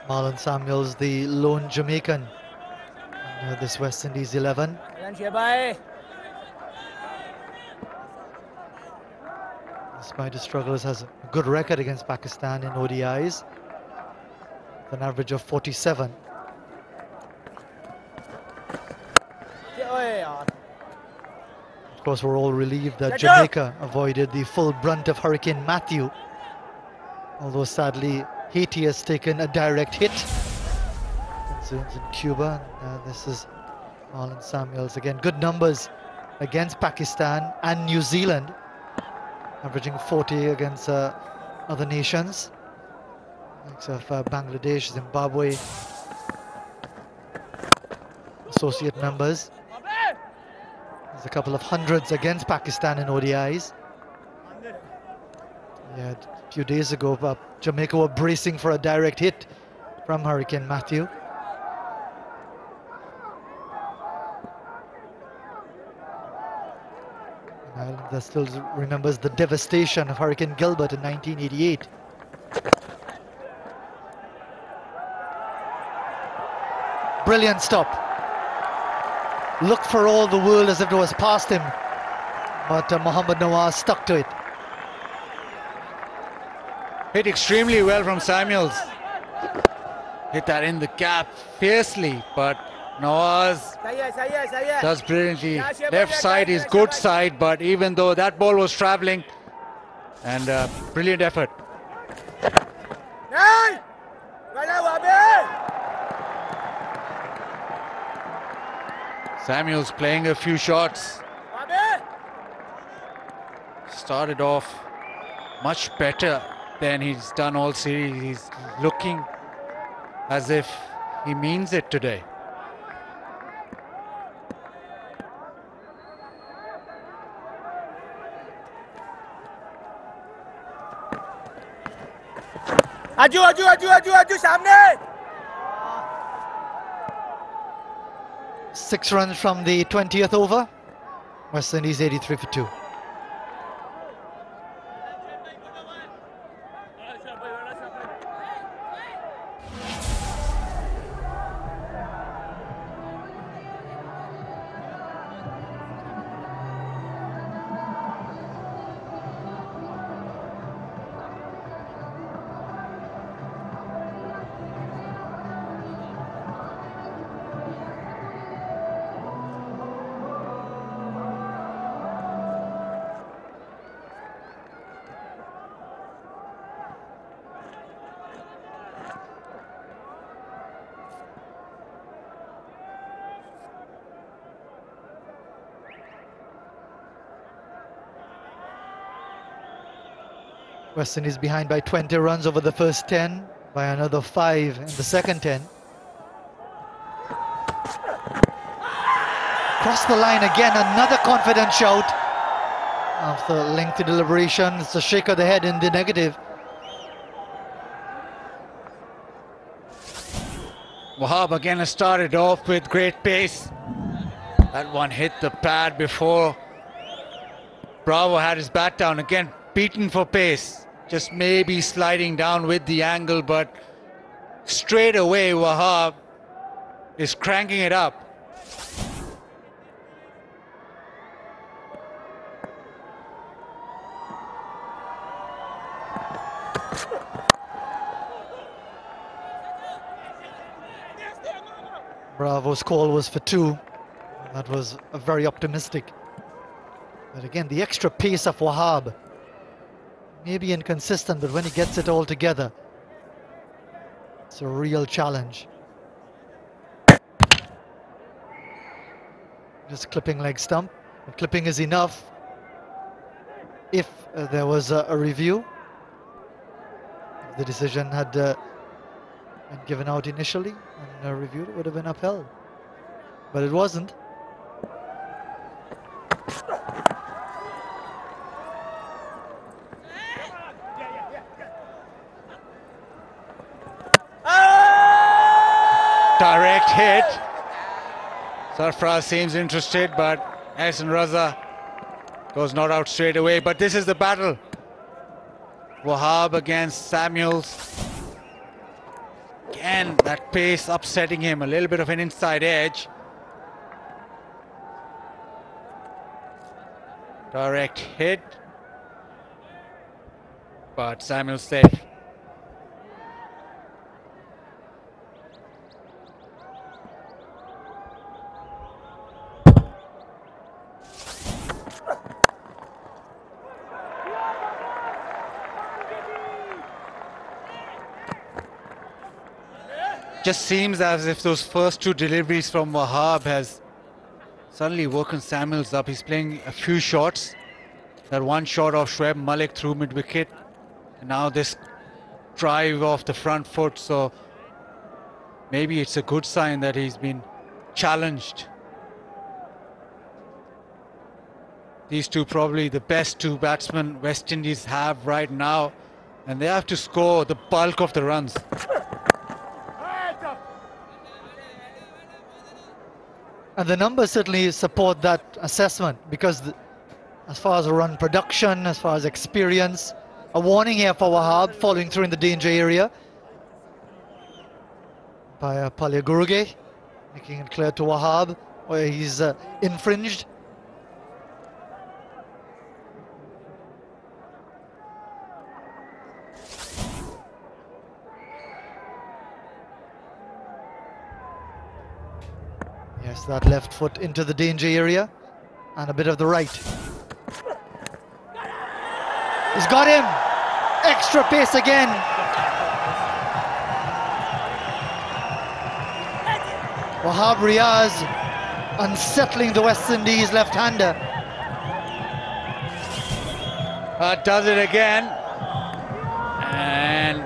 Marlon Samuels, the lone Jamaican in this West Indies 11. Despite his struggles, has a good record against Pakistan in ODIs, with an average of 47. Of course, we're all relieved that Jamaica avoided the full brunt of Hurricane Matthew, although sadly Haiti has taken a direct hit. Concerns in Cuba. This is Marlon Samuels again. Good numbers against Pakistan and New Zealand, averaging 40 against other nations, likes of Bangladesh, Zimbabwe, associate members. There's a couple of hundreds against Pakistan in ODIs. Yeah, a few days ago, Jamaica were bracing for a direct hit from Hurricane Matthew. And Ireland that still remembers the devastation of Hurricane Gilbert in 1988. Brilliant stop. Looked for all the world as if it was past him, but Mohammad Nawaz stuck to it. Hit extremely well from Samuels. Hit that in the gap fiercely, but Nawaz does brilliantly. Left side is good side, but even though that ball was traveling, and brilliant effort. Samuels playing a few shots. Started off much better than he's done all series. He's looking as if he means it today. Aju, सामने. 6 runs from the 20th over. West Indies 83 for 2. West Indies behind by 20 runs over the first 10, by another 5 in the second 10. Cross the line again, another confident shout. After lengthy deliberation, it's a shake of the head in the negative. Wahab again has started off with great pace. That one hit the pad before Bravo had his bat down. Again, beaten for pace. Just maybe sliding down with the angle, but straight away Wahab is cranking it up. Bravo's call was for 2. That was very optimistic. But again, the extra pace of Wahab, maybe inconsistent, but when he gets it all together, it's a real challenge. Just clipping leg stump. But clipping is enough if there was a review. If the decision had been given out initially and reviewed, it would have been upheld. But it wasn't. Direct hit. Sarfraz seems interested, but Ahsan Raza goes not out straight away. But this is the battle. Wahab against Samuels. Again, that pace upsetting him. A little bit of an inside edge. Direct hit. But Samuels safe. Just seems as if those first 2 deliveries from Wahab has suddenly woken Samuels up. He's playing a few shots. That one shot off Shoaib Malik through mid-wicket. And now this drive off the front foot. So maybe it's a good sign that he's been challenged. These two probably the best two batsmen West Indies have right now, and they have to score the bulk of the runs. And the numbers certainly support that assessment, because as far as run production, as far as experience, a warning here for Wahab, following through in the danger area by Palya Guruge, making it clear to Wahab where he's infringed. Yes, that left foot into the danger area and a bit of the right. He's got him! Extra pace again. Wahab Riaz unsettling the West Indies left-hander. Does it again. And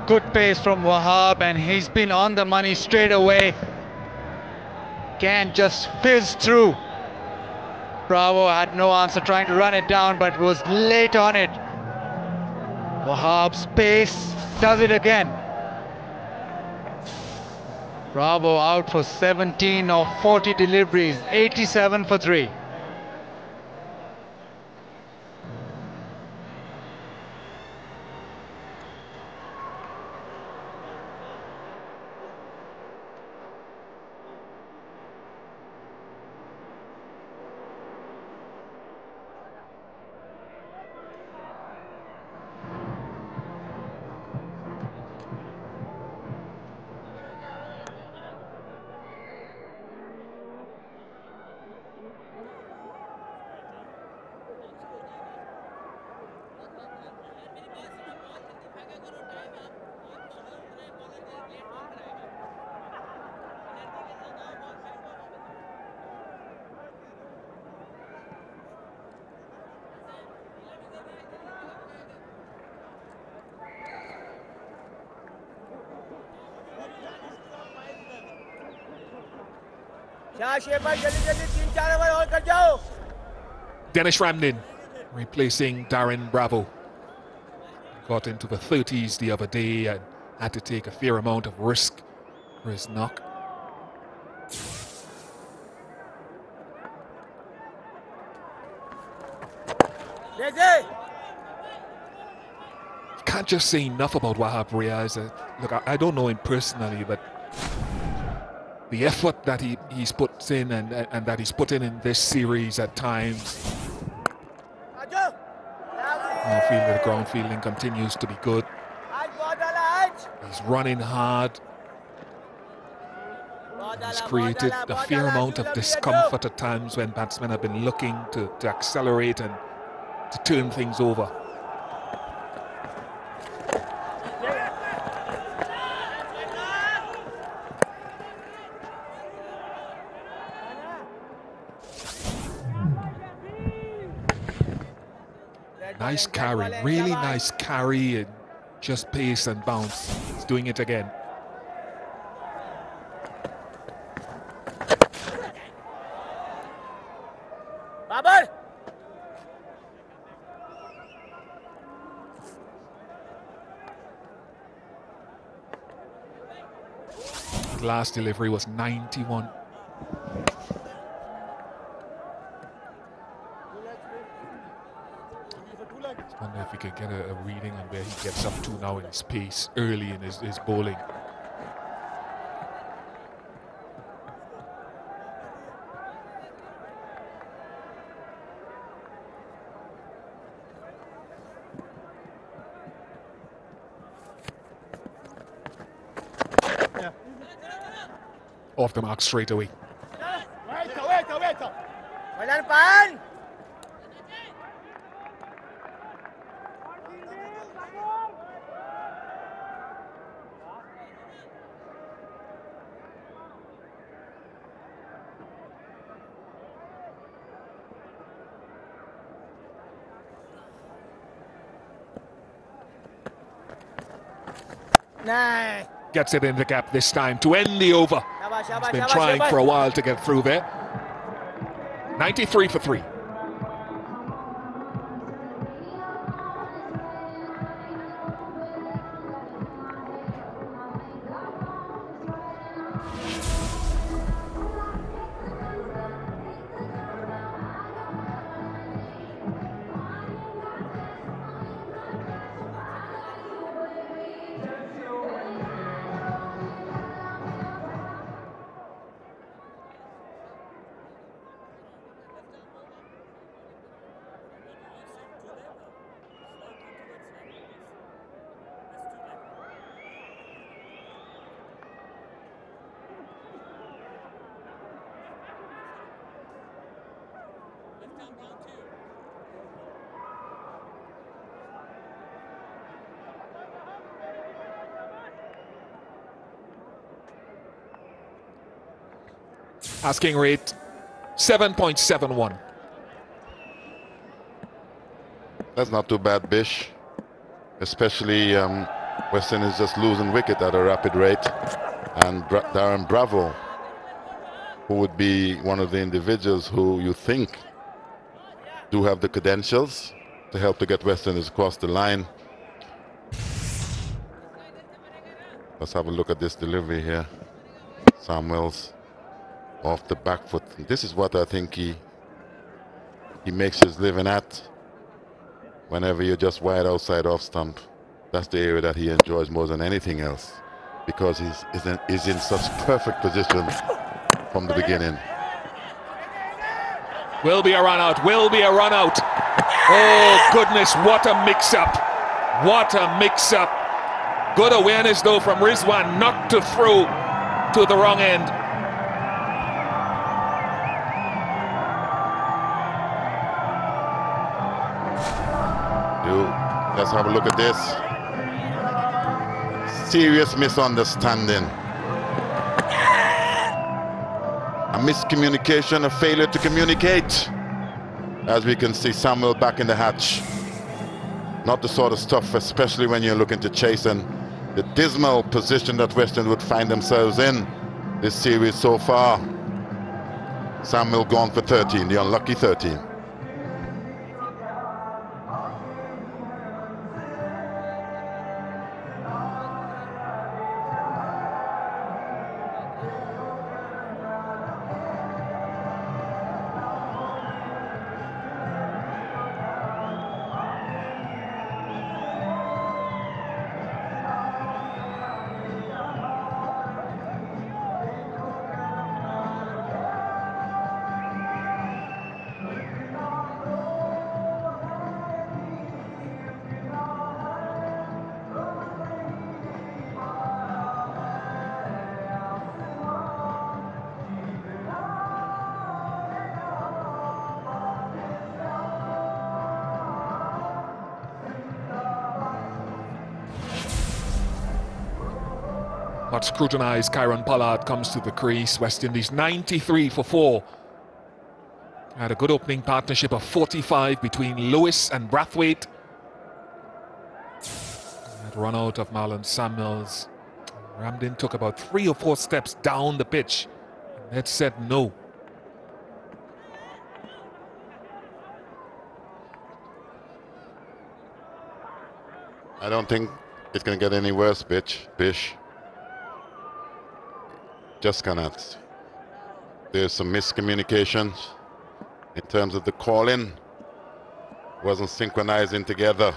good pace from Wahab, and he's been on the money straight away. Can just fizz through. Bravo had no answer, trying to run it down, but was late on it. Wahab's pace does it again. Bravo out for 17 of 40 deliveries, 87 for 3. Dennis Ramnin replacing Darren Bravo. Got into the 30s the other day and had to take a fair amount of risk for his knock. You can't just say enough about Wahab Riaz. Look, I don't know him personally, but the effort that he's put in and that he's put in this series at times. The ground fielding continues to be good. He's running hard. He's created a fair amount of discomfort at times when batsmen have been looking to accelerate and to turn things over. Nice carry, really nice carry, and just pace and bounce. He's doing it again. The last delivery was 91. I wonder if we could get a reading on where he gets up to now in his pace early in his bowling. Yeah. Off the mark straight away. Gets it in the gap this time to end the over. He's been trying for a while to get through there. 93 for 3. Asking rate 7.71. That's not too bad, Bish. Especially Western is just losing wicket at a rapid rate. And Darren Bravo, who would be one of the individuals who you think do have the credentials to help to get West Indies across the line. Let's have a look at this delivery here. Samuels off the back foot. This is what I think he makes his living at. Whenever you're just wide outside off stump, that's the area that he enjoys more than anything else, because he's in such perfect position from the beginning. Will be a run out, will be a run out. Oh goodness, what a mix-up. What a mix-up. Good awareness though from Rizwan not to throw to the wrong end. Let's have a look at this. Serious misunderstanding. A miscommunication, a failure to communicate. As we can see, Samuel back in the hatch. Not the sort of stuff, especially when you're looking to chase, and the dismal position that Western would find themselves in this series so far. Samuel gone for 13, the unlucky 13. Much scrutinised Kieron Pollard comes to the crease. West Indies 93 for 4. Had a good opening partnership of 45 between Lewis and Brathwaite. That run out of Marlon Samuels. Ramdin took about 3 or 4 steps down the pitch. Ned said no. I don't think it's going to get any worse, Bish. Just cannot. There's some miscommunication in terms of the calling. Wasn't synchronizing together.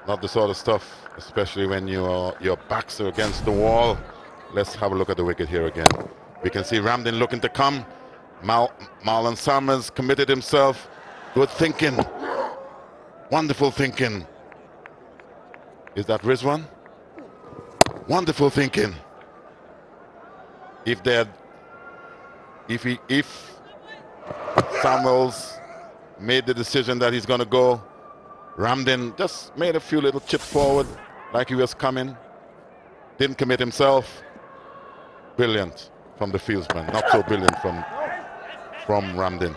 Not the sort of stuff, especially when your backs are against the wall. Let's have a look at the wicket here again. We can see Ramdin looking to come. Marlon Summers committed himself. Good thinking. Wonderful thinking. Is that Rizwan? Wonderful thinking. If Samuels made the decision that he's going to go, Ramdin just made a few little chips forward like he was coming. Didn't commit himself. Brilliant from the fieldsman. Not so brilliant from Ramdin.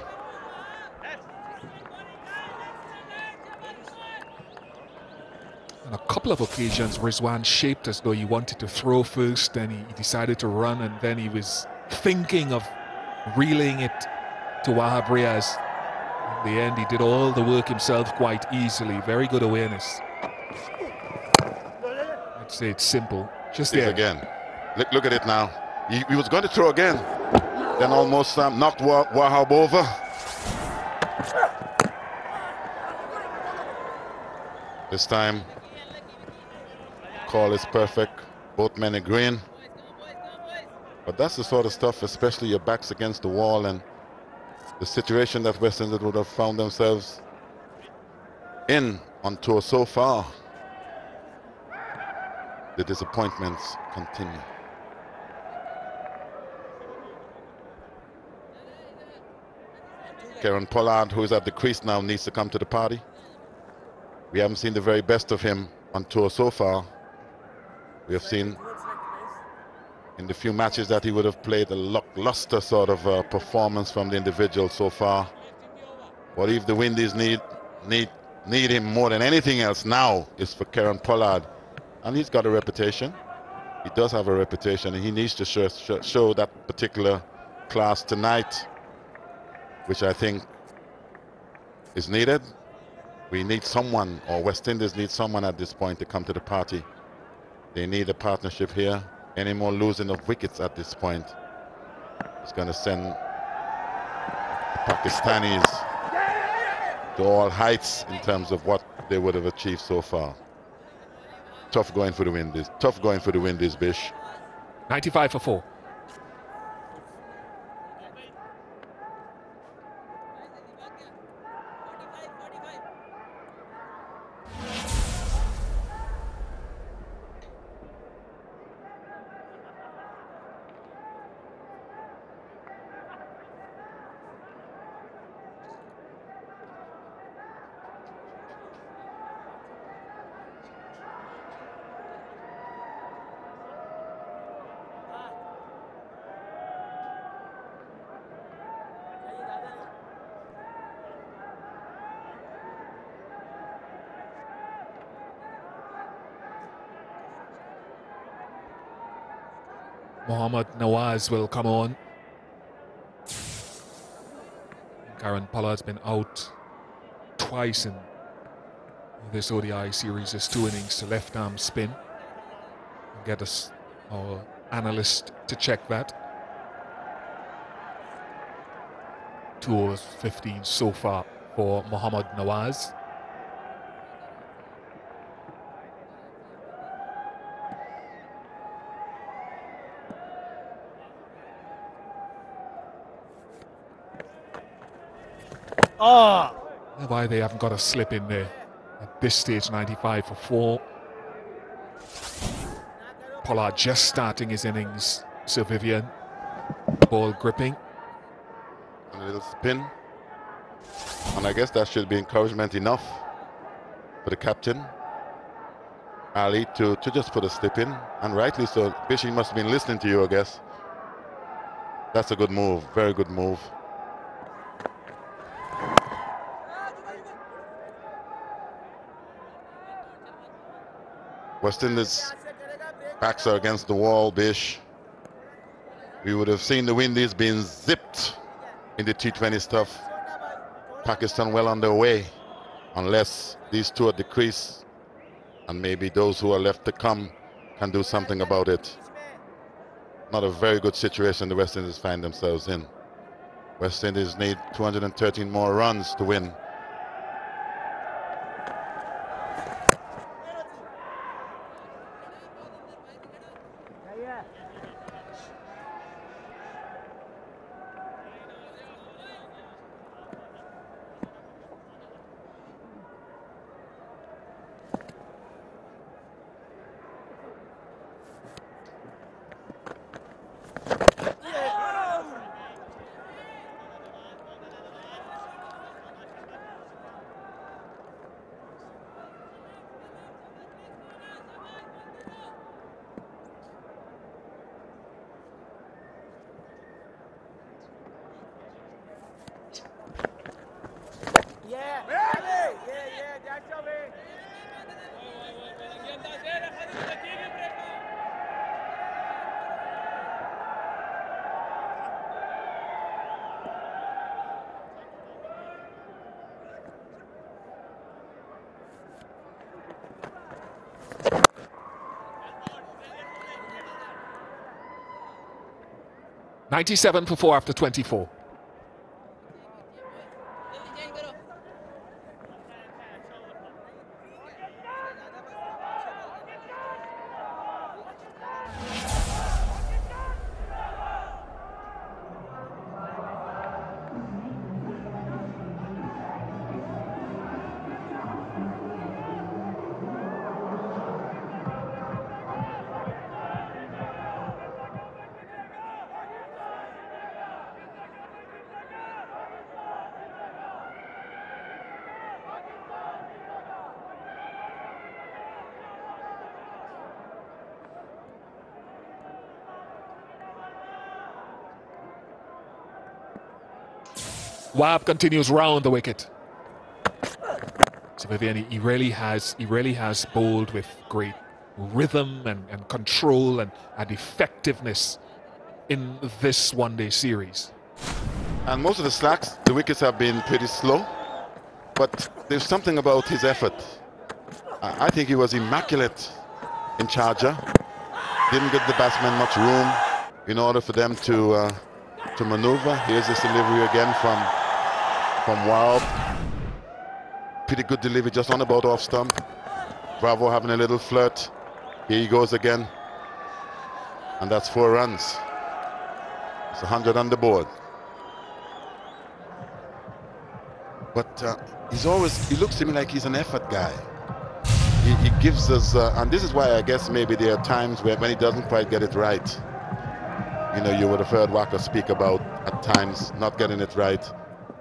And a couple couple of occasions, Rizwan shaped as though he wanted to throw first, then he decided to run, and then he was thinking of reeling it to Wahab Riaz. In the end, he did all the work himself quite easily. Very good awareness. I'd say it's simple. Just there. Again. Look at it now. He was going to throw again. Then almost knocked Wahab over. This time, call is perfect. Both men agreeing. But that's the sort of stuff, especially your back's against the wall, and the situation that West Indies would have found themselves in on tour so far. The disappointments continue. Kieran Pollard, who is at the crease now, needs to come to the party. We haven't seen the very best of him on tour so far. We have seen in the few matches that he would have played a lackluster sort of performance from the individual so far. What if the Windies need him more than anything else now is for Kieran Pollard. And he's got a reputation. He does have a reputation, and he needs to show that particular class tonight, which I think is needed. We need someone, or West Indies need someone at this point to come to the party. They need a partnership here. Any more losing of wickets at this point is going to send the Pakistanis to all heights in terms of what they would have achieved so far. Tough going for the Windies. Tough going for the Windies, Bish. 95 for 4. Mohammad Nawaz will come on. Kieran Pollard's been out twice in this ODI series. There's 2 innings to left arm spin. We'll get us our analyst to check that. 2 overs 15 so far for Mohammad Nawaz. Oh! Why they haven't got a slip in there at this stage. 95 for 4. Pollard just starting his innings. Sir Vivian, ball gripping. A little spin. And I guess that should be encouragement enough for the captain, Ali, to just put a slip in. And rightly so. Bishi must have been listening to you, I guess. That's a good move. Very good move. West Indies backs are against the wall, Bish. We would have seen the Windies being zipped in the T20 stuff. Pakistan well on their way, unless these 2 are decreased, and maybe those who are left to come can do something about it. Not a very good situation the West Indies find themselves in. West Indies need 213 more runs to win. 97 for 4 after 24. Wahab continues round the wicket. So Vivian, he really has bowled with great rhythm and control and effectiveness in this one-day series. And most of the slacks, the wickets have been pretty slow, but there's something about his effort. I think he was immaculate in Charger. Didn't give the batsmen much room in order for them to maneuver. Here's this delivery again from Wahab. Pretty good delivery, just on about off stump. Bravo having a little flirt. Here he goes again. And that's 4 runs. It's 100 on the board. But he looks to me like he's an effort guy. He gives us, and this is why I guess maybe there are times when he doesn't quite get it right. You know, you would have heard Walker speak about at times not getting it right.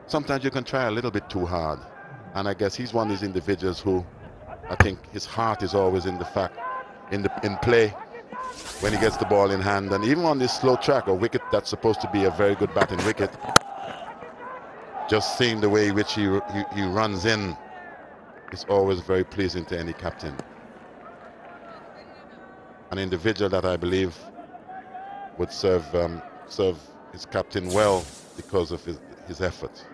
Sometimes you can try a little bit too hard. And I guess he's one of these individuals who, I think his heart is always in play when he gets the ball in hand. And even on this slow track, a wicket that's supposed to be a very good batting wicket, just seeing the way in which he runs in is always very pleasing to any captain. An individual that I believe would serve his captain well because of his effort.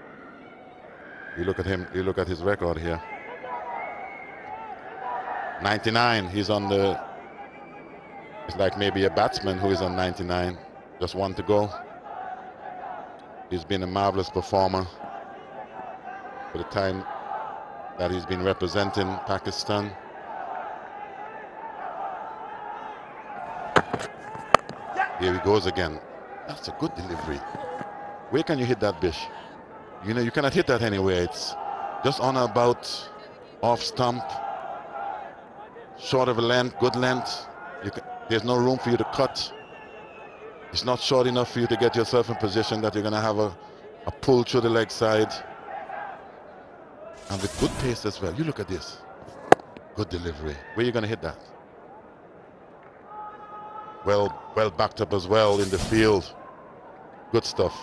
You look at him, you look at his record here. 99, he's on the, it's like maybe a batsman who is on 99, just 1 to go. He's been a marvelous performer for the time that he's been representing Pakistan. Here he goes again. That's a good delivery. Where can you hit that, Bish? You know, you cannot hit that anywhere. It's just on about off stump, short of a length, good length. There's no room for you to cut. It's not short enough for you to get yourself in position that you're going to have a pull through the leg side. And with good pace as well. You look at this. Good delivery. Where are you going to hit that? Well backed up as well in the field. Good stuff.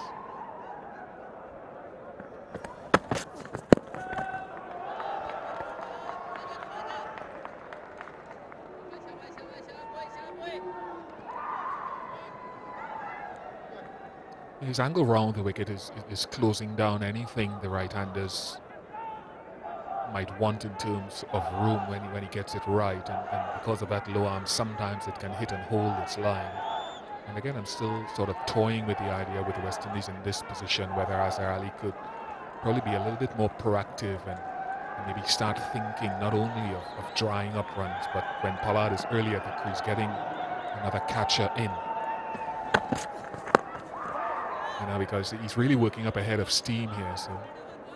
His angle round the wicket is closing down anything the right-handers might want in terms of room when he gets it right, and because of that low arm, sometimes it can hit and hold its line. And again, I'm still sort of toying with the idea with the West Indies in this position, whether Azhar Ali could probably be a little bit more proactive and maybe start thinking not only of drying up runs, but when Pollard is early at the crease, getting another catcher in. You know, because he's really working up ahead of steam here, so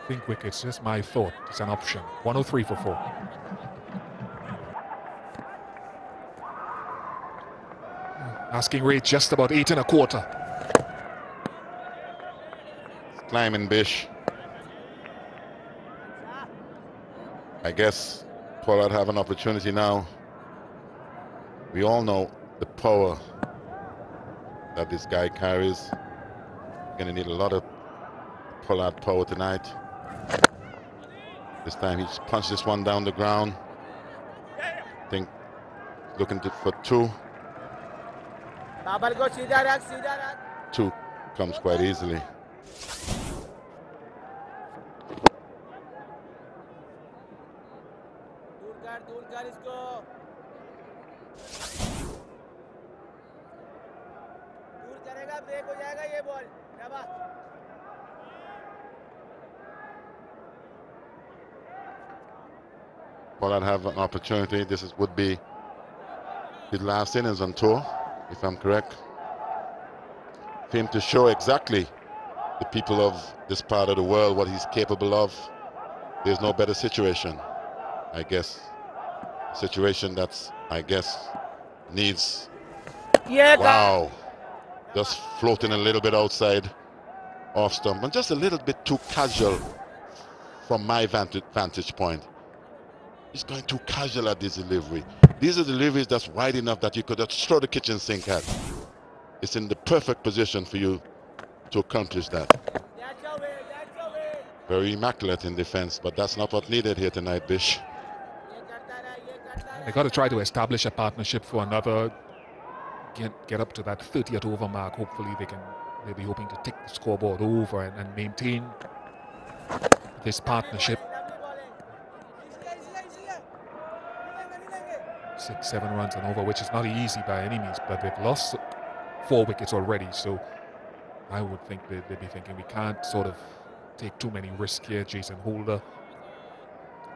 think wickets, just my thought. It's an option. 103 for 4. Asking rate just about 8 1/4. Climbing Bish. I guess Pollard have an opportunity now. We all know the power that this guy carries. Going to need a lot of Pollard power tonight. This time he's punched this one down the ground. I think looking for 2. 2 comes quite easily. Pollard have an opportunity. Would be his last innings on tour, if I'm correct, for him to show exactly the people of this part of the world what he's capable of. There's no better situation, I guess. A situation that's, I guess, needs. Wow, just floating a little bit outside off stump, and just a little bit too casual from my vantage point. He's going too casual at this delivery. These are deliveries that's wide enough that you could just throw the kitchen sink at. It's in the perfect position for you to accomplish that. Very immaculate in defense, but that's not what needed here tonight, Bish. They got to try to establish a partnership for another, get up to that 30th over mark. Hopefully they'll be hoping to take the scoreboard over and maintain this partnership. 6-7 runs and over, which is not easy by any means, but they've lost 4 wickets already, so I would think they'd be thinking we can't sort of take too many risks here. Jason Holder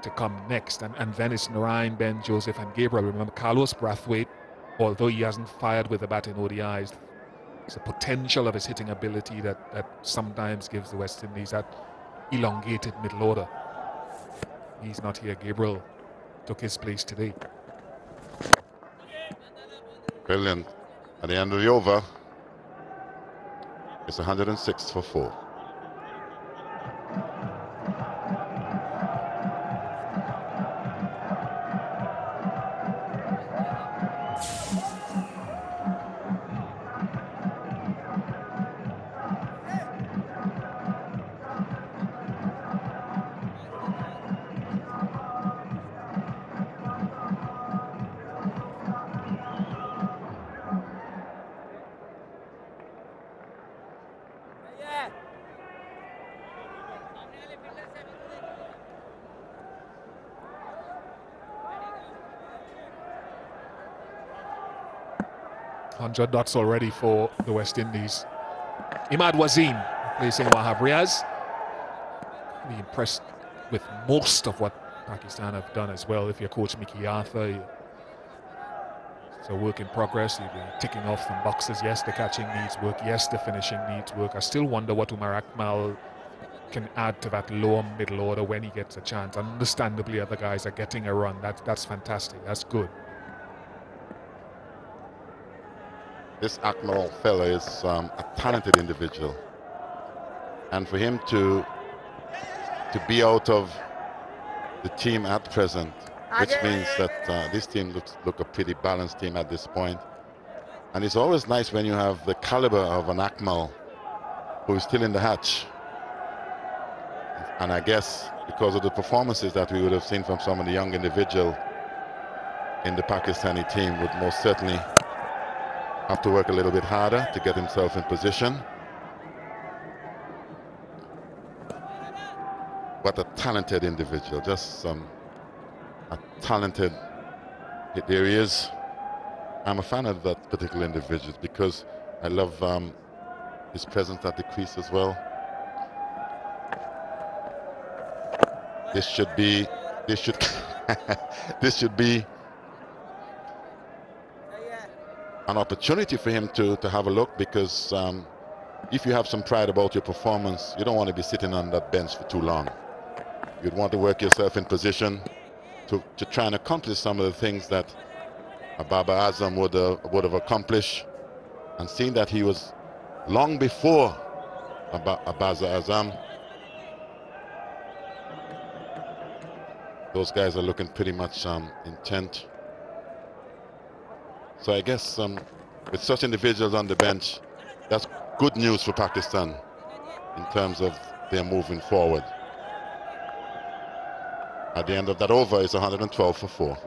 to come next, and then it's Narayan, Ben Joseph and Gabriel. Remember, Carlos Brathwaite, although he hasn't fired with the bat in ODIs, it's the potential of his hitting ability that sometimes gives the West Indies that elongated middle order. He's not here. Gabriel took his place today. Brilliant. At the end of the over, it's 106 for 4. Dots already for the West Indies. Imad Wasim replacing Wahab Riaz. Be impressed with most of what Pakistan have done as well. If you're coach Mickey Arthur, it's a work in progress. You'll be ticking off some boxes. Yes, the catching needs work. Yes, the finishing needs work. I still wonder what Umar Akmal can add to that lower middle order when he gets a chance. Understandably, other guys are getting a run. That's fantastic. That's good. This Akmal fella is a talented individual, and for him to be out of the team at present, which means that this team look a pretty balanced team at this point. And it's always nice when you have the caliber of an Akmal who is still in the hatch. And I guess because of the performances that we would have seen from some of the young individual in the Pakistani team, would most certainly have to work a little bit harder to get himself in position. But a talented individual, just a talented, there he is. I'm a fan of that particular individual because I love his presence at the crease as well. This should be this should be an opportunity for him to have a look, because if you have some pride about your performance, you don't want to be sitting on that bench for too long. You'd want to work yourself in position to try and accomplish some of the things that a Baba Azam would have accomplished, and seeing that he was long before Abaza Azam. Those guys are looking pretty much intent. So I guess with such individuals on the bench, that's good news for Pakistan in terms of their moving forward. At the end of that over, it's 112 for 4.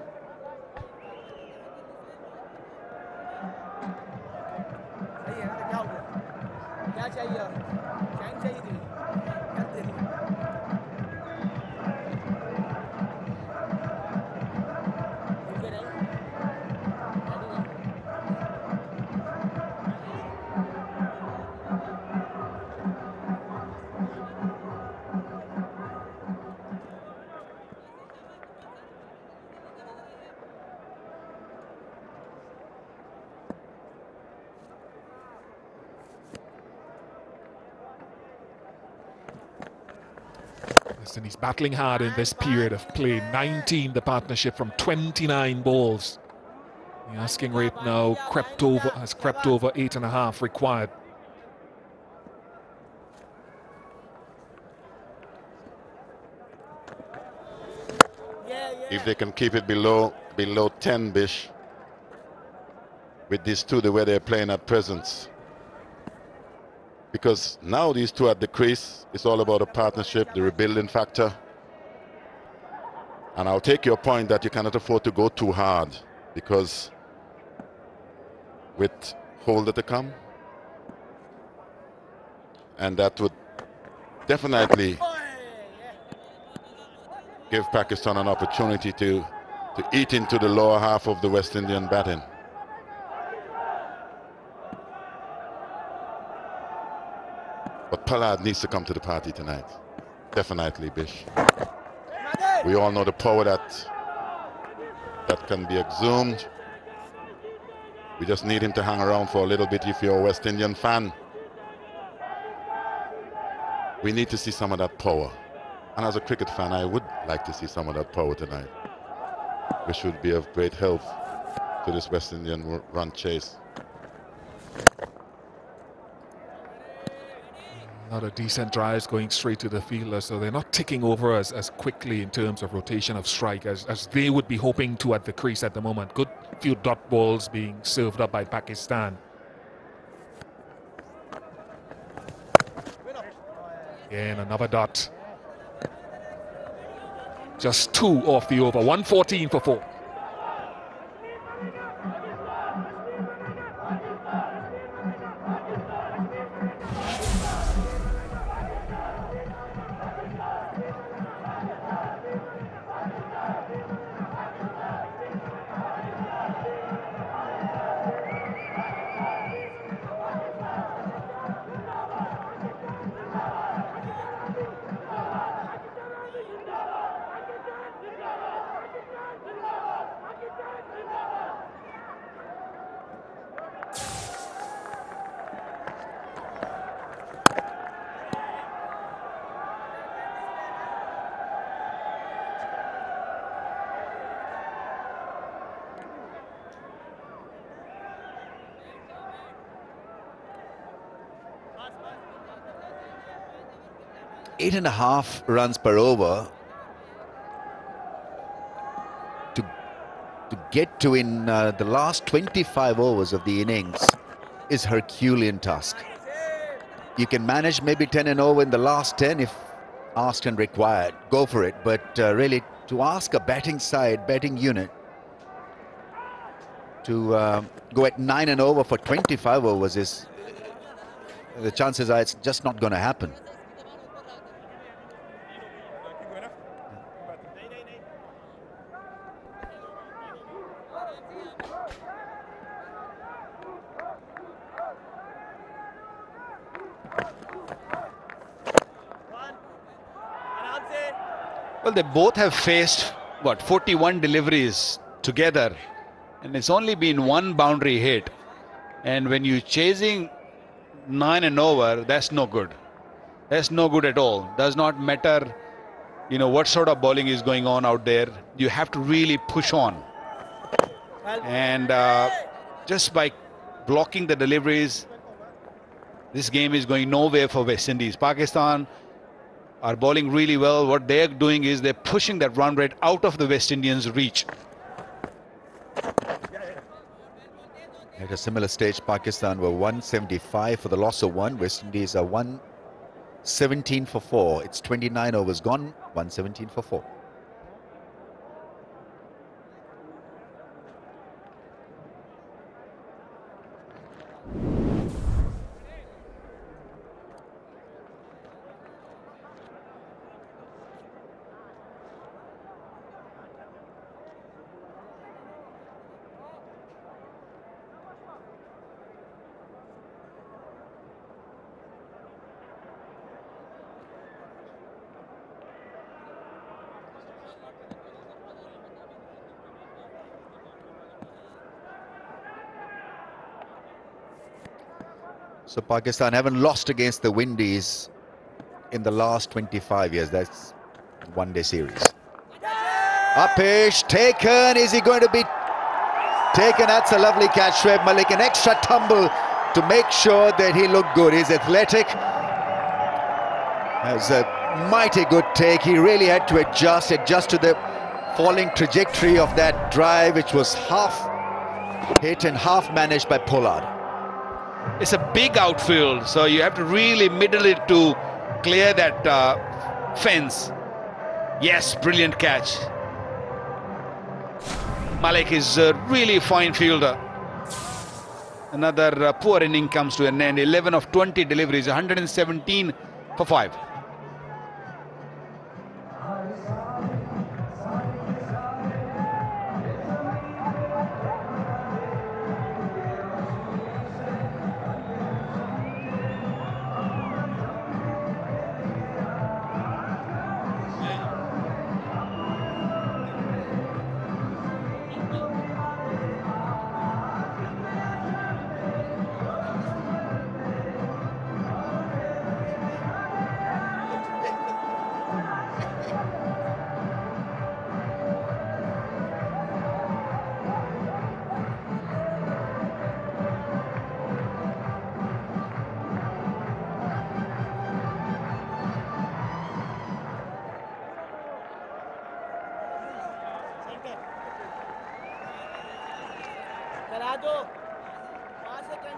West Indies battling hard in this period of play. 19 the partnership from 29 balls. The asking rate now has crept over 8.5 required. If they can keep it below 10, Bish, with these two, the way they're playing at present. Because now these two at the crease, it's all about a partnership, the rebuilding factor. And I'll take your point that you cannot afford to go too hard, because with Holder to come, and that would definitely give Pakistan an opportunity to eat into the lower half of the West Indian batting. But Pollard needs to come to the party tonight. Definitely, Bish. We all know the power that can be exhumed. We just need him to hang around for a little bit if you're a West Indian fan. We need to see some of that power. And as a cricket fan, I would like to see some of that power tonight, which would be of great help to this West Indian run chase. A lot of decent drives going straight to the fielder, so they're not ticking over us as quickly in terms of rotation of strike as they would be hoping to at the crease at the moment. Good few dot balls being served up by Pakistan. Again, another dot. Just 2 off the over, 114 for 4. Eight and a half runs per over to get to in the last 25 overs of the innings is Herculean task. You can manage maybe 10 and over in the last 10 if asked and required. Go for it. But really, to ask a batting side, batting unit to go at 9 and over for 25 overs is, the chances are it's just not going to happen. Well, they both have faced, what, 41 deliveries together, and it's only been one boundary hit. And when you're chasing 9 and over, that's no good. That's no good at all. Does not matter, you know, what sort of bowling is going on out there. You have to really push on. And just by blocking the deliveries, this game is going nowhere for West Indies. Pakistan are bowling really well. What they're doing is they're pushing that run rate out of the West Indians' reach. At a similar stage, Pakistan were 175 for the loss of 1. West Indies are 117 for 4. It's 29 overs gone, 117 for 4. So Pakistan haven't lost against the Windies in the last 25 years. That's one-day series. Upish, taken. Is he going to be taken? That's a lovely catch, Shoaib Malik. An extra tumble to make sure that he looked good. He's athletic. That was a mighty good take. He really had to adjust to the falling trajectory of that drive, which was half hit and half managed by Pollard. It's a big outfield, so you have to really middle it to clear that fence. Yes, brilliant catch. Malik is a really fine fielder. Another poor inning comes to an end. 11 of 20 deliveries, 117 for 5.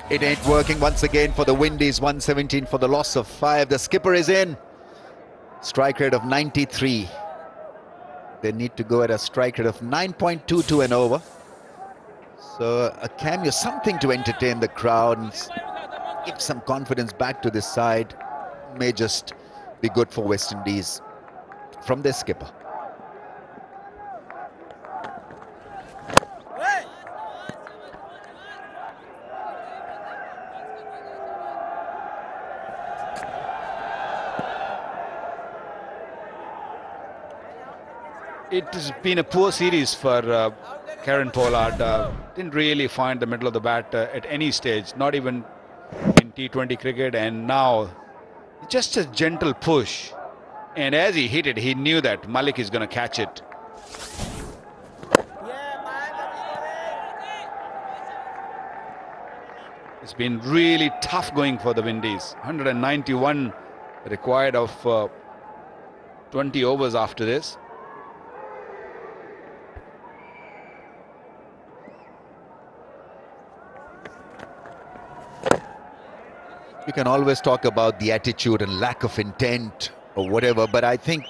It ain't working once again for the Windies. 117 for the loss of 5. The skipper is in. Strike rate of 93. They need to go at a strike rate of 9.22 and over. So a cameo, something to entertain the crowd and give some confidence back to this side, may just be good for West Indies from their skipper. It has been a poor series for Kieron Pollard. Didn't really find the middle of the bat at any stage, not even in T20 cricket. And now just a gentle push. And as he hit it, he knew that Malik is going to catch it. It's been really tough going for the Windies. 191 required of 20 overs after this. You can always talk about the attitude and lack of intent or whatever, but I think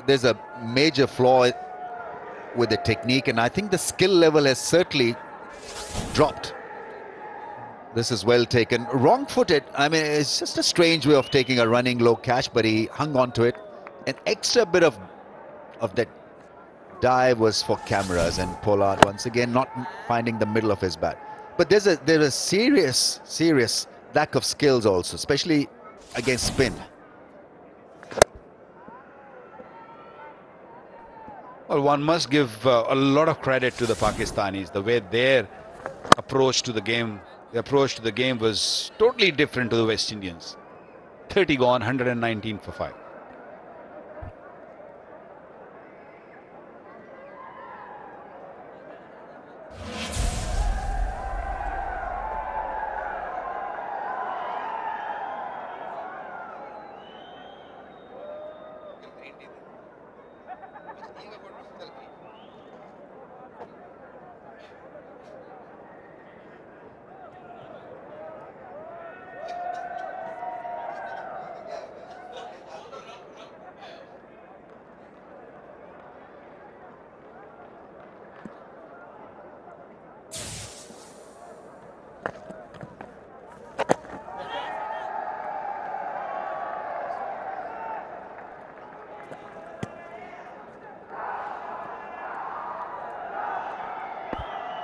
there's a major flaw with the technique, and I think the skill level has certainly dropped. This is well taken. Wrong-footed. I mean, it's just a strange way of taking a running low catch, but he hung on to it. An extra bit of that dive was for cameras, and Pollard once again not finding the middle of his bat. But there's a serious lack of skills also, especially against spin. Well, one must give a lot of credit to the Pakistanis. The way their approach to the game, was totally different to the West Indians. 30 gone, 119 for 5.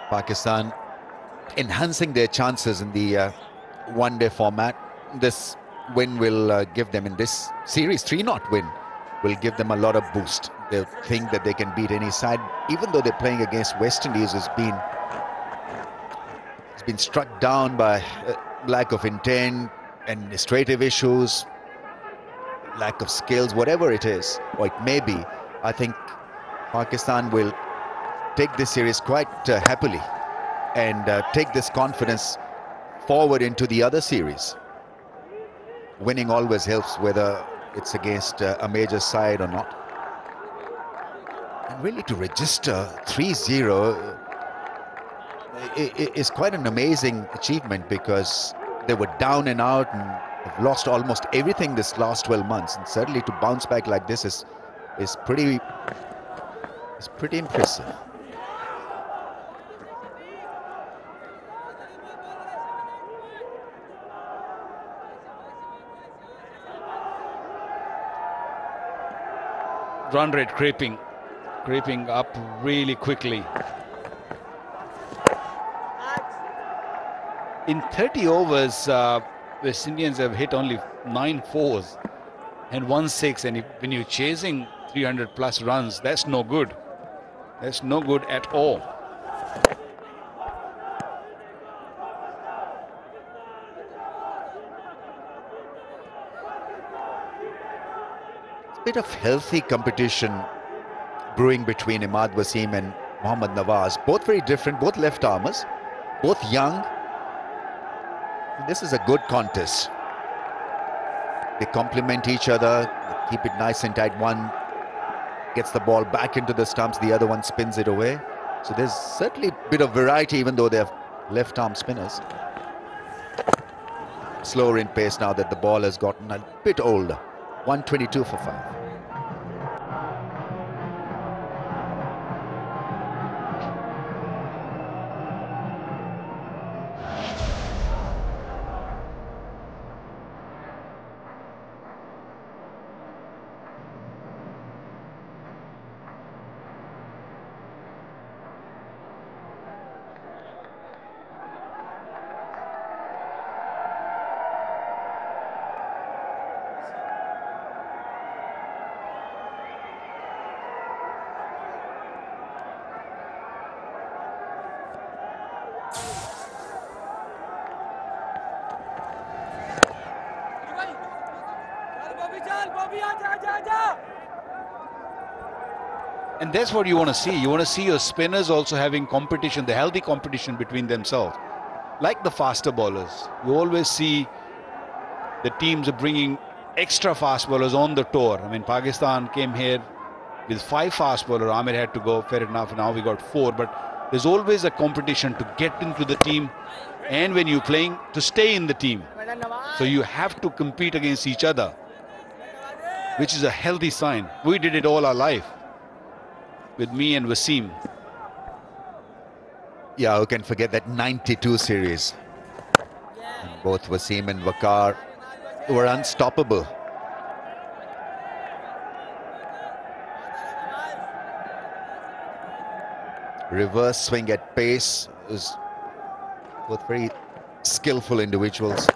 Pakistan enhancing their chances in the one-day format. This win will give them, in this series, 3-0 win will give them a lot of boost. They think that they can beat any side, even though they're playing against West Indies, has been struck down by lack of intent, administrative issues. lack of skills, whatever it is, or it may be, I think Pakistan will take this series quite happily and take this confidence forward into the other series. Winning always helps, whether it's against a major side or not. And really to register 3-0 is quite an amazing achievement, because they were down and out and have lost almost everything this last 12 months. And certainly to bounce back like this is pretty impressive. Run rate creeping up really quickly. In 30 overs, West Indians have hit only 9 fours and 1 6. And when you're chasing 300 plus runs, that's no good. That's no good at all. Bit of healthy competition brewing between Imad Wasim and Mohammad Nawaz. Both very different, both left armers, both young. And this is a good contest. They complement each other, they keep it nice and tight. One gets the ball back into the stumps, the other one spins it away. So there's certainly a bit of variety, even though they're left arm spinners. Slower in pace now that the ball has gotten a bit older. 122 for 5. And that's what you want to see. You want to see your spinners also having competition, the healthy competition between themselves. Like the faster bowlers, you always see the teams are bringing extra fast bowlers on the tour. I mean, Pakistan came here with 5 fast bowlers. Amir had to go, fair enough. Now we got 4. But there's always a competition to get into the team, and when you're playing, to stay in the team. So you have to compete against each other, which is a healthy sign. We did it all our life with me and Wasim. Yeah, who can forget that 92 series? And both Wasim and Waqar were unstoppable. Reverse swing at pace is both very skillful individuals.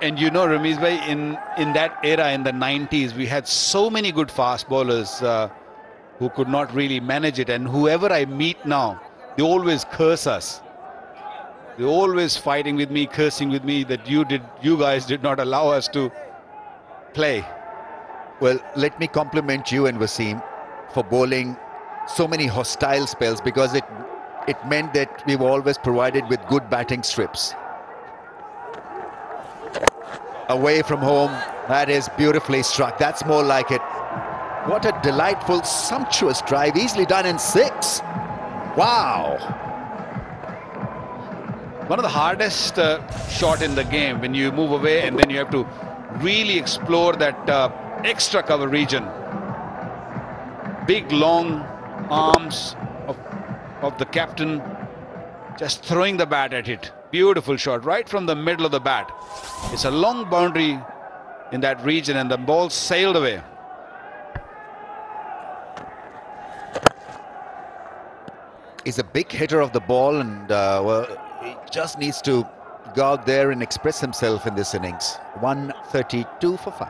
And you know, Ramiz bhai, in that era, in the 90s, we had so many good fast bowlers who could not really manage it. And whoever I meet now, they always curse us. They're always fighting with me, cursing with me that you guys did not allow us to play. Well, let me compliment you and Wasim for bowling so many hostile spells, because it meant that we were always provided with good batting strips. Away from home, that is beautifully struck. That's more like it. What a delightful, sumptuous drive, easily done in 6. Wow. One of the hardest shot in the game, when you move away and then you have to really explore that extra cover region. Big long arms of the captain, just throwing the bat at it. Beautiful shot right from the middle of the bat. It's a long boundary in that region, and the ball sailed away. He's a big hitter of the ball, and well, he just needs to go out there and express himself in this innings. 132 for 5.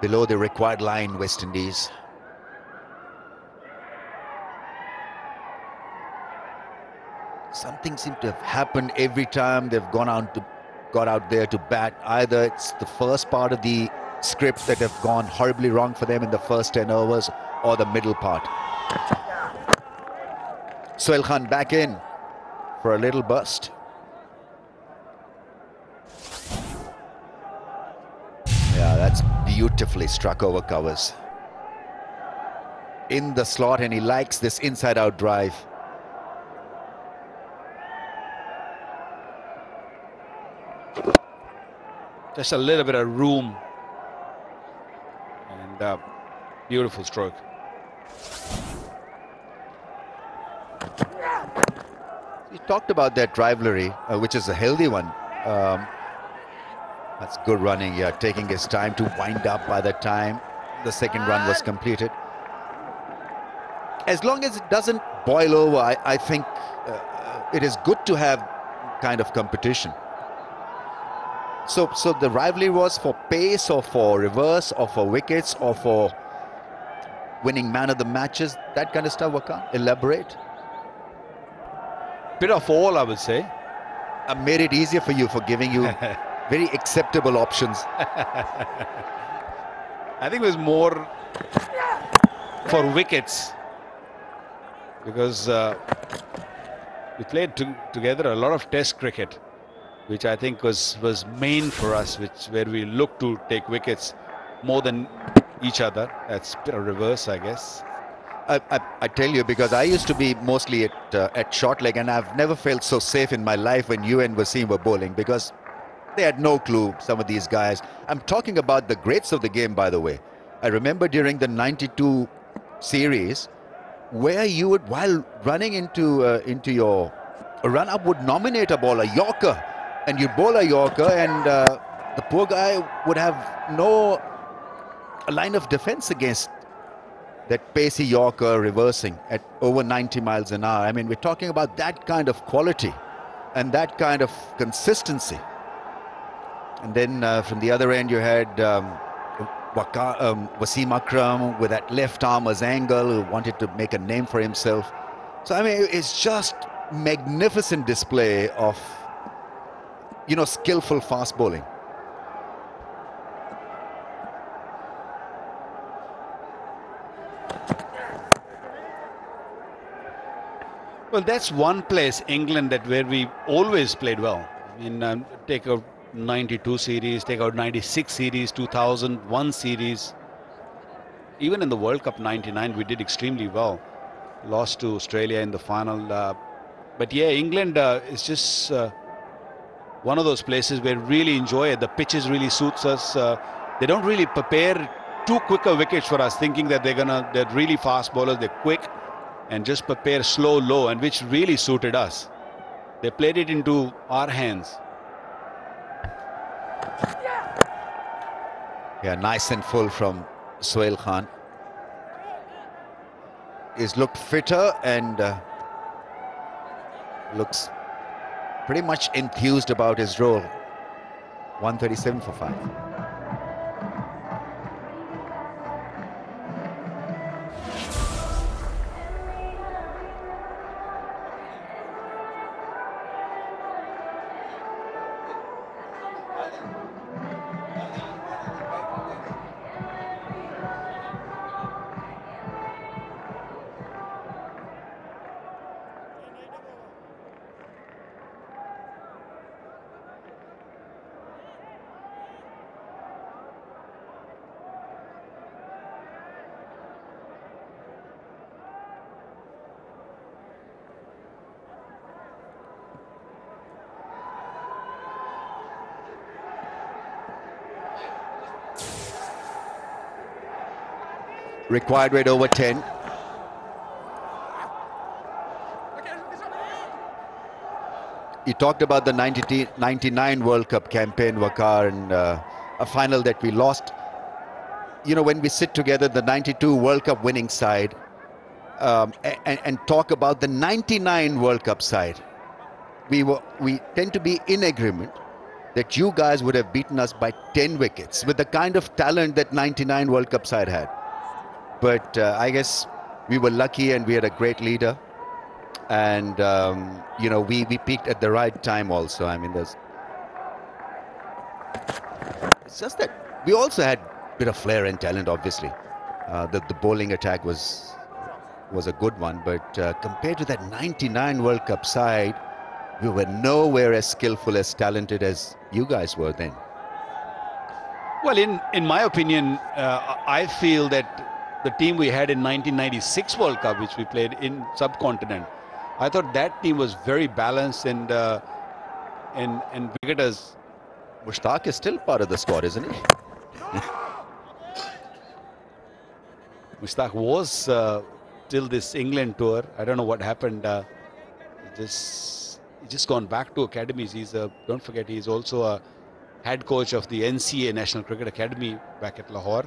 below the required line, West Indies. Something seemed to have happened every time they've got out there to bat. Either it's the first part of the script that have gone horribly wrong for them in the first 10 overs, or the middle part. Sohail Khan back in for a little burst. Yeah, that's beautifully struck over covers. In the slot, and he likes this inside-out drive. Just a little bit of room. And beautiful stroke. You talked about that rivalry, which is a healthy one. That's good running here, taking his time to wind up by the time the second run was completed. As long as it doesn't boil over, I think it is good to have kind of competition. So the rivalry was for pace, or for reverse, or for wickets, or for winning man of the matches, that kind of stuff. Wakan, elaborate. Bit of all, I would say. I made it easier for you, for giving you very acceptable options. I think it was more for wickets, because we played together a lot of test cricket, which I think was main for us, where we look to take wickets more than each other. That's a bit of reverse, I guess. I tell you, because I used to be mostly at short leg, and I've never felt so safe in my life when you and Wasim were bowling, because they had no clue, some of these guys. I'm talking about the greats of the game, by the way. I remember during the 92 series, where you would, while running into your run-up, would nominate a ball, a Yorker, and you'd bowl a Yorker, and the poor guy would have no line of defense against that pacey Yorker reversing at over 90 miles an hour. I mean, we're talking about that kind of quality and that kind of consistency. And then from the other end, you had Wasim Akram with that left armer's angle, who wanted to make a name for himself. So, I mean, it's just magnificent display of, you know, skillful fast bowling. Well, that's one place, England, where we always played well. I mean, take out 92 series, take out 96 series, 2001 series. Even in the World Cup 99, we did extremely well. Lost to Australia in the final. But yeah, England is just one of those places where we really enjoy it. The pitches really suits us. They don't really prepare too quicker wickets for us, thinking that they're really fast bowlers, they're quick, and just prepare slow, low, and which really suited us. They played it into our hands. Yeah, nice and full from Sohail Khan. He's looked fitter and looks pretty much enthused about his role. 137 for 5. Required rate over 10. You talked about the 99 World Cup campaign, Waqar, and a final that we lost. You know, when we sit together, the 92 World Cup winning side, and talk about the 99 World Cup side, we tend to be in agreement that you guys would have beaten us by 10 wickets with the kind of talent that 99 World Cup side had. But I guess we were lucky and we had a great leader. And, you know, we peaked at the right time also. I mean, it's just that we also had a bit of flair and talent, obviously. The bowling attack was a good one. But compared to that 99 World Cup side, we were nowhere as skillful, as talented as you guys were then. Well, in my opinion, I feel that the team we had in 1996 World Cup, which we played in subcontinent, I thought that team was very balanced and cricketers. Mushtaq is still part of the squad, isn't he? Mushtaq was till this England tour. I don't know what happened. He's just gone back to academies. Don't forget, he's also a head coach of the NCA National Cricket Academy back at Lahore.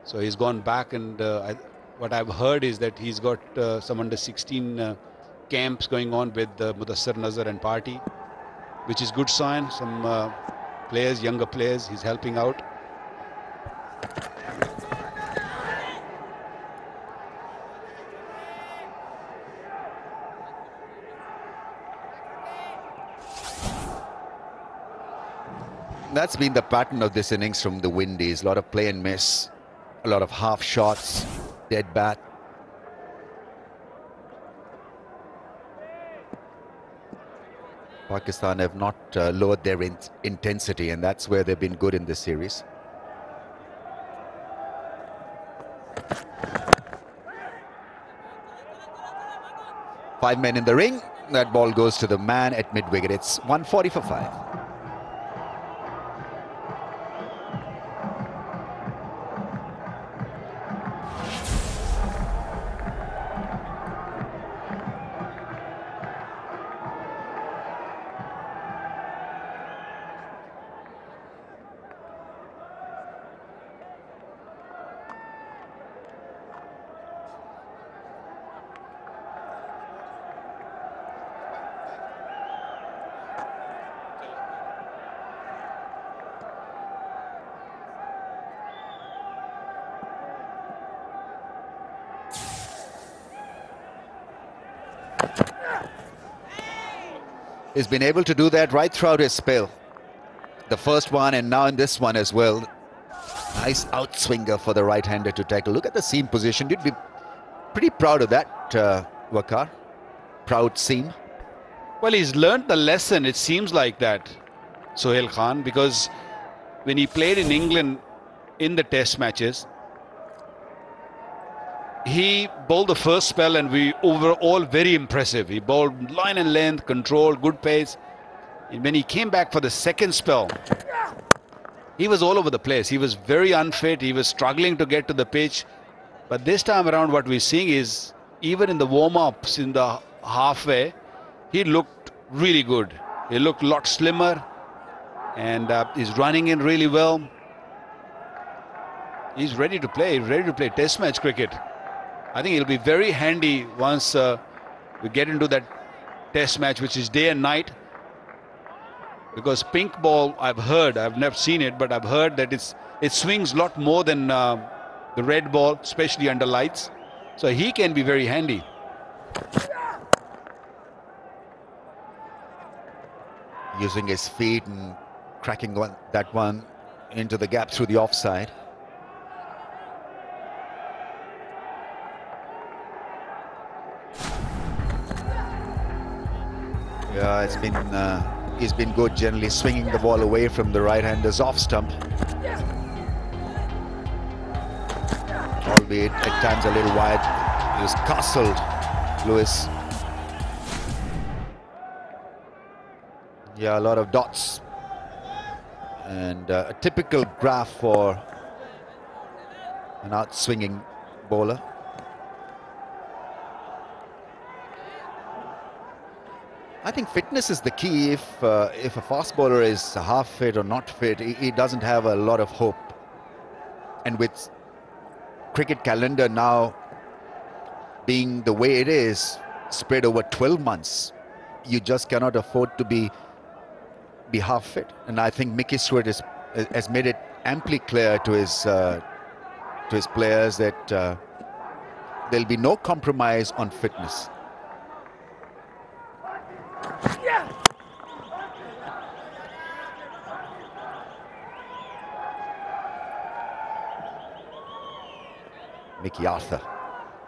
So he's gone back, and what I've heard is that he's got some under-16 camps going on with Mudassir Nazar and party, which is good sign. Some players, younger players, he's helping out. That's been the pattern of this innings from the Windies. A lot of play and miss, a lot of half shots, dead bat. Pakistan have not lowered their intensity, and that's where they've been good in this series. Five men in the ring. That ball goes to the man at mid-wicket. It's 140 for 5. He's been able to do that right throughout his spell. The first one and now in this one as well. Nice outswinger for the right-hander to tackle. Look at the seam position. You'd be pretty proud of that, Waqar. Proud seam. Well, he's learned the lesson, it seems like that, Sohail Khan, because when he played in England in the test matches, he bowled the first spell and we were all very impressive. He bowled line and length, control, good pace. And when he came back for the second spell, he was all over the place. He was very unfit. He was struggling to get to the pitch. But this time around, what we're seeing is, even in the warm-ups in the halfway, he looked really good. He looked a lot slimmer, and he's running in really well. He's ready to play. He's ready to play test match cricket. I think it'll be very handy once we get into that test match, which is day and night. Because pink ball, I've heard, I've never seen it, but I've heard that it swings a lot more than the red ball, especially under lights. So he can be very handy. Using his feet and cracking that one into the gap through the offside. Yeah, he's been good generally, swinging the ball away from the right-hander's off stump. Albeit at times a little wide. He was castled, Lewis. Yeah, a lot of dots. And a typical graph for an out-swinging bowler. I think fitness is the key. If a fast bowler is half fit or not fit, he doesn't have a lot of hope. And with cricket calendar now being the way it is, spread over 12 months, you just cannot afford to be be half fit, and I think Mickey Stewart has made it amply clear to his players that there'll be no compromise on fitness. Mickey Arthur,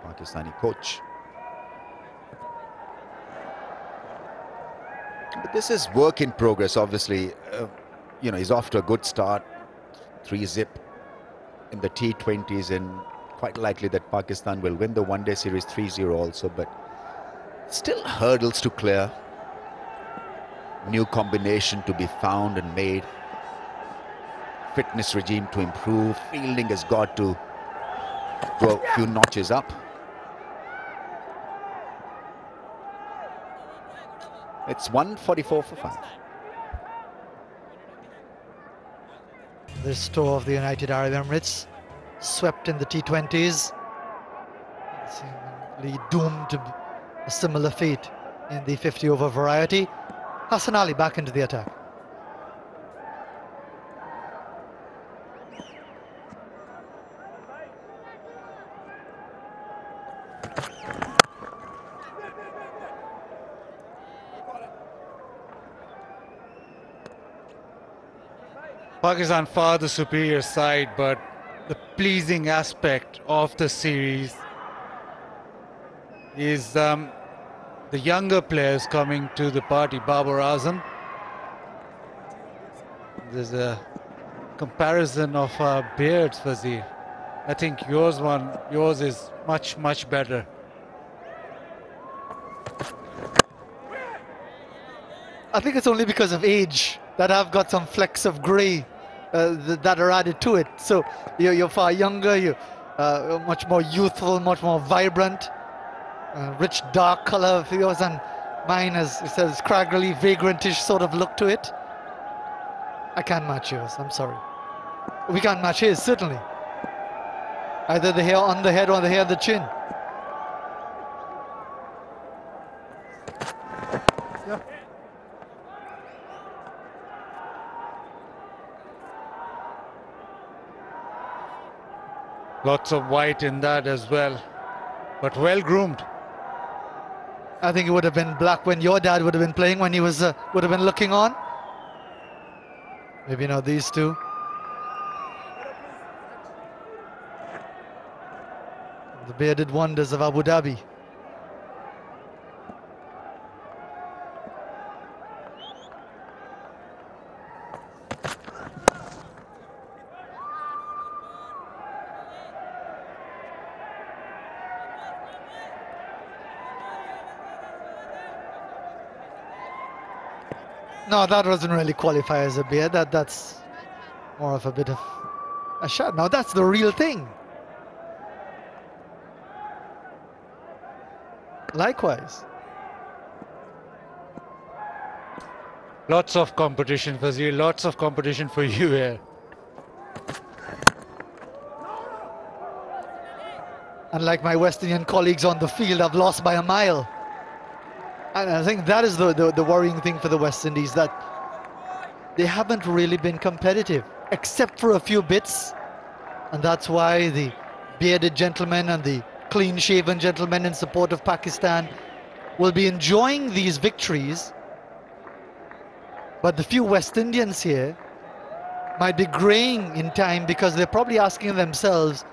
Pakistani coach. But this is work in progress, obviously. You know, he's off to a good start, 3-zip in the T20s, and quite likely that Pakistan will win the one-day series 3-0 also, but still hurdles to clear. New combination to be found and made. Fitness regime to improve. Fielding has got to go a few notches up. It's 144 for 5. This tour of the United Arab Emirates, swept in the T20s, seemingly doomed to a similar fate in the 50-over variety. Hassan Ali back into the attack. Pakistan far the superior side, but the pleasing aspect of the series is the younger players coming to the party. Babar Azam. There's a comparison of beards, Wazir. I think yours is much better. I think it's only because of age that I've got some flecks of grey that are added to it. So you're far younger, you're much more youthful, much more vibrant, rich dark colour of yours, and mine is, it says, scraggly, vagrantish sort of look to it. I can't match yours, I'm sorry. We can't match his, certainly. Either the hair on the head or the hair on the chin. Lots of white in that as well, but well groomed. I think it would have been black when your dad would have been playing, when he was would have been looking on. Maybe not these two. The bearded wonders of Abu Dhabi. No, that doesn't really qualify as a beard. That's more of a bit of a shot. Now that's the real thing. Likewise. Lots of competition, Fazil. Lots of competition for you here. Unlike my West Indian colleagues on the field, I've lost by a mile. And I think that is the worrying thing for the West Indies, that they haven't really been competitive, except for a few bits. And that's why the bearded gentlemen and the clean-shaven gentlemen in support of Pakistan will be enjoying these victories. But the few West Indians here might be greying in time, because they're probably asking themselves,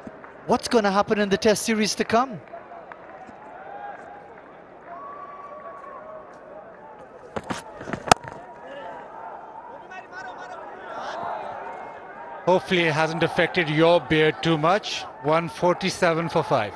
what's going to happen in the Test series to come? Hopefully it hasn't affected your beard too much. 147 for 5.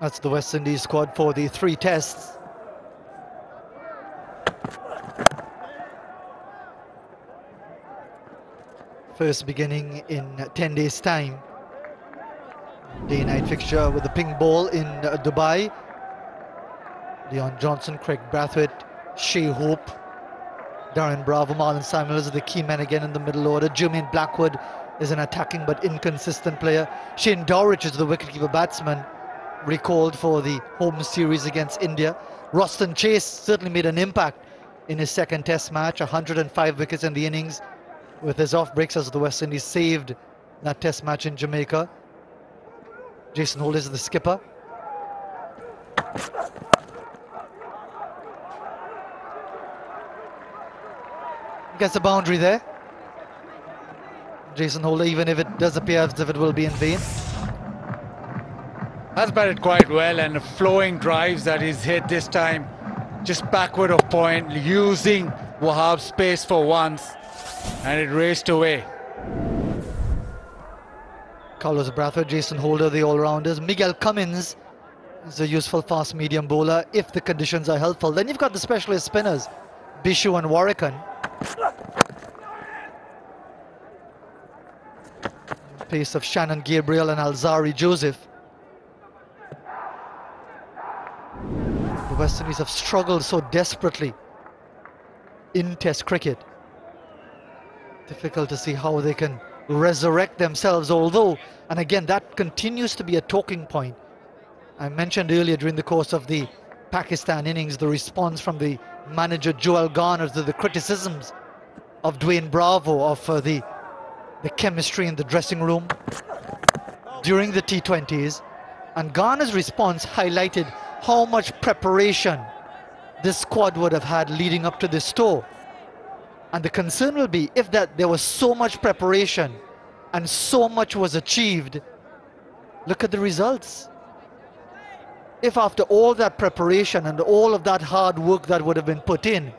That's the West Indies squad for the 3 tests. First beginning in 10 days' time. Day-night fixture with the pink ball in Dubai. Leon Johnson, Craig Brathwaite, Shea Hope, Darren Bravo, Marlon Samuels are the key men again in the middle order. Jermaine Blackwood is an attacking but inconsistent player. Shane Dowrich is the wicketkeeper batsman, recalled for the home series against India. Roston Chase certainly made an impact in his second test match, 105 wickets in the innings with his off breaks as the West Indies saved that test match in Jamaica. Jason Holder is the skipper. Gets a boundary there. Jason Holder, even if it does appear as if it will be in vain. Has batted quite well, and the flowing drives that he's hit this time, just backward of point, using Wahab's space for once, and it raced away. Carlos Brathwaite, Jason Holder, the all-rounders. Miguel Cummins is a useful fast medium bowler if the conditions are helpful. Then you've got the specialist spinners, Bishu and Warrican. Pace of Shannon Gabriel and Alzari Joseph. The West Indies have struggled so desperately in Test cricket. Difficult to see how they can resurrect themselves, although, and again, that continues to be a talking point. I mentioned earlier during the course of the Pakistan innings, the response from the manager Joel Garner to the criticisms of Dwayne Bravo of the chemistry in the dressing room during the T20s, and Garner's response highlighted how much preparation this squad would have had leading up to this tour. And the concern will be if that there was so much preparation and so much was achieved, look at the results. If after all that preparation and all of that hard work that would have been put in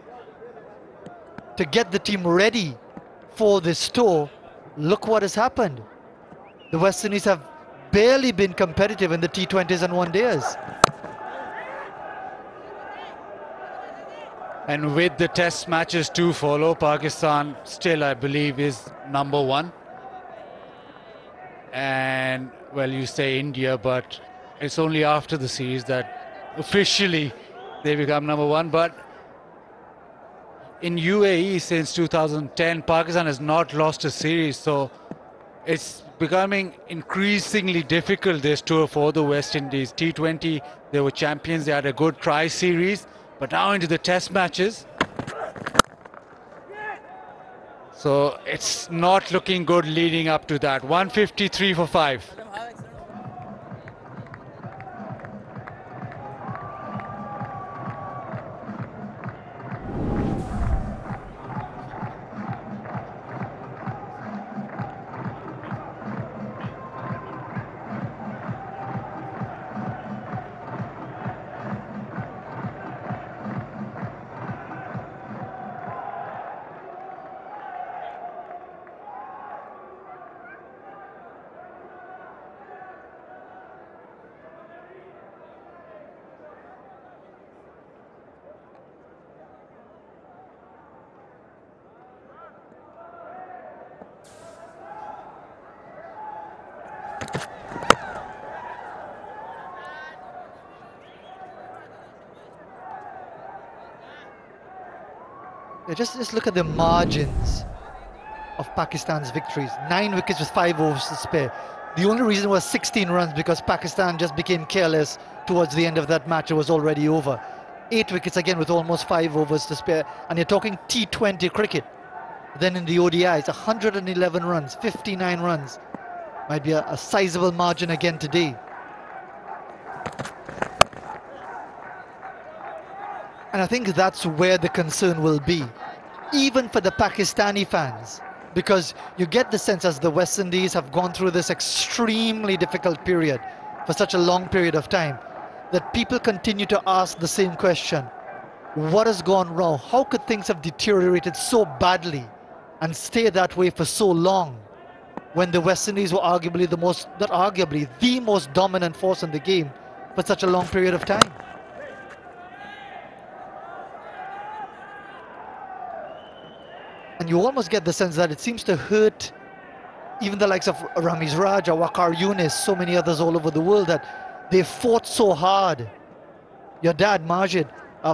to get the team ready for this tour, look what has happened. The West Indies have barely been competitive in the T20s and one-dayers. And with the test matches to follow, Pakistan still, I believe, is #1. And, well, you say India, but it's only after the series that officially they become #1. But in UAE since 2010, Pakistan has not lost a series, so it's becoming increasingly difficult this tour for the West Indies. T20, they were champions, they had a good tri-series, but now into the test matches. So it's not looking good leading up to that. 153 for 5. Yeah, just look at the margins of Pakistan's victories. 9 wickets with 5 overs to spare. The only reason was 16 runs because Pakistan just became careless towards the end of that match. It was already over. 8 wickets again with almost 5 overs to spare. And you're talking T20 cricket. Then in the ODI, it's 111 runs, 59 runs. Might be a sizable margin again today. And I think that's where the concern will be, even for the Pakistani fans, because you get the sense as the West Indies have gone through this extremely difficult period for such a long period of time, that people continue to ask the same question. What has gone wrong? How could things have deteriorated so badly and stay that way for so long when the West Indies were arguably the most, not arguably, the most dominant force in the game for such a long period of time. And you almost get the sense that it seems to hurt even the likes of Ramiz Raja, Waqar Younis, so many others all over the world, that they fought so hard. Your dad, Majid,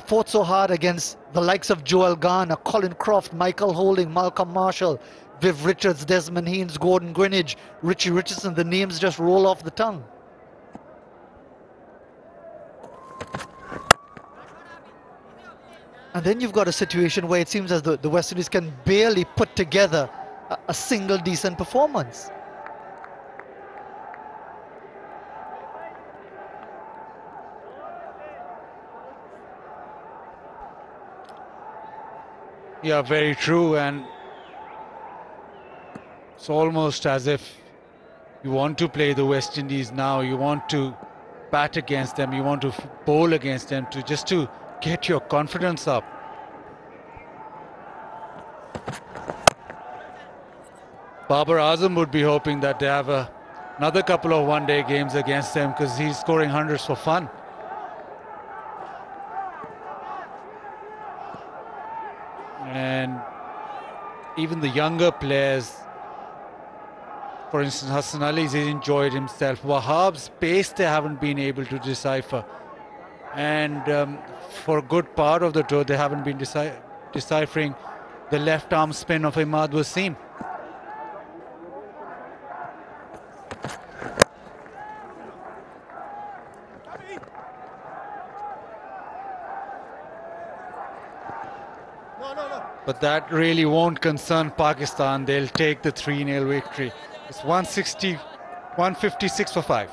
fought so hard against the likes of Joel Garner, Colin Croft, Michael Holding, Malcolm Marshall, Viv Richards, Desmond Haynes, Gordon Greenidge, Richie Richardson. The names just roll off the tongue. And then you've got a situation where it seems as though the West Indies can barely put together a single decent performance. Yeah, very true. And it's almost as if you want to play the West Indies now, you want to bat against them, you want to bowl against them to get your confidence up. Babar Azam would be hoping that they have another couple of one-day games against them, because he's scoring hundreds for fun. And even the younger players, for instance, Hassan Ali's enjoyed himself. Wahab's pace they haven't been able to decipher. And for a good part of the tour, they haven't been deciphering the left arm spin of Imad Wasim. But that really won't concern Pakistan. They'll take the 3-0 victory. It's 156 for 5.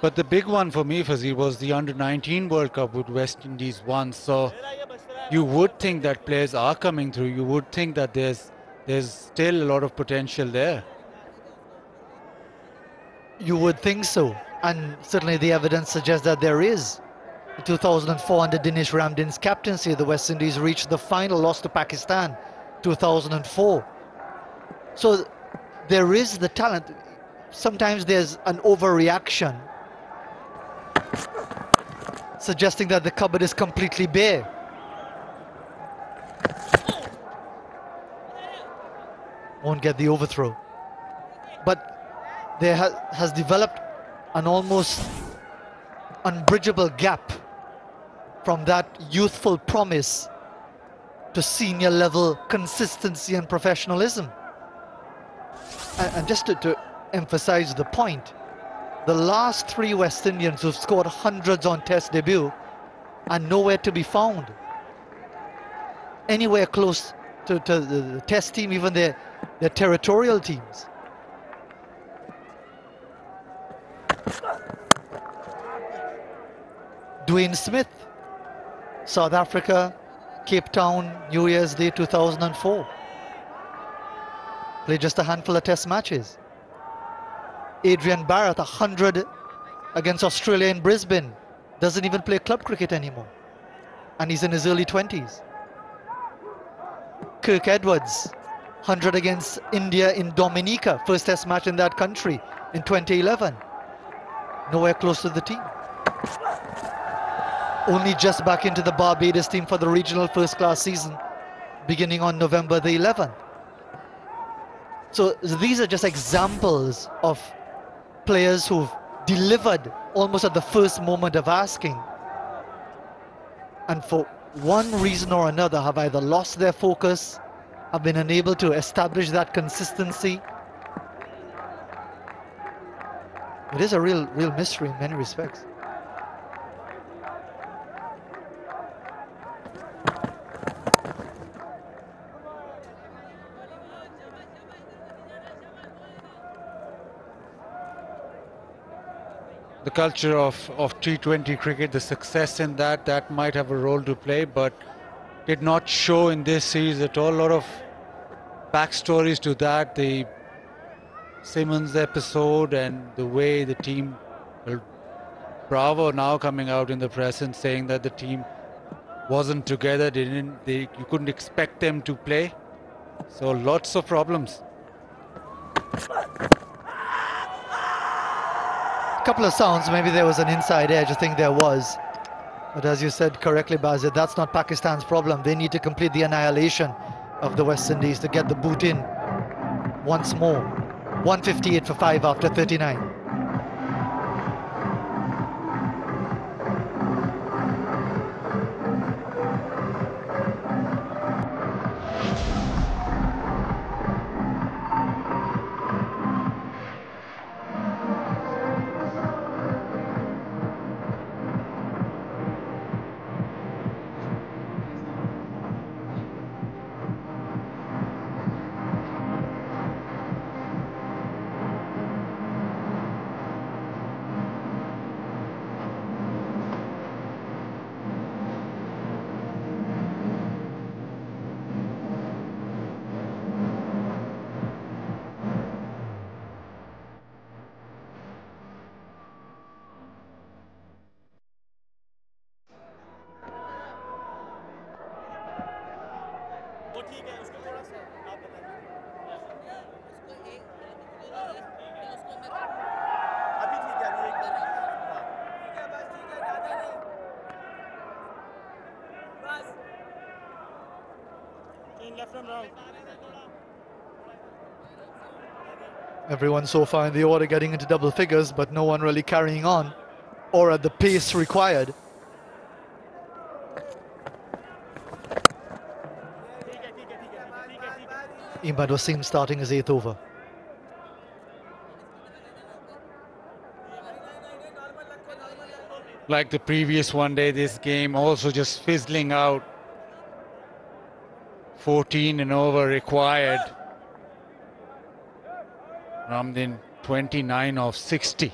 But the big one for me, Fazil, was the Under-19 World Cup with West Indies won. So you would think that players are coming through. You would think that there's still a lot of potential there. You would think so. And certainly the evidence suggests that there is. In 2004, under Dinesh Ramdin's captaincy, the West Indies reached the final, lost to Pakistan, 2004. So there is the talent. Sometimes there's an overreaction, suggesting that the cupboard is completely bare. Won't get the overthrow. But there has developed an almost unbridgeable gap from that youthful promise to senior level consistency and professionalism. And just to emphasize the point, the last 3 West Indians who've scored hundreds on Test debut are nowhere to be found. Anywhere close to the Test team, even their territorial teams. Dwayne Smith, South Africa, Cape Town, New Year's Day 2004. Played just a handful of Test matches. Adrian Barrett, 100 against Australia in Brisbane. Doesn't even play club cricket anymore. And he's in his early 20s. Kirk Edwards, 100 against India in Dominica. First Test match in that country in 2011. Nowhere close to the team. Only just back into the Barbados team for the regional first class season, beginning on November the 11th. So these are just examples of players who've delivered almost at the first moment of asking, and for one reason or another have either lost their focus, have been unable to establish that consistency, It is a real mystery in many respects. The culture of T20 cricket, the success in that might have a role to play, but did not show in this series at all. A lot of backstories to that. The Simmons episode and the way the team, well, Bravo now coming out in the press and saying that the team wasn't together. You couldn't expect them to play. So lots of problems. Couple of sounds, maybe there was an inside edge. I think there was. But as you said correctly, Bazir, that's not Pakistan's problem. They need to complete the annihilation of the West Indies to get the boot in once more. 158 for 5 after 39. वो ठीक है उसको थोड़ा सा आप बताइए उसको एक उसको मैं अभी ठीक है अभी एकदम ठीक है बस ठीक है ज़्यादा नहीं बस in left and right Everyone so far in the order getting into double figures, but no one really carrying on or at the pace required. Imad Wasim starting his 8th over. Like the previous one day, this game also just fizzling out. 14 and over required. Ramdin 29 of 60.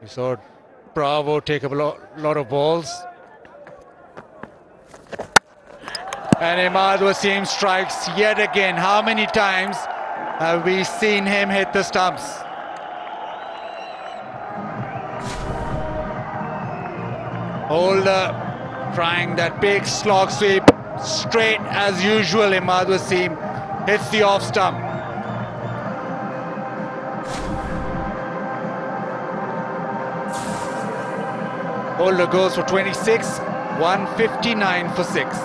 We saw Bravo take up a lot of balls. And Imad Wasim strikes yet again. How many times have we seen him hit the stumps? Holder trying that big slog sweep straight as usual. Imad Wasim hits the off stump. Holder goes for 26, 159 for 6.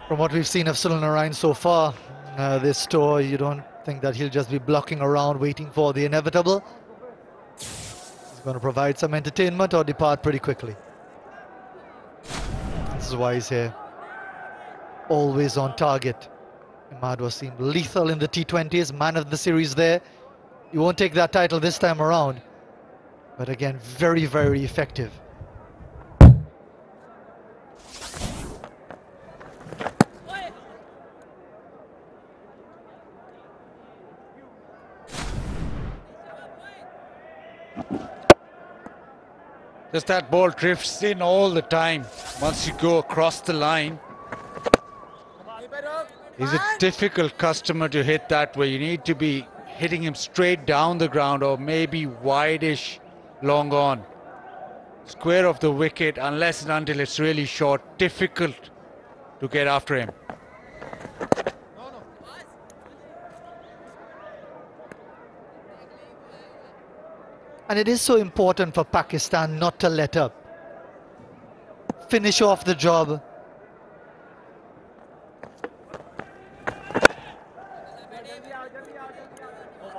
From what we've seen of Sunil Narayan so far, this tour, you don't think that he'll just be blocking around waiting for the inevitable. He's going to provide some entertainment or depart pretty quickly. This is why he's here. Always on target. Imad Wasim, lethal in the T20s, man of the series there. He won't take that title this time around. But again, very, very effective. Just that ball drifts in all the time. Once you go across the line, he's a difficult customer to hit that way. You need to be hitting him straight down the ground or maybe wide-ish long on. Square of the wicket, unless and until it's really short, difficult to get after him. And it is so important for Pakistan not to let up. Finish off the job.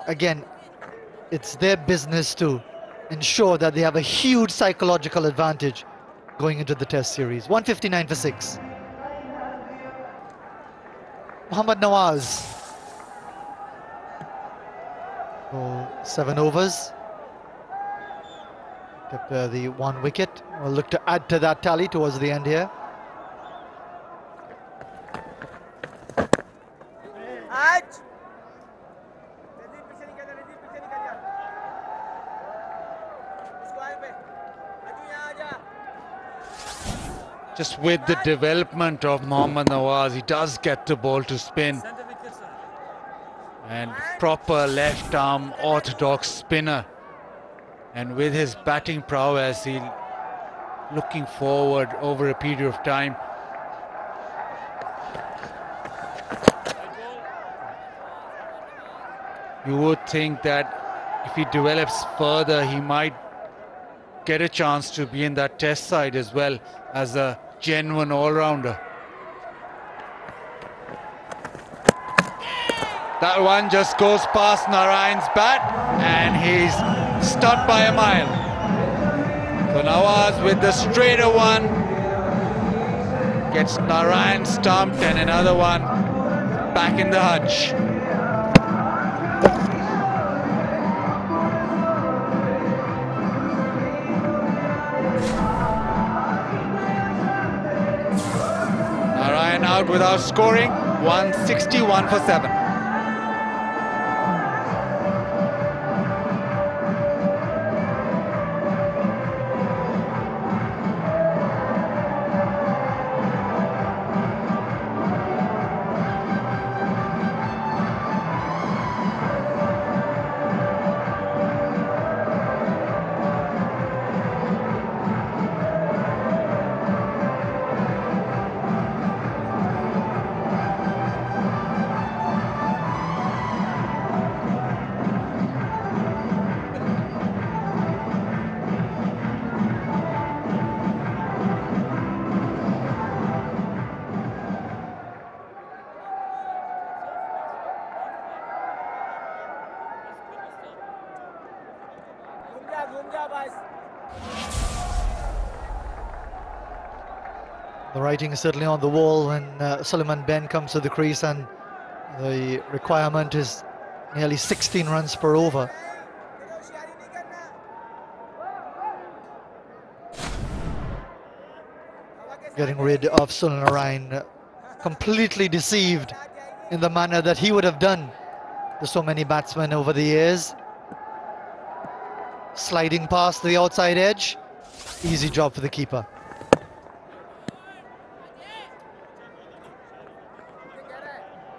Again, it's their business to ensure that they have a huge psychological advantage going into the test series. 159 for 6. Mohammad Nawaz. For 7 overs. Kept the 1 wicket. We'll look to add to that tally towards the end here. Just with the development of Mohammad Nawaz, he does get the ball to spin. And proper left arm orthodox spinner. And with his batting prowess, he's looking forward over a period of time. You would think that if he develops further, he might get a chance to be in that test side as well as a genuine all-rounder. That one just goes past Narayan's bat and he's stunned by a mile. So Nawaz with the straighter one gets Narayan stumped and another one back in the hutch. Narayan out without scoring, 161 for 7. The writing is certainly on the wall when Suleiman Ben comes to the crease, and the requirement is nearly 16 runs per over. Getting rid of Sunil Narayan, completely deceived in the manner that he would have done to so many batsmen over the years. Sliding past the outside edge, easy job for the keeper.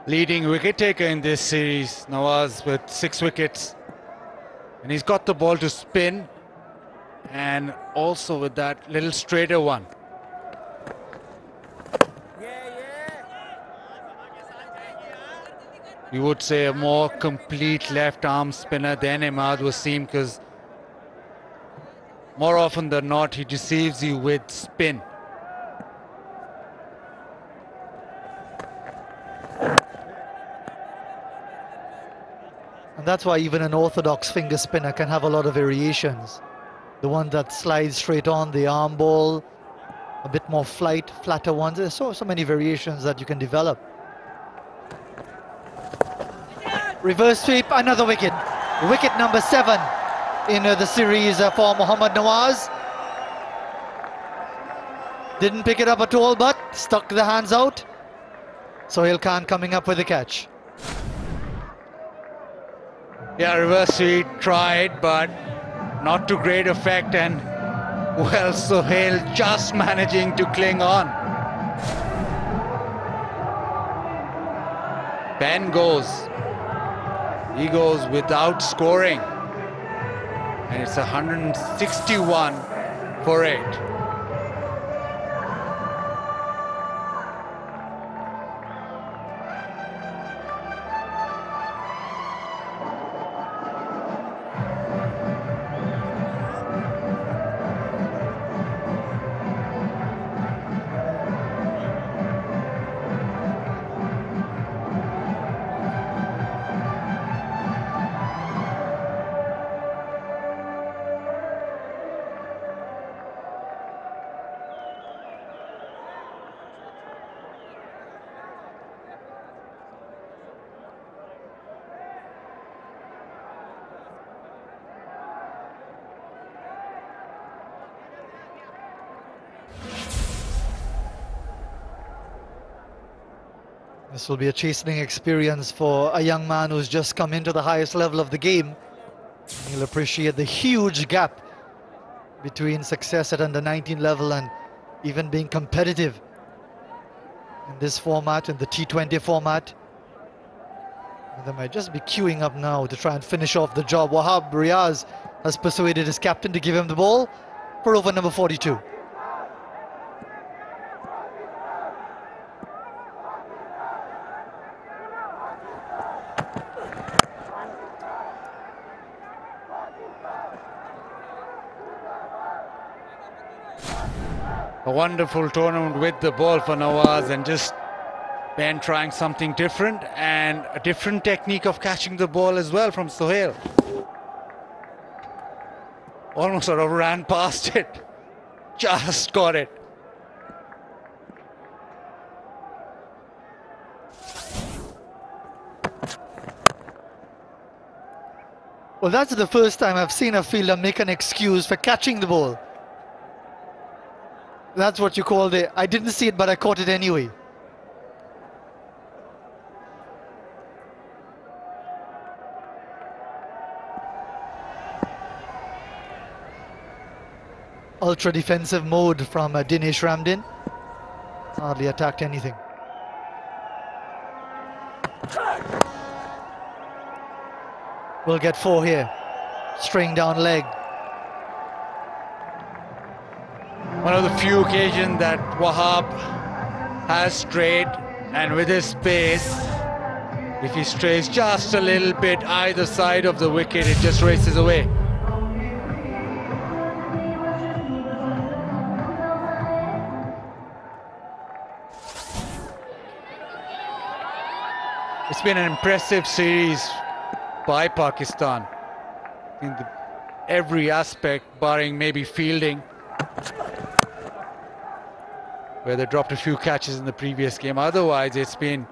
Leading wicket taker in this series, Nawaz with 6 wickets. And he's got the ball to spin and also with that little straighter one. You would say a more complete left arm spinner than Imad Wasim, because more often than not he deceives you with spin. And that's why even an orthodox finger spinner can have a lot of variations. The one that slides straight on, the arm ball, a bit more flight, flatter ones. There's so many variations that you can develop. Reverse sweep, another wicket. Wicket number 7 in the series for Mohammad Nawaz. Didn't pick it up at all, but stuck the hands out. Sohail Khan coming up with the catch. Yeah, reverse sweep tried, but not to great effect, and Well, Sohail just managing to cling on. Ben goes. He goes without scoring. And it's 161 for 8. This will be a chastening experience for a young man who's just come into the highest level of the game. He'll appreciate the huge gap between success at under 19 level and even being competitive in this format, in the T20 format. And they might just be queuing up now to try and finish off the job. Wahab Riaz has persuaded his captain to give him the ball for over number 42. A wonderful tournament with the ball for Nawaz, and just Ben trying something different and a different technique of catching the ball as well from Sohail. Almost sort of ran past it. Just got it. Well, that's the first time I've seen a fielder make an excuse for catching the ball. That's what you call the, I didn't see it, but I caught it anyway. Ultra defensive mode from Dinesh Ramdin. Hardly attacked anything. We'll get 4 here. String down leg. One of the few occasions that Wahab has strayed, and with his pace, if he strays just a little bit either side of the wicket, it just races away. It's been an impressive series by Pakistan in every aspect, barring maybe fielding, where they dropped a few catches in the previous game. Otherwise, it's been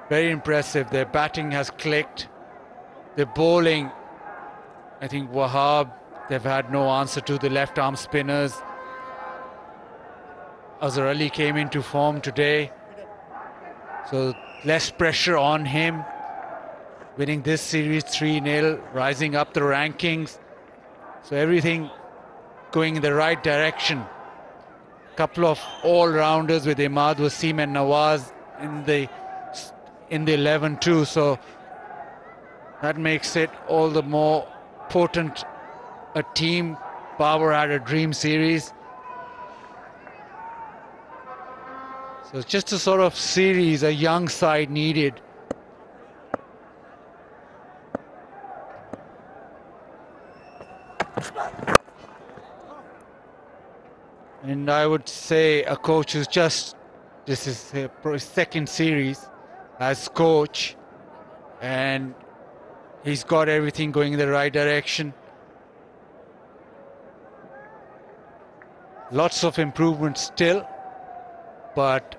very impressive. Their batting has clicked. Their bowling, I think Wahab, they've had no answer to the left-arm spinners. Azhar Ali came into form today, so less pressure on him. Winning this series 3-0, rising up the rankings. So everything going in the right direction. Couple of all-rounders with Imad Wasim and Nawaz in the 11 too, so that makes it all the more potent a team. Babar had a dream series, so it's just a sort of series a young side needed. And I would say a coach who's just, this is his second series as coach, and he's got everything going in the right direction. Lots of improvement still, but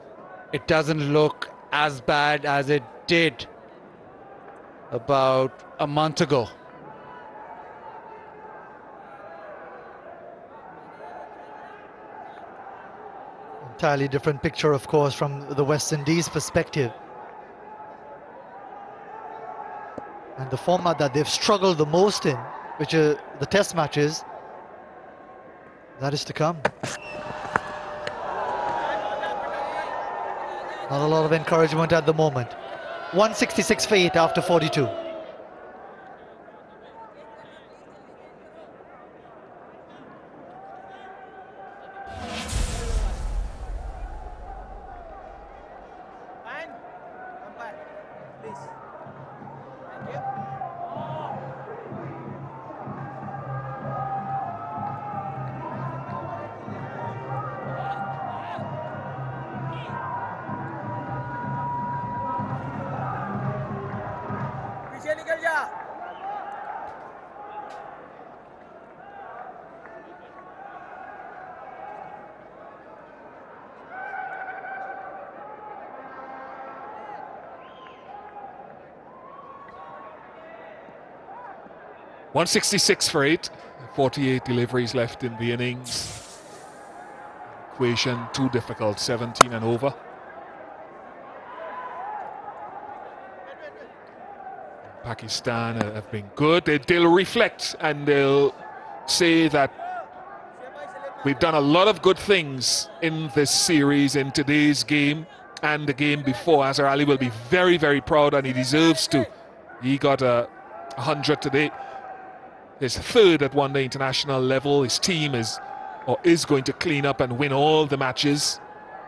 it doesn't look as bad as it did about a month ago. Entirely different picture, of course, from the West Indies perspective. And the format that they've struggled the most in, which are the test matches, That is to come. Not a lot of encouragement at the moment. 166 for 8 after 42. And come back, please. Thank you. पीछे निकल जा. 166 for 8. 48 deliveries left in the innings. Equation too difficult. 17 and over. Pakistan have been good. They'll reflect and they'll say that we've done a lot of good things in this series, in today's game and the game before. Azhar Ali will be very, very proud, and he deserves to. He got a 100 today. His third at one-day international level. His team is going to clean up and win all the matches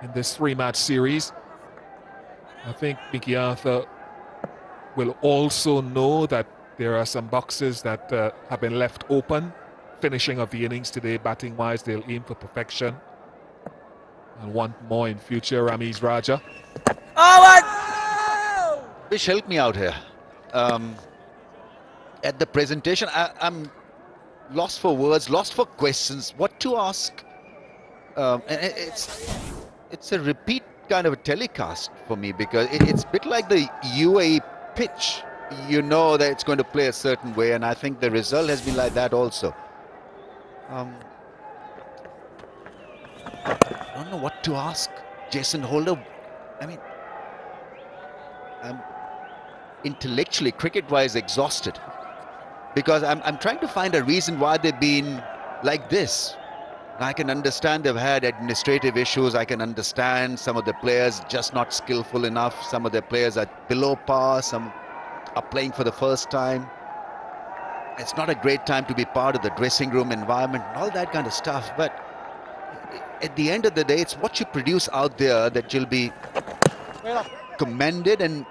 in this three-match series. I think Mickey Arthur will also know that there are some boxes that have been left open. Finishing of the innings today, batting-wise, they'll aim for perfection and want more in future. Ramiz Raja. Oh, Wish, help me out here. At the presentation, I'm lost for words, lost for questions, what to ask. And it's a repeat kind of a telecast for me, because it's a bit like the UAE pitch. You know that it's going to play a certain way, and I think the result has been like that also. I don't know what to ask Jason Holder. I mean, I'm intellectually, cricket-wise, exhausted, because I'm trying to find a reason why they've been like this. I can understand they've had administrative issues. I can understand some of the players just not skillful enough. Some of the players are below par. Some are playing for the first time. It's not a great time to be part of the dressing room environment and all that kind of stuff. But at the end of the day, it's what you produce out there that you'll be commended and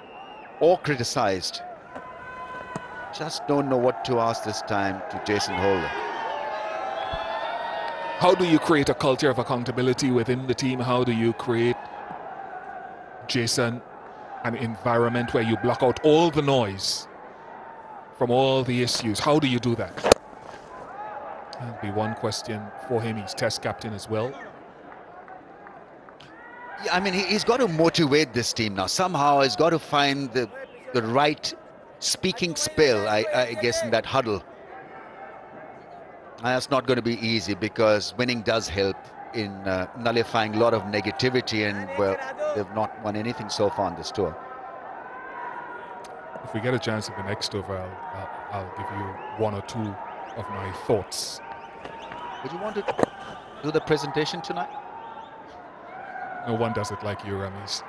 or criticized. Just don't know what to ask this time to Jason Holder. How do you create a culture of accountability within the team? How do you create, Jason, an environment where you block out all the noise from all the issues? How do you do that? That'll be one question for him. He's Test captain as well. Yeah, I mean, he's got to motivate this team now. Somehow he's got to find the right speaking spell, I guess, in that huddle. And that's not going to be easy, because winning does help in nullifying a lot of negativity, and, well, they've not won anything so far on this tour. If we get a chance at the next over, I'll give you one or two of my thoughts. Would you want to do the presentation tonight? No one does it like you, Ramiz.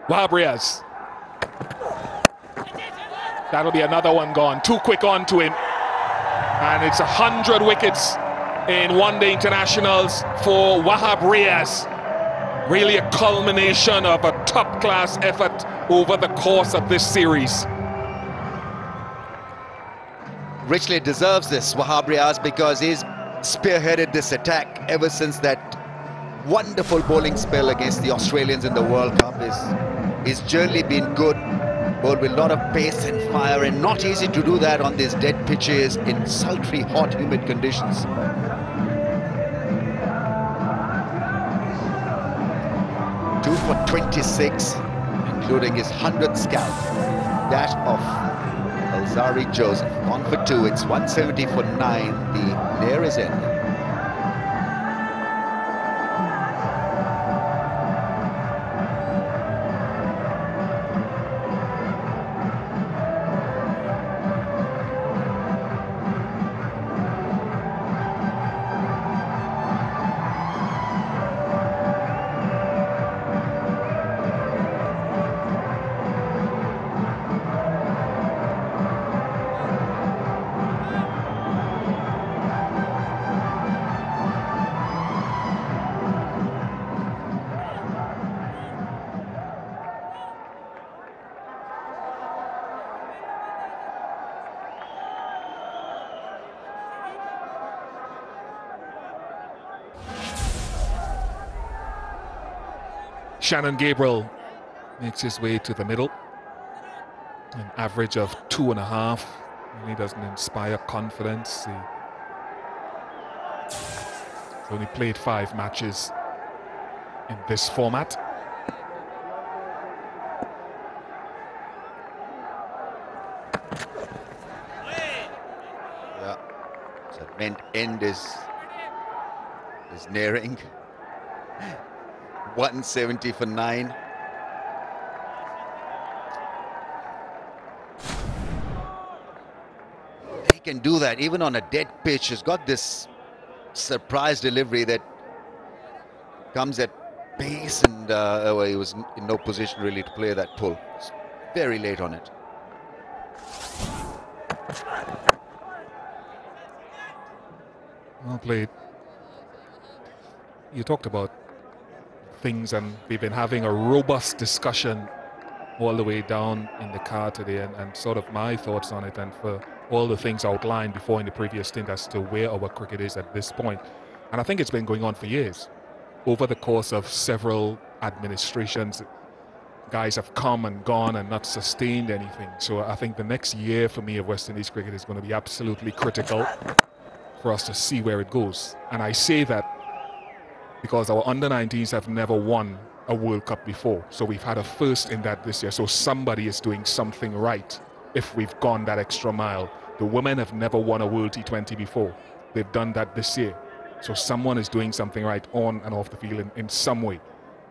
Wahab Riaz. That'll be another one gone. Too quick on to him. And it's 100 wickets in one-day internationals for Wahab Riaz. really a culmination of a top-class effort over the course of this series. Richly deserves this, Wahab Riaz, because he's spearheaded this attack ever since that wonderful bowling spell against the Australians in the World Cup. He's generally been good, bowled with a lot of pace and fire, and not easy to do that on these dead pitches in sultry, hot, humid conditions. 2 for 26, including his 100th scalp. That of Alzarri Joseph. 1 for 2, it's 170 for 9, the nearest end. Shannon Gabriel makes his way to the middle. An average of 2.5. Really doesn't inspire confidence. He's only played 5 matches in this format. Yeah, so meant end is nearing. 170 for 9. He can do that even on a dead pitch. He's got this surprise delivery that comes at pace, and well, he was in no position really to play that pull. It's very late on it. Well played. You talked about things, and we've been having a robust discussion all the way down in the car today, and sort of my thoughts on it, and for all the things outlined before in the previous stint as to where our cricket is at this point. And I think it's been going on for years. Over the course of several administrations, guys have come and gone and not sustained anything. So I think the next year for me of West Indies cricket is going to be absolutely critical for us to see where it goes. And I say that because our under-19s have never won a World Cup before. So we've had a first in that this year. So somebody is doing something right if we've gone that extra mile. The women have never won a World T20 before. They've done that this year. So someone is doing something right on and off the field in some way.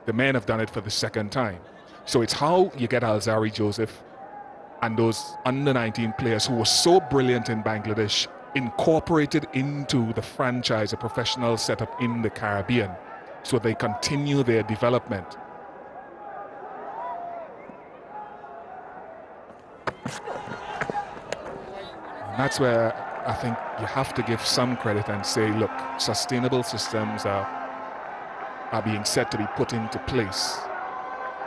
The men have done it for the second time. So it's how you get Alzarri Joseph and those under-19 players who were so brilliant in Bangladesh incorporated into the franchise, a professional setup in the Caribbean, so they continue their development. And that's where I think you have to give some credit and say, look, sustainable systems are being set to be put into place.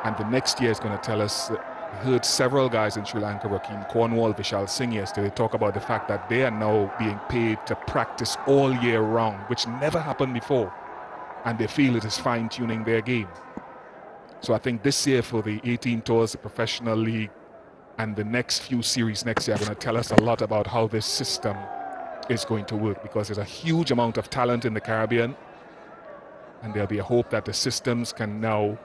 And the next year is going to tell us. I heard several guys in Sri Lanka, Rakeem Cornwall, Vishal Singh yesterday, talk about the fact that they are now being paid to practice all year round, which never happened before. And they feel it is fine-tuning their game. So I think this year for the 18 tours, the professional league, and the next few series next year are going to tell us a lot about how this system is going to work, because there's a huge amount of talent in the Caribbean, and there'll be a hope that the systems can now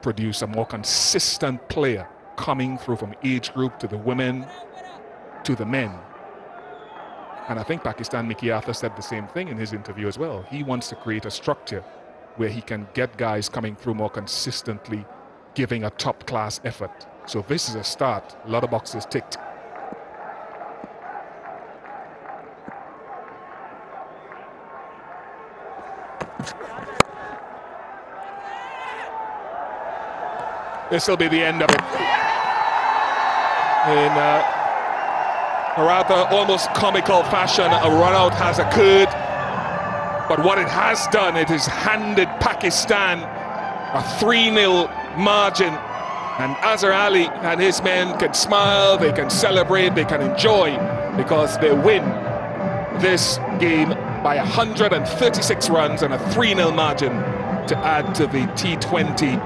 produce a more consistent player coming through from age group to the women to the men. And I think Pakistan, Mickey Arthur said the same thing in his interview as well. He wants to create a structure where he can get guys coming through more consistently, giving a top-class effort. So this is a start. A lot of boxes ticked. This will be the end of it. In a rather almost comical fashion, a run-out has occurred. But what it has done, it has handed Pakistan a 3-0 margin, and Azhar Ali and his men can smile, they can celebrate, they can enjoy, because they win this game by 136 runs and a 3-0 margin to add to the T20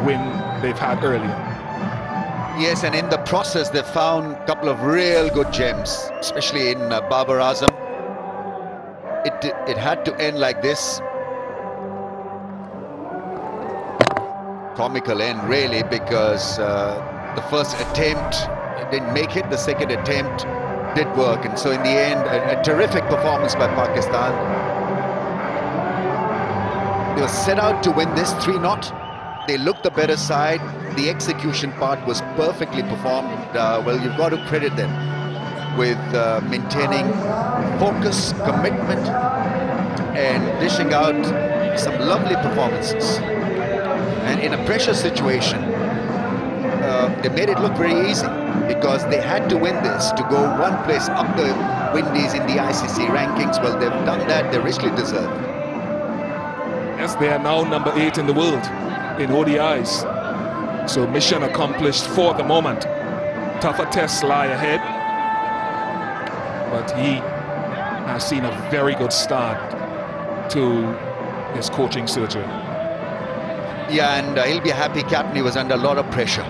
win they've had earlier. Yes, and in the process they found a couple of real good gems, especially in Babar Azam. It had to end like this. Comical end, really, because the first attempt didn't make it, the second attempt did work, and so in the end, a terrific performance by Pakistan. They were set out to win this 3-0. They looked the better side. The execution part was perfectly performed. Well, you've got to credit them with maintaining focus, commitment, and dishing out some lovely performances. And in a pressure situation, they made it look very easy, because they had to win this to go one place up the Windies in the ICC rankings. Well, they've done that. They richly deserve it. Yes, they are now number 8 in the world in ODIs. So mission accomplished for the moment. Tougher tests lie ahead, but he has seen a very good start to his coaching surgery. Yeah, and he'll be a happy captain. He was under a lot of pressure.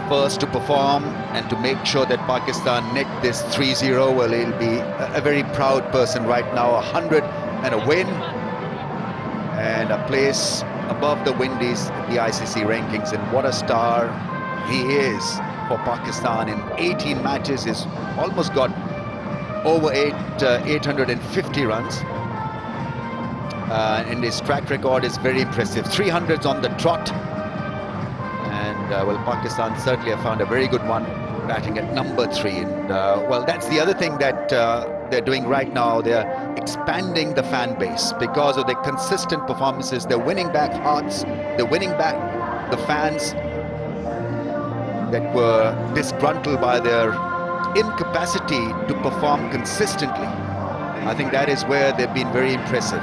First to perform and to make sure that Pakistan net this 3-0. Well, he'll be a very proud person right now. 100 and a win, and a place above the Windies at the ICC rankings. And what a star he is for Pakistan. In 18 matches, he's almost got over 850 runs. And his track record is very impressive. 300s on the trot. And, well, Pakistan certainly have found a very good one, batting at number 3. And, well, that's the other thing that they're doing right now. They're expanding the fan base because of their consistent performances. They're winning back hearts. They're winning back the fans that were disgruntled by their incapacity to perform consistently. I think that is where they've been very impressive.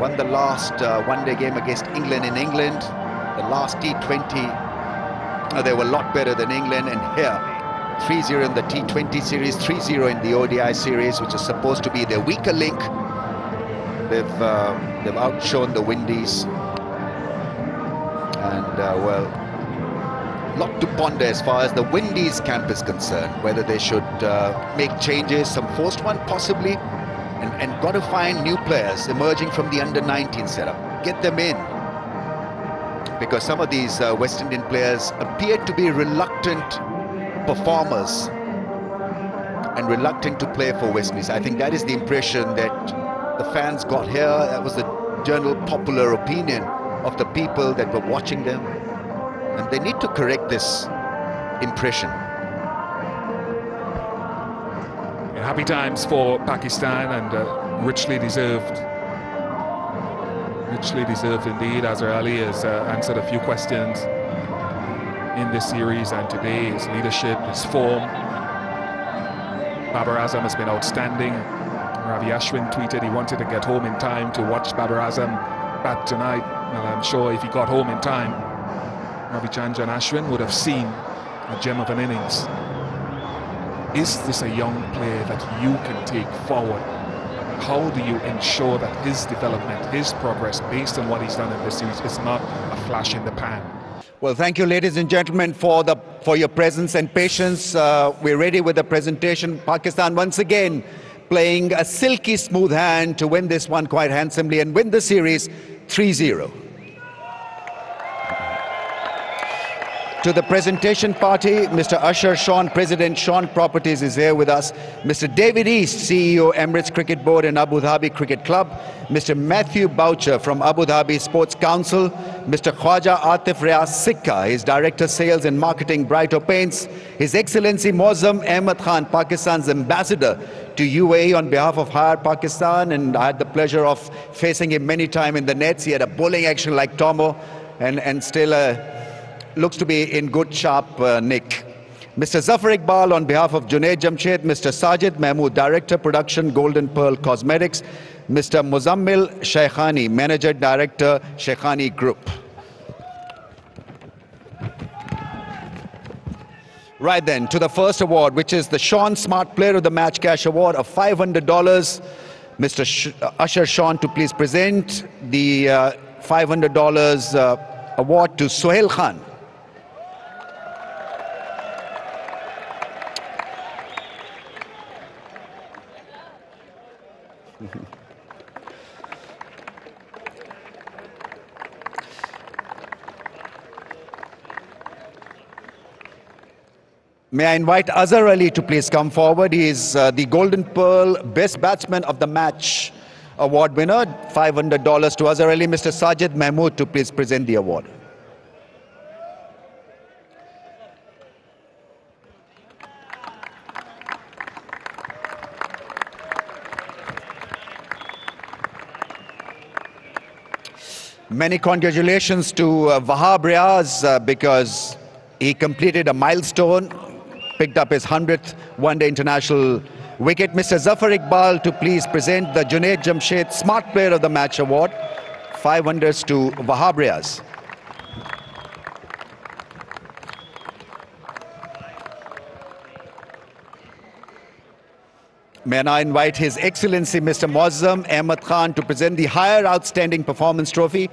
Won the last one-day game against England in England. The last T20, they were a lot better than England. And here, 3-0 in the T20 series, 3-0 in the ODI series, which is supposed to be their weaker link. They've outshone the Windies. And, well, a lot to ponder as far as the Windies camp is concerned, whether they should make changes, some forced one possibly, and got to find new players emerging from the under-19 setup. Get them in. Because some of these West Indian players appear to be reluctant performers and reluctant to play for West Indies. I think that is the impression that the fans got here. That was the general popular opinion of the people that were watching them. And they need to correct this impression. Happy times for Pakistan, and richly deserved. Richly deserved indeed. Azhar Ali has answered a few questions in this series and today. His leadership, his form. Babar Azam has been outstanding. Ravi Ashwin tweeted he wanted to get home in time to watch Babar Azam bat tonight. Well, I'm sure if he got home in time, Ravi Chandran Ashwin would have seen a gem of an innings. Is this a young player that you can take forward? How do you ensure that his development, his progress, based on what he's done in this series, is not a flash in the pan? Well, thank you, ladies and gentlemen, for your presence and patience. We're ready with the presentation. Pakistan once again playing a silky smooth hand to win this one quite handsomely and win the series 3-0. To the presentation party, Mr. Usher Sean, President Sean Properties is here with us. Mr. David East, CEO Emirates Cricket Board and Abu Dhabi Cricket Club. Mr. Matthew Boucher from Abu Dhabi Sports Council. Mr. Khwaja Atif Riaz Sikka, his Director Sales and Marketing, Brighto Paints. His Excellency Mozam Ahmed Khan, Pakistan's Ambassador to UAE on behalf of Higher Pakistan, and I had the pleasure of facing him many times in the nets. He had a bowling action like Tomo and still looks to be in good, sharp nick. Mr. Zafar Iqbal on behalf of Junaid Jamshed, Mr. Sajid Mahmood, Director Production, Golden Pearl Cosmetics, Mr. Muzammil Sheikhani, Manager Director, Sheikhani Group. Right then, to the first award, which is the Sean Smart Player of the Match Cash Award of $500. Mr. Usher Sean to please present the $500 award to Sohail Khan. May I invite Azhar Ali to please come forward. He is the Golden Pearl Best Batsman of the Match Award winner. $500 to Azhar Ali. Mr. Sajid Mahmood to please present the award. Many congratulations to Wahab Riaz because he completed a milestone, picked up his 100th one-day international wicket. Mr. Zafar Iqbal to please present the Junaid Jamshed Smart Player of the Match Award. 500s to Wahab Riaz. May I now invite His Excellency Mr. Muazzam Ahmad Khan to present the Higher Outstanding Performance Trophy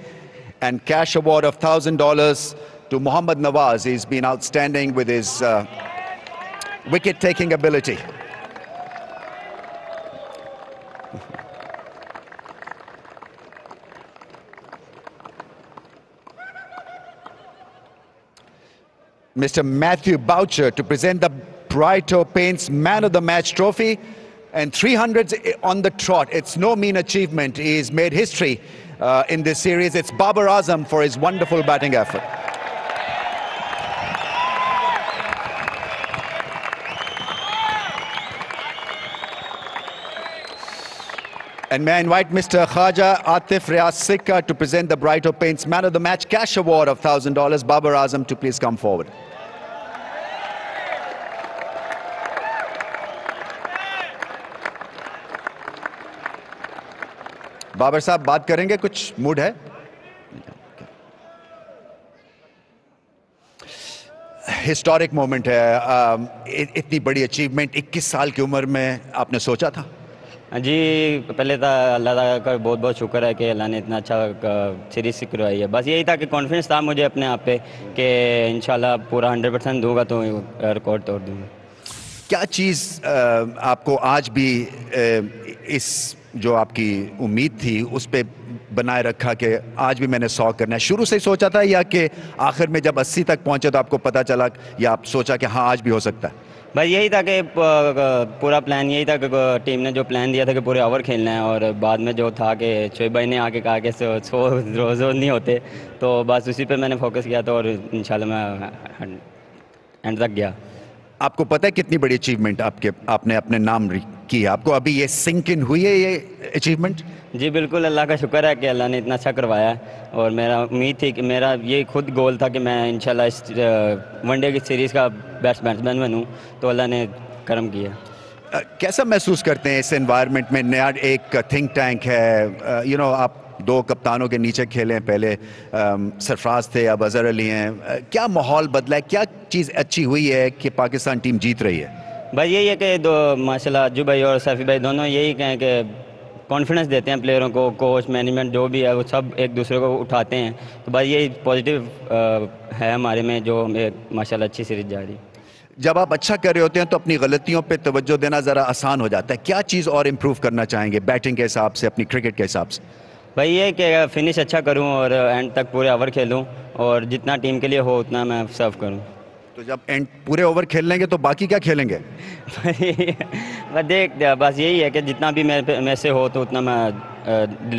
and cash award of $1,000 to Mohammad Nawaz. He's been outstanding with his wicket-taking ability. Mr. Matthew Boucher to present the Brighto Paints Man of the Match Trophy and 300s on the trot. It's no mean achievement. He's made history in this series. It's Babar Azam for his wonderful batting effort. And may I invite Mr. Khaja Atif Riaz Sikka to present the Brighto Paints Man of the Match Cash Award of $1,000. Babar Azam to please come forward. Babar साहब बात करेंगे, कुछ mood है? Historic moment है, इतनी बड़ी achievement 21 साल की उम्र में आपने सोचा था? जी पहले तो अल्लाह ताला का बहुत बहुत शुक्र है कि अल्लाह ने इतना अच्छा सीरीज करवाई है। बस यही था कि कॉन्फिडेंस था मुझे अपने आप पे कि इंशाल्लाह पूरा 100% दूंगा तो रिकॉर्ड तोड़ दूंगा। क्या चीज़ आपको आज भी इस जो आपकी उम्मीद थी उस पे बनाए रखा कि आज भी मैंने 100 करना है? शुरू से ही सोचा था या कि आखिर में जब 80 तक पहुंचे तो आपको पता चला या आप सोचा कि हाँ आज भी हो सकता है? भाई यही था कि पूरा प्लान यही था कि टीम ने जो प्लान दिया था कि पूरे ओवर खेलना है, और बाद में जो था कि शोएब भाई ने आके कहा कि 100 रोज़ नहीं होते, तो बस उसी पे मैंने फोकस किया था और इंशाल्लाह मैं एंड तक गया। आपको पता है कितनी बड़ी अचीवमेंट आपने अपने नाम की है? आपको अभी ये सिंक इन हुई है ये अचीवमेंट? जी बिल्कुल, अल्लाह का शुक्र है कि अल्लाह ने इतना अच्छा करवाया है, और मेरा उम्मीद थी कि मेरा ये खुद गोल था कि मैं इंशाल्लाह इस वनडे की सीरीज़ का बेस्ट बैट्समैन बनूं, तो अल्लाह ने करम किया। कैसा महसूस करते हैं इस एनवायरनमेंट में? नया एक थिंक टैंक है, आप 2 कप्तानों के नीचे खेले हैं, पहले सरफराज थे, अब अजहर अली हैं। क्या माहौल बदला है? क्या चीज़ अच्छी हुई है कि पाकिस्तान टीम जीत रही है? भाई यही है कि दो माशाल्लाह अज्जू भाई और सैफी भाई दोनों यही कहें कि कॉन्फिडेंस देते हैं प्लेयरों को, कोच मैनेजमेंट जो भी है वो सब एक दूसरे को उठाते हैं, तो भाई यही पॉजिटिव है हमारे में, जो माशाल्लाह अच्छी सीरीज जा रही है। जब आप अच्छा कर रहे होते हैं तो अपनी गलतियों पे तवज्जो देना ज़रा आसान हो जाता है। क्या चीज़ और इम्प्रूव करना चाहेंगे बैटिंग के हिसाब से, अपनी क्रिकेट के हिसाब से? भाई ये कि फिनिश अच्छा करूं और एंड तक पूरे ओवर खेलूं, और जितना टीम के लिए हो उतना मैं सर्व करूं। तो जब एंड पूरे ओवर खेल लेंगे तो बाकी क्या खेलेंगे? बस यही है कि जितना भी मेरे से हो तो उतना मैं डिलीवर